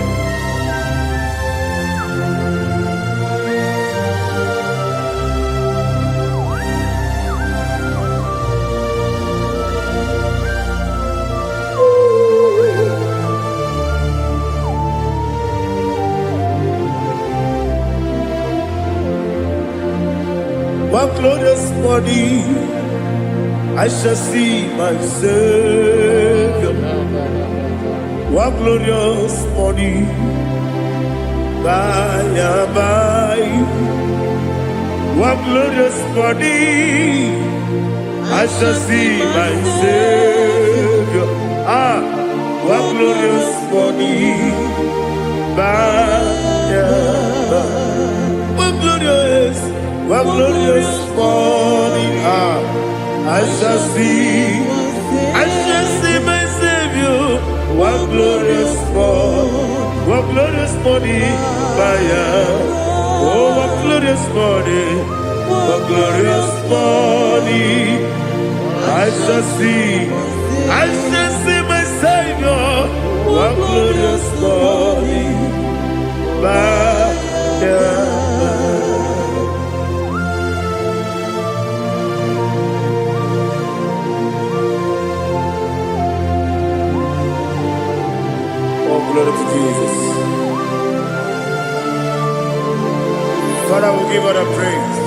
One glorious body, I shall see my Savior. One glorious body, by and by. One glorious body, I shall see my Savior. One glorious body, by and by. One glorious morning, I shall see my Savior. One glorious morning, what glorious morning, oh, what glorious morning, what glorious morning. I shall see my Savior, what glorious morning, glory to Jesus. Father, we give all the praise.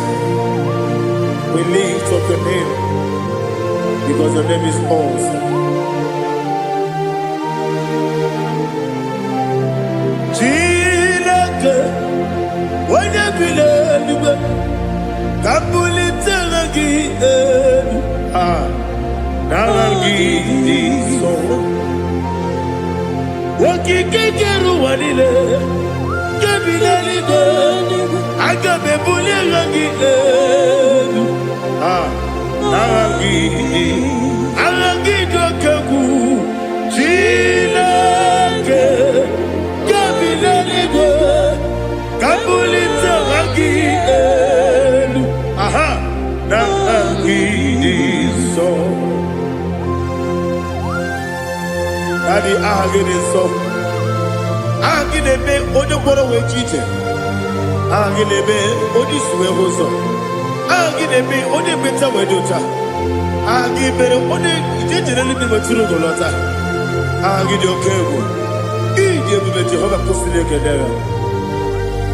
We lift up your name because your name is awesome. Chilake, when you believe, Kabuli Tanagi, Naragi, so. Wakikeru walile Kebilaligo Agabe bule rangi Arangi dokeku Chilake Kebilaligo Kabulita rangi Narangi so Daddy, ahagide so. Ahagide be odi boro we chiche. Ahagide be odi suwe hoso. Ahagide be odi beta we dota. Ahagide be odi ijejere libi maturu golota. Ahagide okego. Ije be Jehovah kusile kedera.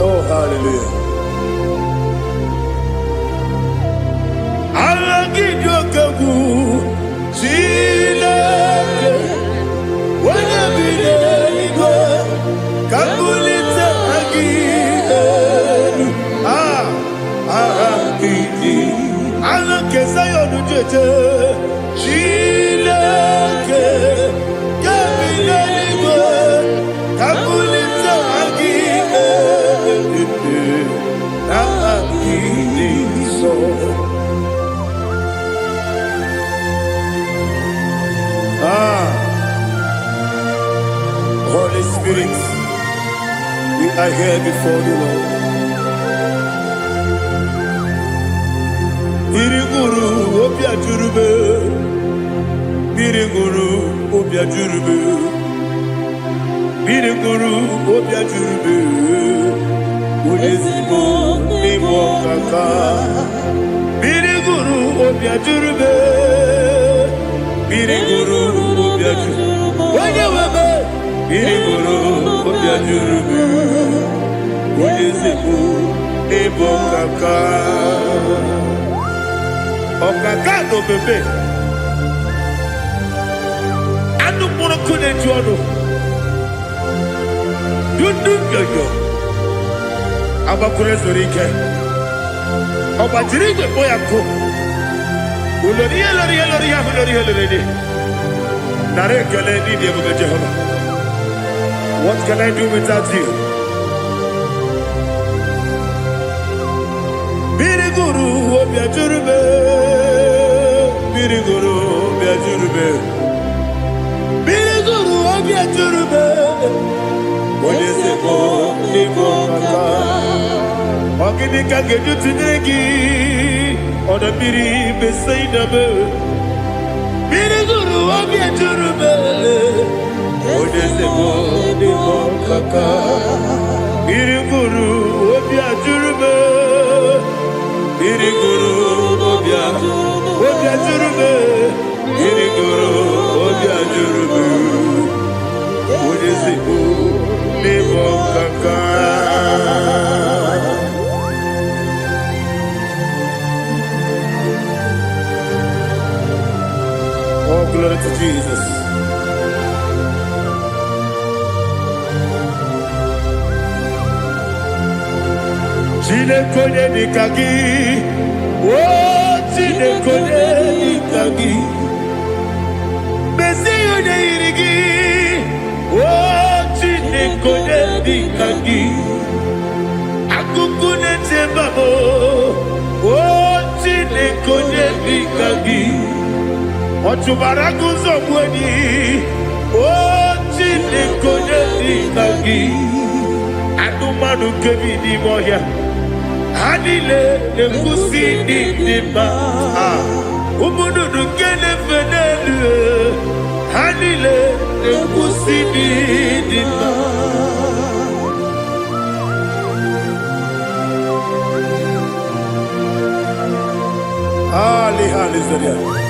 Oh hallelujah. Ahagide okego. Chile. Holy Spirit, we are here before you, Lord. Biriguru obia jurube, biriguru obia jurube, biriguru obia jurube. Ulezimo ni mokaka, biriguru obia jurube, biriguru obia jurube. Wanyewebe. Biriguru obia jurube, ulezimo ni mokaka. Okaka no bebe anu pono kone juono dundu yoyo abakure zorike obajirige boyako uloriya nare kele ni Diego Jehovah. What can I do without you? Biriguru obia jurube, biriguru obia jurube, biriguru obia jurube. Oleseko ni mokaka, okini kageju tunegi, oda biri besainabe. Biriguru obia jurube, oleseko ni mokaka, biriguru obia jurube. Biriguru obia jurube, biriguru obia jurube. Ulezimo ni mokaka. Oh, glory to Jesus. Chile kone nikagi, oh chile kone nikagi, besi yone irigi, oh chile kone nikagi, akukune chembabo, oh chile kone nikagi, ochubaraku zobweni, oh chile konye dinagi anumanu kebidi moya anile nekusi dinima umududu kene fenelu anile nekusi dinima Hallelujah.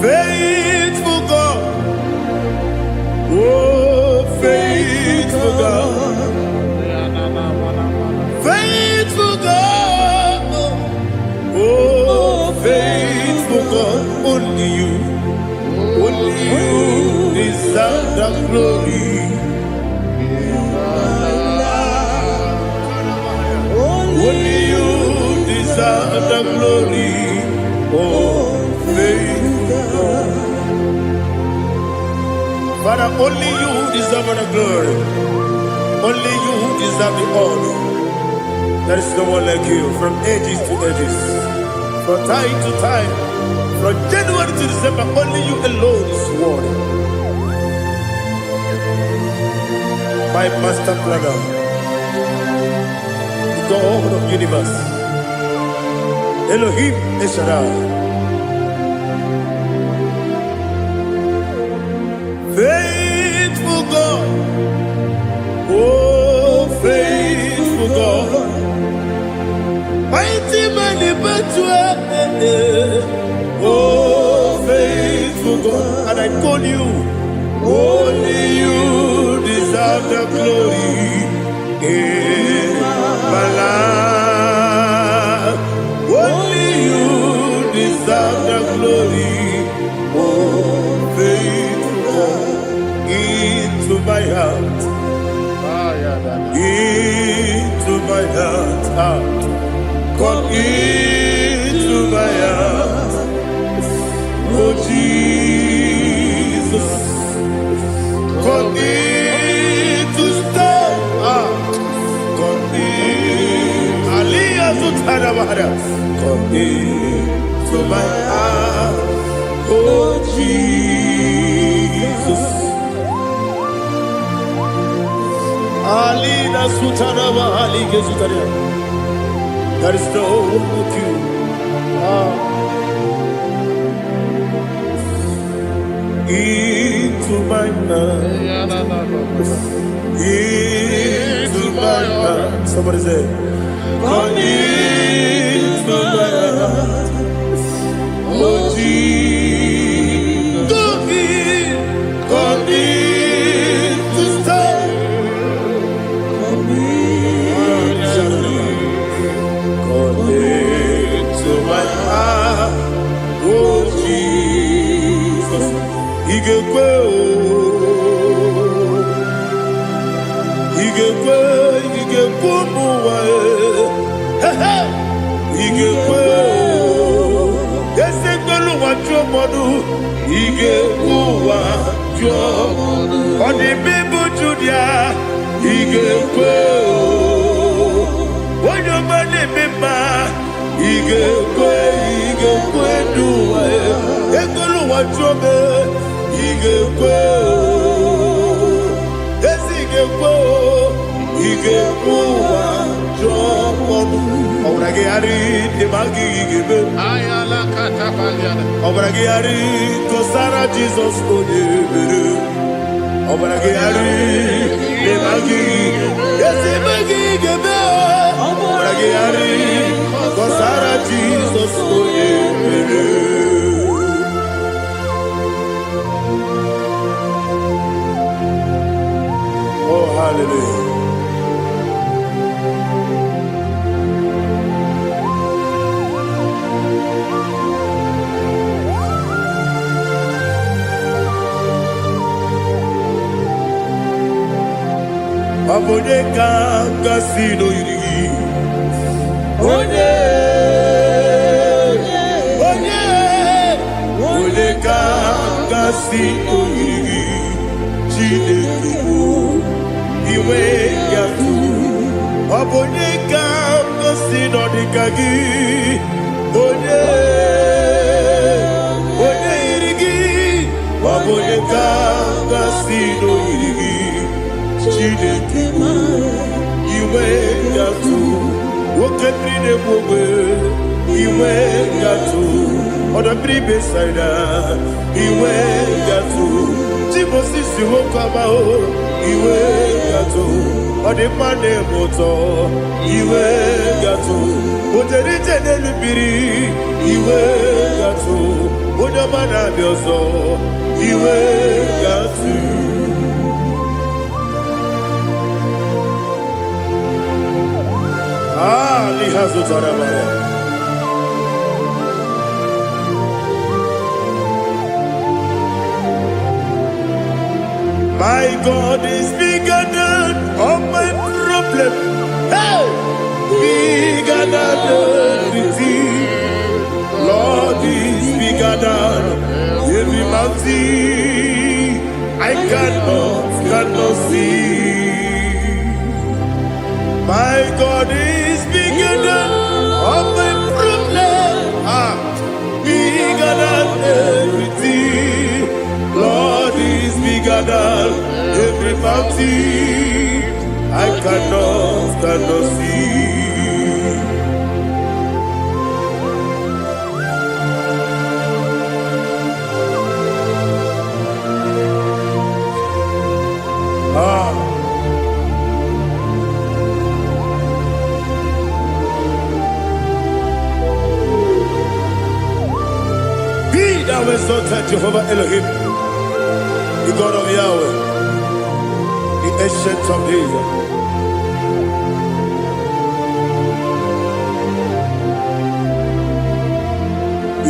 Faithful God, oh faithful God, faithful God, oh faithful God, only you deserve the glory. Only you deserve the glory, oh faithful God. Father, only you deserve the glory. Only you deserve the honor. There is no one like you from ages to ages, from time to time, from January to December. Only you alone is worthy. My master planner, God of universe, Elohim Eshadai, faithful God, oh faithful God, mighty man in battle, oh faithful God, and I call you, only you deserve the glory. My life, only you deserve the glory, oh faithful into my heart, into my heart, come into my heart, oh Jesus, come in to stay, come into my heart, oh Jesus. Alina Sutanaba Ali Gezutaria. There is no one like you. Into my heart, into my heart. Somebody say, come into my heart, oh Jesus, come in to stay, come into my heart, oh Jesus, Igekwe, Igekwe, Yesekolu wa chomodu, Igekwe wa chomodu, Odi bibu judia, Igekwe, Woyo mane mema, Igekwe duwa, Ekolu wa chome, Igekwe, Yesigekwe, Igekwe wa chomodu. Obrage ari de magi gebe. Ayala katapaliana. Obrage ari to Sarah Jesus odebere. Obrage ari de magi ese magi gebe. Obrage ari to Sarah Jesus odebere. Oh hallelujah. Abone kanga sino yiri, onye kanga sino yiri, Chineke iwe yatu. Abone kanga sino dikagi, onye onye ga-asị n'oyiri gị Chineke iwe ga-atụ nwoke mmiri na-egbu ogbe iwe ga-atụ ọdọ mmiri besaida iwe ga-atụ Timosisi nwoke amahụ iwe ga-atụ ọdịmma na-eme ụtọ iwe ga-atụ ojerije n'elu mmiri iwe ga-atụ onye ọma na-abịa ọzọ iwe ga-atụ n'ihe zụtara mara My God is bigger than all my problem. Hey! Bigger than everything. Lord is bigger than every mountain I cannot see. My God is bigger than all my problem. Bigger than everything. Lord is bigger than every mountain I cannot see. Be thou exalted, Jehovah Elohim, the God of Yahweh, the ancient of days.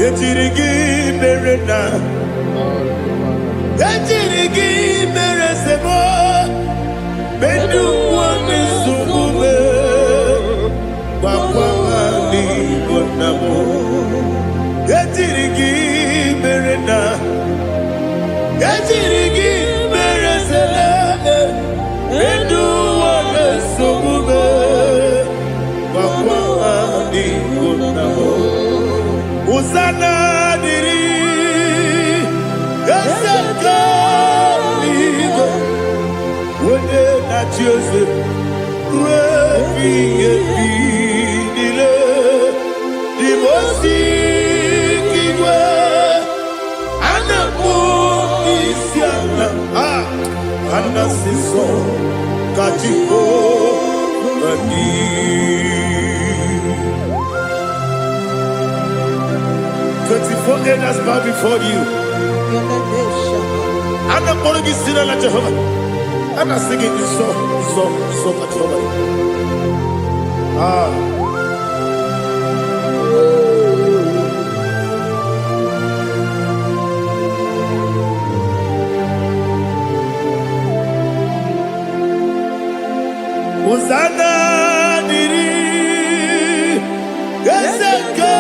Yetirigi merena, yetirigi meresemo, bedu wame sumume, wakwani bonamo. Yetirigi merena, yetirigi meresele, bedu wame sumume, wakwani bonamo. Usana diri, yasaka ligo, wende na Jose, revi yedile, dimosi kiwe, anamu isiana, anasiso kachiko bani. 24 elders bow before you. I'm not going to be sitting at Jehovah. I'm not singing this song at Jehovah. Hosanna diri, yeseka.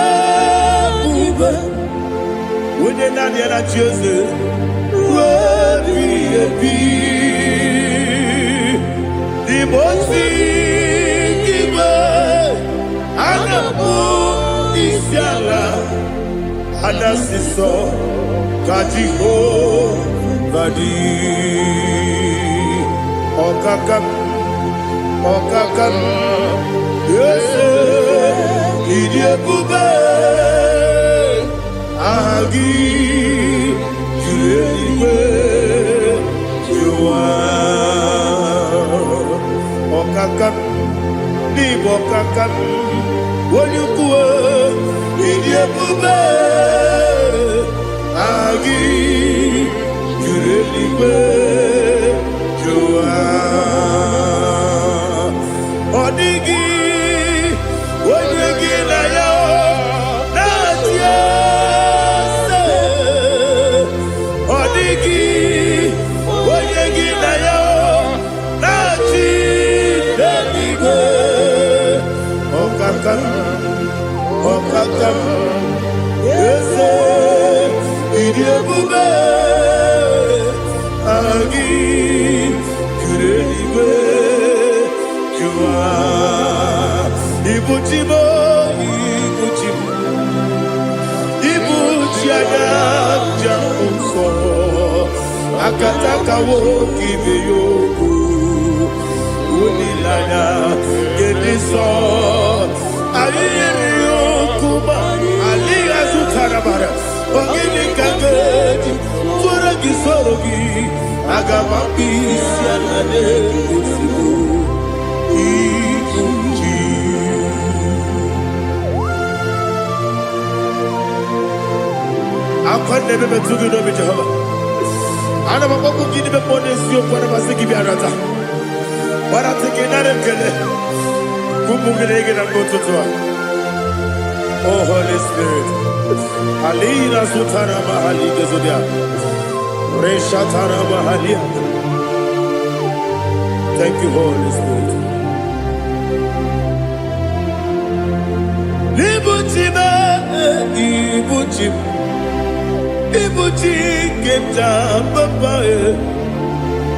When you're not there at Jose, the most giver, and a book is Yala, and a sister, Kajiho, Badi, Okakam, yes, Idia Bube. Agi juliwe juwa okakam ni bokakam wonyukwe idiebube agi juliwe juwa odigi wonyegi na yo Okakam, yes, idiebube, agi, kureliwe, jua, ibuchimo, ibuchiada, jamso, akataka woki beyoku unilaya gediso ayiri yokuba aliya zutarabara ogini kangeti tora gisorogi agamapi sianade kusibu ikunji akwande bebe tugi no bi Jehova ana maboko gidi be ponesio kwa na masiki bi arata bara teke na rekele kumugirege na mtoto oh Holy Spirit alina sutara mahali gezodia resha tara mahali. Thank you Holy Spirit. Ibuchi kemta papa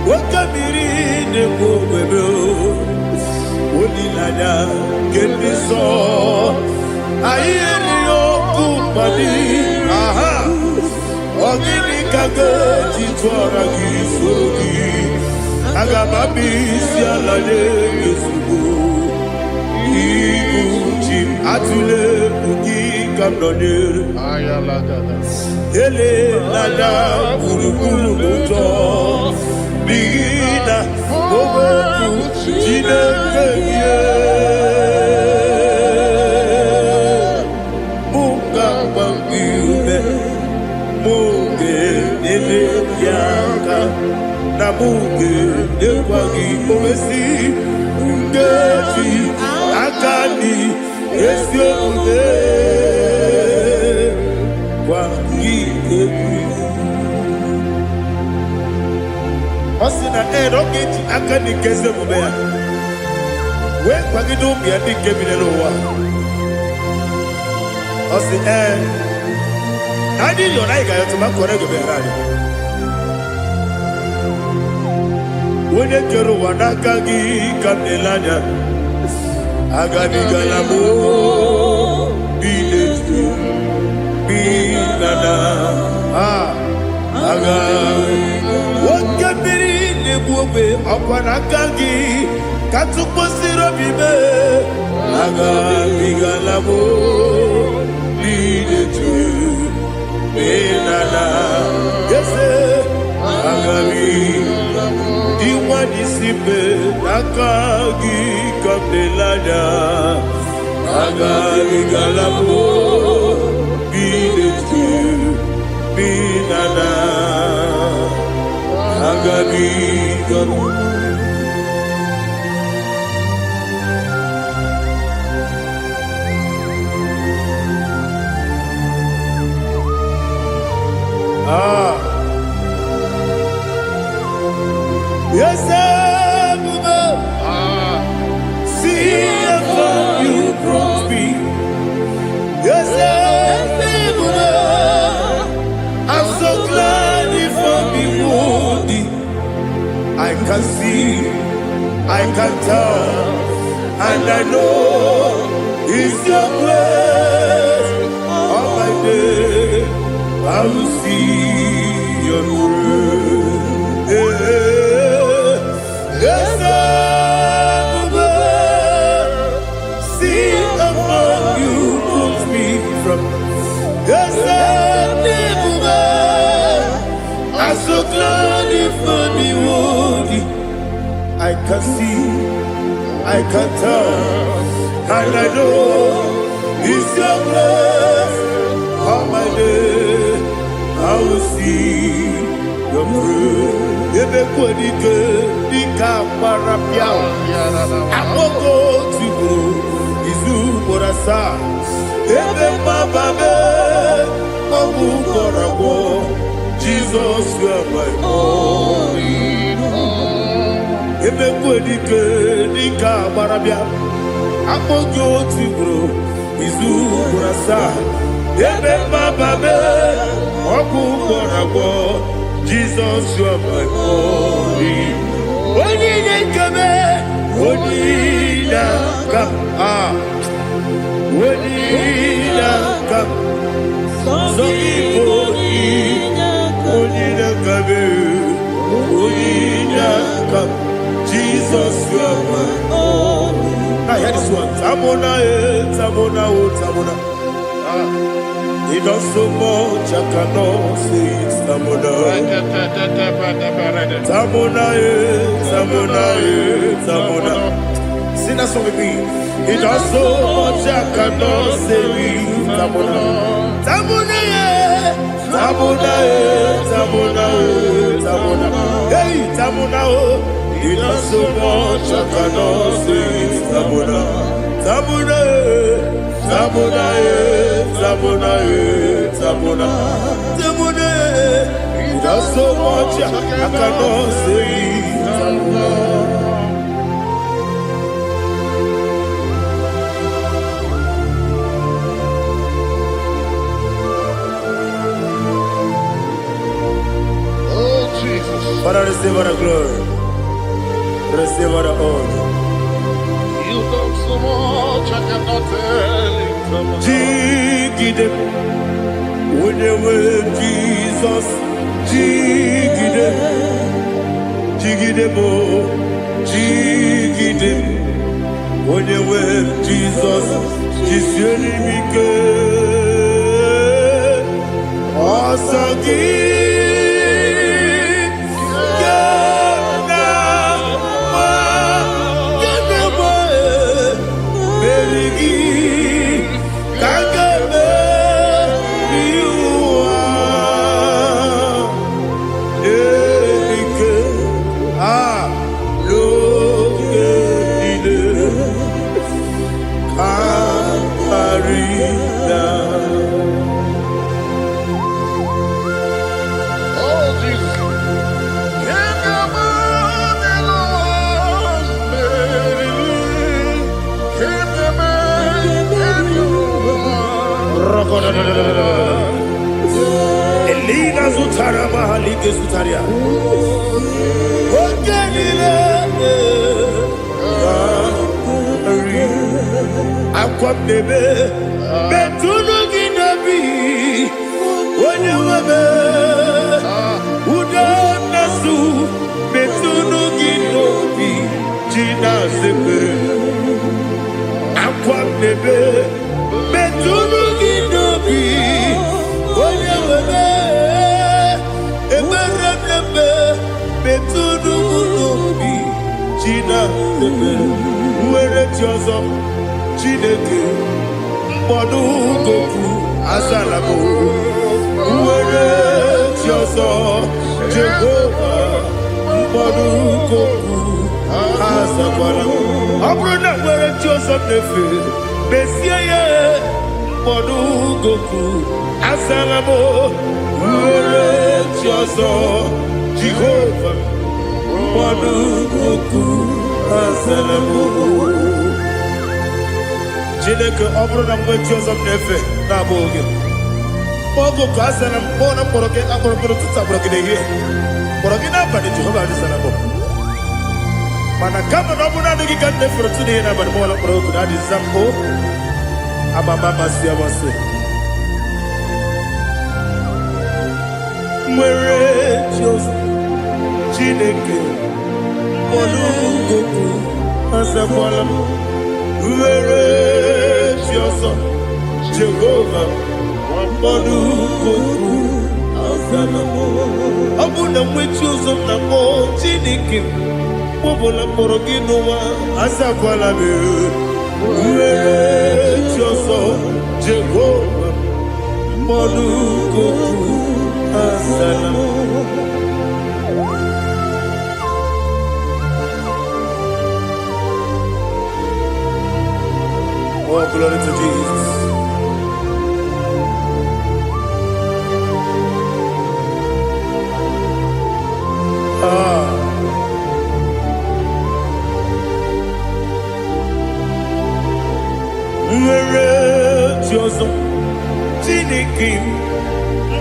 wakamiri ne bobebe onilanya kemiso ayeni okupani aha ogini kage jitwara gisogi agamabi sialale yesugo ibuchi atule ugi kamdonere Ayalagada. ele lada buruburu muto bigina oboku jinekeye muka bangiube muke nene yaka na muke nekwagi omesi ngeji akani esiokude Osina roketi akani keze mubea we kwagido bia dike binelo wa osi nadi yo na iga yo tuma kore go berani wone kero wanaka gi kamdelanya agani galamo biletu binana aga wakabiri nebuwe akwanakagi katuposiro bibe aga bigalamo biletu binana yese aga diwani sibe akagi kamdelanya aga bigalamo biletu binana agabi galu yes see if you brought me yes I'm so glad if I'm wounded. I can see, I can tell, and I know it's your grace. All my day, I will see your grace. Yes, see among you put me from. Yes, I'm so glad if me woody. I can see, I can tell, and I know it's your grace. All my day, I will see your fruit. Ebe kwenike, nika parapia. Amoko tibu, izu morasa. Ebe mababe, mabu korabo. Jesus, you are my only home. Ebe kwenike nika barabia, apojo tibro, izu burasa. Ebe bababe, oku korabo. Jesus, you are my only home. Oni nekebe, oni naka, oni naka, so ipo. Onina kabe come. Jesus, you are my all. Now hear this one. Tamona, Tamona, Tamona. He does so much, I cannot say it. Tamona. Tamona, Tamona, Tamona. Sing that song with me. He does so much, I cannot say it. Tamona. Tamona, Tamona, Tamona, Tamona. Hey, Tamona, he does so much, I cannot say it. Tamona. Tamona, Tamona, Tamona, Tamona. Tamona, he does so much, I cannot say it. Tamona. Father, receive all the glory. Receive all the honor. You done so much, I cannot tell it. Jigide, when you were Jesus, Jigide, Jigide mo, Jigide, when you were Jesus, Jisyenimike, Asagi. Elina Zutara Mahalike Zutaria. Ogenile Aqua bebe Betunu Ginabi Wanyawebe Uda Nasu Betunu Ginobi Jina Zepe Aqua bebe Betunu Ginobi Wanyawebe Eberebe Betunu Ginobi Jina Zepe Uere Tiozo Chineke Mbodu Goku Azalamo Uere Tiozo Jehovah Mbodu Goku Azalamo Abrona Uere Tiozo Nefe Messiah Mbodu Goku Azalamo Uere Tiozo Jehovah Mbodu Goku Azalamo Chineke ọbụrụ na mgbe Joseph na-efe na-abụ oge ogo ka asana mbọ na mkpọrọ gị akpọrọ mkpọrọ tụtụ akpọrọ gị n'ehihie mkpọrọ gị n'abalị Jehova adịsara mbọ mana kama na ọ bụ naanị gị ka m na-efere tụ n'ihe n'abalị mụ na mkpọrọ ogu na-adịza mbụ amama amasị amasị nwere Joseph Chineke mkpọrọ ogu asakwala m Uere Tiozo Jehovah Mbodu Goku Azalamo Abuna mwechi uzo na mo Chineke Mbobola mkpọrọ gị n'ụwa Azakwala me Uere Tiozo Jehovah Mbodu Goku Azalamo Oh, glory to Jesus. Nwere Jiozo Chineke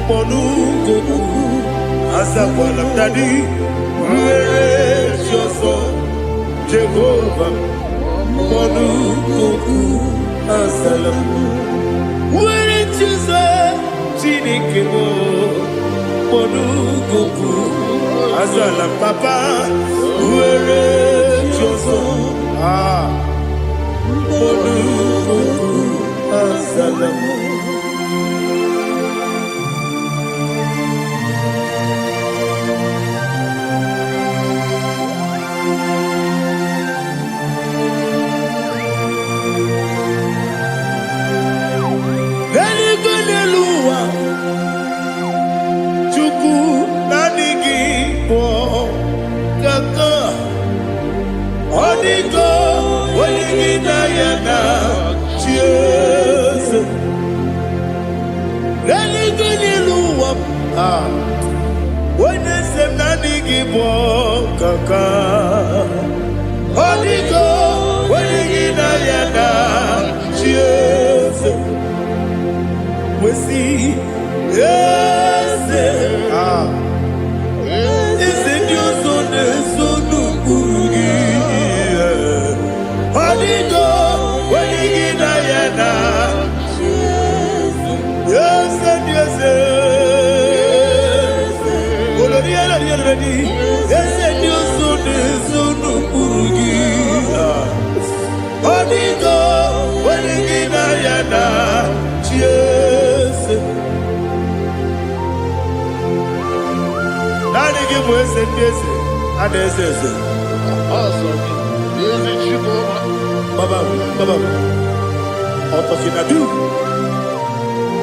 Mbodu Goku Azakwala Dadi Nwere Jiozo Jehovah Mbodu Goku Azalamo Nwere Jiozo Chineke Mbodu Goku Azala papa, uere joso. Monu azala.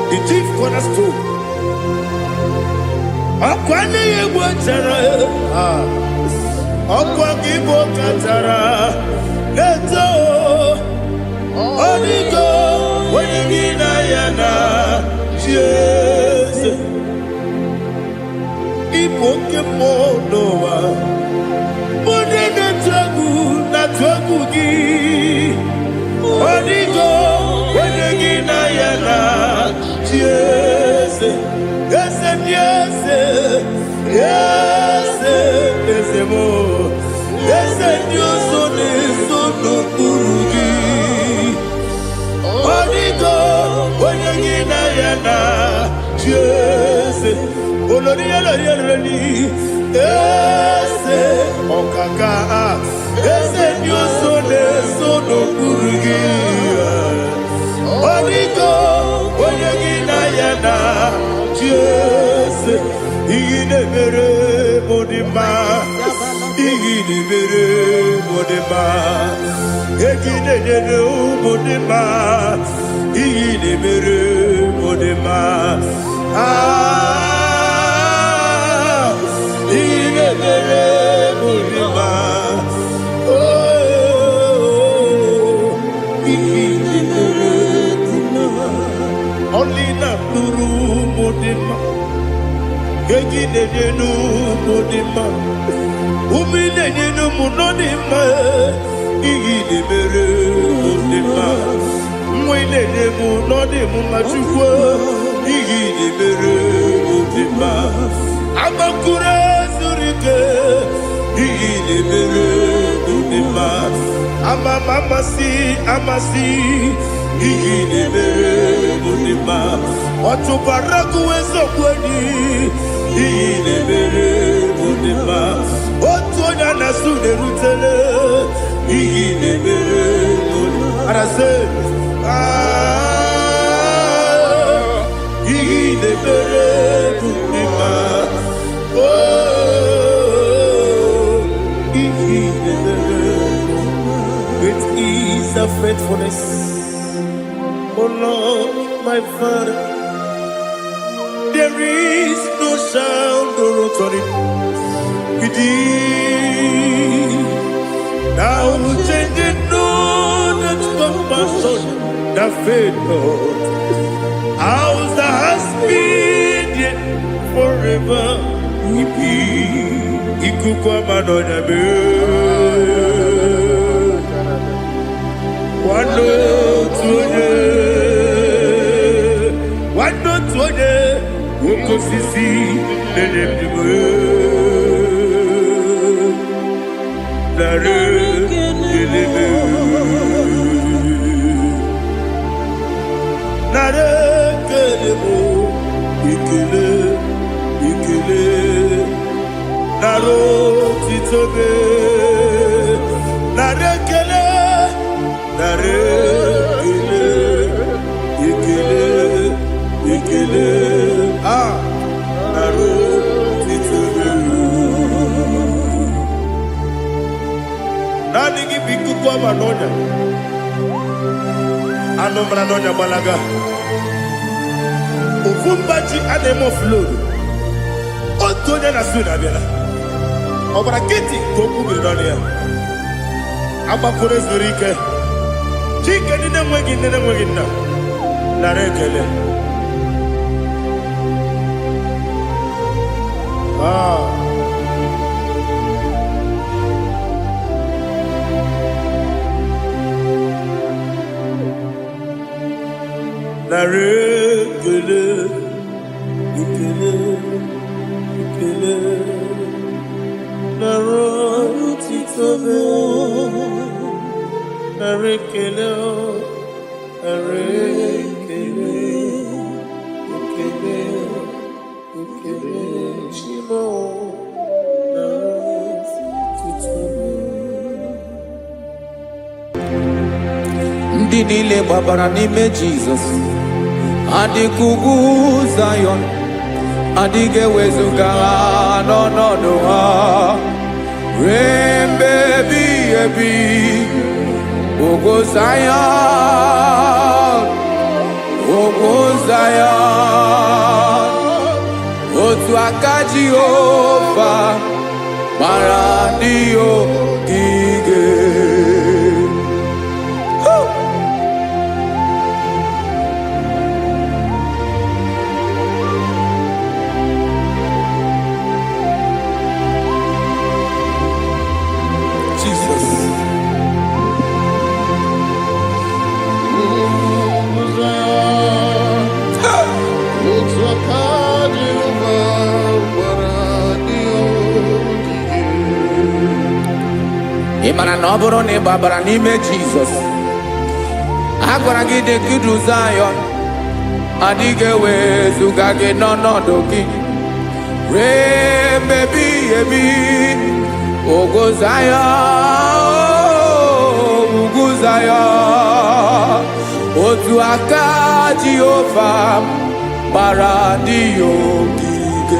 The chief cornerstone. Akwani yebo chara. Akwani yebo chara. Leto. Onigo. Wenigina yana. Jesus. Ipoke monowa. Monene tagu na tagu gi. Onigo. Wenigina yana. Yes, yes, yes, yes, yes, more. Yes, Dios son no purugi. Onigo, oyagina yana. Yes, olori olori. Yes, okaka. Yes, Dios son no purugi. Onigo, oyagina yana. Yes, igine mere modima, igine mere modima, igine mere modima, igine mere modima. Igine mere modima. Oh, igine mere modima. Only na nuru modima. Egine nenu modima. Umine nenu munodima. Igine mere modima. Mwine nemu nodimu machukwa. Igine mere modima. Amakure zurike. Igine mere modima. Amasi. Igine mere modima. Otubaraku wezo kweni. Igine mere modima. Otonya nasune rutele. Igine mere modima. Arase. Igine mere modima. Oh, igine mere modima. It is a faithfulness. Oh Lord, my Father, there is no sound or authority. Now changing no that compassion, the faith, Lord. Ours that has been yet forever. Sisi Naro titobe. Narekele, ikele. Ah, nare titobe. Nani gibiku kwa manonya. Ano manonya balaga. Ufumbaji anemo flood. Otonya na suna bela. Obara kiti koku bidonia. Abakure zurike. Chike nene mwegi na. Narekele. Ah. Narekele. Ikele. Naro titobe. Narekele. Shimo. Naro titobe. Ndị niile gbabara n'ime Jizọs adịghị ugwu Zayọn, adịghị ewezuga ha n'ọnọdụ ha ruo mgbe ebighị ebi. Ugwu Zayọn, ugwu Zayọn, otu aka Jehova gbara ndị ogige. Ị mara na ọ bụrụ na ị gbabara n'ime Jizọs, a gwara gị dị ka Zayọn, adịghị ewezuga gị n'ọnọdụ gị ruo mgbe ebighị ebi. Ugwu Zayọn, ugwu Zayọn, otu aka Jehova gbara ndị ogige.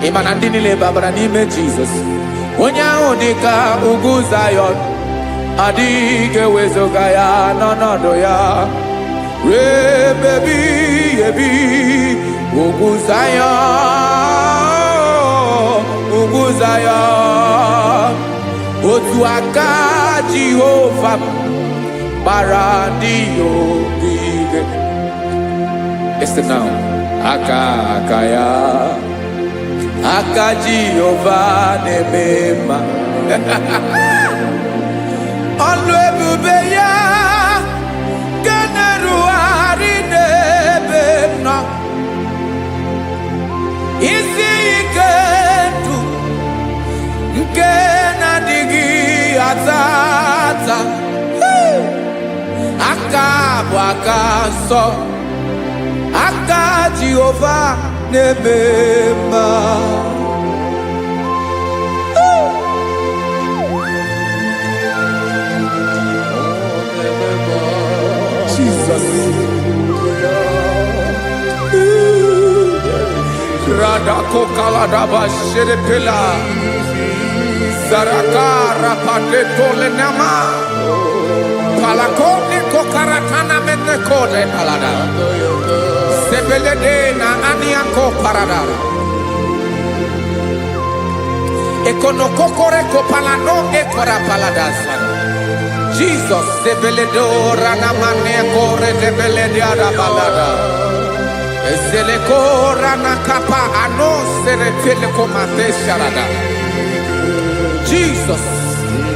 Ị ma na ndị niile gbabara n'ime Jizọs, onye ahụ dị ka ugwu Zayọn, adịghị ewezuga ya n'ọnọdụ ya ruo mgbe ebighị ebi. Ugwu Zayọn, ugwu Zayọn, otu aka Jehova gbara ndị ogige. Listen now, aka ya, aka Jehova na-eme mma. Ọlụ ebube ya ga na-erugharị n'ebe m nọ. Isi ike ndụ nke na-adịghị ata ata. Aka bụ aka nsọ, aka Jehova na-eme mma. Jesus. Radako kaladaba sherepela zarakara patole nama palakone kokaratana mete kode palada sebelede na aniako parada ekonokokore kopalano ekora paladasa. Jesus sebeledo rana mane kore debelede arabalada. Ezeleko rana kapa ano serepele komate sharada. Jesus,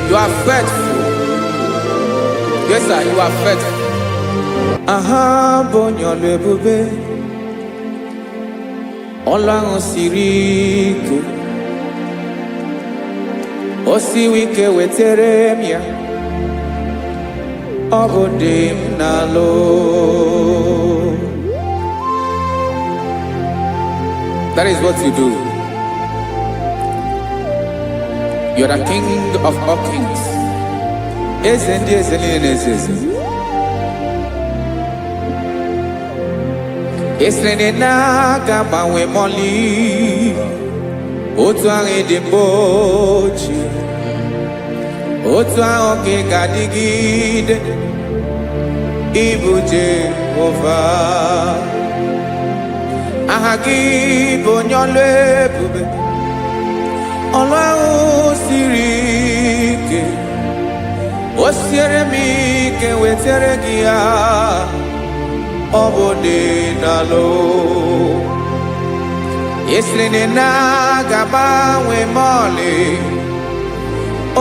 you are faithful. Yes, sir, you are faithful. Aha bonyo lebube, Ọlọ́run siri ike, o siwi ike wetere m ya. Ọ bụ dị m n'alụ. That is what you do. You are the King of all kings. Ezendi ezeli nezezi. Esrene na gabawe moli. Otu ahụ dị mgbochi. Otu ahụ ka ị ga-adịgide. Ịbụ Jehova. Aha gị bụ onye ọlụ ebube. Ọlụ ahụ siri ike. O siere m ike wetere gị ya. Ọ bụ dị n'alụ. Esiri na ga-agbanwe ma ọlị.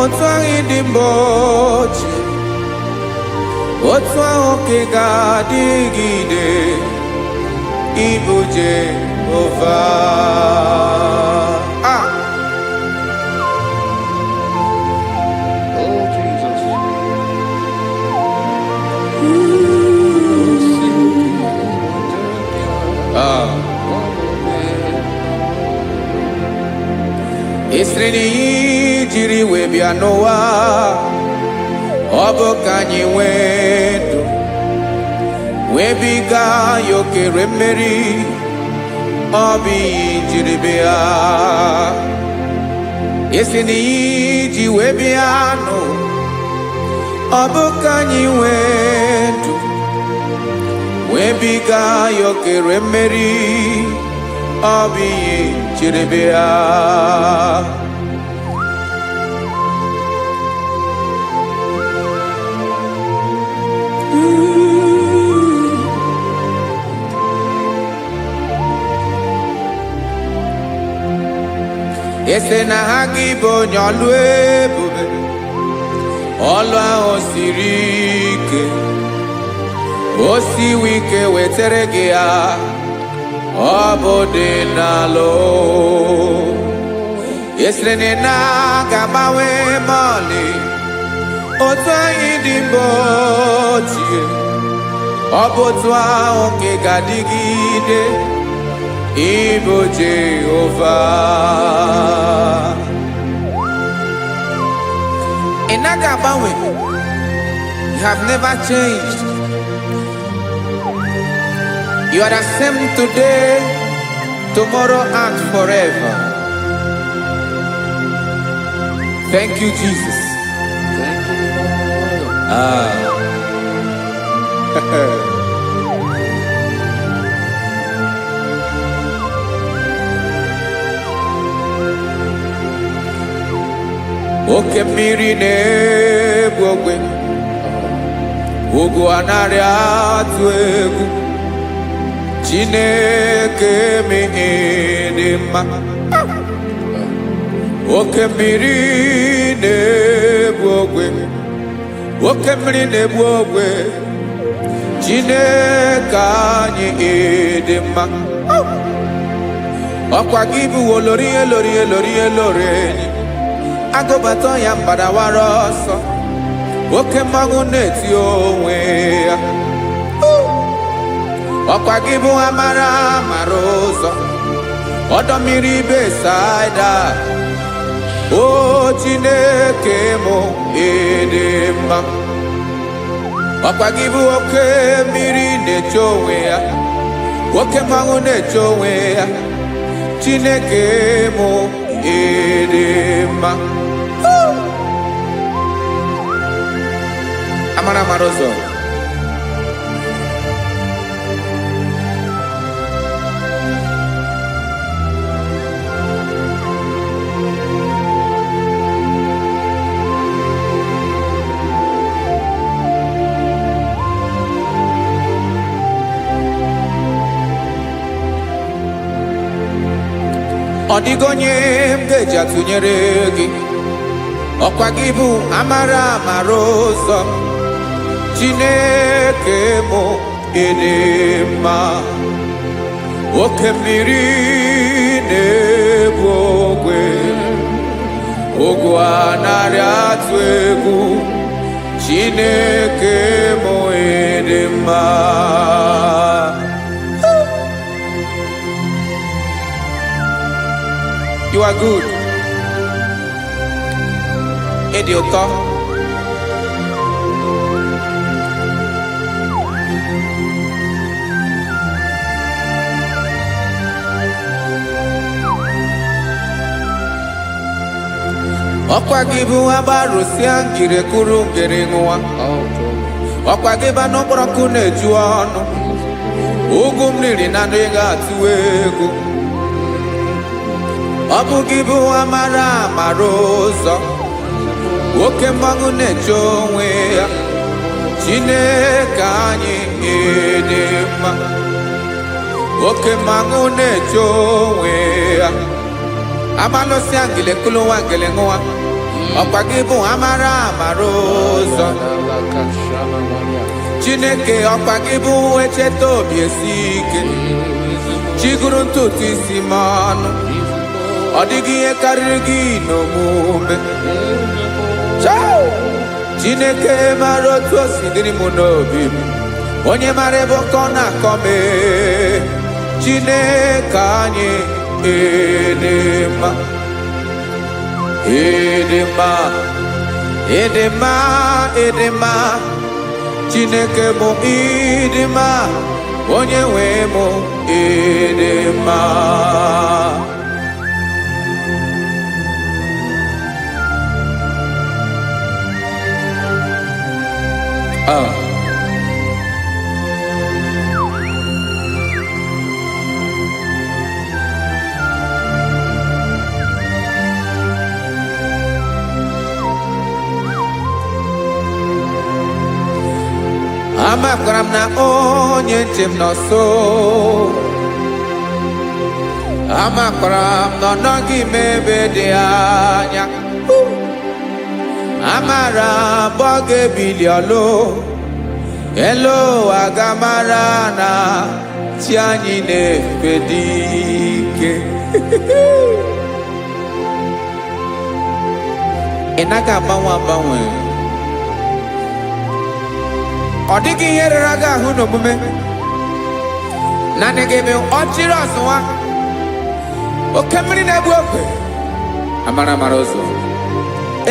Otu ahụ dị mgbochi. Otu ahụ ka ị ga-adịgide. Ịbụ Jehova. Oh, Jesus. Esiri na ihe jiri wee bịa n'ụwa. Ọ bụ ka anyị nwee ndụ. Wee biga ya okere mmeri. Ọ bụ ihe jiri bịa. Esi na ihe ji wee bịa nụ. Ọ bụ ka anyị nwee ndụ. Wee biga ya okere mmeri. Ọ bụ ihe jiri bịa. Ese na ha gị bụ onye ọlụ ebube. Ọlụ ahụ siri ike. O siwe ike wetere gị ya. Ọ bụ dị n'alụ. Esere na ga-agbanwe ma ọlị. Otu anyị dị mgbochi. Ọ bụ otu ahụ ka ị ga-adịgide. Ịbụ Jehova. Ị naghị agbanwe. You have never changed. You are the same today, tomorrow, and forever. Thank you, Jesus. Thank you, Lord. Oke mmiri na-egbu ogwe. Ugwu anaghị atụ egwu. Chineke mi dị mma. Oke mmiri na-egbu ogwe. Oke mmiri na-egbu ogwe. Chineke anyị dị mma. Ọkwa gị bụ olori elori elori elori enyi. Agụbatọ ya mgbadawara ọsọ. Oke mmanwụ na-eti onwe ya. Ọkwa gị bụ amara amara ụzọ. Ọdọ mmiri Besaida. O Chineke mụ ịdị mma. Ọkwa gị bụ oke mmiri na-eche onwe ya. Oke mmanwụ na-eche onwe ya. Chineke mụ ịdị mma. Amara amara ụzọ. Ọ dịghị onye m ga-eji atụnyere gị. Ọkwa gị bụ amara amara ụzọ. Chineke mụ ịdị mma. Oke mmiri na-egbu ogwe. Ugwu anaghị atụ egwu. Chineke mụ ịdị mma. You are good. ịdị ụtọ. Ọkwa gị bụ agbarụsịa ngire kụrụ ngere nwa. Ọkwa gị ba n'ọkpọrọkụ na-eju ọnụ. Ugwu mmiri na ndị ga-atụ egwu. Ọ bụ gị bụ amara amara ụzọ. Oke mmanwụ na-eche onwe ya. Chineke anyị dị mma. Oke mmanwụ na-eche onwe ya. Abalụsịa ngile kụrụ nwa ngele nwa. Ọkwa gị bụ amara amara ụzọ. Chineke ọkwa gị bụ echeta obi esi ike. Chigụrụ ntutu isi m ọnụ. Ọ dịghị ihe karịrị gị n'omume. Chineke mara otu o si dịrị m n'obi m. Onye mara ebe ọkọ na-akọ m. Chineke anyị dị mma. Ịdị mma, ịdị mma, ịdị mma. Chineke bụ ịdị mma. Onye nwe m ịdị mma. Amakwara m na onye nche m nọ nso. Amakwara m na ọ nọghị m ebe dị anya. Amara m ọ ga-ebili ọlụ. Elu aga mara na chi anyị na-efe dị ike. Ị naghị agbanwe agbanwe. Ọ dịghị ihe rere gị ahụ n'omume. Naanị gị bụ ọchịrị ọzụwa. Oke mmiri na-egbu okwe. Amara amara ụzọ.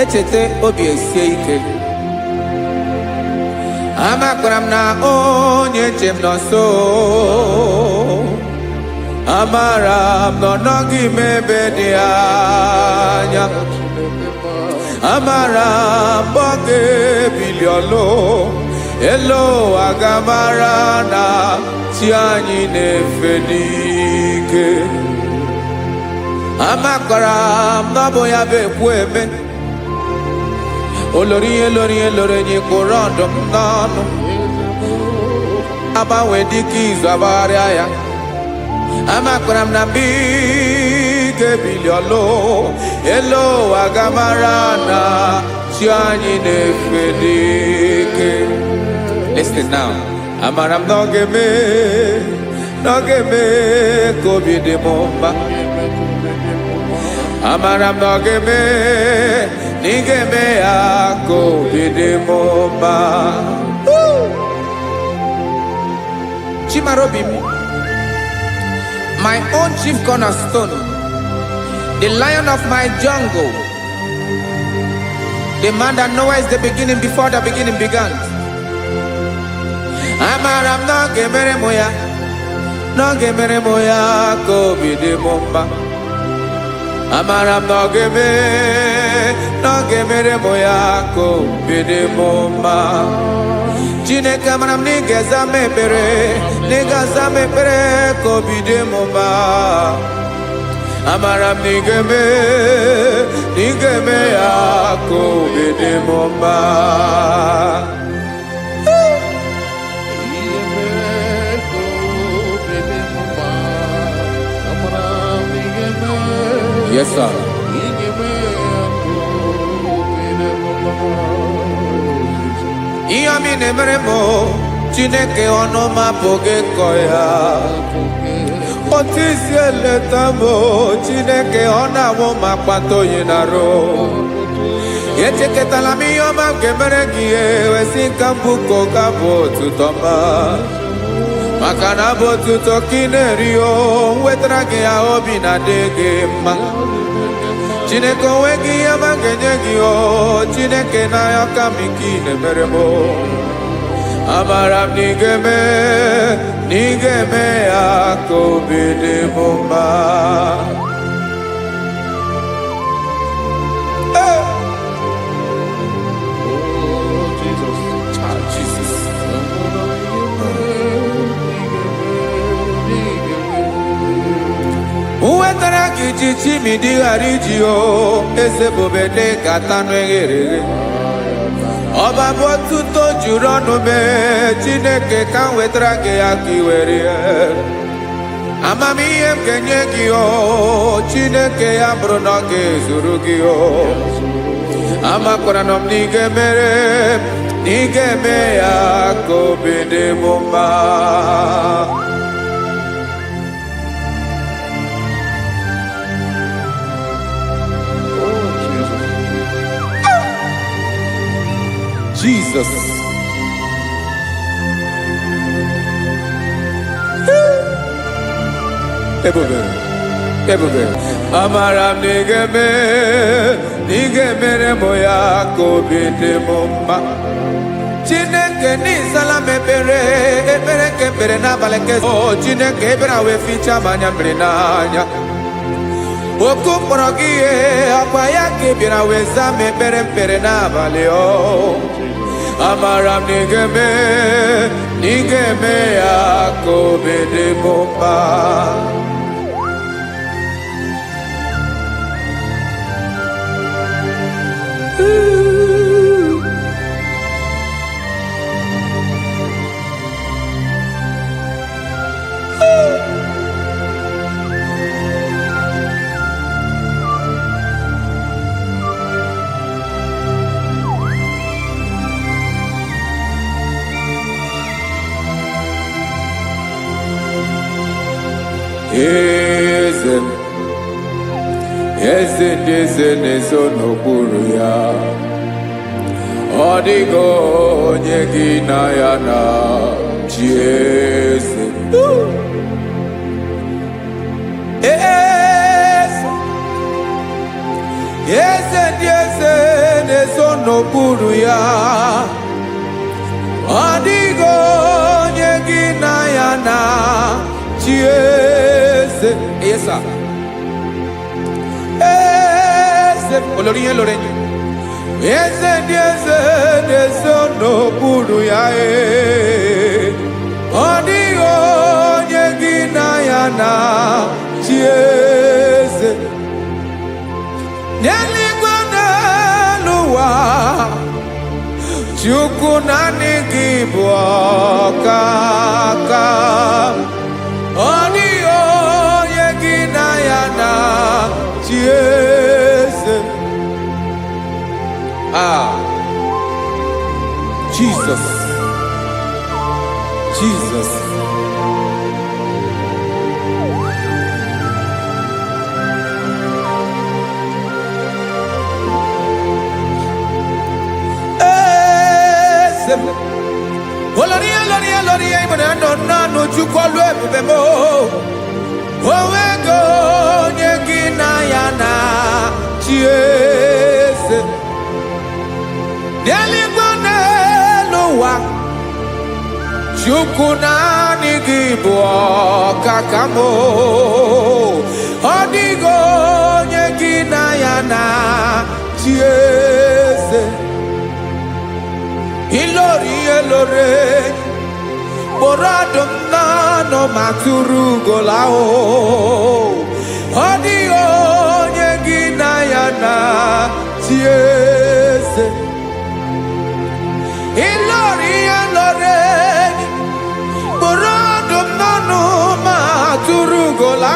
Echeta obi esie ike. Amakwara m na onye nche m nọ nso. Amara m na ọ nọghị m ebe dị anya. Amara m ọ ga-ebili ọlụ. Elu aga mara na chi anyị na-efe n'ike. Amakwara m na ọ bụ ya bụ ekwu eme. Olori ihe lori ihe lori enyi kwụrụ ọdụm n'ọnụ. Agbanwe dịka izu agbagharịa ya. Amakwara m na mgbe ị ga-ebili ọlụ. Elu aga mara na chi anyị na-efe n'ike. Listen now. Amara m na ọ ga-eme ka obi dị m mma. Amara m na ọ ga-eme na ị ga-eme ya ka obi dị m mma. Chimarobi m, my own chief cornerstone, the lion of my jungle, the man that knows the beginning before the beginning began. Amara m na ọ ga-emere m ya, na ọ ga-emere m ya ka obi dị m mma. Amara m na ọ ga-emere m ya ka obi dị m mma. Chineke amara m na ị ga-aza m ekpere, na ị ga-aza m ekpere ka obi dị m mma. Amara m na ị ga-eme ya ka obi dị m mma. Yes, sir. Ihe mi na-emere m Chineke ọnụ m apụghị ịkọ ya. Otu isi eleta m Chineke ọ na-awụ m akpata oyi n'arụ. Echeketala m ihe ọma m ga-emere gị ewesi nka mbụ ka ọ ga-abụ otuto ma. Maka na abụ otuto ka ị na-eri o wetara gị ya obi na-adị gị mma. Chineke onweghị ihe ma ga-enye gị o Chineke n'anya ka m ike na-emere m amara m na ị ga-eme ya ka obi dị m mma. Uwetara gị ji chimidi ghara iji o eze bobede ka tanụ eghere eghe ọba bụ otuto juru ọnụ mee Chineke ka m wetara gị ya ka i were ya amamihe m ga-enye gị o Chineke ya bụrụ na ọ ga-ezuru gị o amakwara na m na ị ga-eme ya ka obi dị m mma. Jesus. Ebube. Amara m na ị ga-emere m ya ka obi dị m mma. Chineke n'ịzala m ekpere nke ekpere n'abalị nke Chineke ebere wee fichaa m anya mmiri n'anya. Oku mkpọrọ gị ihe akwa ya ka ị bịara wee zaa m ekpere n'abalị amara m na ị ga-eme ya ka obi dị m mma. Eze ndị eze na-ezo n'okpuru ya ọ dịghị onye gị na ya na chi eze. Eze ndị eze na-ezo n'okpuru ya ọ dịghị onye gị na ya na chi eze. Yes, sir. Olórí yẹn lórí yẹn. Eze ndị eze na-ezo n'okpuru ya ọ dịghị onye gị na ya na chi eze. N'eluigwe n'elu ụwa Chukwu naanị gị bụ ọkaka ọ dịghị onye gị na ya na chi eze. Jesus. Oloria ibona no Chukwu olu ebube mo owego onye gị na ya na chi eze. N'eluigwe n'elu ụwa Chukwu naanị gị bụ ọkaka m ọ dịghị onye gị na ya na chi eze. Ilori kpọrọ ọdụm n'ọnụ ma tụrụ ugola ọ dịghị onye gị na ya na chi eze. Ilori kpọrọ ọdụm n'ọnụ ma tụrụ ugola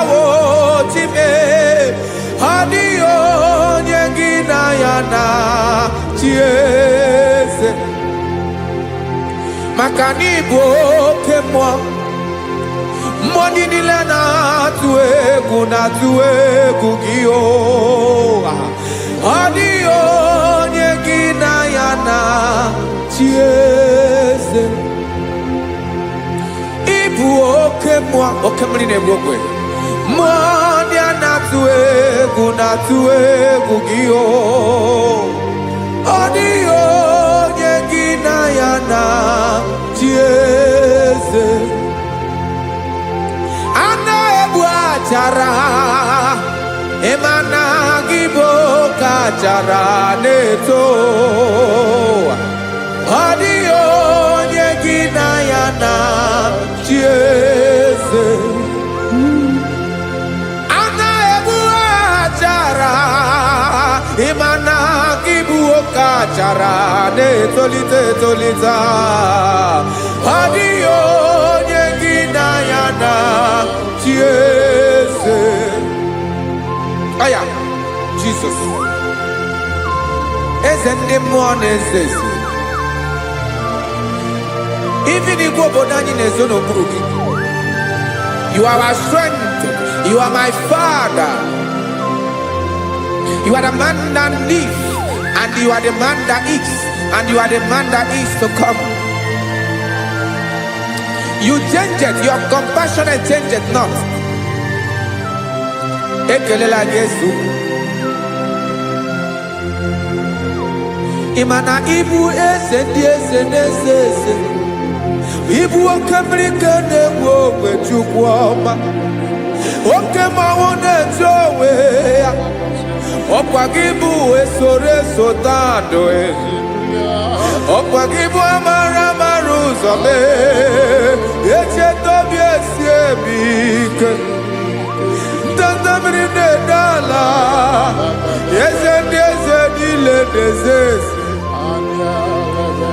chime ọ dịghị onye gị na ya na chi eze. Maka na ị bụ oke mmụọ ndị niile na-atụ egwu gị ọ dịghị onye gị na ya na chi eze. Ị bụ oke mmụọ, oke mmiri na-egbu ogwe Monia na tuegu gio. Odio nyegina yana chieze. Ana ebu achara. Emana gibo kachara neto. Odio nyegina yana chieze. Imana kibu okachara ne tolita adio nyegina yana chiese. Aya Jesus ezende mwone ezezi even igwo bodani nezono burugi. You are our strength, you are my Father. You are the man that lives, and you are the man that eats, and you are the man that is to come. You change it, your compassion change it not. Ekelela Yesu. Imana ibu ese. Ibu okamrika ne wo kwechukwoma. Okema wone towe. Okwagibu esore sotando Okwagibu amara maruzame Eche tobi esiebike Ntantamiri nedala Eze dile dezezi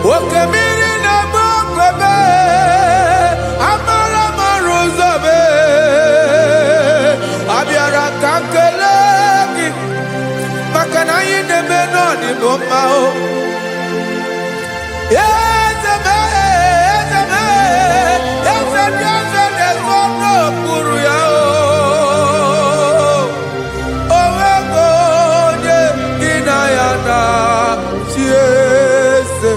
Okemiri na mokwebe Amara maruzame Abiara kankele Makana yine menoni bomao. Ezeme nesono kuru ya o. Owego nye inayana chiese.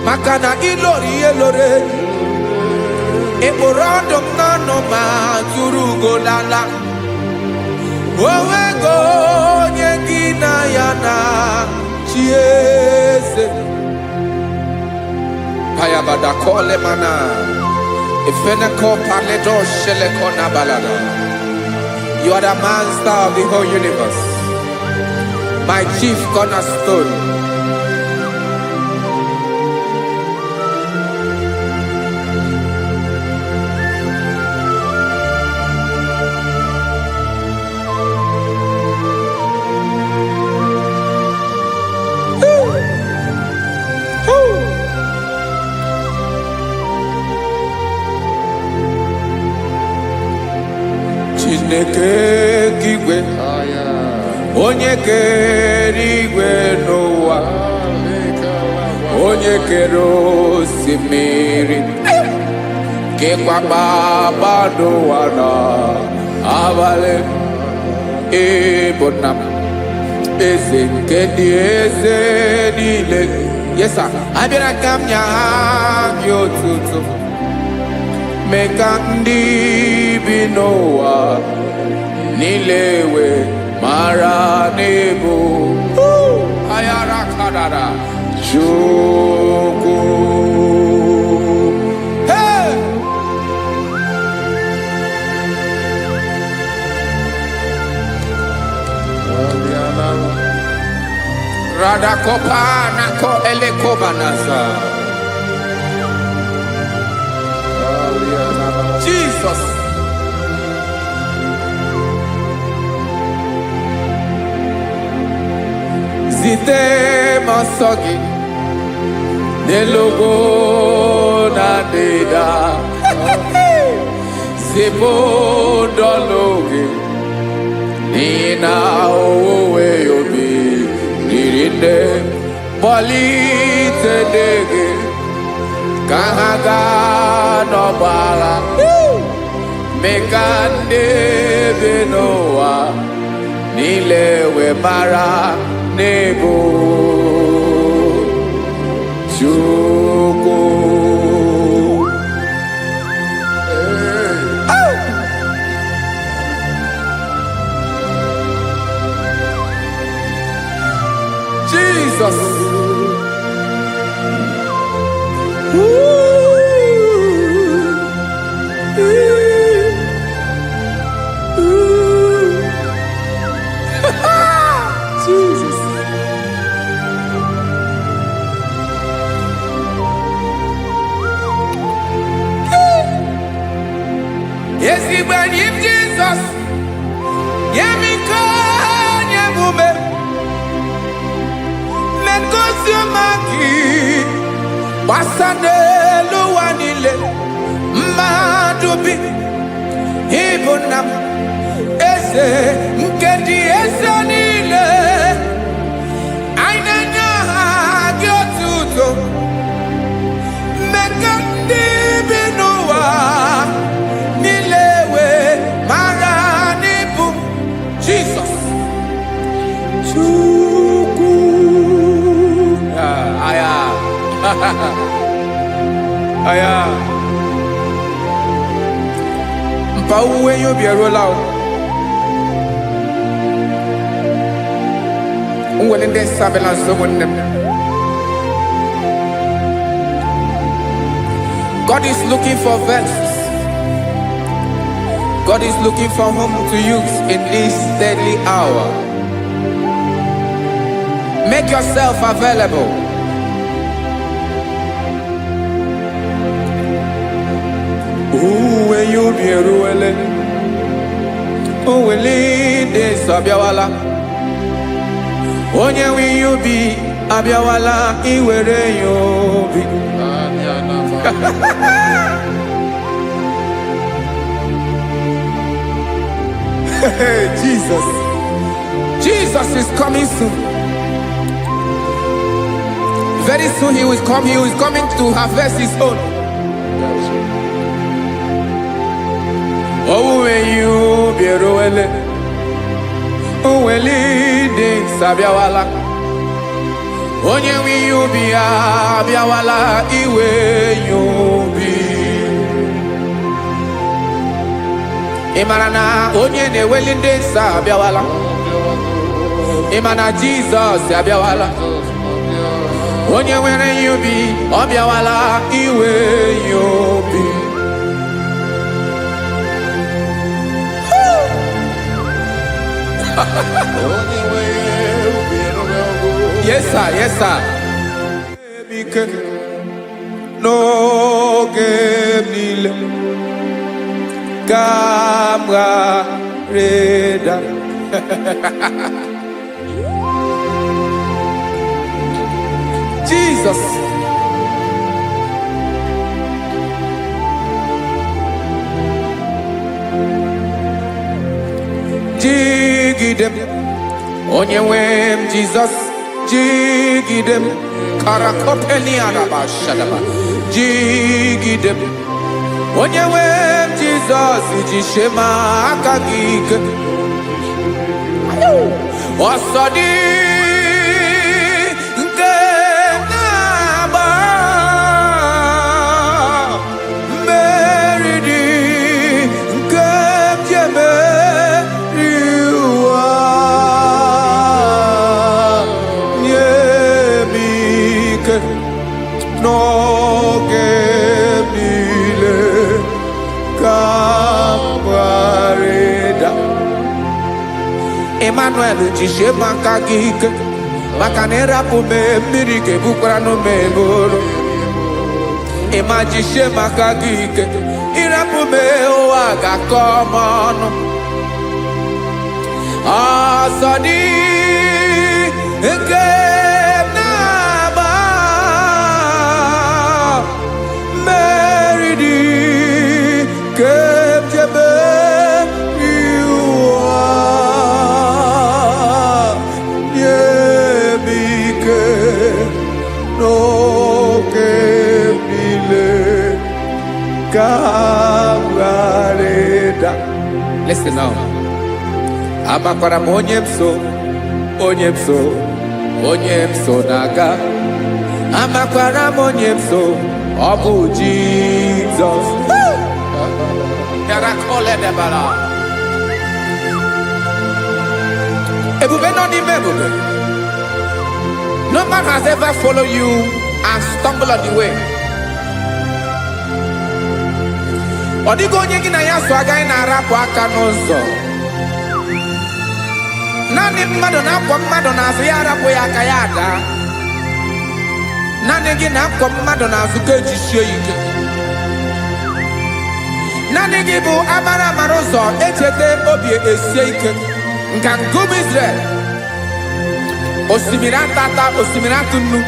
Makana elore. Eborondom nano ma turugo lala. Owego nyegina yana chiese. Payabada kole mana. Ifeneko paledo shelekona balada. You are the master of the whole universe. My chief cornerstone. Chineke kigwe onye kere igwe n'ụwa onye kere osimiri kekwa kpakpando ụwa n'abalị ịbụ nna m eze nke ndị eze niile. Yes sir, abịara ka m nya gị otuto mee ka ndị bi n'ụwa niile wee mara n'ebu ayara kadara Chukwu. Hey! Radakopa nako elekobanasa. Jesus. Zite masogi nelogo na deda Zibo dologi nina owe yobi nirinde bolite dege kahaga no bala mekande benoa nilewe mara nebo Chukwu. Oziomaki Basanelu wanile Madubi Ibunam Eze Nkedi Eze nile Ainenya Gyotuto Mekandi Binuwa Nilewe Maranibu Jesus Chuku Aya Aya Mpauwe yo bierola Unwelende sabela someone. God is looking for vessels. God is looking for whom to use in this deadly hour. Make yourself available. When you be ruele, oh, will lead Sabiawala. Onye wi you be Abiawala, iwere you be. Jesus. Jesus is coming soon. Very soon he will come. He is coming to harvest his own. Oh, when you be ruele, oh, when leading Sabiawala. Onye wi you be Abiawala, iwe you be. Imana onye ne welinde Sabiawala. Imana Jesus Sabiawala. Onye were you be Abiawala, iwe you be. Yes sir, yes sir. No game nile Kamra reda Jesus. Jigidem Onyewem Jesus Jigidem Karakopeni Araba Shadaba Jigidem Onyewem Jesus Jishema Akagik Osodi Ngenaba Meridi Nkemjeme No gemile kamareda Emmanuel jishe makagike Makanera pume mirike bukrano mebolo Ema jishe makagike Irapume oaga komono Asadi Listen now. Amakwara onyemso naga. Amakwara onyemso obu Jesus. Yarakole debara. Ebube no ni mebube. No man has ever followed you and stumbled on the way. Odigo onye gị na ya so agaghị na-arapụ aka n'ụzọ. Naanị mmadụ na-akwọ mmadụ n'azụ ya arapụ ya aka ya ada. Naanị gị na-akwọ mmadụ n'azụ ka ejisie ike. Naanị gị bụ amara ụzọ echete obi esie ike. Ngangum Israel. osimiri atata osimiri atụnnu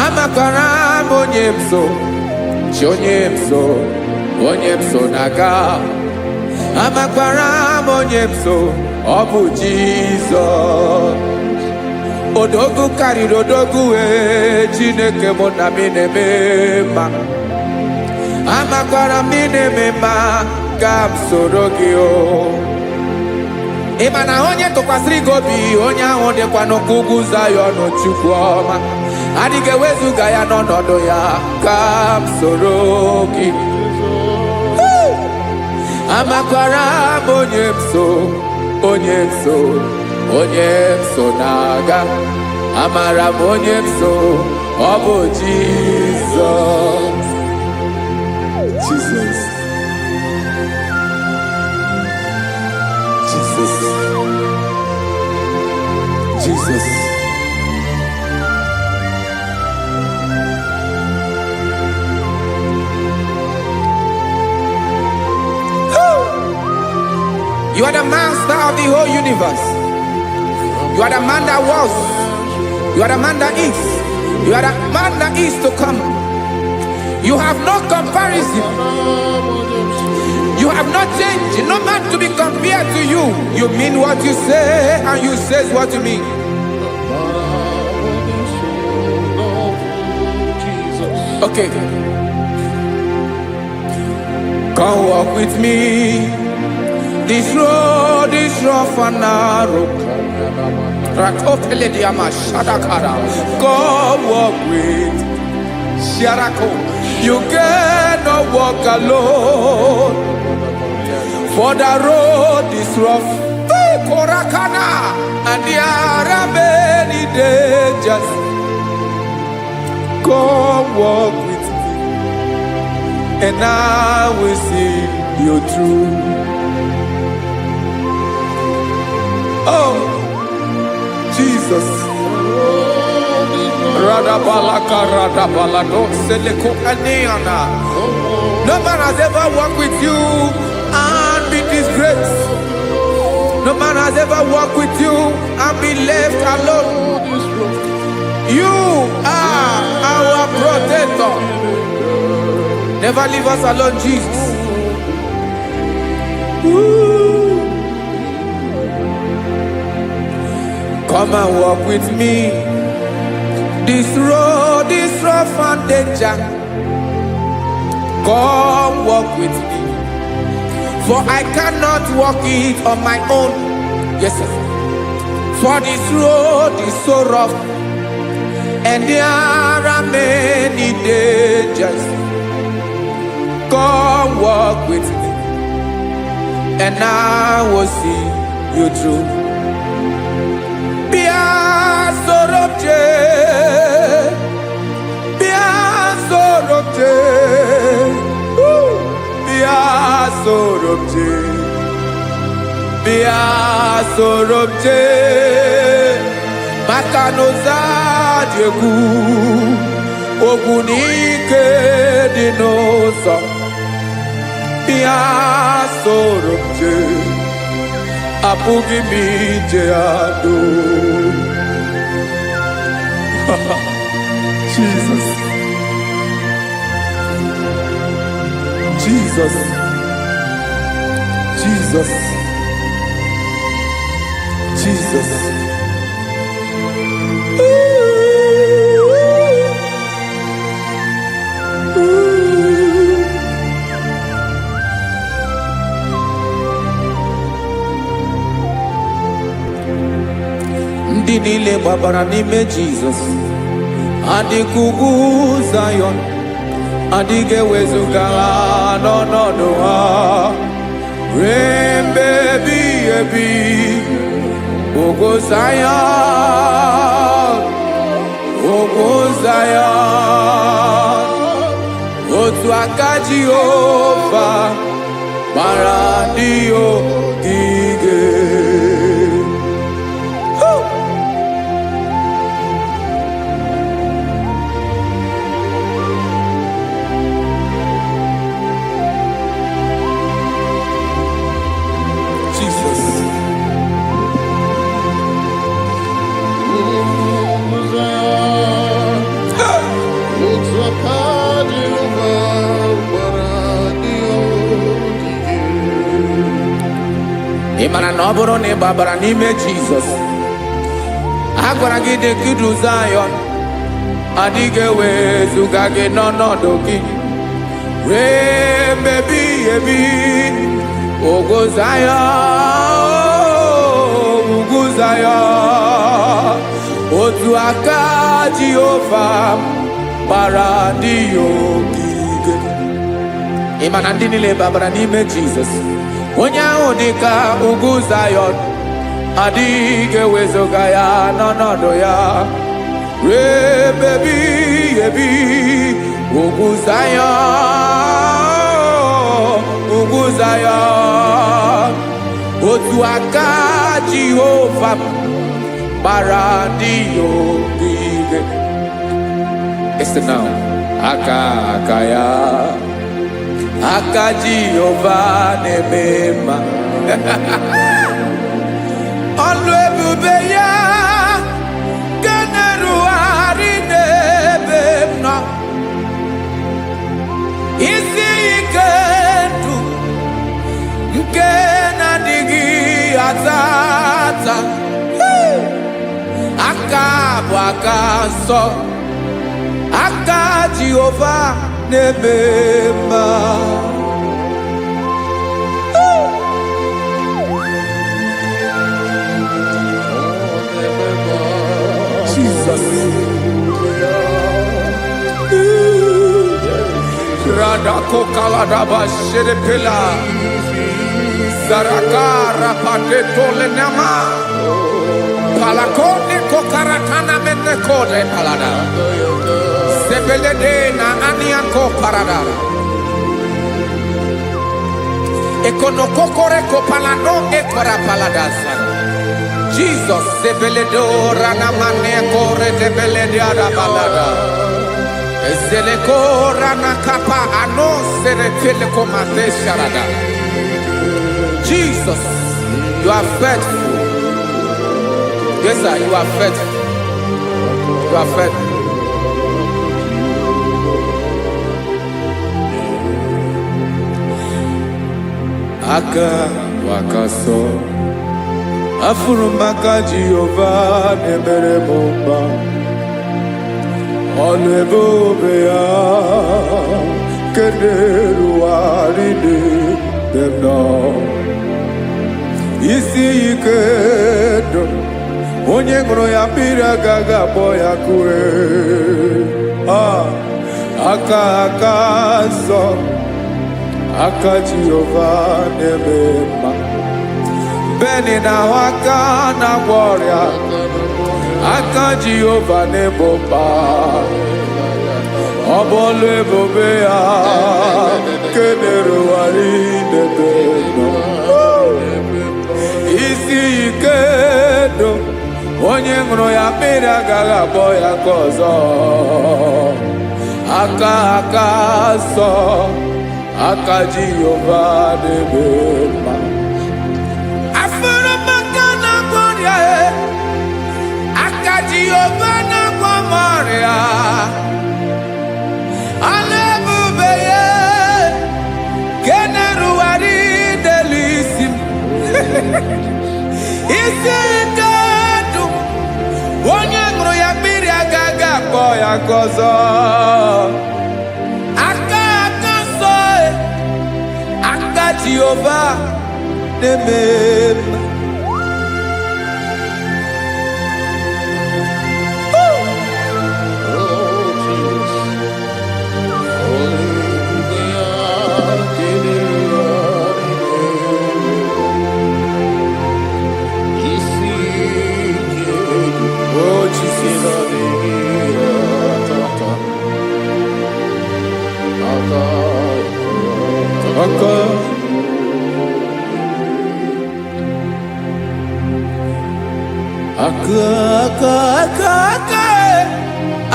amakwara m onye m so chi onye m so na-aga amakwara m onye m so ọ bụ Jizọs odogwu karịrị odogwu wee Chineke mụ na m na-eme mma amakwara m na-eme mma ka m soro gị o ị ma na onye tụkwasịrị gị obi onye ahụ dịkwa n'ụkwụ ugwu Zayọn Chukwu ọma adịghị ewezuga ya n'ọnọdụ ya ka m soro gị amakwara m onye m so na-aga amara m onye m so ọ bụ Jizọs Jesus. Jesus. Jesus. You are the master of the whole universe. You are the man that was. You are the man that is. You are the man that is to come. You have no comparison. You have not changed. No man to be compared to you. You mean what you say and you say what you mean. Okay. Come walk with me. This road is rough and narrow. Come walk with Sharako. You cannot walk alone. For the road is rough. Korakana. And there are many dangers. Come walk with me. And I will see you through. Oh, Jesus. No man has ever walked with you and been disgraced. No man has ever walked with you and been left alone. You are our protector. Never leave us alone, Jesus. Ooh. Come and walk with me. This road is rough and danger. Come walk with me. For I cannot walk it on my own. Yes, sir. For this road is so rough. And there are many dangers. Come walk with me. And I will see you through. Sorobje Makanoza Diegu Ogunike Dinosa Bia Sorobje Apugi Mijeado Jesus. Jesus. Jesus. Jesus. Ndị niile gbabara n'ime Jizọs adịghị ugwu Zayọn adịghị ewezuga ha n'ọnọdụ ha ruo mgbe ebighị ebi. Ugwu Zayọn, ugwu Zayọn, otu aka Jehova gbara ndị ogige. mana na ọ bụrụ na ị gbabara n'ime Jizọs, a gwara gị dị kudu Zion, adịghị ewezuga gị n'ọnọdụ gị ree mmebi ebi. Ugwu Zion, ugwu Zion, otu aka Jehova gbara ndị ogige. Ị ma na ndị niile gbabara n'ime Jizọs, onye ahụ dị ka ugwu Zion, adịghị ewezuga ya n'ọnọdụ ya ree mmebi ebi. Ugwu Zion, ugwu Zion, otu aka Jehova gbara ndị ogige. Listen now. Aka ya, aka Jehova na-eme mma. Ọlụ ebube ya ga na-erugharị n'ebe m nọ. Isi ike ndụ nke na-adịghị ata ata. Aka bụ aka nsọ, aka Jehova na-eme mma. Jesus. Radako kaladaba sherepela Zarakara pateto lenama Palakone kokaratana menekode palada Sebelede na aniako parada Ekonokokore kopalano ekora paladasa Jesus sebeledo rana manekore debelede balada Ezeleko rana kapa ano serefele komate sharada. Jesus, you are faithful. Yes, sir, you are faithful. You are faithful. Aka wakaso afurumaka Jehova nemere mumba. Ọlụ ebube ya keneruarị n'ebe m nọ. Isi ike ndụ onye ṅụrụ ya mmiri agaghị akpọ ya kue. Aka nsọ, aka Jehova na-eme mma. Beni na-ahụ aka na-agwọ ọrịa, aka Jehova na-ebo mba. Ọ bụ ọlụ ebube ya kenerugharị n'ebe nọ. Isi ike ndụ onye ṅụrụ ya mmiri agaghị akpọ ya ka ọzọ. Aka nsọ, aka Jehova na-eme mma. Jehova na-agwọ m ọrịa, ọlụ ebube ya nke na-erugharị n'elu isi m. Isi ike ndụ onye ṅụrụ ya mmiri agaghị akpọ ya ka ọzọ. Aka nsọ, aka Jehova na-eme mma.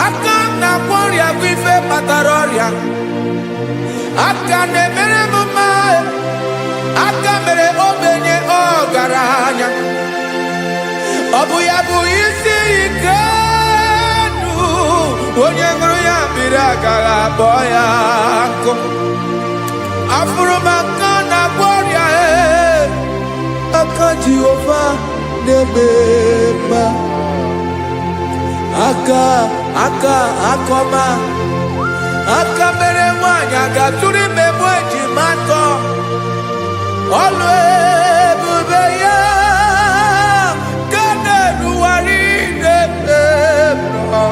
Aka na-agwọ ọrịa bụ ife kpatara ọrịa. Aka na-emere m mma. Aka mere ogbenye ọgaranya. Ọ bụ ya bụ isi ike ndụ onye ṅụrụ ya mmiri agaghị akpọ ya nkụ. Afụrụ m aka na-agwọ ọrịa, aka Jehovah nebema akoma mere nwanyị ga-atụrụ ime mụ ejima atọ ọlụ ebube ya ka na-eruwari nebema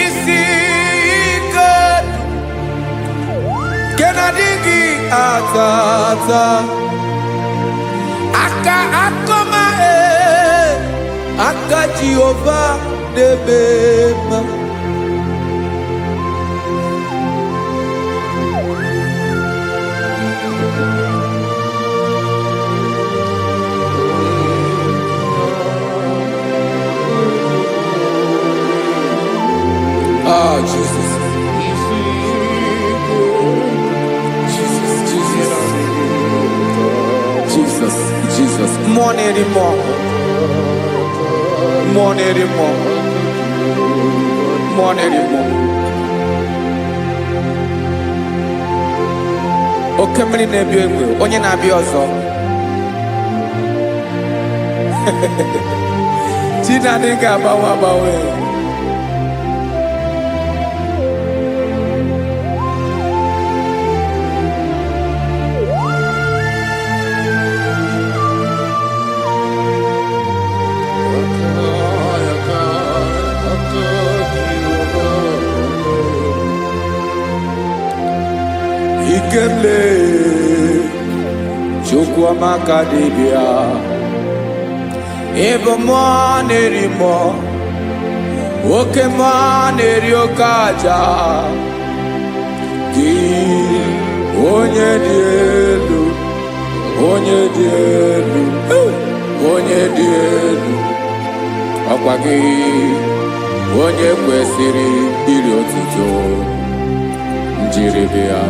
isi ike ke na-adịghị ata akoma aka Jehovah nebema Jesus. Jesus. More anymore. Oke mmiri na-ebi egbe, onye na-abịa ọzọ. Chinadị ga-agbanwe. Ikele Chukwuamaka dibịa ebe mmụọ na-eri mmụọ oke mmụọ na-eri oke aja gị onye dị elu ọkwa gị onye kwesịrị iri otuto njiri bịa.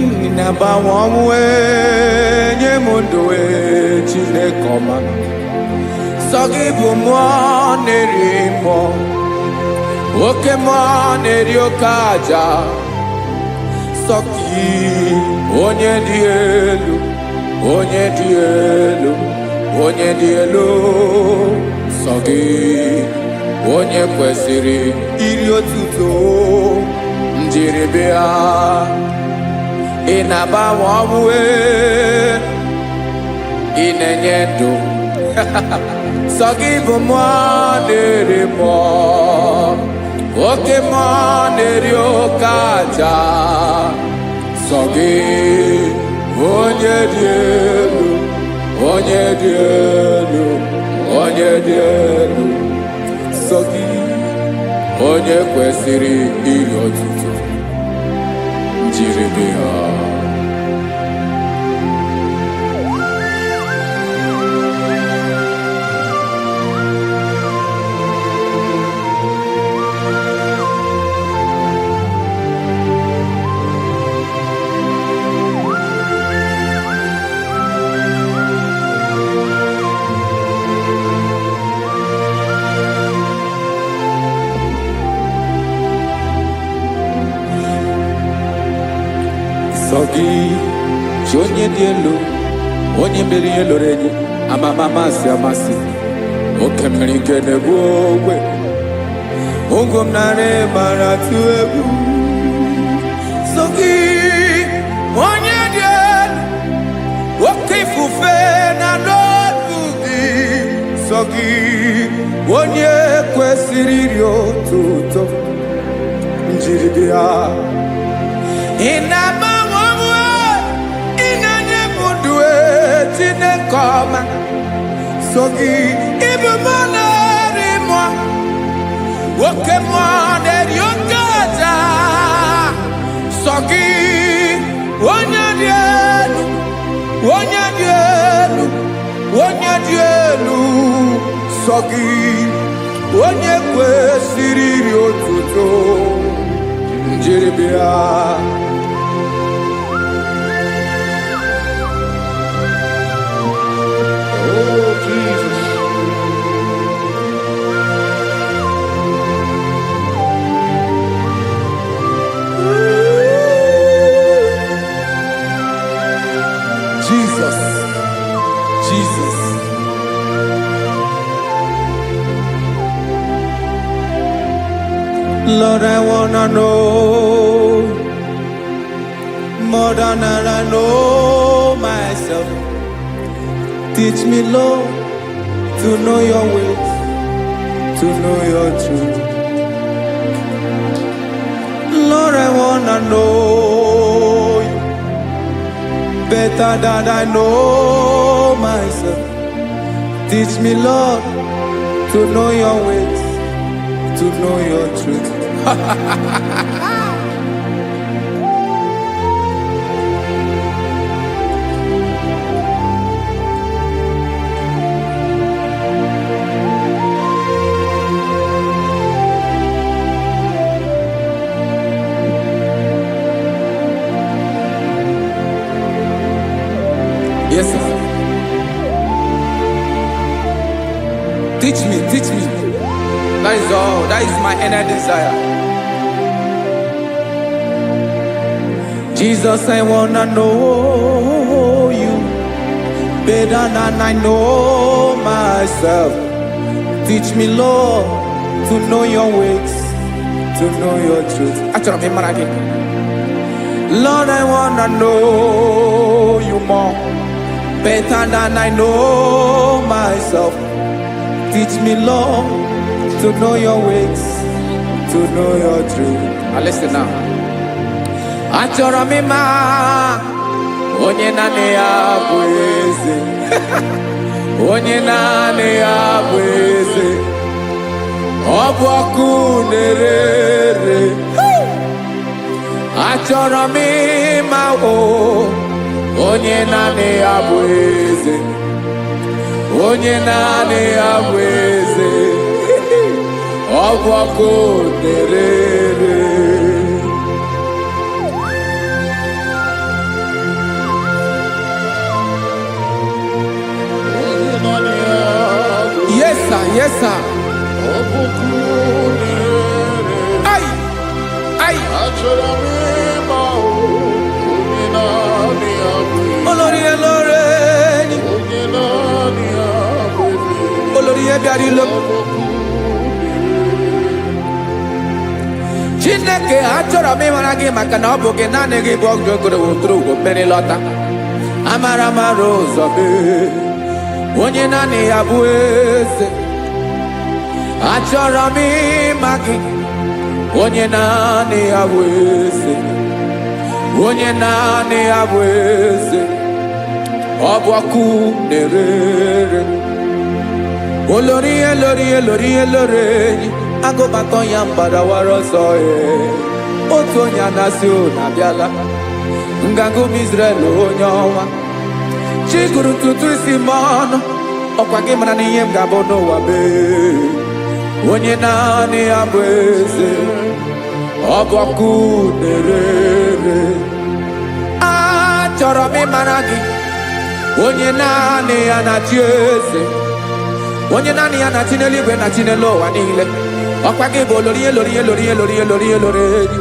Inabawamwe nyemundowe Chineke ọma sọ gị bụ mmụọ na-eri mmụọ oke mmụọ na-eri oke aja sọ gị onye dị elu sọ gị onye kwesịrị iri otuto njiri bịa. Ị na-agbanwe ọmụwe ị na-enye ndụ sọ gị bụ mmụọ na-eri mmụọ oke mmụọ na-eri oke aja sọ gị onye dị elu sọ gị onye kwesịrị iri otuto njiri bịa. Sogi onye dị elu onye mere ihe lụrụ enyi amasị oke mmiri nke na-egbu ogwe ogo m narị mara tụ egwu Sogi onye dị elu oke ifufe na n'otu gị Sogi onye kwesịrị iri otuto njiri bịa. Ị na-agbanwe ị na-enye m ndụ Chineke ọma sọ gị ịbụ mmụọ na-eri mmụọ oke mmụọ na-eri oke aja sọ gị onye dị elu sọ gị onye kwesịrị iri otuto njiri bịa. Oh, Jesus. Jesus, Jesus. Lord, I wanna know more than I know myself. Teach me, Lord, to know your ways, to know your truth. Lord, I wanna know you better than I know myself. Teach me, Lord, to know your ways, to know your truth. Yes, sir. Teach me, teach me. That is all. That is my inner desire. Jesus, I wanna know you better than I know myself. Teach me, Lord, to know your ways, to know your truth. Lord, I wanna know you more better than I know myself. Teach me, Lord, to know your ways, to know your truth. Now listen now. Achọrọ m ịma onye naanị ya bụ eze. Onye naanị ya bụ eze. Ọ bụ ọkụ na-ere. Achọrọ m ịma onye naanị ya bụ eze. Onye naanị ya bụ eze. Ọ bụ ọkụ na-ere. Yes, sir. Yes, sir. Ay, ay. Olórí elóore ni. Olórí ebiari lo. Chineke achọrọ m ịmara gị maka na ọ bụ gị naanị gị bụ ọgụ ogoro wotoro ugwo mmeri lọta. Amara mara ụzọ mee. Onye naanị ya bụ eze. Achọrọ m ịma gị. Onye naanị ya bụ eze. Onye naanị ya bụ eze. Ọ bụ ọkụ na-ere. Olórí elórí elórí elóore enyi. Agụbatọ ya mgbadawara ọsọ ya. Otu onye anasị na-abịala. Nganga ụmụ Izrel onye ọnwa. Chiguru ntutu isi m ọnụ. Ọkwa gị mara na ihe m ga-abụ n'ụwa mee. Onye naanị ya bụ eze. Ọ bụ ọkụ na-ere. Achọrọ m ịmara gị. Onye naanị ya na-achị eze. Onye naanị ya na-achị n'eluigwe na-achị n'elu ụwa niile. Ọkwa gị bụ olórí elórí elórí elórí elórí elórí enyi.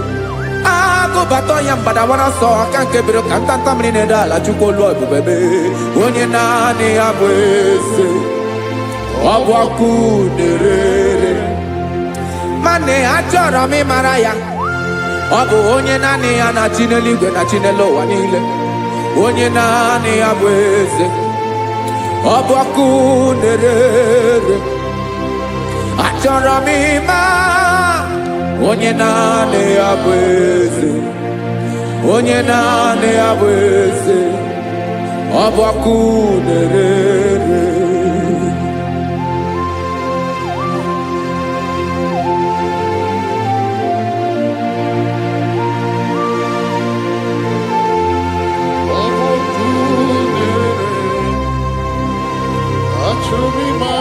Agụbatọ ya mgbadawara ọsọ aka nke biro ka ntanta mmiri na-ede ala Chukwu olu ebube mee. Onye naanị ya bụ eze. Ọ bụ ọkụ na-ere. Mane achọrọ m ịmara ya. Ọ bụ onye naanị ya na-achị n'eluigwe na-achị n'elu ụwa niile. Onye naanị ya bụ eze. Ọ bụ ọkụ na-ere. Achọrọ m ịma onye naanị ya bụ eze. Onye naanị ya bụ eze. Ọ bụ ọkụ na-ere. Achọrọ m ịma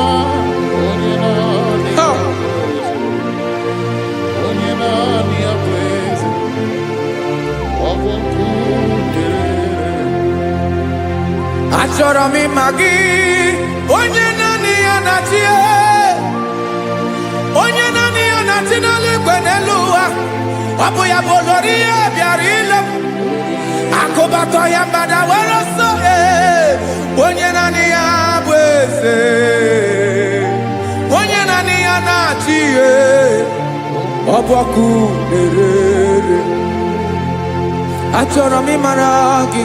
achọrọ m ịma gị, onye naanị ya na-achị, onye naanị ya na-achị n'eluigwe n'elu ụwa. Ọ bụ ya bụ olori ihe bịara ile m, akụbatọ ya mgbada were ọsọ. Onye naanị ya bụ eze, onye naanị ya na-achị ihe. Ọ bụ ọkụ na-ere. Achọrọ m ịmara gị,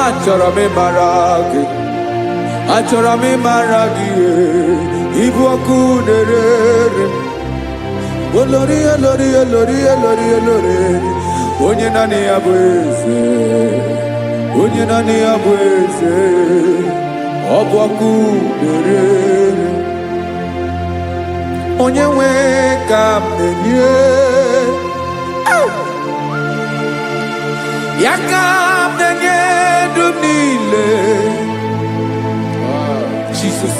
achọrọ m ịmara gị, achọrọ m ịmara gị. Ịbụ ọkụ na-ere. Olori, olori, olori, olori, olori. Onye naanị ya bụ eze, onye naanị ya bụ eze. Ọ bụ ọkụ na-ere. Onye nwe ka m na-enye, ya ka m na-enye ndụ niile. Jesus,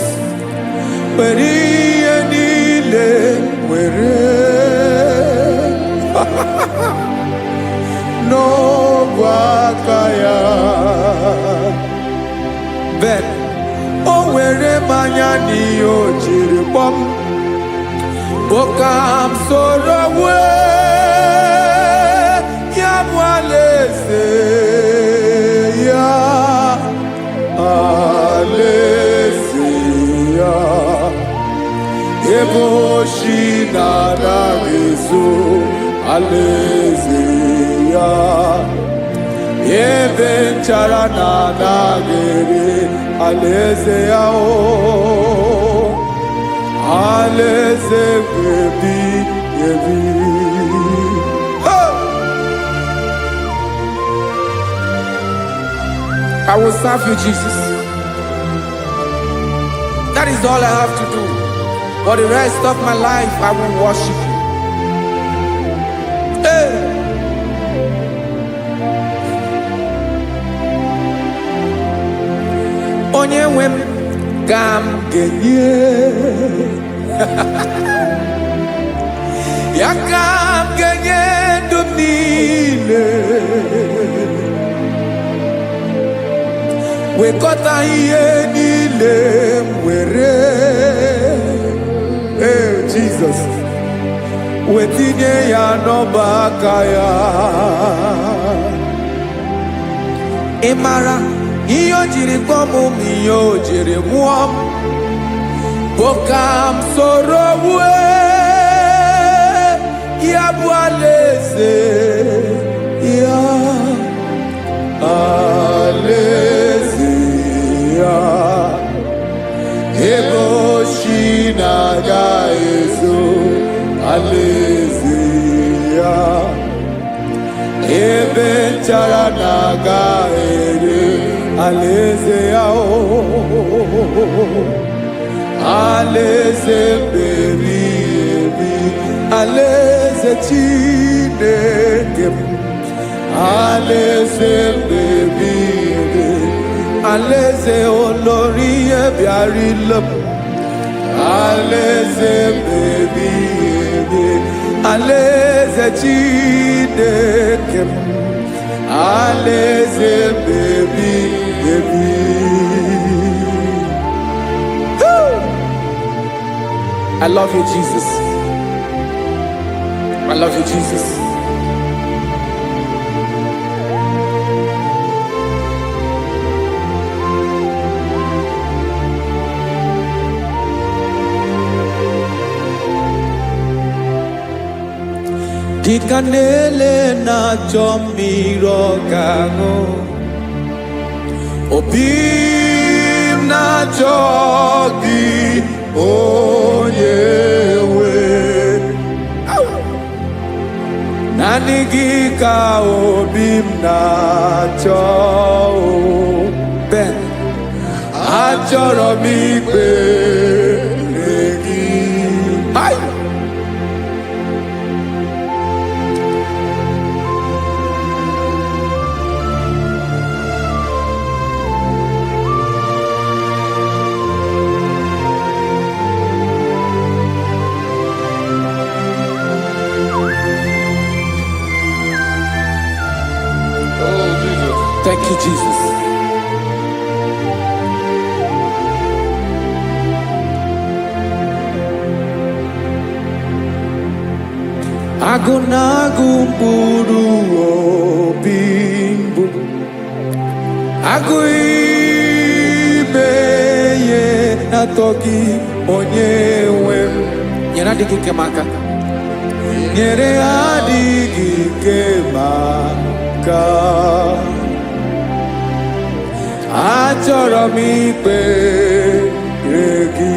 were ihe niile were. N'ọbụ aka ya, Ben, o were mmanya n'ihe o jiri kpọọ m. Bokam soro wee, ya bụ alaeze ya, alaeze ya. Ebe oshi na-anaghị ezo, alaeze ya. Ebe nchara na-anaghị ere, alaeze ya o. Alaeze ebi ebi. I will serve you, Jesus. That is all I have to do. For the rest of my life, I will worship you. Hey. Onye nwe m ka m ga-enye, ya ka m ga-enye ndụ m niile. Wekọta ihe niile m were, Jesus, wetinye ya n'ọba aka ya. Ị mara ihe o jiri kpọọ m, ihe o jiri mụọ m. Bokam soro wee, ya bụ alaeze ya, alaeze ya. Ebe oshi na-agaghị ezo, alaeze ya. Ebe nchara na-agaghị ere, alaeze ya o. Alaeze ebi ebi, alaeze Chineke m. Alaeze ebi ebi, alaeze olori ihe bịara ile m. Alaeze ebi ebi, alaeze Chineke m. Alaeze ebi ebi. I love you, Jesus. I love you, Jesus. Dịka na-ele na-achọ mmiri ọ ga-aṅụ, obi m na-achọ gị, onye nwe. Naanị gị ka obi m na-achọ. Ben, achọrọ m ikpere gị. Thank you, Jesus. Agụnagụ mkpụrụ obi mbụ agụ ime ihe atọ gị onye nwe m nyere adịghị ike m aka nyere adịghị ike m aka achọrọ m ikpere gị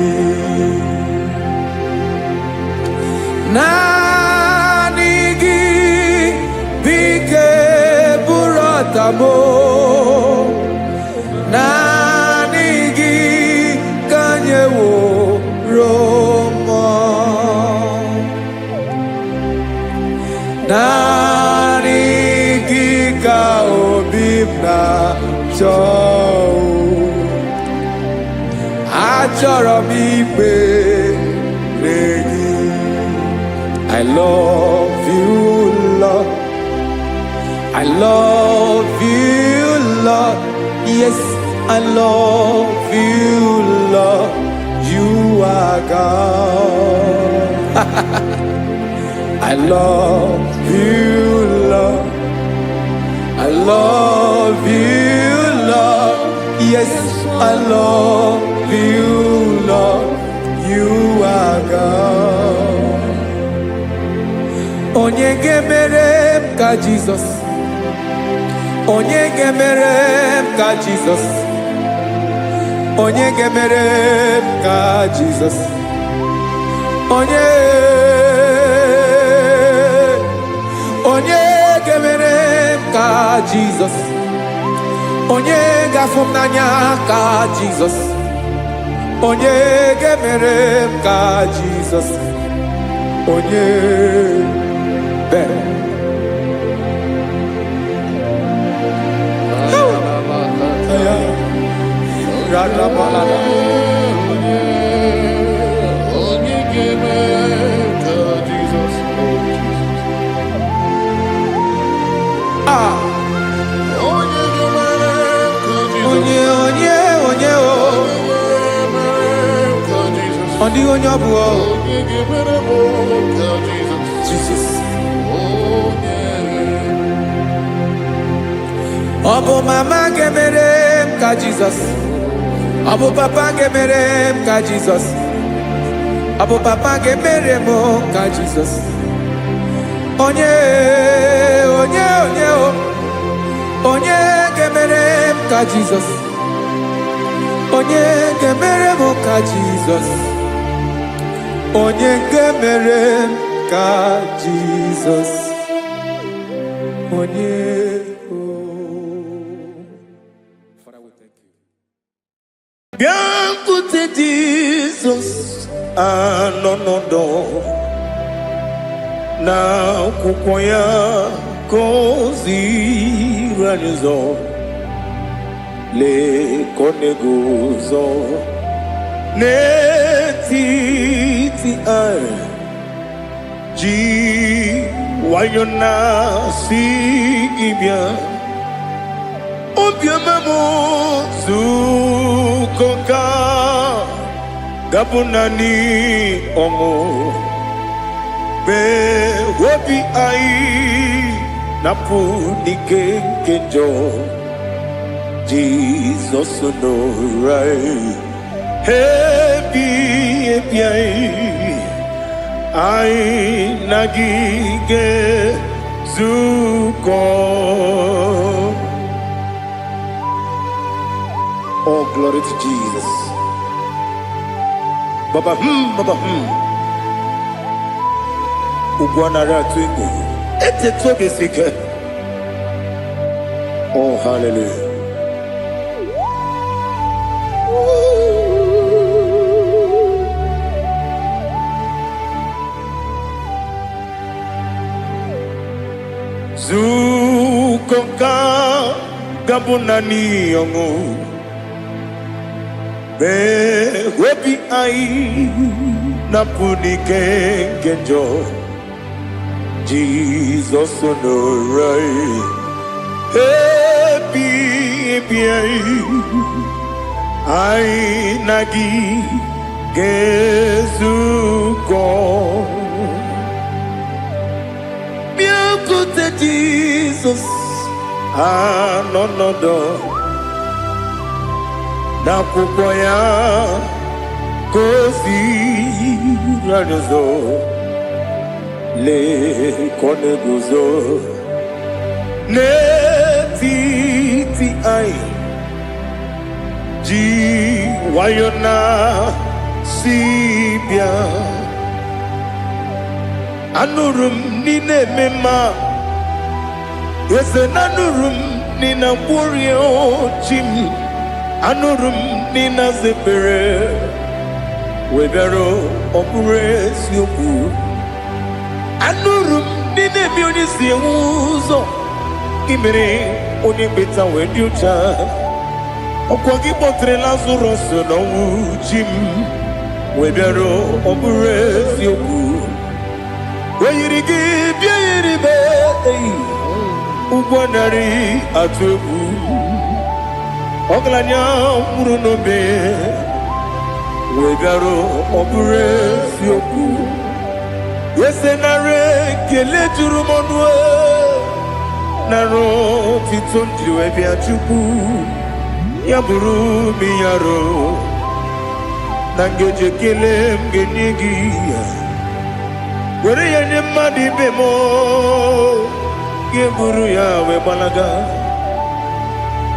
naanị gị bike bụrụ ọtamo naanị gị ka nyeworo m naanị gị ka obi m na-achọ achọrọ m ikpere gị I love you, Lord. I love you, Lord. Yes, I love you, Lord. You are God. I love you, Lord. I love you, Lord. Yes, I love you, Lord. You are God. Onye ga-emere m ka Jizọs Onye ga-emere m ka Jizọs Onye ga-emere m ka Jizọs Onye ga-emere m ka Jizọs Onye ga-afụ m n'anya ka Jizọs Onye ga-emere m ka Jizọs Onye better. Jesus. Obo mama gemere m ka Jesus. Obo papa gemere m ka Jesus. Obo papa gemere m ka Jesus. Onye gemere m ka Jesus. Onye gemere m ka Jesus. Onye gemere m ka Jesus. Onye Biancote Jesus anonodo na kukoya kozi ranizo le konegozo netiti ai ji wayona sigibia obiamamo zukoka gabunani omo be wobi ai napunike kenjo Jesus no right happy ai nagige zuko. Oh, glory to Jesus. Baba, Baba, Ugwana Ratwingo. Ete toge sike. Oh, hallelujah. Zukoka gabunani yongo. Be wepi ai napunike kenjo Jesus no right happy ai nagi gezuko Jesus anọnọdụ n'akwụkwọ ya ka o ziri anyị ụzọ lee ka ọ na-eguzo n'etiti anyị ji nwayọọ na si bịa. Anụrụ m n'ime eme mma eze na anụrụ m n'ina mkpụrụ ochi m. Anụrụ m n'ina zebere wee bịara ọ bụrụ eziokwu. Anụrụ m n'ina eme onye si enwe ụzọ imere onye mkpeta wee dị ụcha. Ọkwa gị kpọtere Lazarọs n'ọnwụ chi m wee bịara ọ bụrụ eziokwu. Wee yiri gị bịa yiri be ụgwọ narị atụ egwu. Ọgaranya mkpụrụ n'obe wee bịara ọ bụrụ eziokwu. Ese nara ekele juru m ọnụ nara otito njiri wee bịa Chukwu. Ya bụrụ m ya ro na ngeji ekele m ga-enye gị ya. Were ya nye mmadụ ibe m ga-eburu ya wee gbalaga.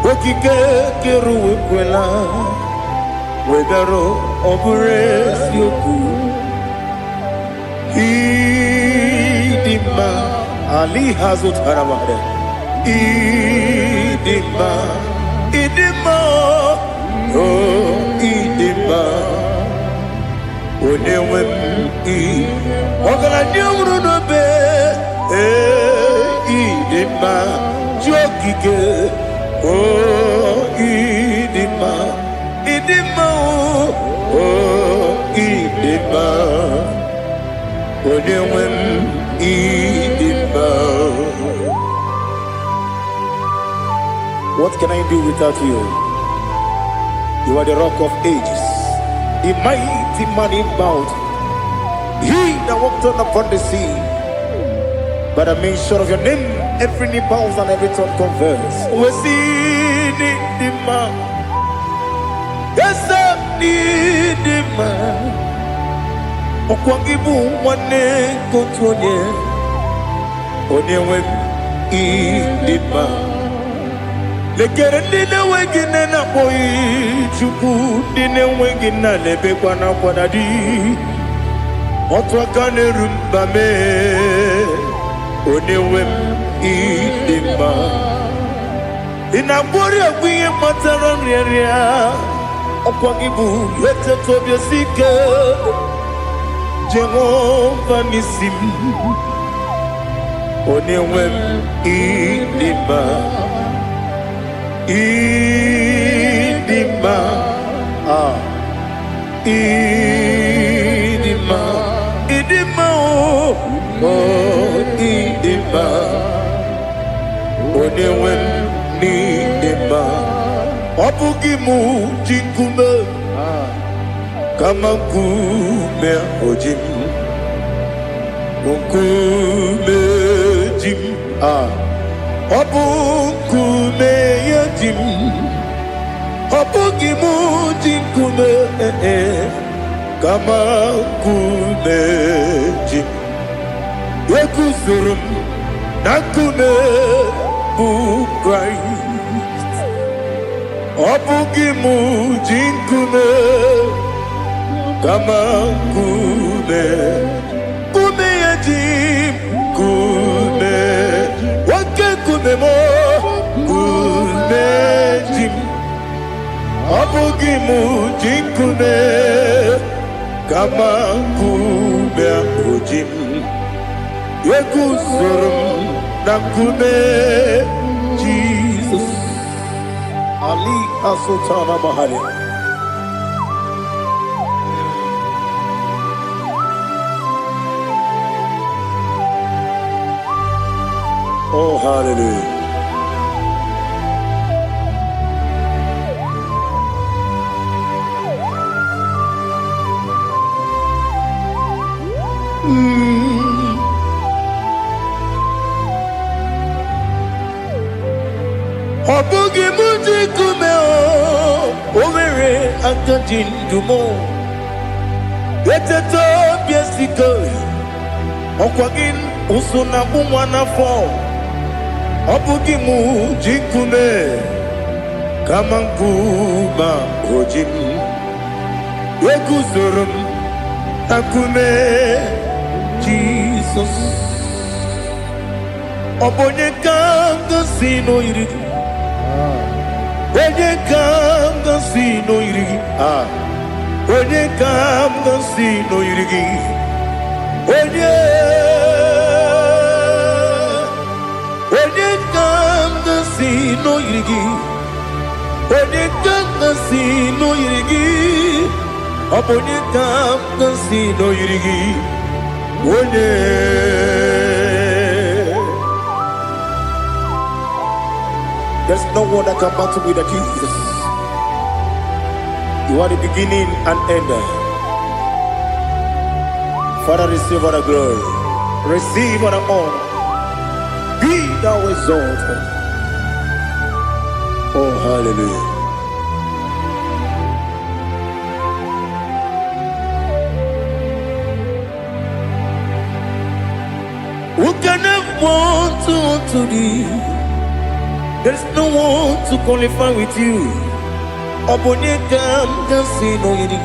Okike kere uwe kwela wee bịara ọ bụrụ eziokwu. Ịdị mma Ali ha zụtara mmadụ. Ịdị mma ịdị mma oh ịdị mma onye nwe m ọgaranya nwụrụ n'obe ịdị mma ji okike oh ịdị mma oh ịdị mma onye nwe m ịdị mma. What can I do without you? You are the rock of ages, the mighty man in battle. He that walked on upon the sea. By the mention of your name, every knee bows and every tongue confess. We see the man. Yes, I need the man. Okwangibu wane kotonye. Onyewe the man. Lekere ndị na-enweghị nne na-akpọghị Chukwu, ndị na-enweghị nna na-ebekwa n'akwa na di. Otu aka na-eru mba mee onye nwe m ịdị mma. Ị na-agbọrị ọgwụ ihe kpatara nrịarịa. Ọkwa gị bụ eteta obi esi ike Jehova n'isi m. Onye nwe m ịdị mma. Ịdị mma ịdị mma ịdị mma oh ịdị mma onye nwe m n'ịdị mma. Ọ bụghị mụ ji nkume kama nkume oji m nkume ji m ọ bụ nkume ya ji m. Ọ bụghị mụ ji nkume kama nkume ji m. Eguzoro m na nkume bụ Kraịst. Ọ bụghị mụ ji nkume kama nkume ya ji m. Nkume nwoke nkume m nkume ji m. Ọ bụghị mụ ji nkume kama nkume ahụ ji m. Eguzoro m na nkume Jizọs. Ali Asotana Mahali. Oh, hallelujah. Obugi muji kumeo, overe akajin dumo. Eteto biesiko, okwagin usuna umwana fo. Obugi muji kume, kamankuba ojin. Yeguzurum akume Jesus. Obonye kanga sino irigi. Onye kanga sino irigi. Onye kanga sino irigi. Onye kanga sino irigi. Onye kanga sino irigi. Obonye kanga sino irigi. Onye. There's no one that can battle with Jesus. You are the beginning and end. Father, receive all the glory. Receive all the honor. Be thou exalted. Oh, hallelujah. Who can have one to thee? There's no one to qualify with you. Obonye kanga sino yiri.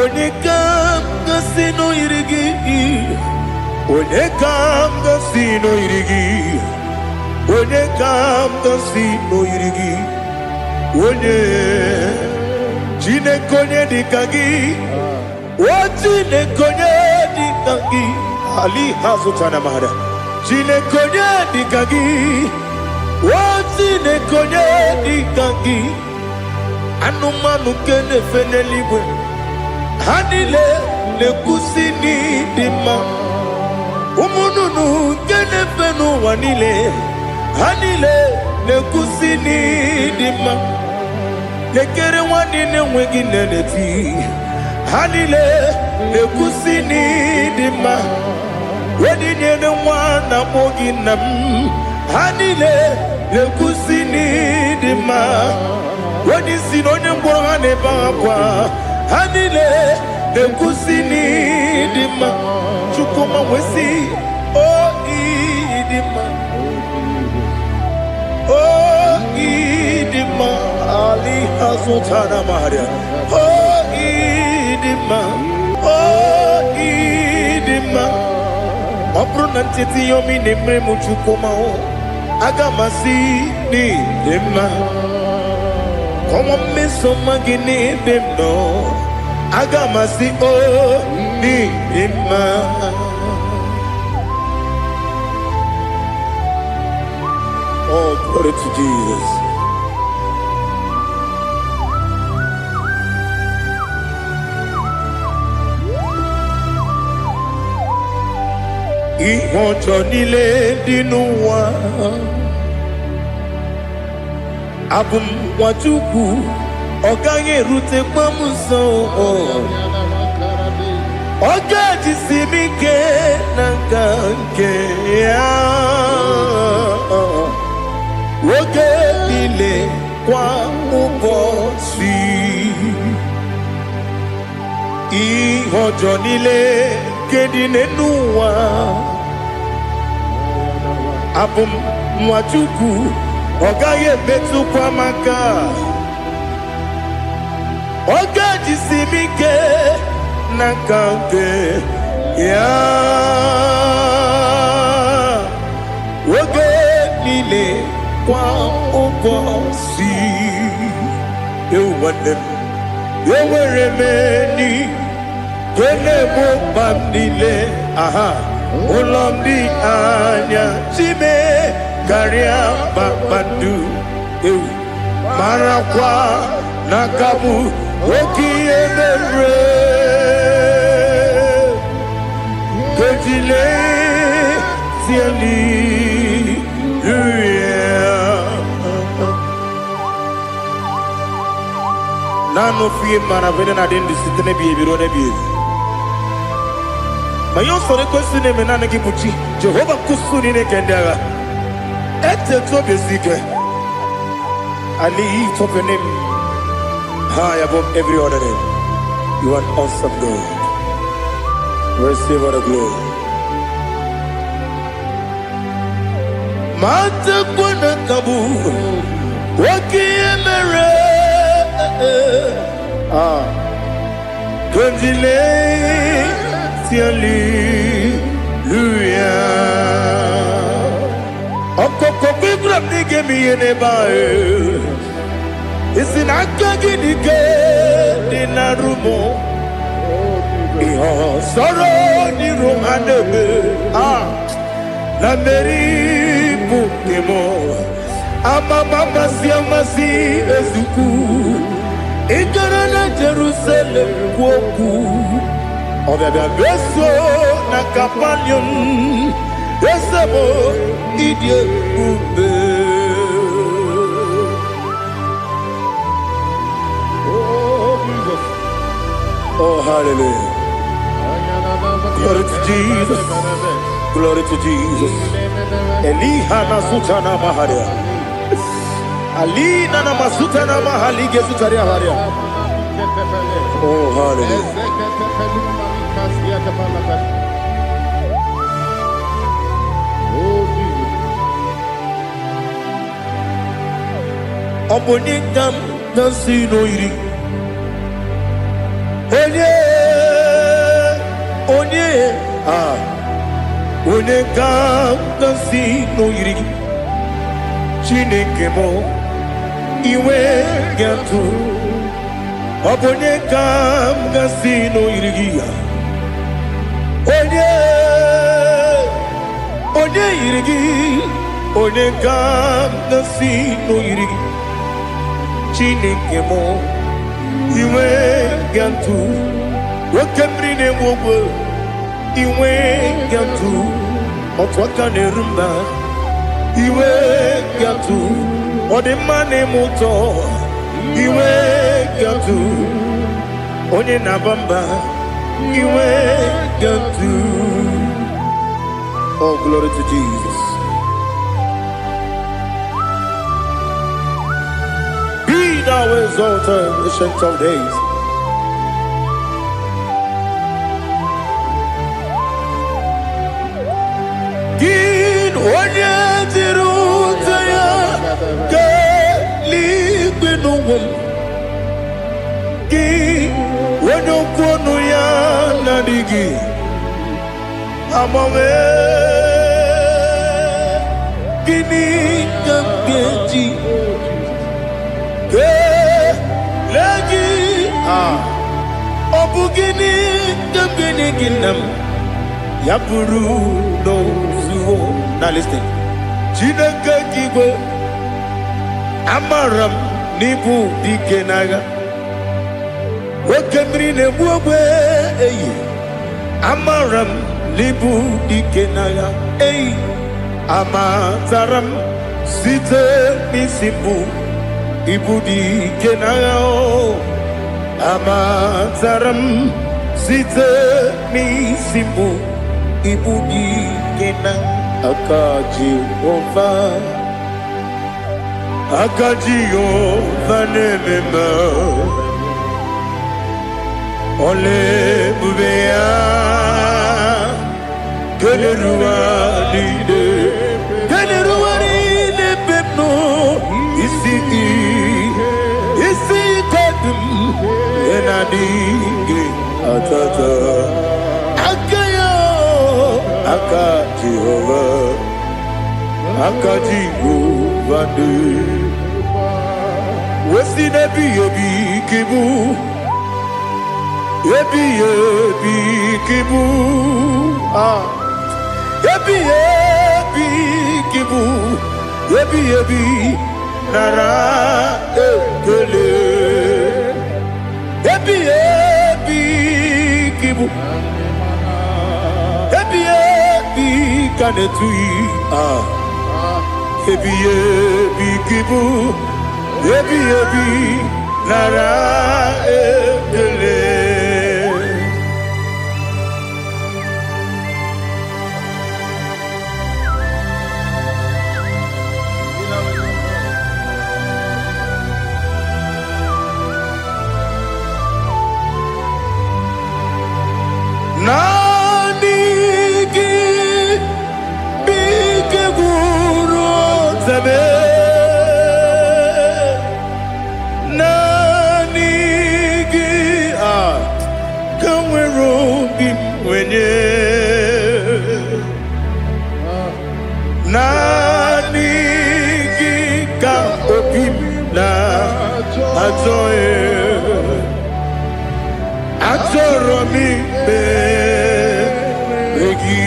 Onye kanga sino yirigi. Onye kanga sino yirigi. Onye kanga sino yirigi. Onye chine konye dikagi. Chine konye dikagi. Ali hazutana mahada. Chine konye dikagi. Chine konye dikagi. Anumanu kene fenelibwe. Hanile le kusini dima. Umununu kene fenu wanile. Hanile le kusini dima. Lekere wanine wengi neneti. Hanile le kusini dima. Wedi nyene mwana mogi nam. Hanile le kusini dima. Wedi sinonye mbwagane bakwa. Hanile le kusini dima. Chukuma wesi oh idima. Oh idima. Ali hazutana maria. Oh idima. Oh idima. Opro nanteti yomi nemre muchukoma o. Agamasi ni dema. Como me soma gini demno. Agamasi o ni dema. Oh, glory to Jesus. Ìwọ̀njọ́ nílé nínú wa abùmwàjúkù ọ̀gá yẹ̀rùtẹ̀ pọ́mùsàn ọ̀gá jìsìmí ké nàkà nke ya oge nílé kwa ụbọchị ìwọ̀njọ́ nílé kedi nínú wa abùmwàjúkù ọ̀gá yẹ̀bẹ̀tùkwa maka ọ̀gá jìsìmí ké nàkà nke ya oge nílé kwa ụbọchị ewuwande m ewere m eni kele mo pamnile aha ulomdi anya chime karia papandu eu marakwa nakabu okie mere kejile tieli nano fie mana vene na den disitene bi ebiro ne bi ma yo sore kwesi ne mena ne gibuchi Jehovah kusuni ne kendaga ete to besike I lift up your name high above every other name. You are an awesome God. Receive all the glory. Mata kuna kabu wakiemere Kandile tiali luya Okoko bibra nige miyene bae Isinaka ginike dinarumo Iho soro ni romanebe La meri bukemo Ama mama siamasi ezuku Ikarana Jerusalem kwoku Obebe beso na kapanium Esebo idye ube Oh, hallelujah. Glory to Jesus. Glory to Jesus. Elihana sutana maharia. Alina na masutana mahalige sutaria haria. Oh, hallelujah. Obonikam nasino iri. Onye kam nasi no yiri Chineke mo iwe gatu Onye kam nasi no yiri Onye yiri Onye kam nasi no yiri Chineke mo iwe gatu Wakemri ne wowo iwe gatu Otwaka ne rumba iwe gatu Odemane moto iwe gatu Onye nabamba iwe gatu. Oh, glory to Jesus. Be thou exalted, ancient of days. Onye tiruta ya ke ligbinu ki onye kwonu ya na digi amame gini kambeji ke lagi obu gini kambeni ginam ya buru no. Now listen. Chineke kigo amaram nibu dikenaga. Wekemri ne buwe eyi. Amaram nibu dikenaga. Eyi. Amataram site misibu ibu dikenaga. Amataram site misibu ibu dikenaga. Akajihova nemema ole bubea keleruaride pepno isi kadum enadinge atata Akajihova ne Wesi nebi yebi kibu Yebi kibu Yebi kibu Yebi nara ekele Yebi kibu Yebi kanetui Yebi kibu Yebi nara ekele wenye nani gika opim na atoe atoro mi begi.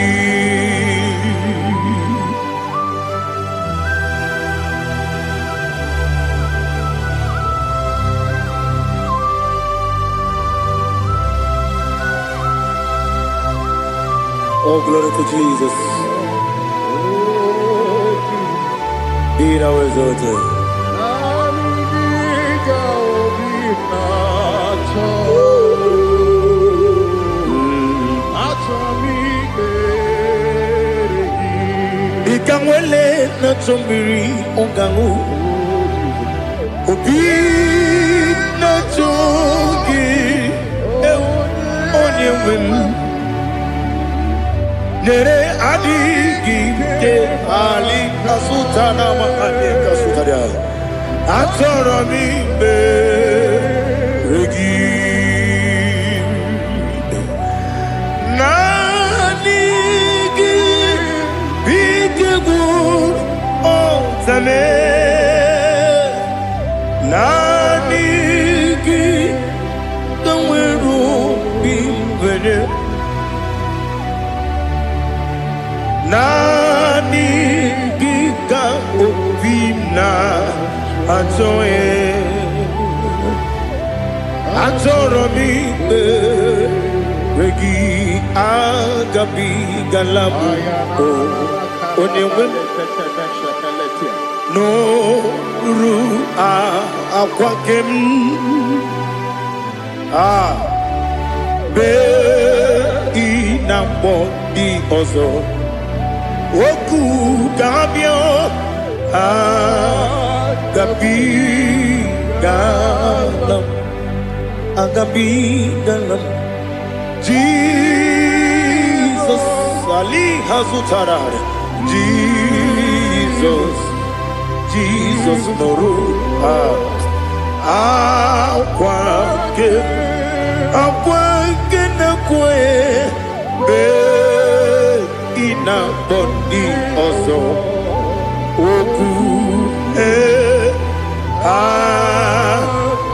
Oh, glory to Jesus. Be thou exalted. Ikangwele na chombiri ongangu obi na chogi onyewem nere adigi de ali kasutana ma ade kasutaria atoro mi beregi nani gi bigegu o tame nani gi kamweru bi vene nani gika opina atoe atoro mi regi agabi galabu onyewe no ru akwakem be inambo di ozo oku gabio agabi galam Jesus ali hazutarar Jesus noru akwake na kwe be ina bondi ozo oku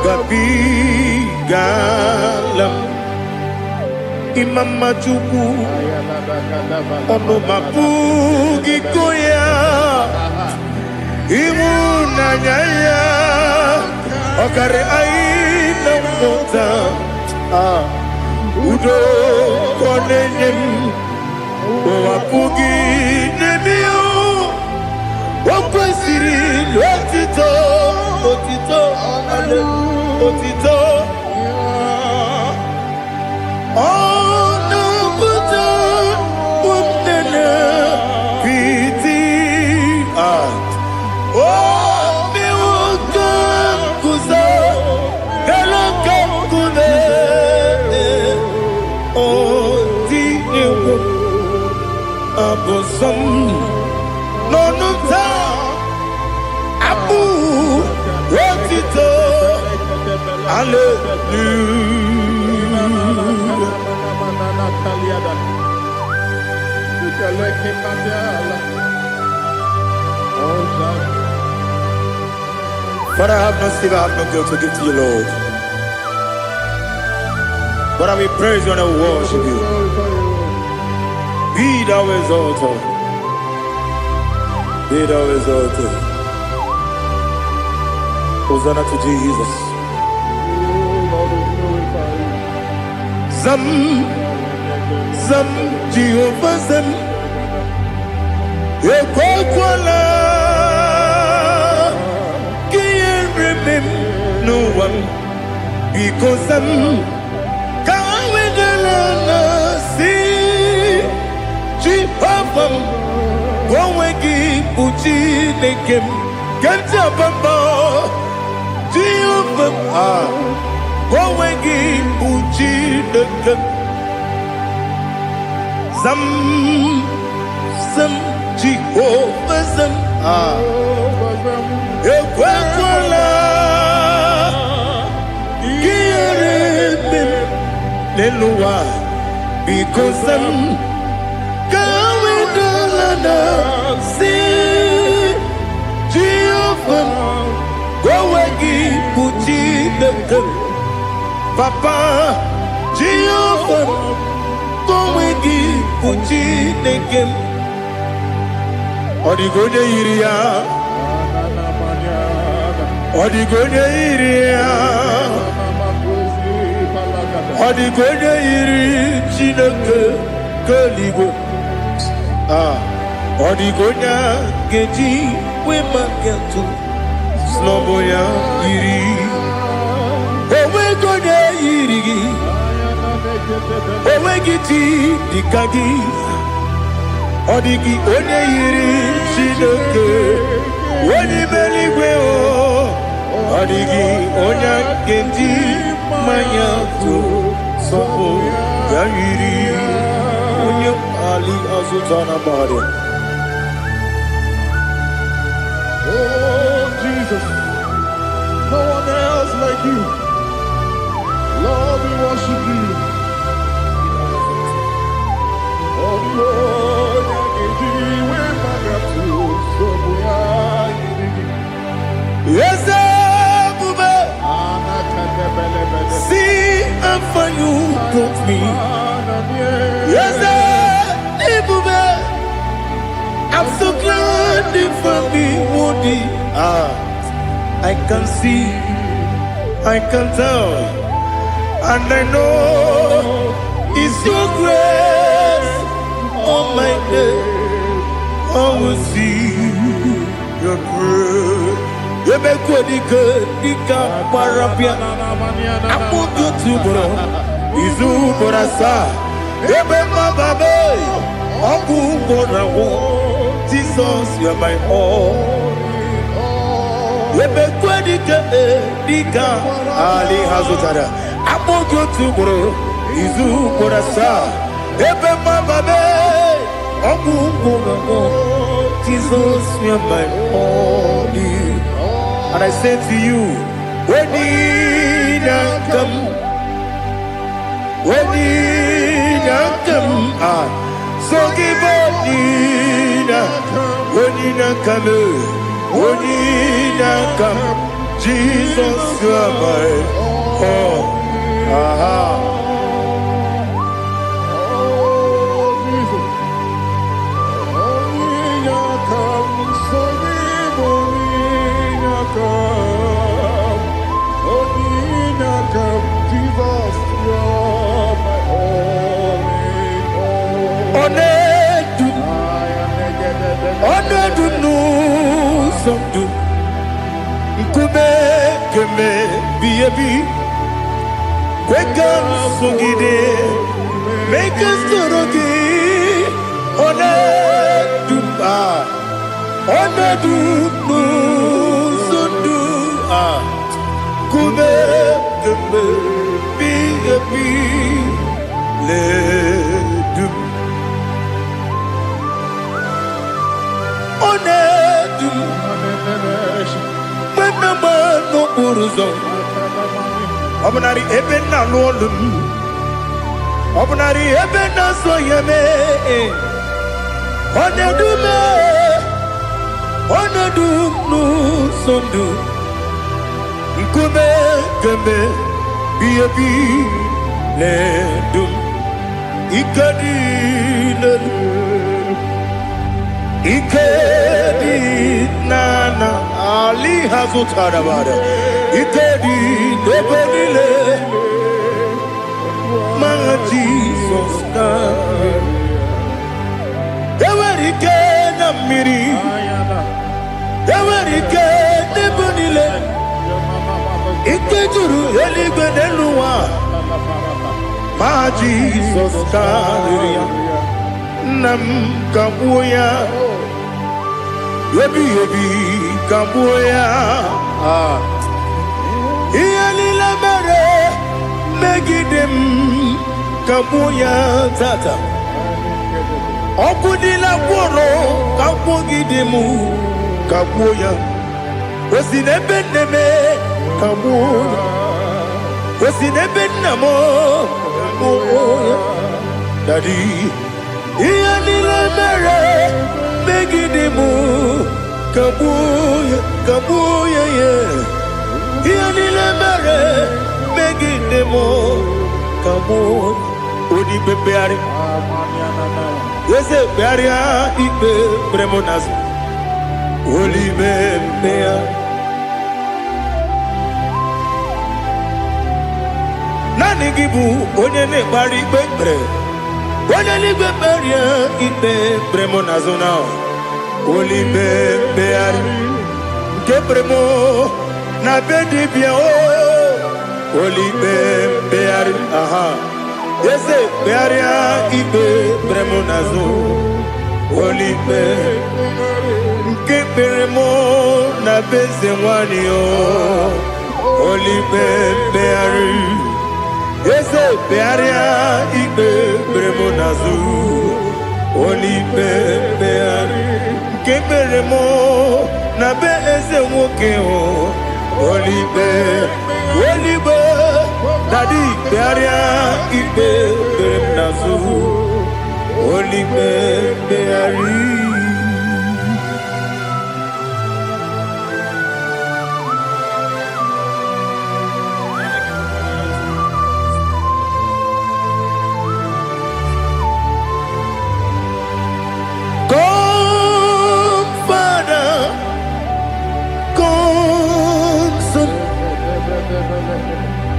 gabi galam imam majuku ono mapugi koya imuna nyaya okare aina mota udo konenyem wapugi nemio wakwesiri otito ale otito ono buto umnene piti mi wakam kuzo galakam kune odinewo abosom nonunta abu otito Father, I have no sin, I have no guilt to give to you, Lord. But I will praise you and I will worship you. Be thou exalted. Be thou exalted. Hosanna to Jesus. Zam Jehovah Zam Ekwakwala Can't remember no one because Zam Kawedalana see Jehovah Gwawegi Uchi Nekem Kanjabamba Jehovah Gwawegi Uchi Nekem Zam Jehovah Zam Ekwakwala Kiyarebim Leluwa because I'm going to see Jehovah. Go again, put the Papa Jehovah. Go again, put the game. Odigonya iria, Odigonya iria, Odigonya iri chineke keligo. Odigonya geji we maketu sloboya iri. Owegonya iri, owegiti dikagi. Odigi onye yiri Chineke, onye meligwe o. Odigi onye kendi manya tu sopo ya yiri. Onye ali azutana bari. Oh Jesus, no one else like you. Lord, we worship you. Oh Lord. Yes, see how far you brought me. Yes, I'm so glad you found me, Woody. I can see, I can tell, and I know it's your grace. Oh my God. I will see your grace. You make good, Dika Parapia. I put you to bro. Izu Borasa. You make my baby. Oku Borawo. Jesus, you're my all. You make good, Dika Ali Hazutara. I put you to bro. Izu Borasa. You make my baby. Jesus, you're my only. And I say to you, when did I come? When did I come? So give up, when did I come? When did I come? Jesus, you're my all. Make us Obnari ebena lolum, Obnari ebena soyeme, Onedu no sondu, Nkume keme biabi ledum, Ikedi nana Ali Hazutara bada. Ikedi nebonile my Jesus name. Ewerike na miri, Ewerike nebonile. Ikejuru eligwe neluwa my Jesus name. Nam kabuya, yebi kabuya. Iyalila mere megidem kabuya tata. Okudila kworo kabugidemu kabuya. Osinebendeme kabuya. Osinebendamo kabuya. Daddy, iyanile mere megidimu kabuya ye. Iyanile mere megidimu kabuya. Odi bebeari, yese bearia ibe bremonas. Oli bebeari. Nani gibu onye ne-egbara ikpe ekpere onye n'igwe kperie ikpe bremonazona olibe mkpegharị nke bremo na be dibịa olibe mkpegharị aha eze kpegharịa ikpe bremonazo olibe nke bremo na be eze nwanyị olibe mkpegharị eze bearia ikpe bremonazu olibe beari nke beremo na be eze nwoke olibe dadi bearia ikpe bremonazu olibe beari.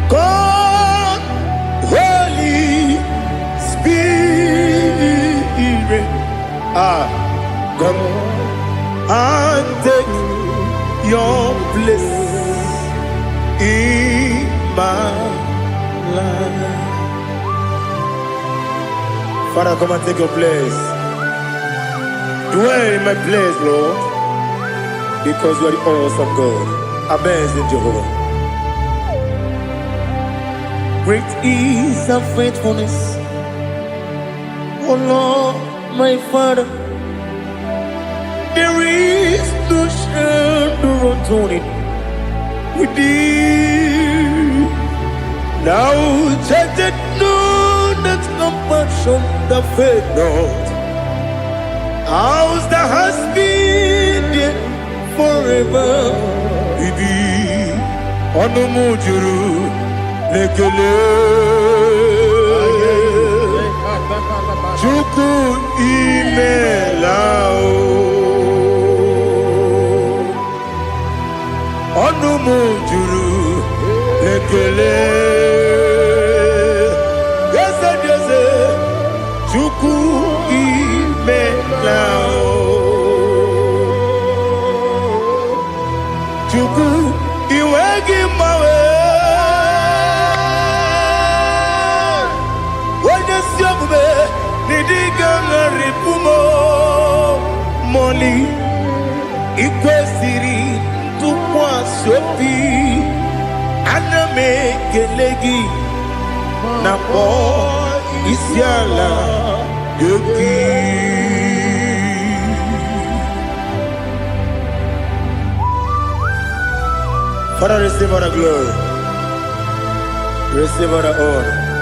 God, Holy Spirit, come and take your place in my life. Father, come and take your place. Dwell in my place, Lord, because you are the awesome God. Amazing Jehovah. Great is thy faithfulness, O Lord, my Father. There is no shadow unto it with thee. Now judged know that compassion the faith not. How's the has been forever with thee. Onomujuru lekele Chukwu imelao Onomujuru lekele Yese Chukwu imelao Chukwu iwegi mawe Nidigangaripumo Moli Ikwesiri Tukwa Sopi Aname Kelegi Napo Isiala Yoki. Father, receive all the glory, receive all the honor.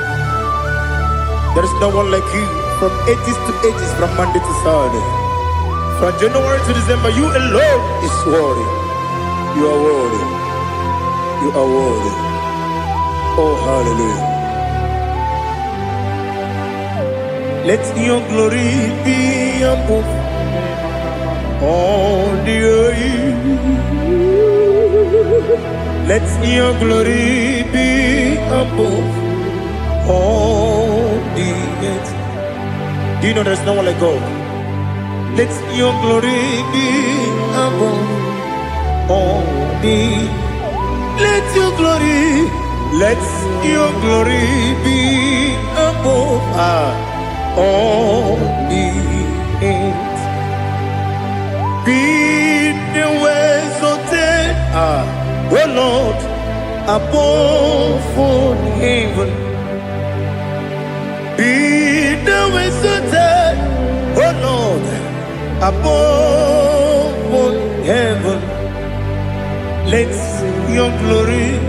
There is no one like you. From ages to ages, from Monday to Saturday, from January to December, you alone is worthy. You are worthy. You are worthy. Oh, hallelujah. Let your glory be above all the earth. Let your glory be above all the earth. Do you know there's no one like God? Let your glory be above all the. Let your glory be above all the earth. Be the ways of death, oh Lord, above all heaven. Be the visited, oh Lord, above all heaven. Let your glory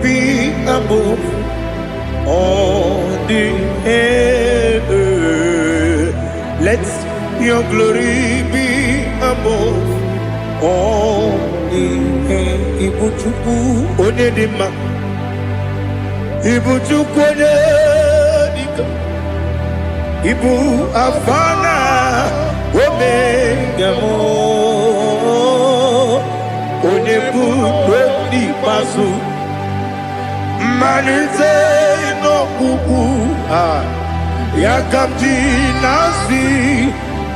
be above all the earth. Let your glory be above all. Ibuchukwu onye dị mma, Ibuchukwu onye dịka, Ibu Alfa na Omega m, onye bụ n'ikpeazụ, mmalite n'ọgwụgwụ ya ka m ji na-asị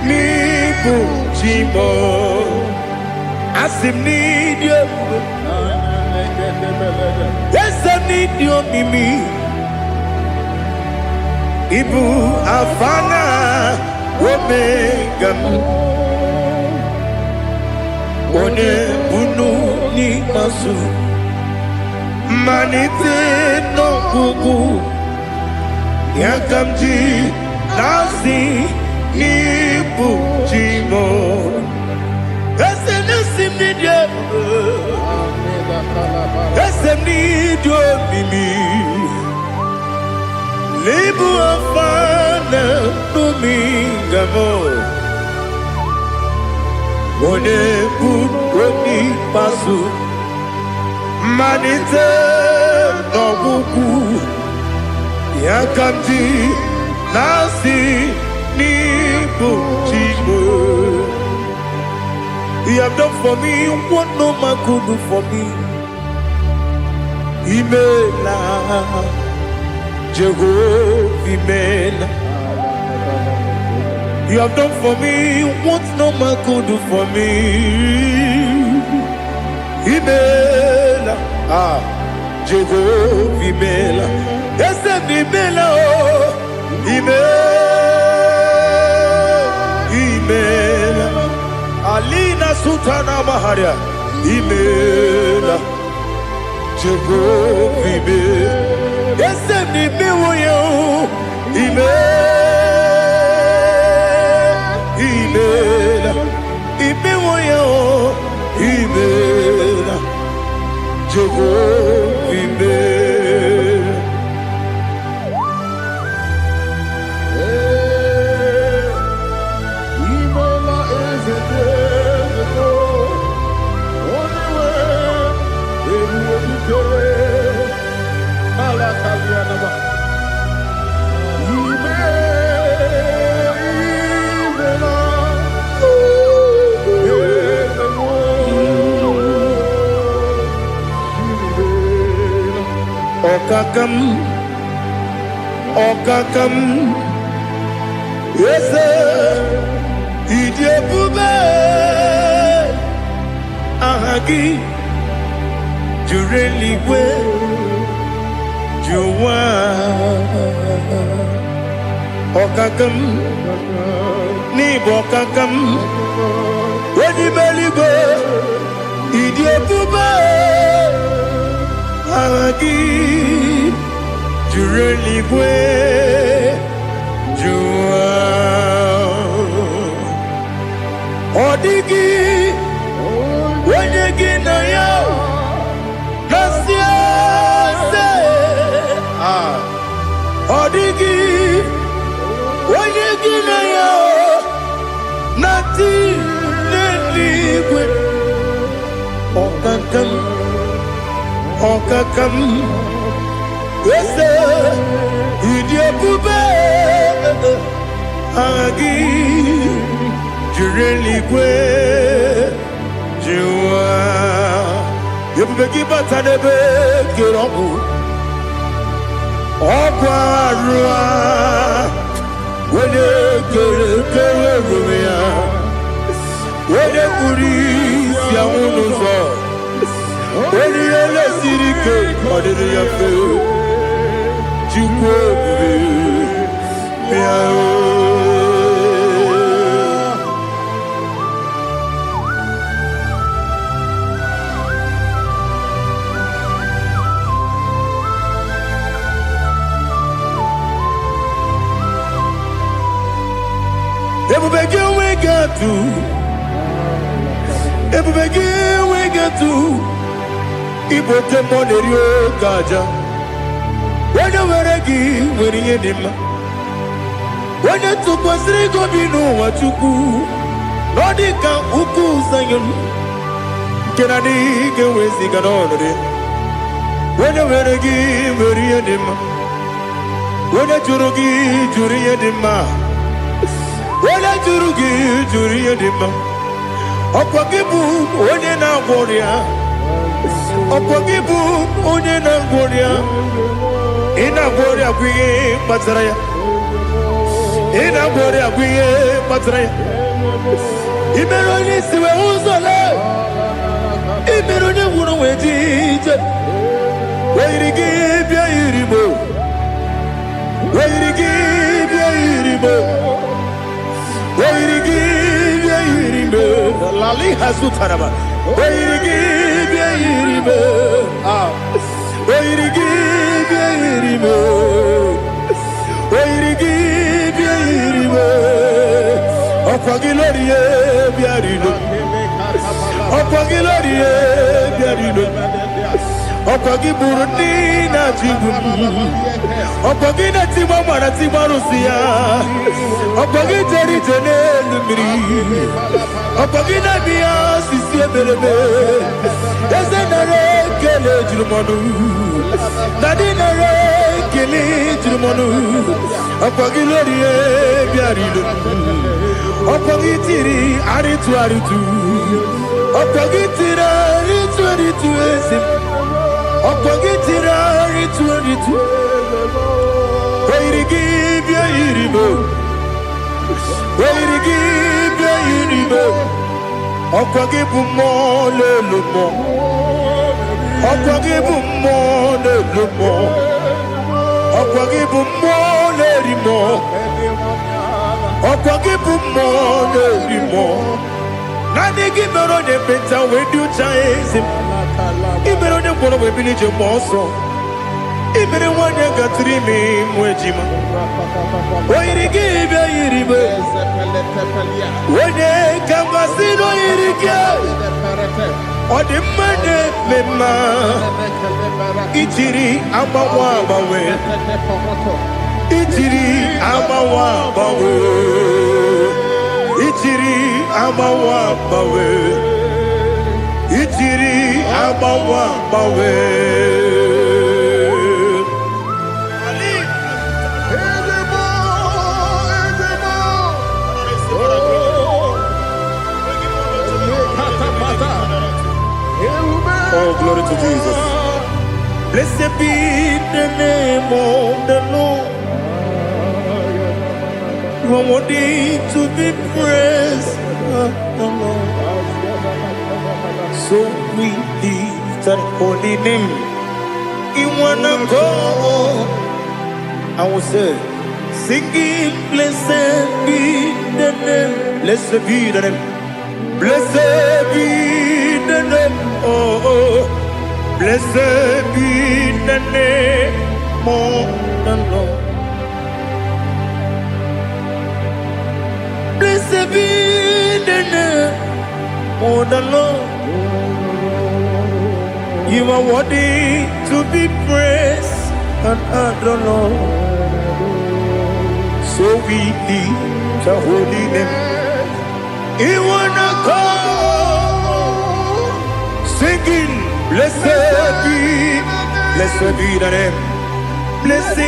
n'ịbụ chi m. Asị m n'ịdị ebube, eze m n'ịdị omimi, Ibu Alfa na Omega m, onye bụ n'ikpeazụ, mmalite n'ọgwụgwụ ya ka m ji na-asị n'ịbụ chi m. Ese n'isi m n'ịdị ebube, ese m n'ịdị omimi, Ibu Alfa na Omega m, onye bụ n'ikpeazụ, mmalite n'ọgwụgwụ ya ka m ji na-asị n'ịbụ chi m. You have done for me what no man could do for me. Imela, Jehovah, Imela. You have done for me what no man could do for me. Imela, Jehovah, Imela. Yes, Imela, Imela. Alina Sutana Maharia, Imela, Jehovah, Imela. Yes, Imela, Imela, Imela, Jehovah, Imela. Okakam, yes, Idi ebube, ahagi, jureligwe, juwa. Okakam, ni bokakam, wedi beligwe, Idi ebube, ahagi. Jureligwe, Jua Odigi, Wenyegi na ya, Nasia se. Odigi, Wenyegi na ya, Nati neligwe. Okakam, Okakam. Ese Idi ebube agi jureligwe juwa ebube gị bata n'ebe kere ọgwụ arụa onye kere rome ya onye kpụrụ isi anwụ n'ụzọ onye ele siri ike ọ dịrị ya mfe Chukwu ebube bịa ebube gị enweghị atụ Igbo oke mmụọ na-eri oke aja onye were gị nwere ihe dị mma onye tụkwasịrị gị obi n'ụwa Chukwu na ọ dị ka ukwu Zayọn nke na-adịghị ga-eweziga n'ọnọdụ ya. Onye nwere gị nwere ihe dị mma, onye jụrụ gị jụrụ ihe dị mma, onye jụrụ gị jụrụ ihe dị mma. Ọkwa gị bụ onye na-agwọ ọrịa, ọkwa gị bụ onye na-agwọ ọrịa. Ị na-agwọ ọrịa bụ ihe kpatara ya, ị na-agwọ ọrịa bụ ihe kpatara ya. I mere onye isi wee ụzọ lee, I mere onye nwụrụ wee dị ije. Weyiri gị bịa yiri m, weyiri gị bịa yiri m, weyiri gị bịa yiri m. Lali hazụtara m, weyiri gị bịa yiri m, weyiri gị bịa yiri m, weyiri gị bịa yiri m. Ọkwa gị lori ye bịa rilo, ọkwa gị lori ye bịa rilo. Ọkwa gị bụrụ ndị na-achị igbu m, ọkwa gị na-etigba mara tigba arụsị ya, ọkwa gị jere ije n'elu mmiri, ọkwa gị na-ebi ya sisi eberebe. Eze nara ekele juru m ọnụ, na dị nara ekele juru m ọnụ. Ọkwa gị lori ye bịara ilo, ọkwa gị tiri arịtụ arịtụ, ọkwa gị tiri arịtụ arịtụ ezi m. Ọkwa gị tiri arịtụ arịtụ, oyiri gị bịa yiri m, oyiri gị bịa yiri m. Ọkwa gị bụ mmụọ n'elu mmụọ, ọkwa gị bụ mmụọ n'elu mmụọ, ọkwa gị bụ mmụọ n'eri mmụọ, ọkwa gị bụ mmụọ n'eri mmụọ. Naanị gị mere onye ekpenta wee dị ụcha eze m, I mere onye mkpọrọ wee bili ije mgbe ọsọ, I mere nwanyị gatụrụ ime mụ ejima. Oyiri gị bịa yiri m, onye ka mmasị n'oyiri gị. Ọ dị mma na-eme mma, ijiri agbanwe agbanwe, ijiri agbanwe agbanwe, ijiri agbanwe agbanwe, ijiri agbanwe agbanwe. Oh, glory to Jesus. Blessed be the name of the Lord. You are worthy to be praised, the Lord. So we lift that holy name. You wanna go? I will say, singing, blessed be the name. Blessed be the name. Blessed be the name. Oh, oh. Blessed be the name of the Lord. Blessed be the name of the Lord. You are worthy to be praised and adored, Lord. So we lift your holy name. You wanna call, singing, blessed be the name. Blessed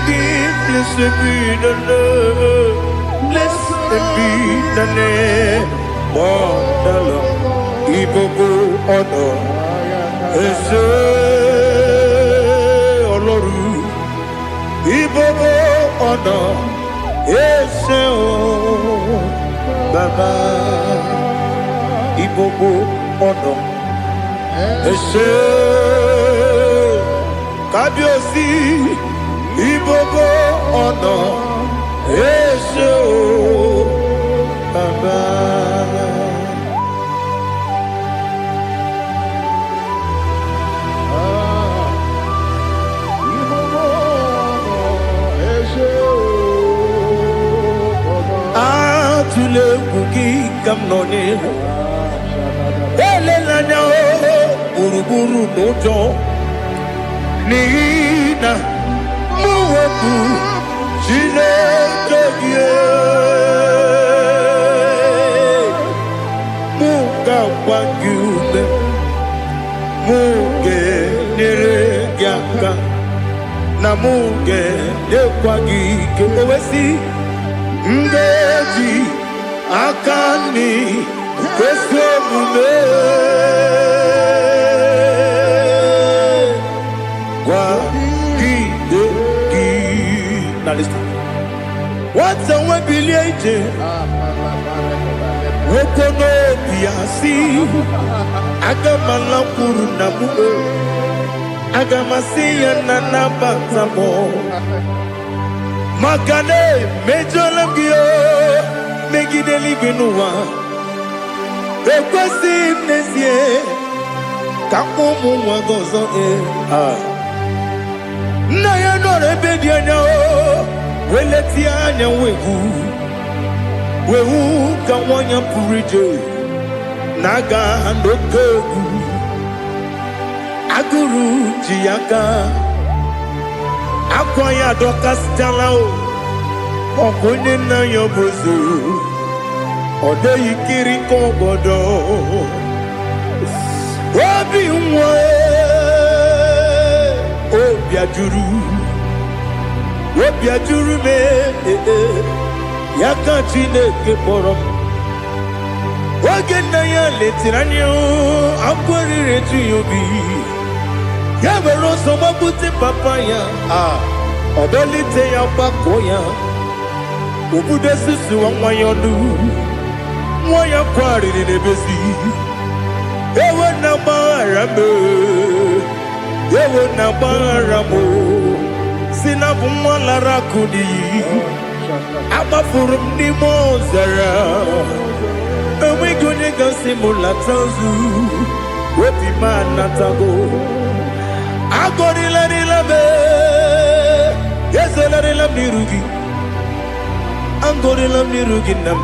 be the Lord. Blessed be the name of the Lord. Ibobo honor, Ese Oloru. Ibobo honor, Ese O Baba. Ibobo honor, Ese Kabiosi. Ibobo honor, Ese O Baba. Atule kuki kamnoni, ele lanya o buruburu nojo, nina muweku chile keye. wagyume muge neregiaka na muge nekwagike ewesi ngeji akani kwesomume wagide gi na listen what's a webiliaje Okono biasi agamala kuru na mugo agamasiya na nabatamo makane mejolamgio megideli binuwa ekwesi nezie kakumu wagozo na ya nore bedi anya weleti anya wegu wewu ka wanya purije naga ndokogu aguru jiyaka akwanya doka stalao okonye na yobozu ode yikiri kogodo obi nwa obi ajuru me yaka Chineke kpọrọ m oge nna ya letiri anya akwarịrị etu ya obi ya were ọsọ gbapute papa ya ọdọlite ya gbakọ ya obodo susuwa nwa ya ọnụ nwa ya kwarịrị n'ebezi ewe na gbaghara m ewe na gbaghara m si na bụ nwa lara akụ n'iyi agbafuru m n'ime ọzara enweghị onye gasị m lata ozu obi m anatago agọrịlarịla m ezelarịla m n'iru gị agọrịla m n'iru gị nna m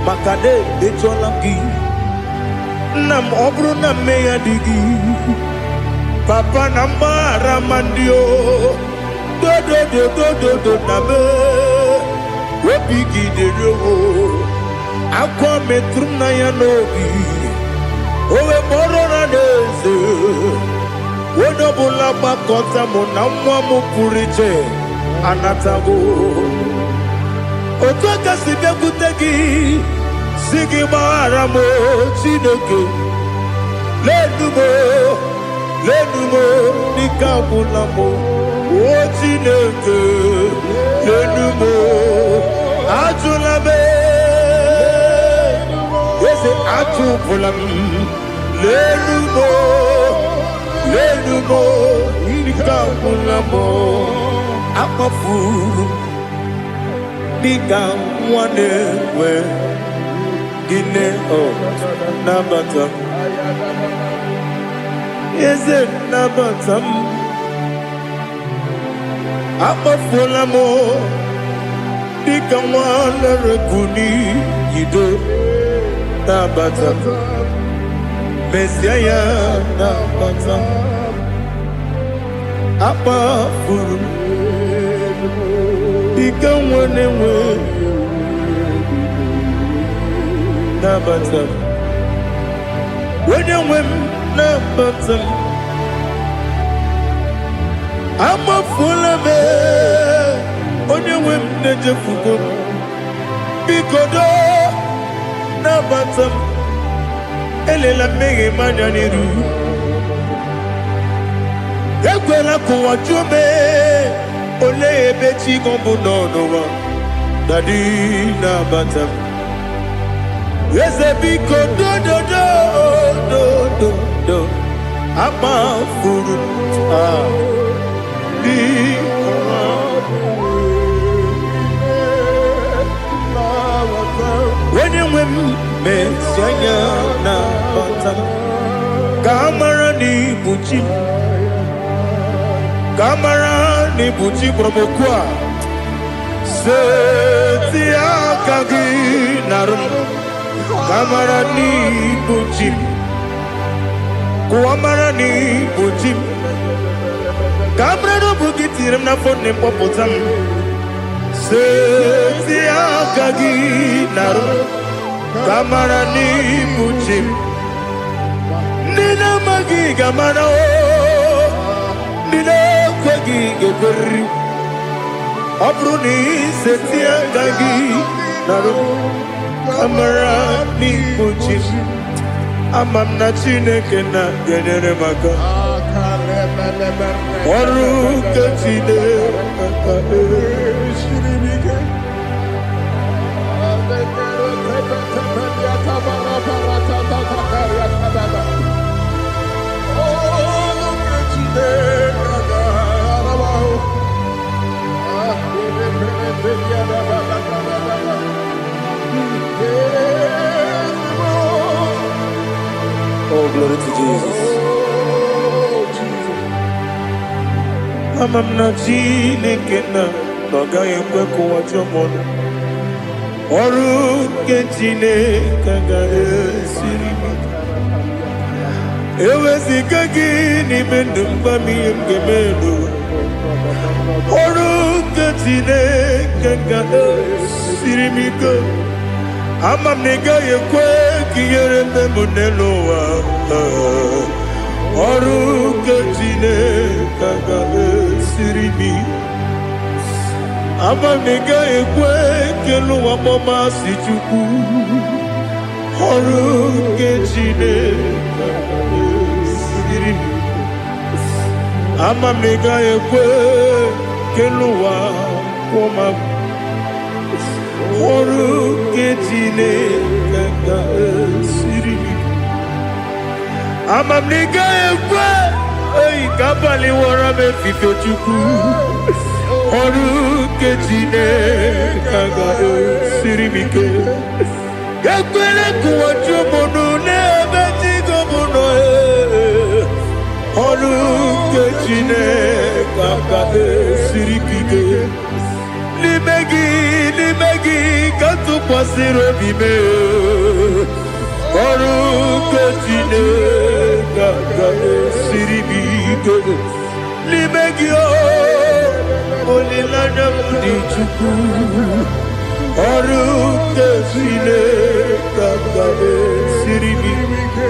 maka na edechuola m gị nna m ọ bụrụ na mmehie dị gị papa na mgbaghara ma ndị o dodododododo na me obi gị dịrị owo akwa metụrụ m na ya n'obi owe kpọrọ na n'eze onye ọbụla gbakọta mụ na nwa m pụrụ iche anatago otu aka si bịakwute gị si gị gbaghara m Chineke lenumo dịka agwụla m o Chineke lenumo ajụla m eze achụpụla m lenumo dịka agwụla m akpafuru dịka nwa na-enwe gịnị nabata m eze nabata m akpafuola m dịka nwa na-erekuni yido nabata m mesia ya nabata m akpafuru dịka nwa na-enwe nabata m onye nwe m nabata m amafuola m onye nwe m na-ejefugo m biko do nabata m elela mmehie m anya n'iru ekwela ka ụwa jụọ m olee ebe chi gị bụ n'ụwa dadi nabata m eze biko do akpafuru onye nwe m mesi anya na bata ka amara n'ibu chi ka amara n'ibu chi kpọrọ m okwu a seti aka gị narụ m ka amara n'ibu chi kuamara n'ibu chi ka amara n'obu gị tiri m n'afọ na mkpọpụta m seti aka gị narụ Kamara ni buchim. Nina magi gamana o. Nina kwagi geberi. Abruni setia gagi. Naru. Kamara ni buchim. Amam na Chineke na genere maka. Oru kachide Oh, glory to Jesus. Amam na Chineke na noga ekwe kuwacho mono. Oru ke Chineke ga esiri mi. Ewezika gị n'ime ndụ mgbami ngemelu. Oru ke Chineke ga esiri mi go. Amam na ị gaghị ekwe ka ihere eme m n'elu ụwa. Ọrụ nke Chineke ga-esiri m. Amam na ị gaghị ekwe ka elu ụwa gbamasị Chukwu. Ọrụ nke Chineke ga-esiri m. Amam na ị gaghị ekwe ka elu ụwa gbamasị Ọrụ nke Chineke ga-esiri m. Amam na ị gaghị ekwe ka abalị wara m efife Chukwu. Ọrụ nke Chineke ga-esiri m ike. Ekwere ka ụwa jụọ m ọnụ n'ebe chi gị bụ nọ. Ọrụ nke Chineke ga-esiri m ike. N'ime gị ka tụkwasịrị obi m. Ọrụ nke Chineke ga-esiri m ike. N'ime gị olileanya m dị Chukwu. Ọrụ nke Chineke ga-esiri m ike.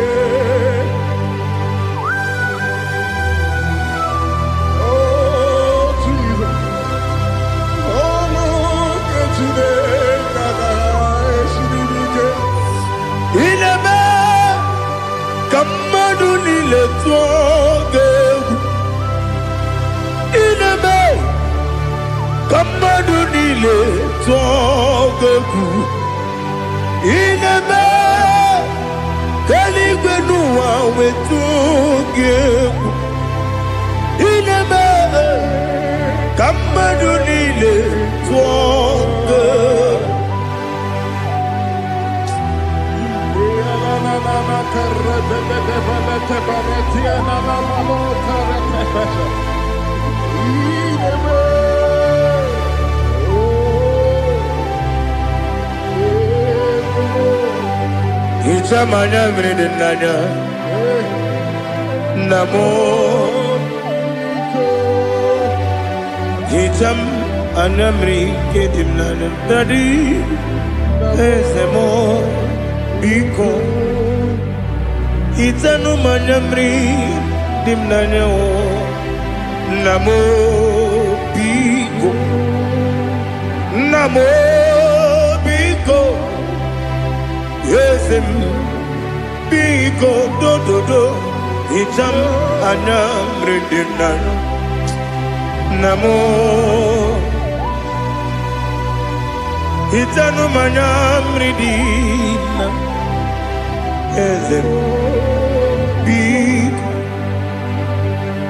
Ineme ka mmadụ niile tụọ gị egwu. Ineme ka mmadụ niile tụọ gị egwu. Ineme ka eluigwe n'ụwa wee tụọ gị egwu. Ineme ka mmadụ niile tụọ gị egwu. Ichamanya mridi nanya Namo Icham anamri kedim nanya Dadi Ezemo Biko Itanu manyamri dimnanya o Namo Biko Namo Biko Yesem Biko do do do Icham anyamri dimnanya Namo Itanu manyamri dimnanya Yesem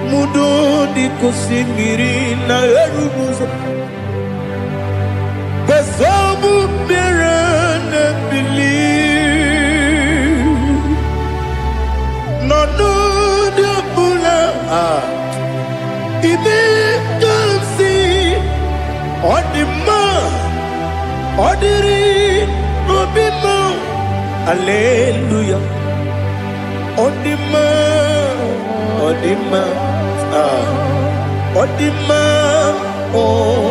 Mudo di kusimiri na erubuzo Besobu mirane believe No no de bula Ibe kamsi Odima Odiri Obima Hallelujah Odima Odima Odima oh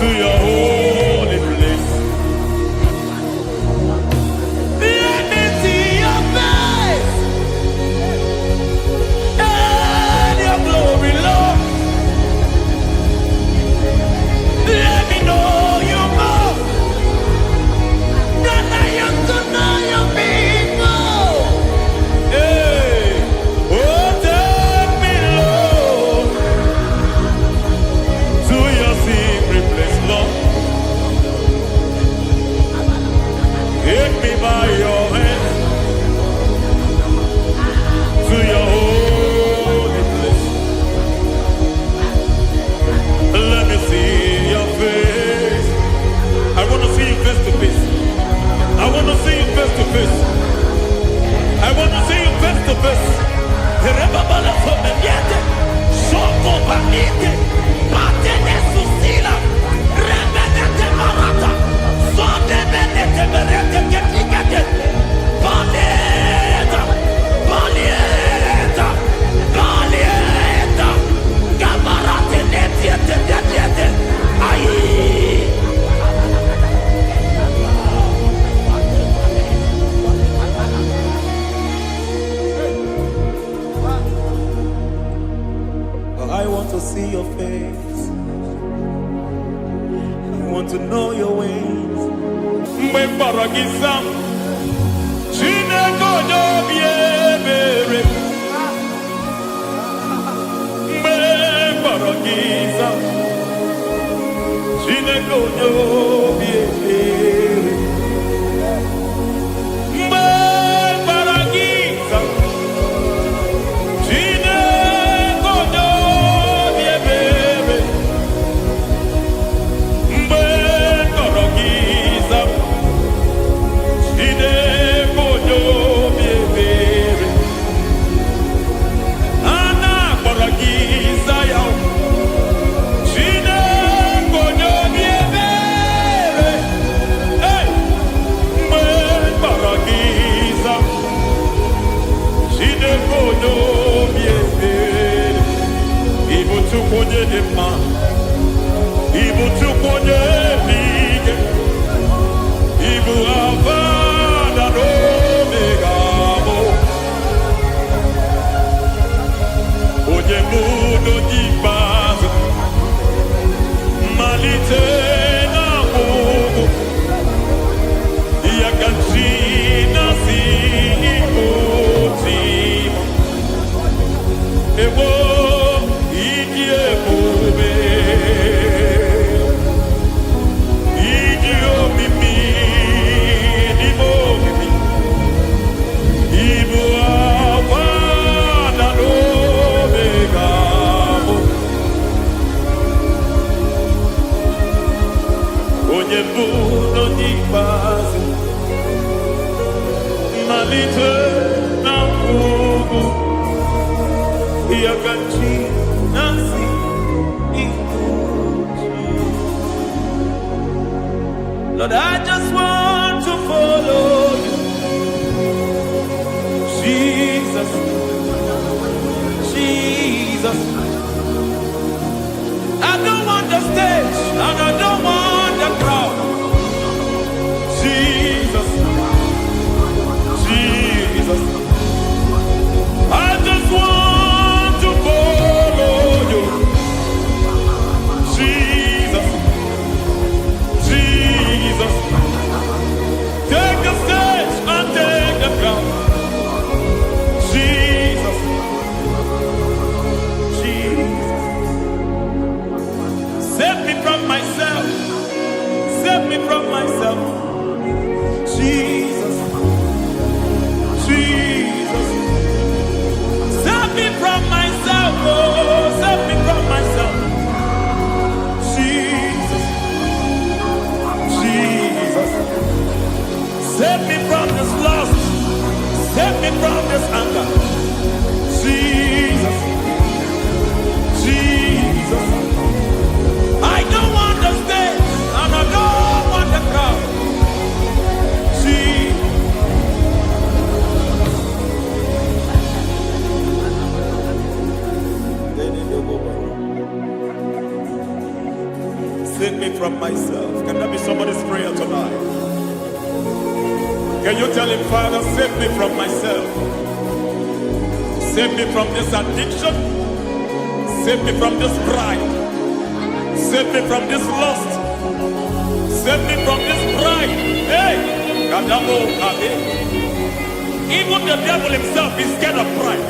to your holy place. Let me see your face and your glory, Lord. Let me know you more than I used to know your people. Hey, oh, take me, Lord, to your secret place, Lord. Take me by your hand to your holy place. Let me see your face. I want to see you face to face. I want to see you face to face. I want to see you face to face. Rebabala sometiente, soko banite, batene susila, rebenete marata, sonde benete berete ketikete, baleta, baleta, baleta, gabarate netiete netiete, ai. I want to see your face. I want to know your ways. Mbe baragisa, chine kojo biebere. Mbe baragisa, chine kojo biebere. Mbe baragisa, chine kojo biebere. Mbe baragisa, chine kojo biebere. Ana baragisa yao, chine kojo biebere. Hey, mbe baragisa, chine kojo biebere. Ibu tukonye dema, ibu tukonye lige, ibu avada no megamo. Oye mudo jibaza, malite na mugu, yakachina si ikutima. Ewo ikie mube, idio mimi, ibo mimi, ibo avana no megamo. Onye buno jibazi, malite na mugu, yakachi nasi ikuchi. Lord, I just want to follow you, Jesus, Jesus. I don't want the stage and I don't want the crowd. Jesus, Jesus. I just want to follow you, Jesus, Jesus. Take the stage and take the crown, Jesus, Jesus. Save me from myself, save me from myself, Jesus, Jesus. Save me from myself, oh, save me from myself. Jesus, Jesus. Save me from this lust, save me from this anger. Jesus, Jesus. I don't want the stage and I don't want the crowd. Jesus. Save me from myself. Can that be somebody's prayer tonight? Can you tell him, Father, save me from myself? Save me from this addiction. Save me from this pride. Save me from this lust. Save me from this pride. Hey! Even the devil himself is scared of pride.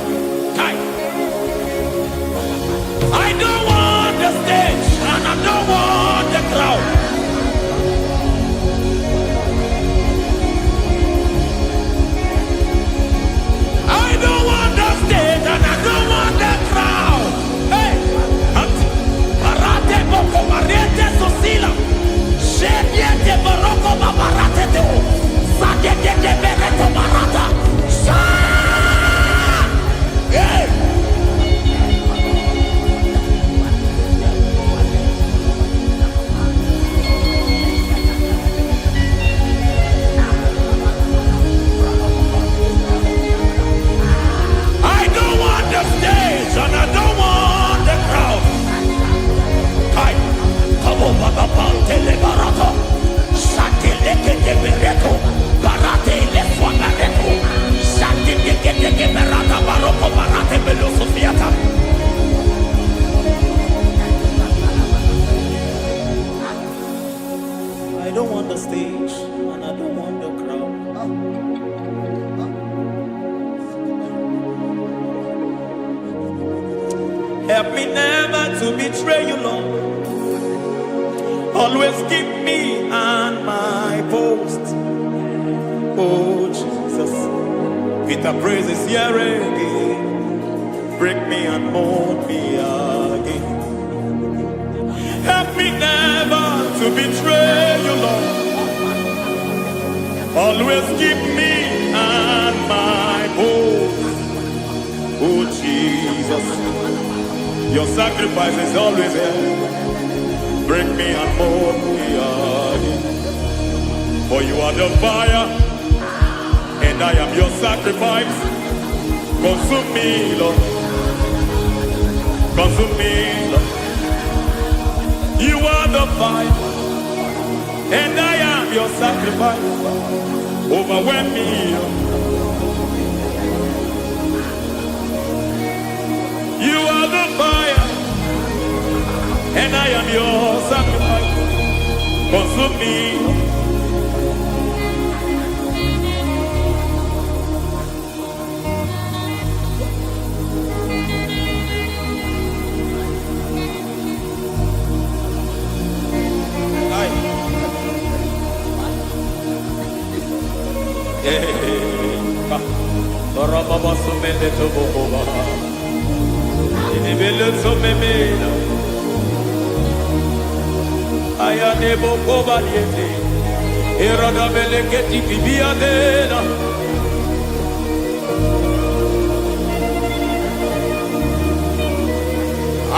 I don't want the stage and I don't want the crowd. I don't want the stage and I don't want the crowd. Hey, Barate Boko Mariete Sosila, Shediete Baroko Babarate Deo, Sadete Bereto Barata, Hey! And I don't want the crowd. Kai, kabo baba pantele barato, shatileke de bereto, barate le swagareto, shatileke de berata baroko barate belosofiata. I don't want the stage, and I don't want the crowd. Help me never to betray you, Lord. Always keep me on my post. Oh, Jesus. With the praises here again. Break me and mold me again. Help me never to betray you, Lord. Always keep me on my post. Oh, Jesus. Your sacrifice is always there. Break me and mold me again. For you are the fire, and I am your sacrifice. Consume me, Lord. Consume me, Lord. You are the fire, and I am your sacrifice. Overwhelm me, Lord. You are the fire, and I am your sacrifice. Consume me.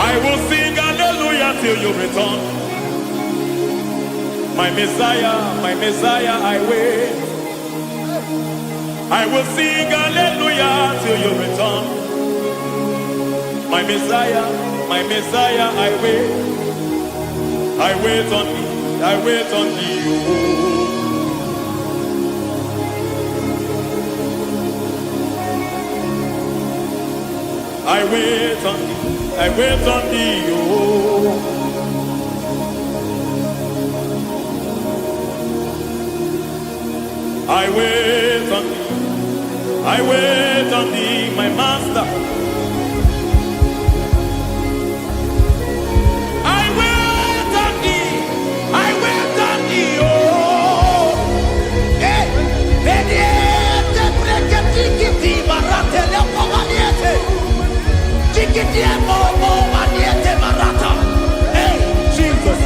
I will sing hallelujah till you return. My Messiah, I wait. I will sing hallelujah till you return. My Messiah, I wait. I wait on thee, I wait on thee. Oh. I wait on thee, I wait on thee. Oh. I wait on thee, I wait on thee, my master. I wait on thee, I wait on thee, oh. Hey, vediete, preke tikiti, barate le povaniete. Tikiti e momo, maniete barata. Hey, Jesus.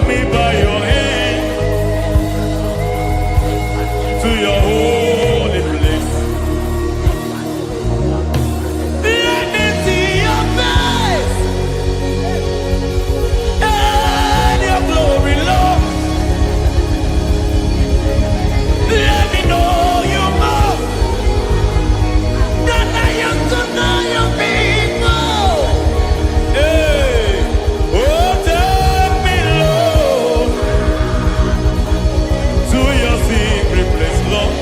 me by your hand to your holy place. Let me see your face and your glory, Lord. Let me know you more than I used to know you people. Hey, oh, take me, Lord, to your secret place, Lord.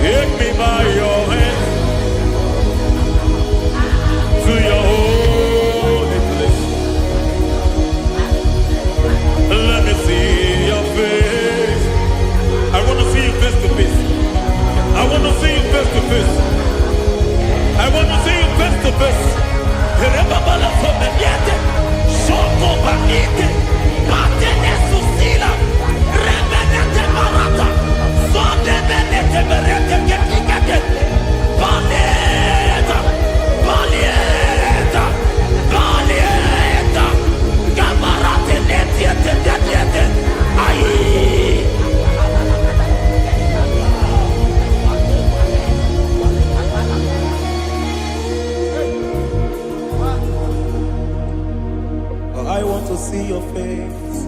Take me by your hand to your holy place. Let me see your face. I want to see you face to face. I want to see you face to face. I want to see you face to face. Rebabala sometiente, soko baite, batene susila, rebenete barata, sonde benete berete ketikate, baleta, baleta, baleta, gabarate netiete netiete, aye. I want to see your face.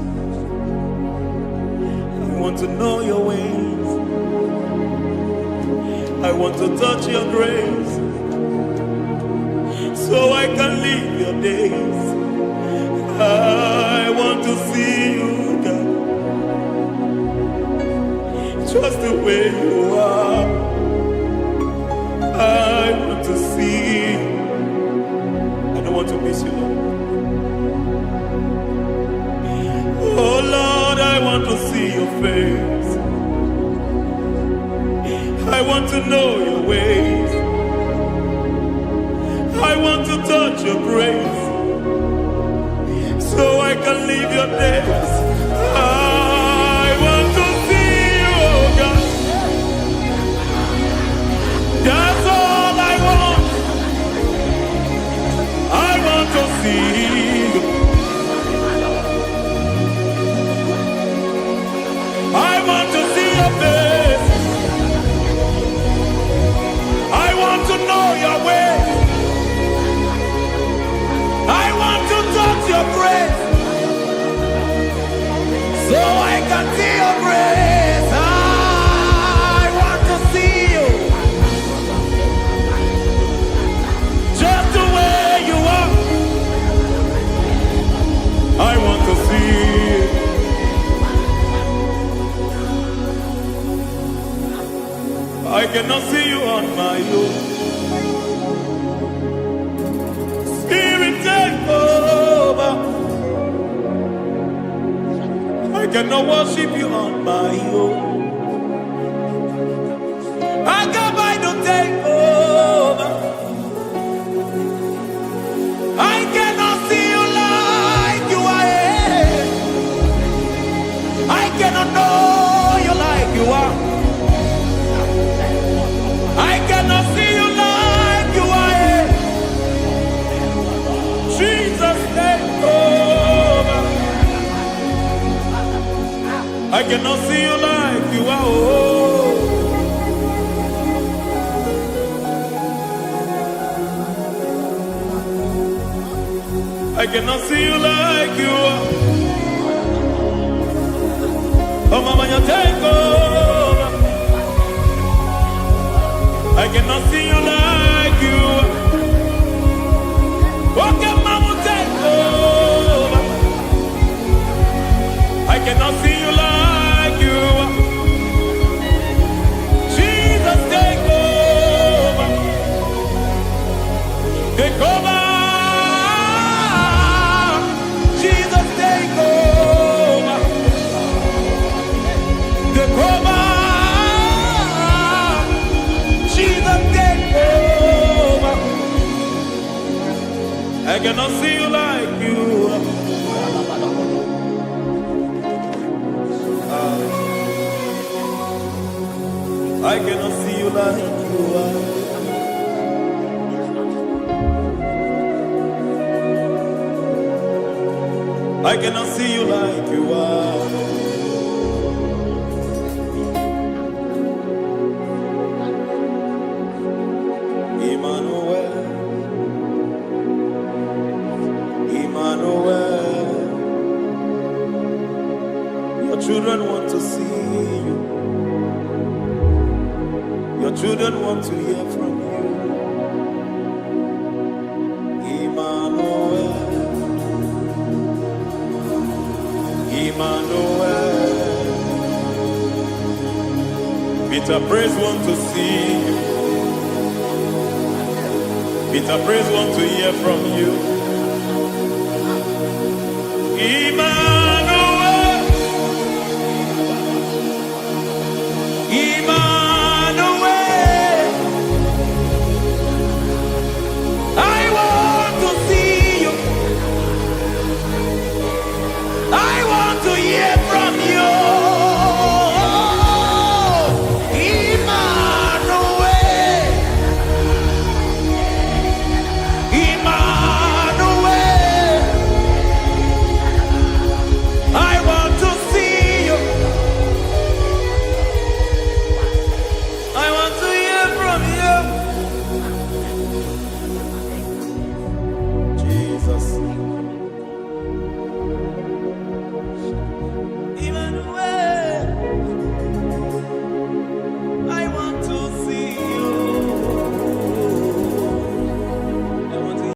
I want to know your ways. I want to touch your grace so I can live your days. I want to see you, God, just the way you are. I want to see you. I don't want to miss you, Lord. Oh Lord, I want to see your face. I want to know your ways. I want to touch your grace so I can live your days. I want to see you, oh God. That's all I want. I want to see you. I want to see your face. I want to know your ways. I want to touch your grace so I can see your grace. I want to see you just the way you are. I want to see you. I cannot see you on my own. Spirit, take over. I cannot worship you on my own. I come by to take over. I cannot see you like you are. I cannot know you like you are. I cannot see you like you are. Jesus, take over. I cannot see you like you are. Oh. I cannot see you like you are. Oh, Mama, you take over. I cannot see you like you are. Okay, Mama, take over. I cannot see you like you are. Jesus, take over. Take over. Jesus, take over. Take over. Jesus, take over. I cannot see you like you are. I cannot see you like you are. I cannot see you like you are. Emmanuel, Emmanuel, your children want to see you. Your children want to hear from you. Emmanuel, Emmanuel. Peter Praise want to see you. Peter Praise want to hear from you.